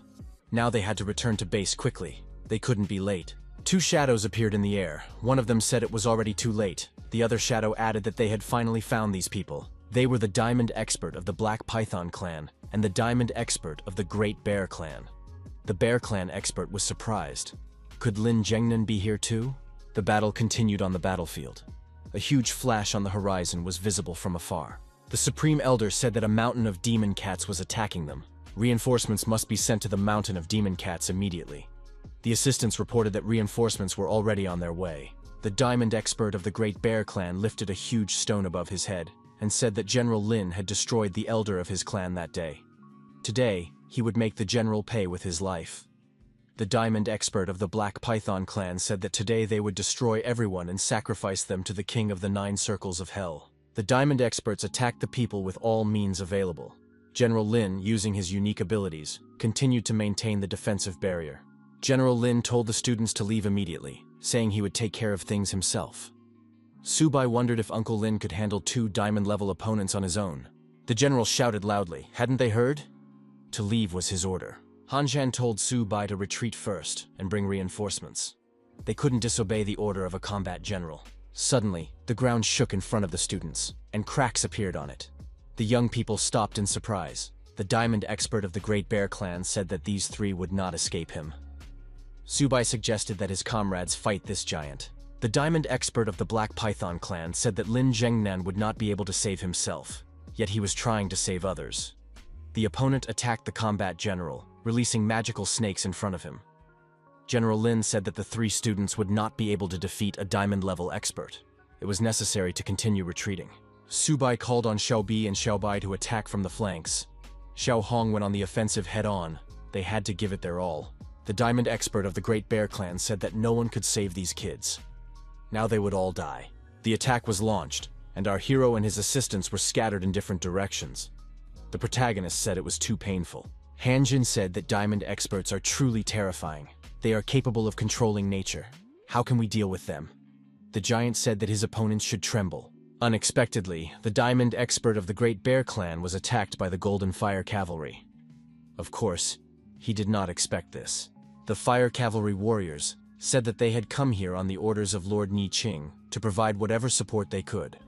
Now they had to return to base quickly. They couldn't be late. 2 shadows appeared in the air. One of them said it was already too late. The other shadow added that they had finally found these people. They were the Diamond Expert of the Black Python clan and the Diamond Expert of the Great Bear clan. The Bear clan expert was surprised. Could Lin Zhengnan be here too? The battle continued on the battlefield. A huge flash on the horizon was visible from afar. The Supreme Elder said that a mountain of demon cats was attacking them. Reinforcements must be sent to the mountain of demon cats immediately. The assistants reported that reinforcements were already on their way. The Diamond Expert of the Great Bear clan lifted a huge stone above his head and said that General Lin had destroyed the elder of his clan that day. Today, he would make the general pay with his life. The Diamond Expert of the Black Python clan said that today they would destroy everyone and sacrifice them to the king of the 9 circles of hell. The Diamond Experts attacked the people with all means available. General Lin, using his unique abilities, continued to maintain the defensive barrier. General Lin told the students to leave immediately, saying he would take care of things himself. Subai wondered if Uncle Lin could handle 2 diamond-level opponents on his own. The general shouted loudly, hadn't they heard? To leave was his order. Hanzhan told Subai to retreat first and bring reinforcements. They couldn't disobey the order of a combat general. Suddenly, the ground shook in front of the students, and cracks appeared on it. The young people stopped in surprise. The Diamond Expert of the Great Bear clan said that these 3 would not escape him. Subai suggested that his comrades fight this giant. The Diamond Expert of the Black Python clan said that Lin Zhengnan would not be able to save himself, yet he was trying to save others. The opponent attacked the combat general, releasing magical snakes in front of him. General Lin said that the 3 students would not be able to defeat a diamond-level expert. It was necessary to continue retreating. Subai called on Xiaobi and Xiaobai to attack from the flanks. Xiao Hong went on the offensive head-on. They had to give it their all. The Diamond Expert of the Great Bear clan said that no one could save these kids. Now they would all die. The attack was launched, and our hero and his assistants were scattered in different directions. The protagonist said it was too painful. Hanjin said that Diamond Experts are truly terrifying. They are capable of controlling nature. How can we deal with them? The giant said that his opponents should tremble. Unexpectedly, the Diamond Expert of the Great Bear clan was attacked by the Golden Fire Cavalry. Of course, he did not expect this. The Fire Cavalry warriors said that they had come here on the orders of Lord Ni Qing to provide whatever support they could.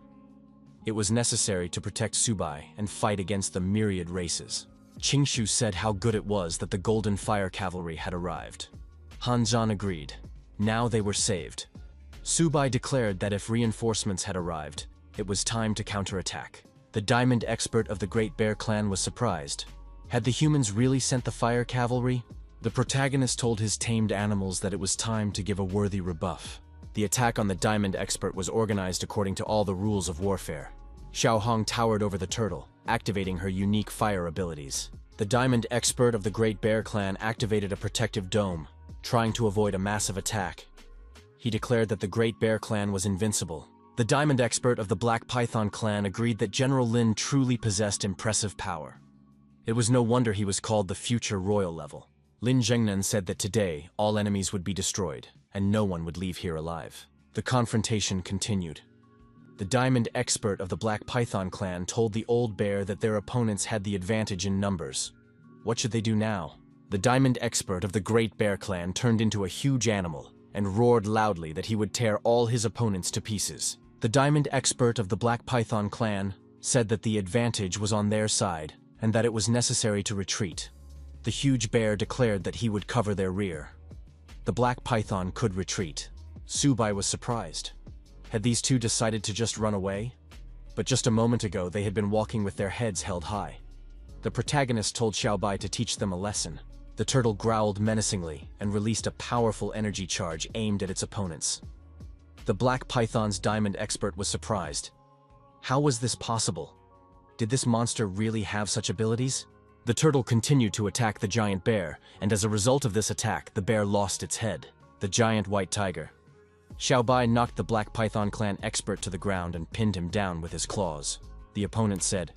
It was necessary to protect Subai and fight against the myriad races. Qingshu said how good it was that the Golden Fire Cavalry had arrived. Han Zhan agreed. Now they were saved. Subai declared that if reinforcements had arrived, it was time to counterattack. The Diamond Expert of the Great Bear clan was surprised. Had the humans really sent the Fire Cavalry? The protagonist told his tamed animals that it was time to give a worthy rebuff. The attack on the Diamond Expert was organized according to all the rules of warfare. Xiao Hong towered over the turtle, activating her unique fire abilities. The Diamond Expert of the Great Bear clan activated a protective dome, trying to avoid a massive attack. He declared that the Great Bear clan was invincible. The Diamond Expert of the Black Python clan agreed that General Lin truly possessed impressive power. It was no wonder he was called the future royal level. Lin Zhengnan said that today, all enemies would be destroyed, and no one would leave here alive. The confrontation continued. The Diamond Expert of the Black Python clan told the old bear that their opponents had the advantage in numbers. What should they do now? The Diamond Expert of the Great Bear clan turned into a huge animal and roared loudly that he would tear all his opponents to pieces. The Diamond Expert of the Black Python clan said that the advantage was on their side and that it was necessary to retreat. The huge bear declared that he would cover their rear. The Black Python could retreat. Subai was surprised. Had these 2 decided to just run away? But just a moment ago they had been walking with their heads held high. The protagonist told Xiaobai to teach them a lesson. The turtle growled menacingly and released a powerful energy charge aimed at its opponents. The Black Python's Diamond Expert was surprised. How was this possible? Did this monster really have such abilities? The turtle continued to attack the giant bear, and as a result of this attack, the bear lost its head. The giant white tiger. Xiaobai knocked the Black Python clan expert to the ground and pinned him down with his claws. The opponent said,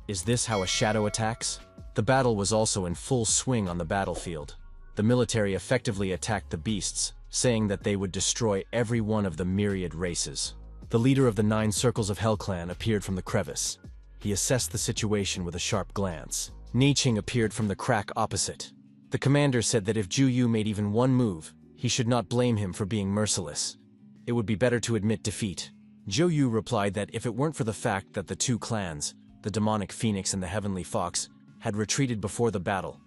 "Is this how a shadow attacks?" The battle was also in full swing on the battlefield. The military effectively attacked the beasts, saying that they would destroy every one of the myriad races. The leader of the 9 Circles of Hell clan appeared from the crevice. He assessed the situation with a sharp glance. Ni Qing appeared from the crack opposite. The commander said that if Ju Yu made even one move, he should not blame him for being merciless. It would be better to admit defeat. Zhou Yu replied that if it weren't for the fact that the two clans, the demonic phoenix and the heavenly fox, had retreated before the battle,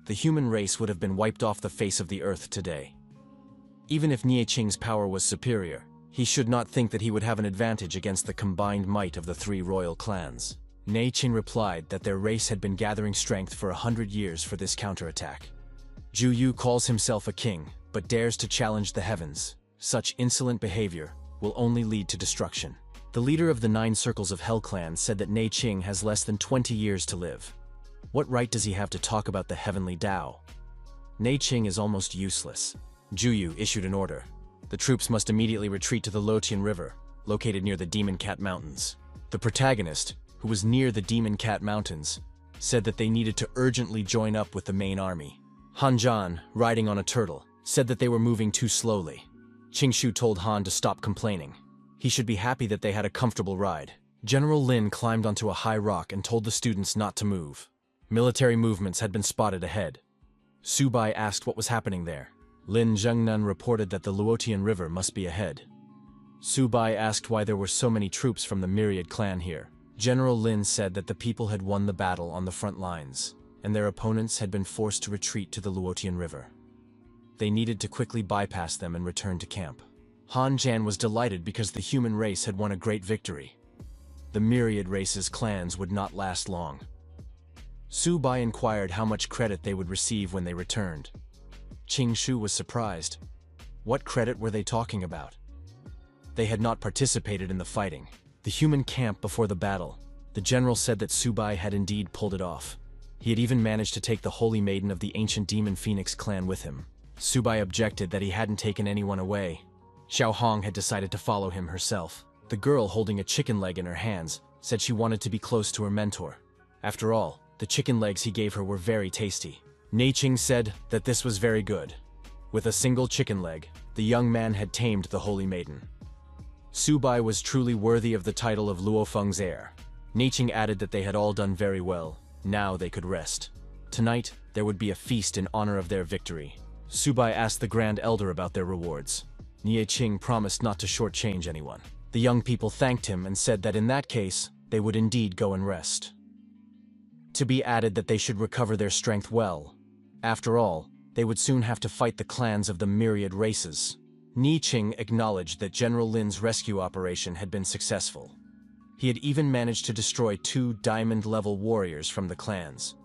the human race would have been wiped off the face of the earth today. Even if Nie Qing's power was superior, he should not think that he would have an advantage against the combined might of the three royal clans. Nie Qing replied that their race had been gathering strength for 100 years for this counterattack. Zhou Yu calls himself a king, but dares to challenge the heavens. Such insolent behavior will only lead to destruction. The leader of the 9 Circles of Hell clan said that Nie Qing has less than 20 years to live. What right does he have to talk about the heavenly Tao? Nie Qing is almost useless. Zhou Yu issued an order. The troops must immediately retreat to the Lotian River, located near the Demon Cat Mountains. The protagonist, who was near the Demon Cat Mountains, said that they needed to urgently join up with the main army. Han Zhan, riding on a turtle, said that they were moving too slowly. Qingshu told Han to stop complaining. He should be happy that they had a comfortable ride. General Lin climbed onto a high rock and told the students not to move. Military movements had been spotted ahead. Su Bai asked what was happening there. Lin Zhengnan reported that the Luotian River must be ahead. Su Bai asked why there were so many troops from the Myriad clan here. General Lin said that the people had won the battle on the front lines, and their opponents had been forced to retreat to the Luotian River. They needed to quickly bypass them and return to camp. Han Zhan was delighted because the human race had won a great victory. The Myriad race's clans would not last long. Su Bai inquired how much credit they would receive when they returned. Qingshu was surprised. What credit were they talking about? They had not participated in the fighting. The human camp before the battle. The general said that Su Bai had indeed pulled it off. He had even managed to take the holy maiden of the ancient demon phoenix clan with him. Su Bai objected that he hadn't taken anyone away. Xiao Hong had decided to follow him herself. The girl, holding a chicken leg in her hands, said she wanted to be close to her mentor. After all, the chicken legs he gave her were very tasty. Nie Qing said that this was very good. With a single chicken leg, the young man had tamed the holy maiden. Su Bai was truly worthy of the title of Luofeng's heir. Nie Qing added that they had all done very well. Now they could rest. Tonight, there would be a feast in honor of their victory. Su Bai asked the Grand Elder about their rewards. Nie Qing promised not to shortchange anyone. The young people thanked him and said that in that case, they would indeed go and rest. To be added that they should recover their strength well. After all, they would soon have to fight the clans of the myriad races. Nie Qing acknowledged that General Lin's rescue operation had been successful. He had even managed to destroy 2 diamond-level warriors from the clans.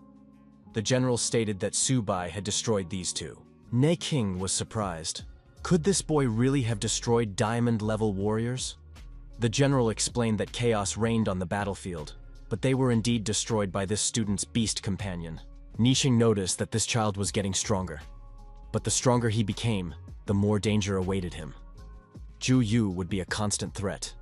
The general stated that Su Bai had destroyed these 2. Nie Qing was surprised. Could this boy really have destroyed diamond-level warriors? The general explained that chaos reigned on the battlefield, but they were indeed destroyed by this student's beast companion. Nie Qing noticed that this child was getting stronger. But the stronger he became, the more danger awaited him. Zhou Yu would be a constant threat.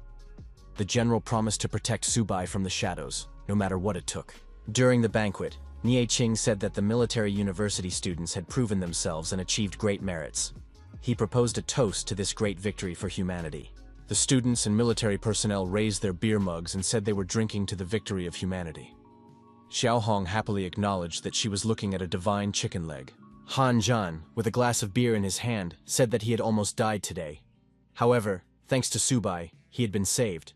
The general promised to protect Su Bai from the shadows, no matter what it took. During the banquet, Nie Qing said that the military university students had proven themselves and achieved great merits. He proposed a toast to this great victory for humanity. The students and military personnel raised their beer mugs and said they were drinking to the victory of humanity. Xiao Hong happily acknowledged that she was looking at a divine chicken leg. Han Zhan, with a glass of beer in his hand, said that he had almost died today. However, thanks to Su Bai, he had been saved.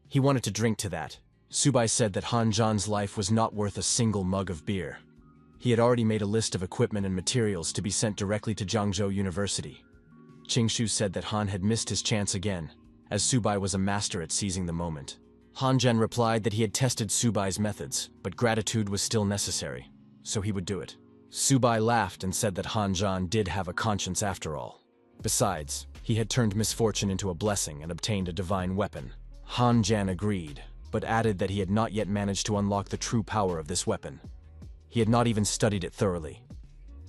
He wanted to drink to that. Su Bai said that Han Zhan's life was not worth a single mug of beer. He had already made a list of equipment and materials to be sent directly to Zhangzhou University. Qingshu said that Han had missed his chance again, as Su Bai was a master at seizing the moment. Han Zhen replied that he had tested Su Bai's methods, but gratitude was still necessary, so he would do it. Su Bai laughed and said that Han Zhan did have a conscience after all. Besides, he had turned misfortune into a blessing and obtained a divine weapon. Han Zhan agreed, but added that he had not yet managed to unlock the true power of this weapon. He had not even studied it thoroughly.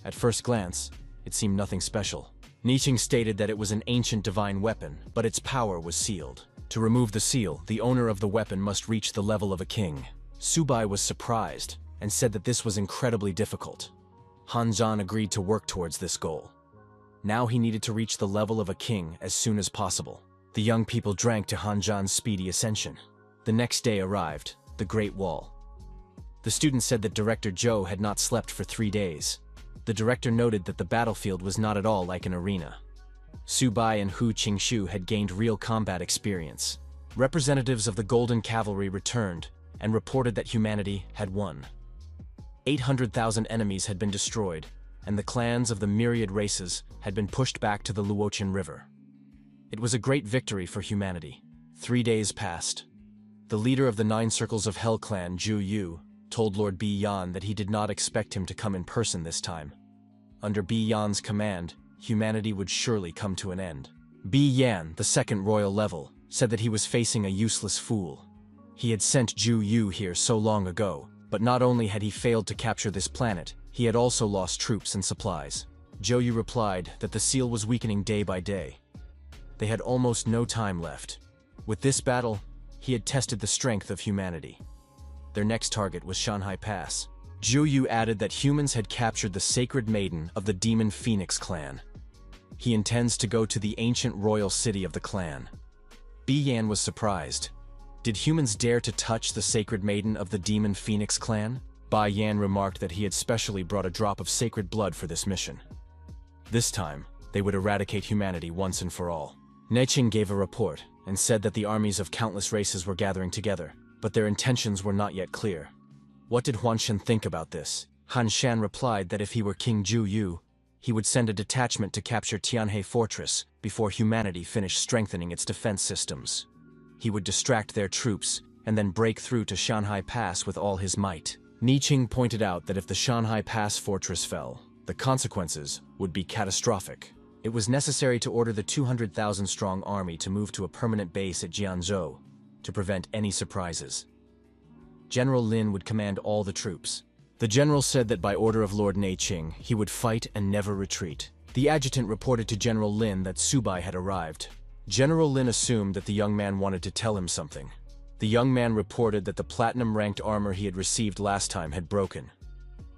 At first glance, it seemed nothing special. Nie Qing stated that it was an ancient divine weapon, but its power was sealed. To remove the seal, the owner of the weapon must reach the level of a king. Su Bai was surprised and said that this was incredibly difficult. Han Zhan agreed to work towards this goal. Now he needed to reach the level of a king as soon as possible. The young people drank to Han Zhan's speedy ascension. The next day arrived, the Great Wall. The student said that Director Zhou had not slept for 3 days. The director noted that the battlefield was not at all like an arena. Su Bai and Hu Qingshu had gained real combat experience. Representatives of the Golden Cavalry returned and reported that humanity had won. 800,000 enemies had been destroyed, and the clans of the myriad races had been pushed back to the Luochen River. It was a great victory for humanity. 3 days passed. The leader of the 9 Circles of Hell clan, Zhu Yu, told Lord Bi Yan that he did not expect him to come in person this time. Under Bi Yan's command, humanity would surely come to an end. Bi Yan, the second royal level, said that he was facing a useless fool. He had sent Zhu Yu here so long ago, but not only had he failed to capture this planet, he had also lost troops and supplies. Zhou Yu replied that the seal was weakening day by day. They had almost no time left. With this battle, he had tested the strength of humanity. Their next target was Shanhai Pass. Zhou Yu added that humans had captured the sacred maiden of the Demon Phoenix clan. He intends to go to the ancient royal city of the clan. Bi Yan was surprised. Did humans dare to touch the sacred maiden of the Demon Phoenix clan? Bai Yan remarked that he had specially brought a drop of sacred blood for this mission. This time, they would eradicate humanity once and for all. Neching gave a report and said that the armies of countless races were gathering together, but their intentions were not yet clear. What did Huanshan think about this? Han Shan replied that if he were King Zhu Yu, he would send a detachment to capture Tianhe Fortress before humanity finished strengthening its defense systems. He would distract their troops and then break through to Shanhai Pass with all his might. Niqing pointed out that if the Shanhai Pass fortress fell, the consequences would be catastrophic. It was necessary to order the 200,000-strong army to move to a permanent base at Jianzhou to prevent any surprises. General Lin would command all the troops. The general said that by order of Lord Neiqing, he would fight and never retreat. The adjutant reported to General Lin that Subai had arrived. General Lin assumed that the young man wanted to tell him something. The young man reported that the platinum-ranked armor he had received last time had broken.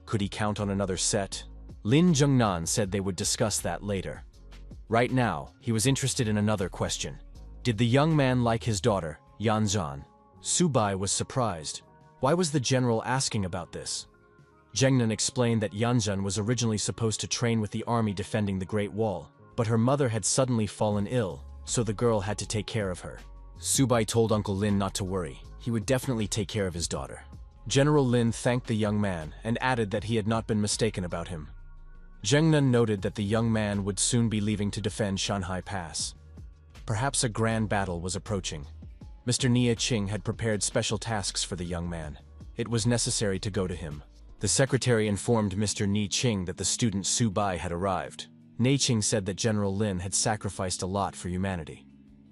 Could he count on another set? Lin Zhengnan said they would discuss that later. Right now, he was interested in another question. Did the young man like his daughter, Yanzhan? Subai was surprised. Why was the general asking about this? Zhengnan explained that Yanzhan was originally supposed to train with the army defending the Great Wall, but her mother had suddenly fallen ill, so the girl had to take care of her. Subai told Uncle Lin not to worry. He would definitely take care of his daughter. General Lin thanked the young man and added that he had not been mistaken about him. Zhengnan noted that the young man would soon be leaving to defend Shanhai Pass. Perhaps a grand battle was approaching. Mr. Nie Qing had prepared special tasks for the young man. It was necessary to go to him. The secretary informed Mr. Nie Qing that the student Subai had arrived. Nie Qing said that General Lin had sacrificed a lot for humanity.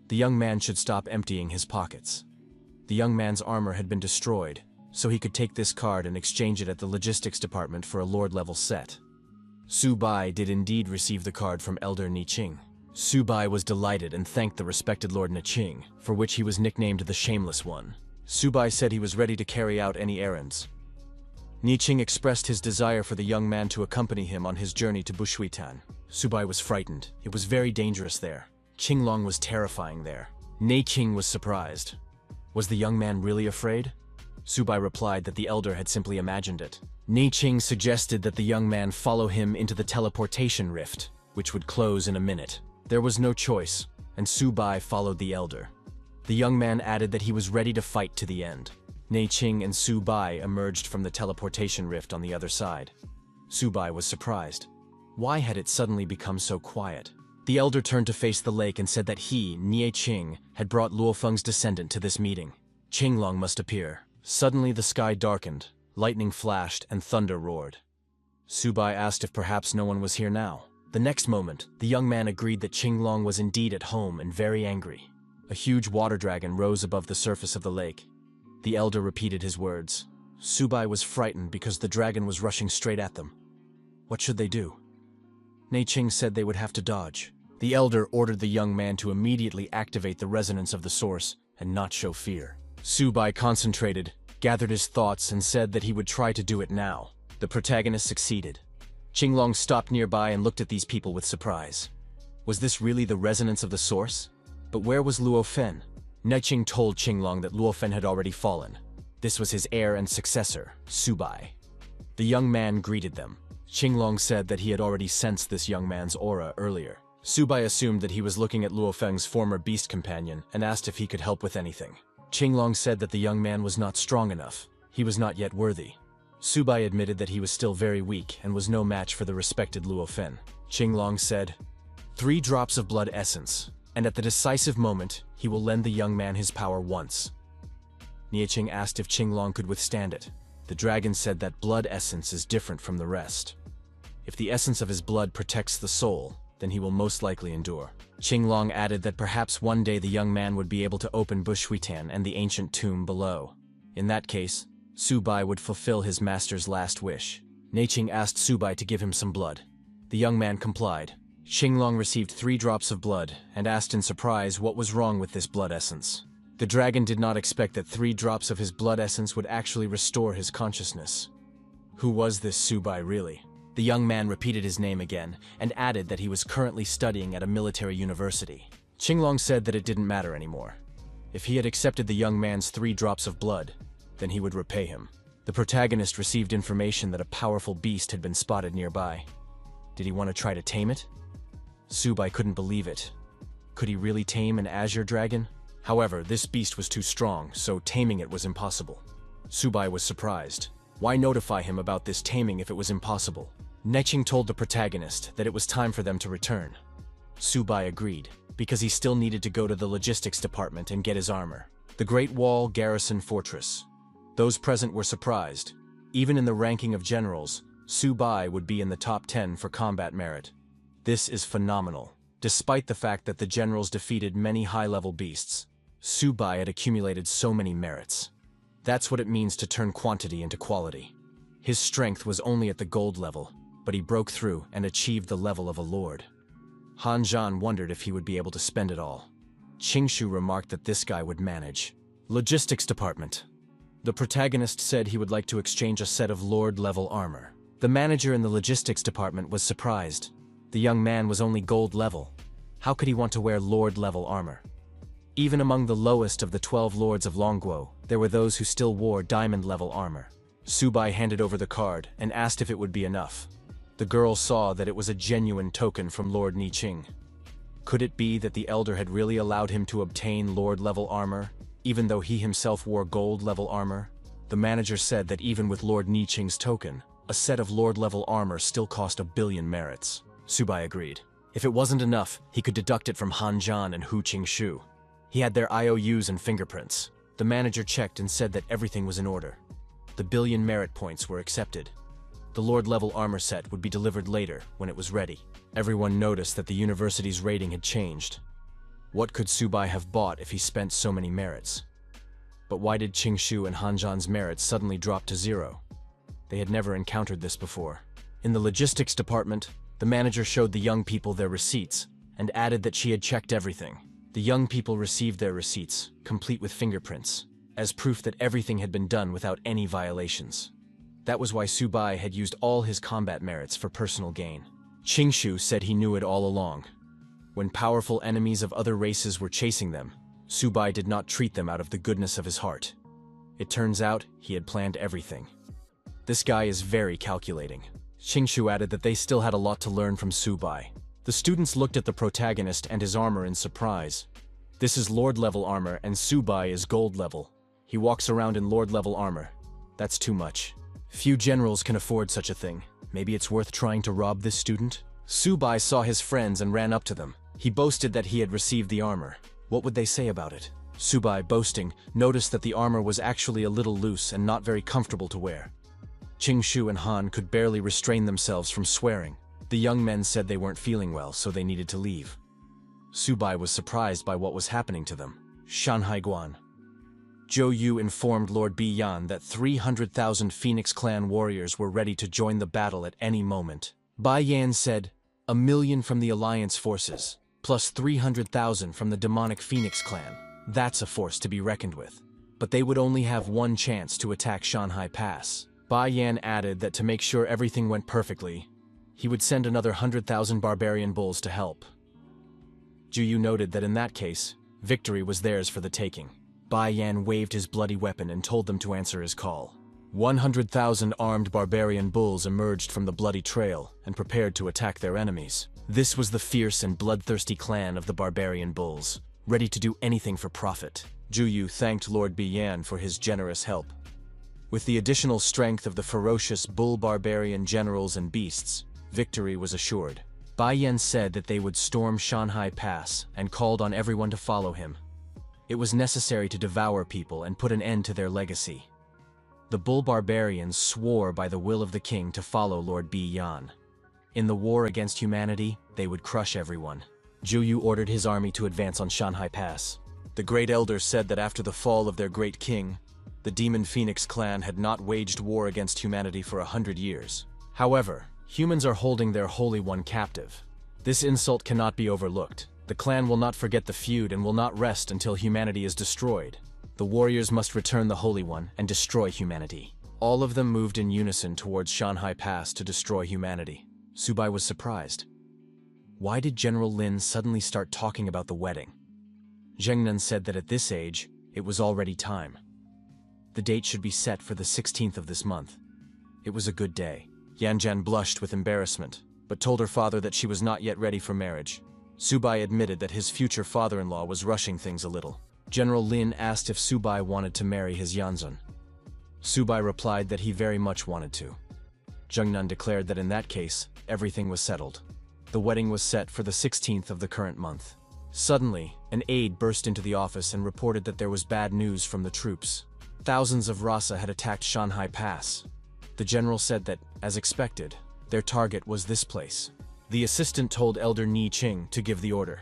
The young man should stop emptying his pockets. The young man's armor had been destroyed, so he could take this card and exchange it at the logistics department for a lord-level set. Subai did indeed receive the card from Elder Nie Qing. Subai was delighted and thanked the respected Lord Nie Qing, for which he was nicknamed the Shameless One. Subai said he was ready to carry out any errands. Nie Qing expressed his desire for the young man to accompany him on his journey to Bushuitan. Subai was frightened. It was very dangerous there. Qinglong was terrifying there. Nie Qing was surprised. Was the young man really afraid? Subai replied that the elder had simply imagined it. Nie Qing suggested that the young man follow him into the teleportation rift, which would close in a minute. There was no choice, and Subai followed the elder. The young man added that he was ready to fight to the end. Nie Qing and Subai emerged from the teleportation rift on the other side. Subai was surprised. Why had it suddenly become so quiet? The elder turned to face the lake and said that he, Nie Qing, had brought Luofeng's descendant to this meeting. Qinglong must appear. Suddenly the sky darkened, lightning flashed, and thunder roared. Subai asked if perhaps no one was here now. The next moment, the young man agreed that Qinglong was indeed at home and very angry. A huge water dragon rose above the surface of the lake. The elder repeated his words. Subai was frightened because the dragon was rushing straight at them. What should they do? Nie Qing said they would have to dodge. The elder ordered the young man to immediately activate the resonance of the source and not show fear. Subai concentrated, gathered his thoughts, and said that he would try to do it now. The protagonist succeeded. Qinglong stopped nearby and looked at these people with surprise. Was this really the resonance of the source? But where was Luo Fen? Nie Qing told Qinglong that Luo Fen had already fallen. This was his heir and successor, Subai. The young man greeted them. Qinglong said that he had already sensed this young man's aura earlier. Subai assumed that he was looking at Luo Feng's former beast companion and asked if he could help with anything. Qinglong said that the young man was not strong enough. He was not yet worthy. Subai admitted that he was still very weak and was no match for the respected Luo Fen. Qinglong said, 3 drops of blood essence, and at the decisive moment, he will lend the young man his power once. Nieching asked if Qinglong could withstand it. The dragon said that blood essence is different from the rest. If the essence of his blood protects the soul, then he will most likely endure. Qinglong added that perhaps one day the young man would be able to open Bushuitan and the ancient tomb below. In that case, Subai would fulfill his master's last wish. Nieching asked Subai to give him some blood. The young man complied. Qinglong received 3 drops of blood and asked in surprise what was wrong with this blood essence. The dragon did not expect that 3 drops of his blood essence would actually restore his consciousness. Who was this Subai really? The young man repeated his name again and added that he was currently studying at a military university. Qinglong said that it didn't matter anymore. If he had accepted the young man's 3 drops of blood, then he would repay him. The protagonist received information that a powerful beast had been spotted nearby. Did he want to try to tame it? Subai couldn't believe it. Could he really tame an azure dragon? However, this beast was too strong, so taming it was impossible. Subai was surprised. Why notify him about this taming if it was impossible? Nieching told the protagonist that it was time for them to return. Subai agreed, because he still needed to go to the logistics department and get his armor. The Great Wall Garrison Fortress. Those present were surprised. Even in the ranking of generals, Subai would be in the top 10 for combat merit. This is phenomenal. Despite the fact that the generals defeated many high-level beasts, Subai had accumulated so many merits. That's what it means to turn quantity into quality. His strength was only at the gold level, but he broke through and achieved the level of a lord. Han Zhan wondered if he would be able to spend it all. Qingshu remarked that this guy would manage. Logistics department. The protagonist said he would like to exchange a set of lord-level armor. The manager in the logistics department was surprised. The young man was only gold level. How could he want to wear lord-level armor? Even among the lowest of the 12 lords of Longguo, there were those who still wore diamond-level armor. Subai handed over the card and asked if it would be enough. The girl saw that it was a genuine token from Lord Niqing. Could it be that the elder had really allowed him to obtain lord-level armor, even though he himself wore gold-level armor? The manager said that even with Lord Niqing's token, a set of lord-level armor still cost 1 billion merits. Subai agreed. If it wasn't enough, he could deduct it from Han Zhan and Hu Qingshu. He had their IOUs and fingerprints. The manager checked and said that everything was in order. The 1 billion merit points were accepted. The lord-level armor set would be delivered later, when it was ready. Everyone noticed that the university's rating had changed. What could Subai have bought if he spent so many merits? But why did Qingshu and Han Zhan's merits suddenly drop to 0? They had never encountered this before. In the logistics department, the manager showed the young people their receipts and added that she had checked everything. The young people received their receipts, complete with fingerprints, as proof that everything had been done without any violations. That was why Subai had used all his combat merits for personal gain. Qingshu said he knew it all along. When powerful enemies of other races were chasing them, Subai did not treat them out of the goodness of his heart. It turns out he had planned everything. This guy is very calculating. Qingshu added that they still had a lot to learn from Subai. The students looked at the protagonist and his armor in surprise. This is lord-level armor and Subai is gold-level. He walks around in lord-level armor. That's too much. Few generals can afford such a thing. Maybe it's worth trying to rob this student? Subai saw his friends and ran up to them. He boasted that he had received the armor. What would they say about it? Subai, boasting, noticed that the armor was actually a little loose and not very comfortable to wear. Qingshu and Han could barely restrain themselves from swearing. The young men said they weren't feeling well, so they needed to leave. Subai was surprised by what was happening to them. Shanhai Guan. Zhou Yu informed Lord Biyan that 300,000 Phoenix Clan warriors were ready to join the battle at any moment. Bai Yan said, 1 million from the Alliance forces, plus 300,000 from the demonic Phoenix Clan. That's a force to be reckoned with. But they would only have one chance to attack Shanhai Pass. Bai Yan added that to make sure everything went perfectly, he would send another 100,000 barbarian bulls to help. Zhou Yu noted that in that case, victory was theirs for the taking. Bai Yan waved his bloody weapon and told them to answer his call. 100,000 armed barbarian bulls emerged from the bloody trail and prepared to attack their enemies. This was the fierce and bloodthirsty clan of the barbarian bulls, ready to do anything for profit. Juyu thanked Lord Biyan for his generous help. With the additional strength of the ferocious bull barbarian generals and beasts, victory was assured. Biyan said that they would storm Shanhai Pass and called on everyone to follow him. It was necessary to devour people and put an end to their legacy. The bull barbarians swore by the will of the king to follow Lord Biyan. In the war against humanity, they would crush everyone. Juyu ordered his army to advance on Shanhai Pass. The Great Elder said that after the fall of their great king, the Demon Phoenix clan had not waged war against humanity for 100 years. However, humans are holding their Holy One captive. This insult cannot be overlooked. The clan will not forget the feud and will not rest until humanity is destroyed. The warriors must return the Holy One and destroy humanity. All of them moved in unison towards Shanhai Pass to destroy humanity. Subai was surprised. Why did General Lin suddenly start talking about the wedding? Zhengnan said that at this age, it was already time. The date should be set for the 16th of this month. It was a good day. Yanjian blushed with embarrassment, but told her father that she was not yet ready for marriage. Subai admitted that his future father-in-law was rushing things a little. General Lin asked if Subai wanted to marry his Yanzun. Subai replied that he very much wanted to. Zhengnan declared that in that case, everything was settled. The wedding was set for the 16th of the current month. Suddenly, an aide burst into the office and reported that there was bad news from the troops. Thousands of Rasa had attacked Shanhai Pass. The general said that, as expected, their target was this place. The assistant told Elder Ni Qing to give the order.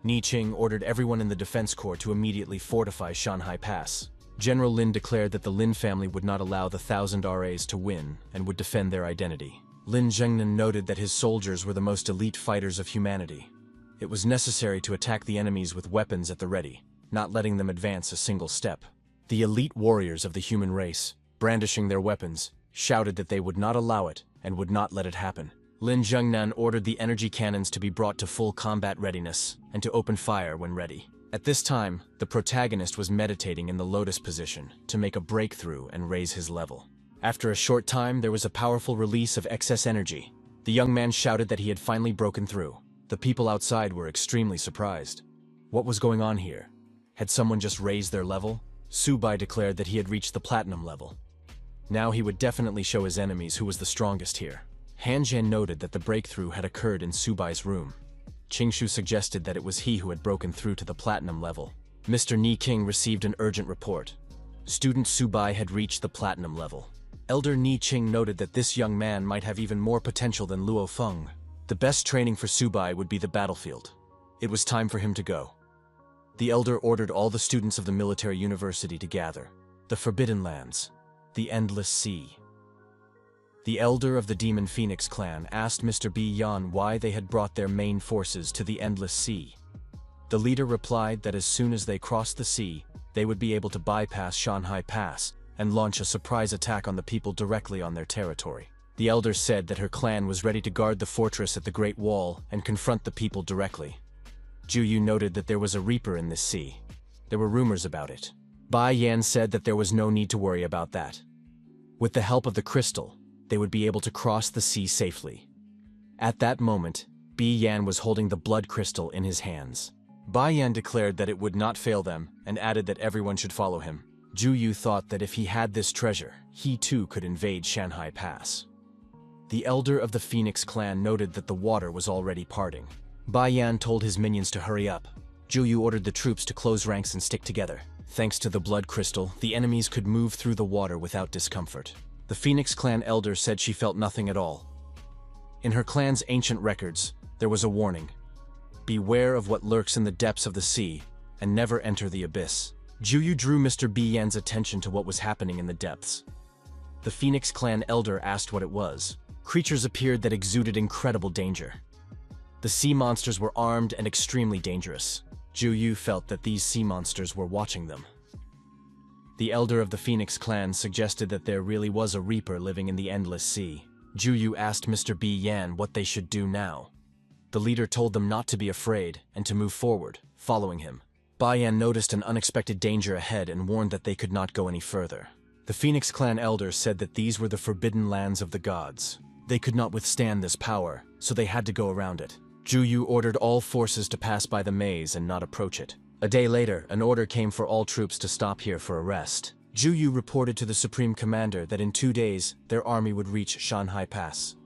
Ni Qing ordered everyone in the defense corps to immediately fortify Shanhai Pass. General Lin declared that the Lin family would not allow the 1,000 RAs to win and would defend their identity. Lin Zhengnan noted that his soldiers were the most elite fighters of humanity. It was necessary to attack the enemies with weapons at the ready, not letting them advance a single step. The elite warriors of the human race, brandishing their weapons, shouted that they would not allow it and would not let it happen. Lin Zhengnan ordered the energy cannons to be brought to full combat readiness and to open fire when ready. At this time, the protagonist was meditating in the lotus position to make a breakthrough and raise his level. After a short time, there was a powerful release of excess energy. The young man shouted that he had finally broken through. The people outside were extremely surprised. What was going on here? Had someone just raised their level? Subai declared that he had reached the platinum level. Now he would definitely show his enemies who was the strongest here. Hanjian noted that the breakthrough had occurred in Subai's room. Qingshu suggested that it was he who had broken through to the platinum level. Mr. Ni King received an urgent report. Student Subai had reached the platinum level. Elder Ni Qing noted that this young man might have even more potential than Luo Feng. The best training for Subai would be the battlefield. It was time for him to go. The elder ordered all the students of the military university to gather. The Forbidden Lands. The Endless Sea. The elder of the Demon Phoenix clan asked Mr. Biyan why they had brought their main forces to the Endless Sea. The leader replied that as soon as they crossed the sea, they would be able to bypass Shanhai Pass and launch a surprise attack on the people directly on their territory. The elder said that her clan was ready to guard the fortress at the Great Wall and confront the people directly. Juyu noted that there was a reaper in this sea. There were rumors about it. Bai Yan said that there was no need to worry about that. With the help of the crystal, they would be able to cross the sea safely. At that moment, Bi Yan was holding the blood crystal in his hands. Bai Yan declared that it would not fail them and added that everyone should follow him. Juyu thought that if he had this treasure, he too could invade Shanhai Pass. The elder of the Phoenix clan noted that the water was already parting. Bai Yan told his minions to hurry up. Juyu ordered the troops to close ranks and stick together. Thanks to the blood crystal, the enemies could move through the water without discomfort. The Phoenix clan elder said she felt nothing at all. In her clan's ancient records, there was a warning. Beware of what lurks in the depths of the sea, and never enter the abyss. Juyu drew Mr. Biyan's attention to what was happening in the depths. The Phoenix clan elder asked what it was. Creatures appeared that exuded incredible danger. The sea monsters were armed and extremely dangerous. Juyu felt that these sea monsters were watching them. The elder of the Phoenix clan suggested that there really was a reaper living in the Endless Sea. Juyu asked Mr. Biyan what they should do now. The leader told them not to be afraid and to move forward, following him. Biyan noticed an unexpected danger ahead and warned that they could not go any further. The Phoenix clan elder said that these were the forbidden lands of the gods. They could not withstand this power, so they had to go around it. Zhu Yu ordered all forces to pass by the maze and not approach it. A day later, an order came for all troops to stop here for a rest. Zhu Yu reported to the Supreme Commander that in 2 days, their army would reach Shanhai Pass.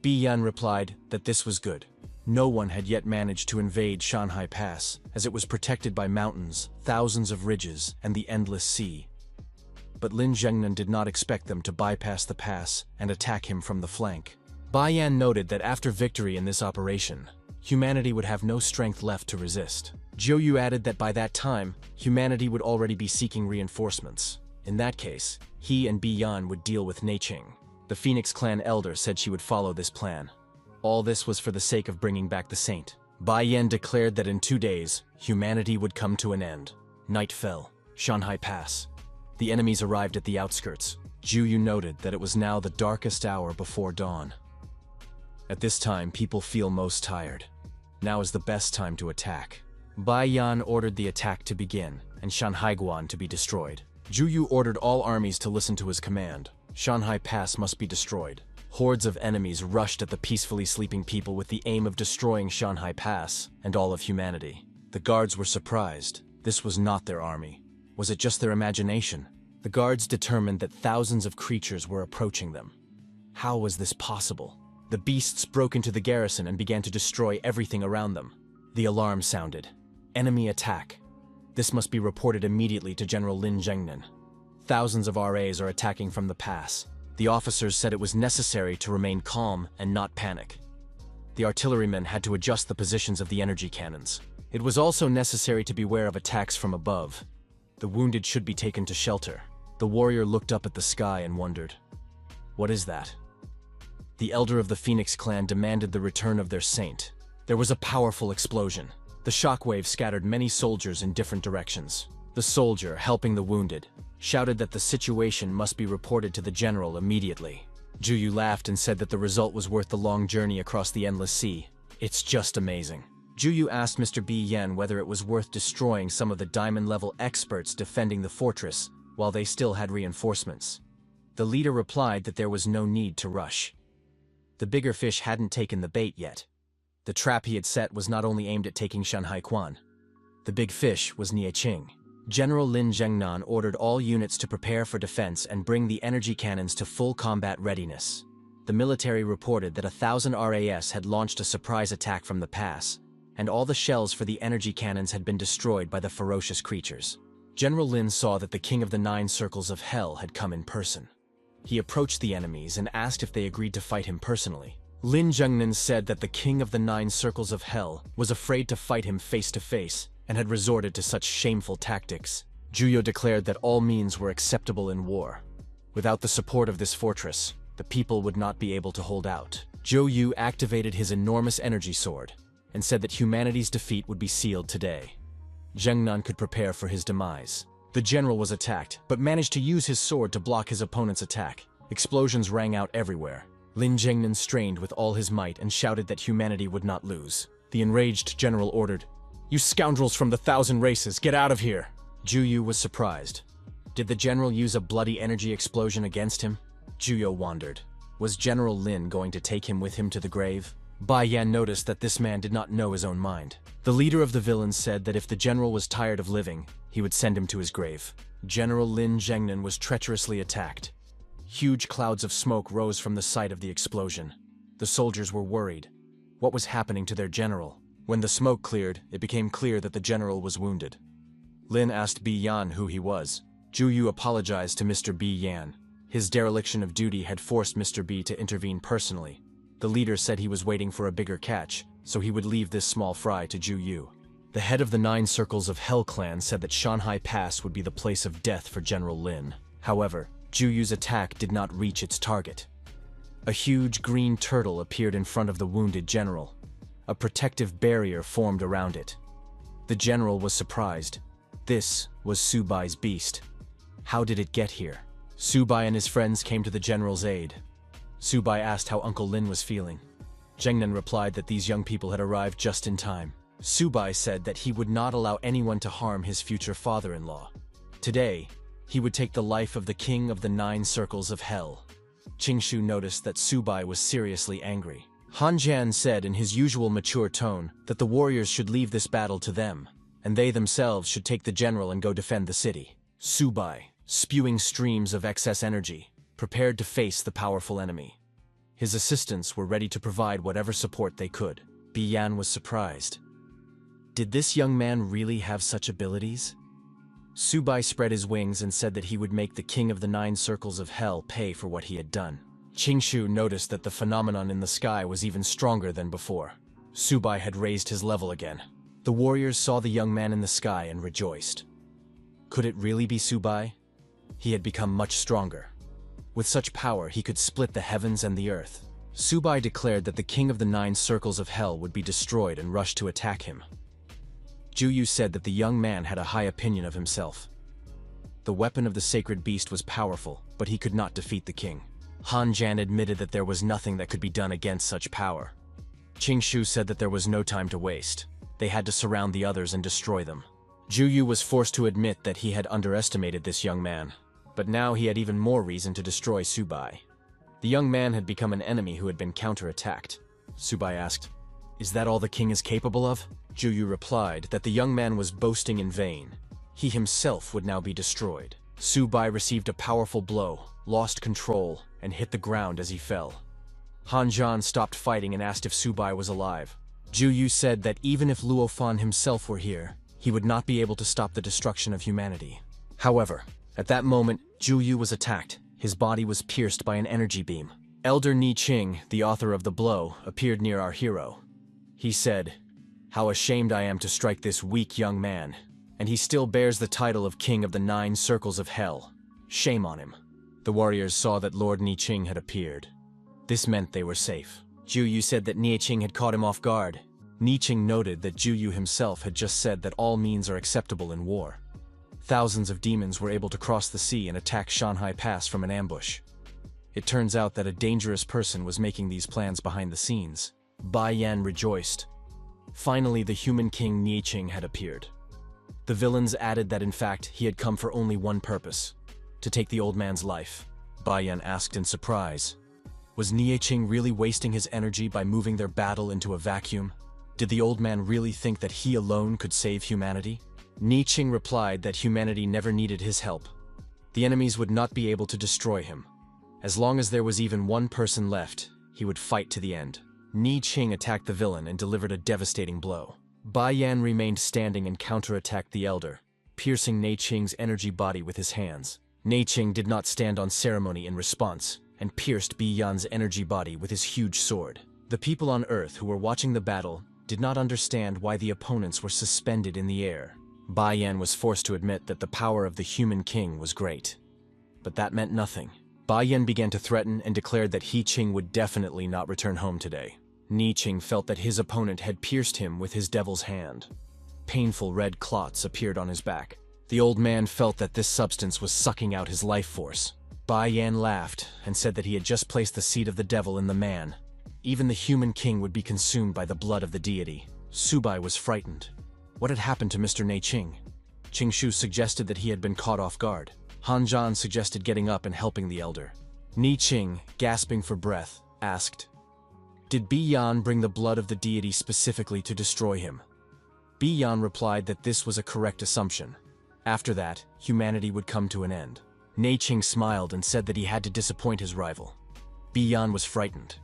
Bi Yan replied that this was good. No one had yet managed to invade Shanhai Pass, as it was protected by mountains, thousands of ridges, and the endless sea. But Lin Zhengnan did not expect them to bypass the pass and attack him from the flank. Bai Yan noted that after victory in this operation, humanity would have no strength left to resist. Zhou Yu added that by that time, humanity would already be seeking reinforcements. In that case, he and Bi Yan would deal with Neiqing. The Phoenix clan elder said she would follow this plan. All this was for the sake of bringing back the saint. Bai Yan declared that in 2 days, humanity would come to an end. Night fell. Shanhai Pass. The enemies arrived at the outskirts. Zhu Yu noted that it was now the darkest hour before dawn. At this time, people feel most tired. Now is the best time to attack. Bai Yan ordered the attack to begin, and Shanhaiguan to be destroyed. Zhu Yu ordered all armies to listen to his command. Shanhai Pass must be destroyed. Hordes of enemies rushed at the peacefully sleeping people with the aim of destroying Shanhai Pass and all of humanity. The guards were surprised. This was not their army. Was it just their imagination? The guards determined that thousands of creatures were approaching them. How was this possible? The beasts broke into the garrison and began to destroy everything around them. The alarm sounded. Enemy attack. This must be reported immediately to General Lin Zhengnan. Thousands of RAs are attacking from the pass. The officers said it was necessary to remain calm and not panic. The artillerymen had to adjust the positions of the energy cannons. It was also necessary to beware of attacks from above. The wounded should be taken to shelter. The warrior looked up at the sky and wondered, "What is that?" The elder of the Phoenix clan demanded the return of their saint. There was a powerful explosion. The shockwave scattered many soldiers in different directions. The soldier, helping the wounded, shouted that the situation must be reported to the general immediately. Zhu Yu laughed and said that the result was worth the long journey across the endless sea. It's just amazing. Zhu Yu asked Mr. Bi Yan whether it was worth destroying some of the diamond-level experts defending the fortress while they still had reinforcements. The leader replied that there was no need to rush. The bigger fish hadn't taken the bait yet. The trap he had set was not only aimed at taking Shanhaiguan. The big fish was Nieching. General Lin Zhengnan ordered all units to prepare for defense and bring the energy cannons to full combat readiness. The military reported that 1,000 RAS had launched a surprise attack from the pass, and all the shells for the energy cannons had been destroyed by the ferocious creatures. General Lin saw that the King of the 9 Circles of Hell had come in person. He approached the enemies and asked if they agreed to fight him personally. Lin Zhengnan said that the King of the 9 Circles of Hell was afraid to fight him face to face and had resorted to such shameful tactics. Zhu Yu declared that all means were acceptable in war. Without the support of this fortress, the people would not be able to hold out. Zhou Yu activated his enormous energy sword and said that humanity's defeat would be sealed today. Zhengnan could prepare for his demise. The general was attacked, but managed to use his sword to block his opponent's attack. Explosions rang out everywhere. Lin Zhengnan strained with all his might and shouted that humanity would not lose. The enraged general ordered, "You scoundrels from the 1,000 races, get out of here!" Zhu Yu was surprised. Did the general use a bloody energy explosion against him? Zhu Yu wondered. Was General Lin going to take him with him to the grave? Bai Yan noticed that this man did not know his own mind. The leader of the villains said that if the general was tired of living, he would send him to his grave. General Lin Zhengnan was treacherously attacked. Huge clouds of smoke rose from the site of the explosion. The soldiers were worried. What was happening to their general? When the smoke cleared, it became clear that the general was wounded. Lin asked Bi Yan who he was. Zhu Yu apologized to Mr. Bi Yan. His dereliction of duty had forced Mr. Bi to intervene personally. The leader said he was waiting for a bigger catch, so he would leave this small fry to Zhu Yu. The head of the 9 Circles of Hell clan said that Shanhai Pass would be the place of death for General Lin. However, Zhu Yu's attack did not reach its target. A huge green turtle appeared in front of the wounded general. A protective barrier formed around it. The general was surprised. This was Subai's beast. How did it get here? Subai and his friends came to the general's aid. Subai asked how Uncle Lin was feeling. Zhengnan replied that these young people had arrived just in time. Subai said that he would not allow anyone to harm his future father-in-law. Today, he would take the life of the King of the 9 Circles of Hell. Qingshu noticed that Subai was seriously angry. Han Jian said in his usual mature tone that the warriors should leave this battle to them, and they themselves should take the general and go defend the city. Subai, spewing streams of excess energy, prepared to face the powerful enemy. His assistants were ready to provide whatever support they could. Biyan was surprised. Did this young man really have such abilities? Subai spread his wings and said that he would make the king of the 9 circles of hell pay for what he had done. Qingshu noticed that the phenomenon in the sky was even stronger than before. Subai had raised his level again. The warriors saw the young man in the sky and rejoiced. Could it really be Subai? He had become much stronger. With such power, he could split the heavens and the earth. Subai declared that the king of the 9 circles of hell would be destroyed and rushed to attack him. Juyu said that the young man had a high opinion of himself. The weapon of the sacred beast was powerful, but he could not defeat the king. Han Jian admitted that there was nothing that could be done against such power. Qingshu said that there was no time to waste. They had to surround the others and destroy them. Juyu was forced to admit that he had underestimated this young man, but now he had even more reason to destroy Subai. The young man had become an enemy who had been counterattacked. Subai asked, "Is that all the king is capable of?" Juyu replied that the young man was boasting in vain. He himself would now be destroyed. Subai received a powerful blow, lost control, and hit the ground as he fell. Han Jian stopped fighting and asked if Subai was alive. Juyu said that even if Luofan himself were here, he would not be able to stop the destruction of humanity. However, at that moment, Juyu was attacked. His body was pierced by an energy beam. Elder Ni Qing, the author of the blow, appeared near our hero. He said, "How ashamed I am to strike this weak young man, and he still bears the title of King of the 9 Circles of Hell. Shame on him." The warriors saw that Lord Ni Qing had appeared. This meant they were safe. Juyu said that Ni Qing had caught him off guard. Ni Qing noted that Juyu himself had just said that all means are acceptable in war. Thousands of demons were able to cross the sea and attack Shanhai Pass from an ambush. It turns out that a dangerous person was making these plans behind the scenes. Bai Yan rejoiced. Finally, the human king Ni Qing had appeared. The villains added that in fact he had come for only one purpose: to take the old man's life. Bai Yan asked in surprise, was Ni Qing really wasting his energy by moving their battle into a vacuum? Did the old man really think that he alone could save humanity? Ni Qing replied that humanity never needed his help. The enemies would not be able to destroy him. As long as there was even one person left, he would fight to the end. Ni Qing attacked the villain and delivered a devastating blow. Bai Yan remained standing and counterattacked the elder, piercing Ni Qing's energy body with his hands. Ni Qing did not stand on ceremony in response, and pierced Bai Yan's energy body with his huge sword. The people on Earth who were watching the battle did not understand why the opponents were suspended in the air. Bai Yan was forced to admit that the power of the human king was great. But that meant nothing. Bai Yan began to threaten and declared that He Qing would definitely not return home today. Ni Qing felt that his opponent had pierced him with his devil's hand. Painful red clots appeared on his back. The old man felt that this substance was sucking out his life force. Bai Yan laughed and said that he had just placed the seed of the devil in the man. Even the human king would be consumed by the blood of the deity. Subai was frightened. What had happened to Mr. Ni Qing? Qingshu suggested that he had been caught off guard. Han Jian suggested getting up and helping the elder. Ni Qing, gasping for breath, asked, "Did Bai Yan bring the blood of the deity specifically to destroy him?" Bai Yan replied that this was a correct assumption. After that, humanity would come to an end. Ni Qing smiled and said that he had to disappoint his rival. Bai Yan was frightened.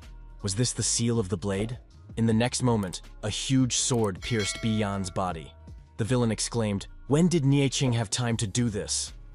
Was this the seal of the blade? In the next moment, a huge sword pierced Bai Yan's body. The villain exclaimed, "When did Ni Qing have time to do this?"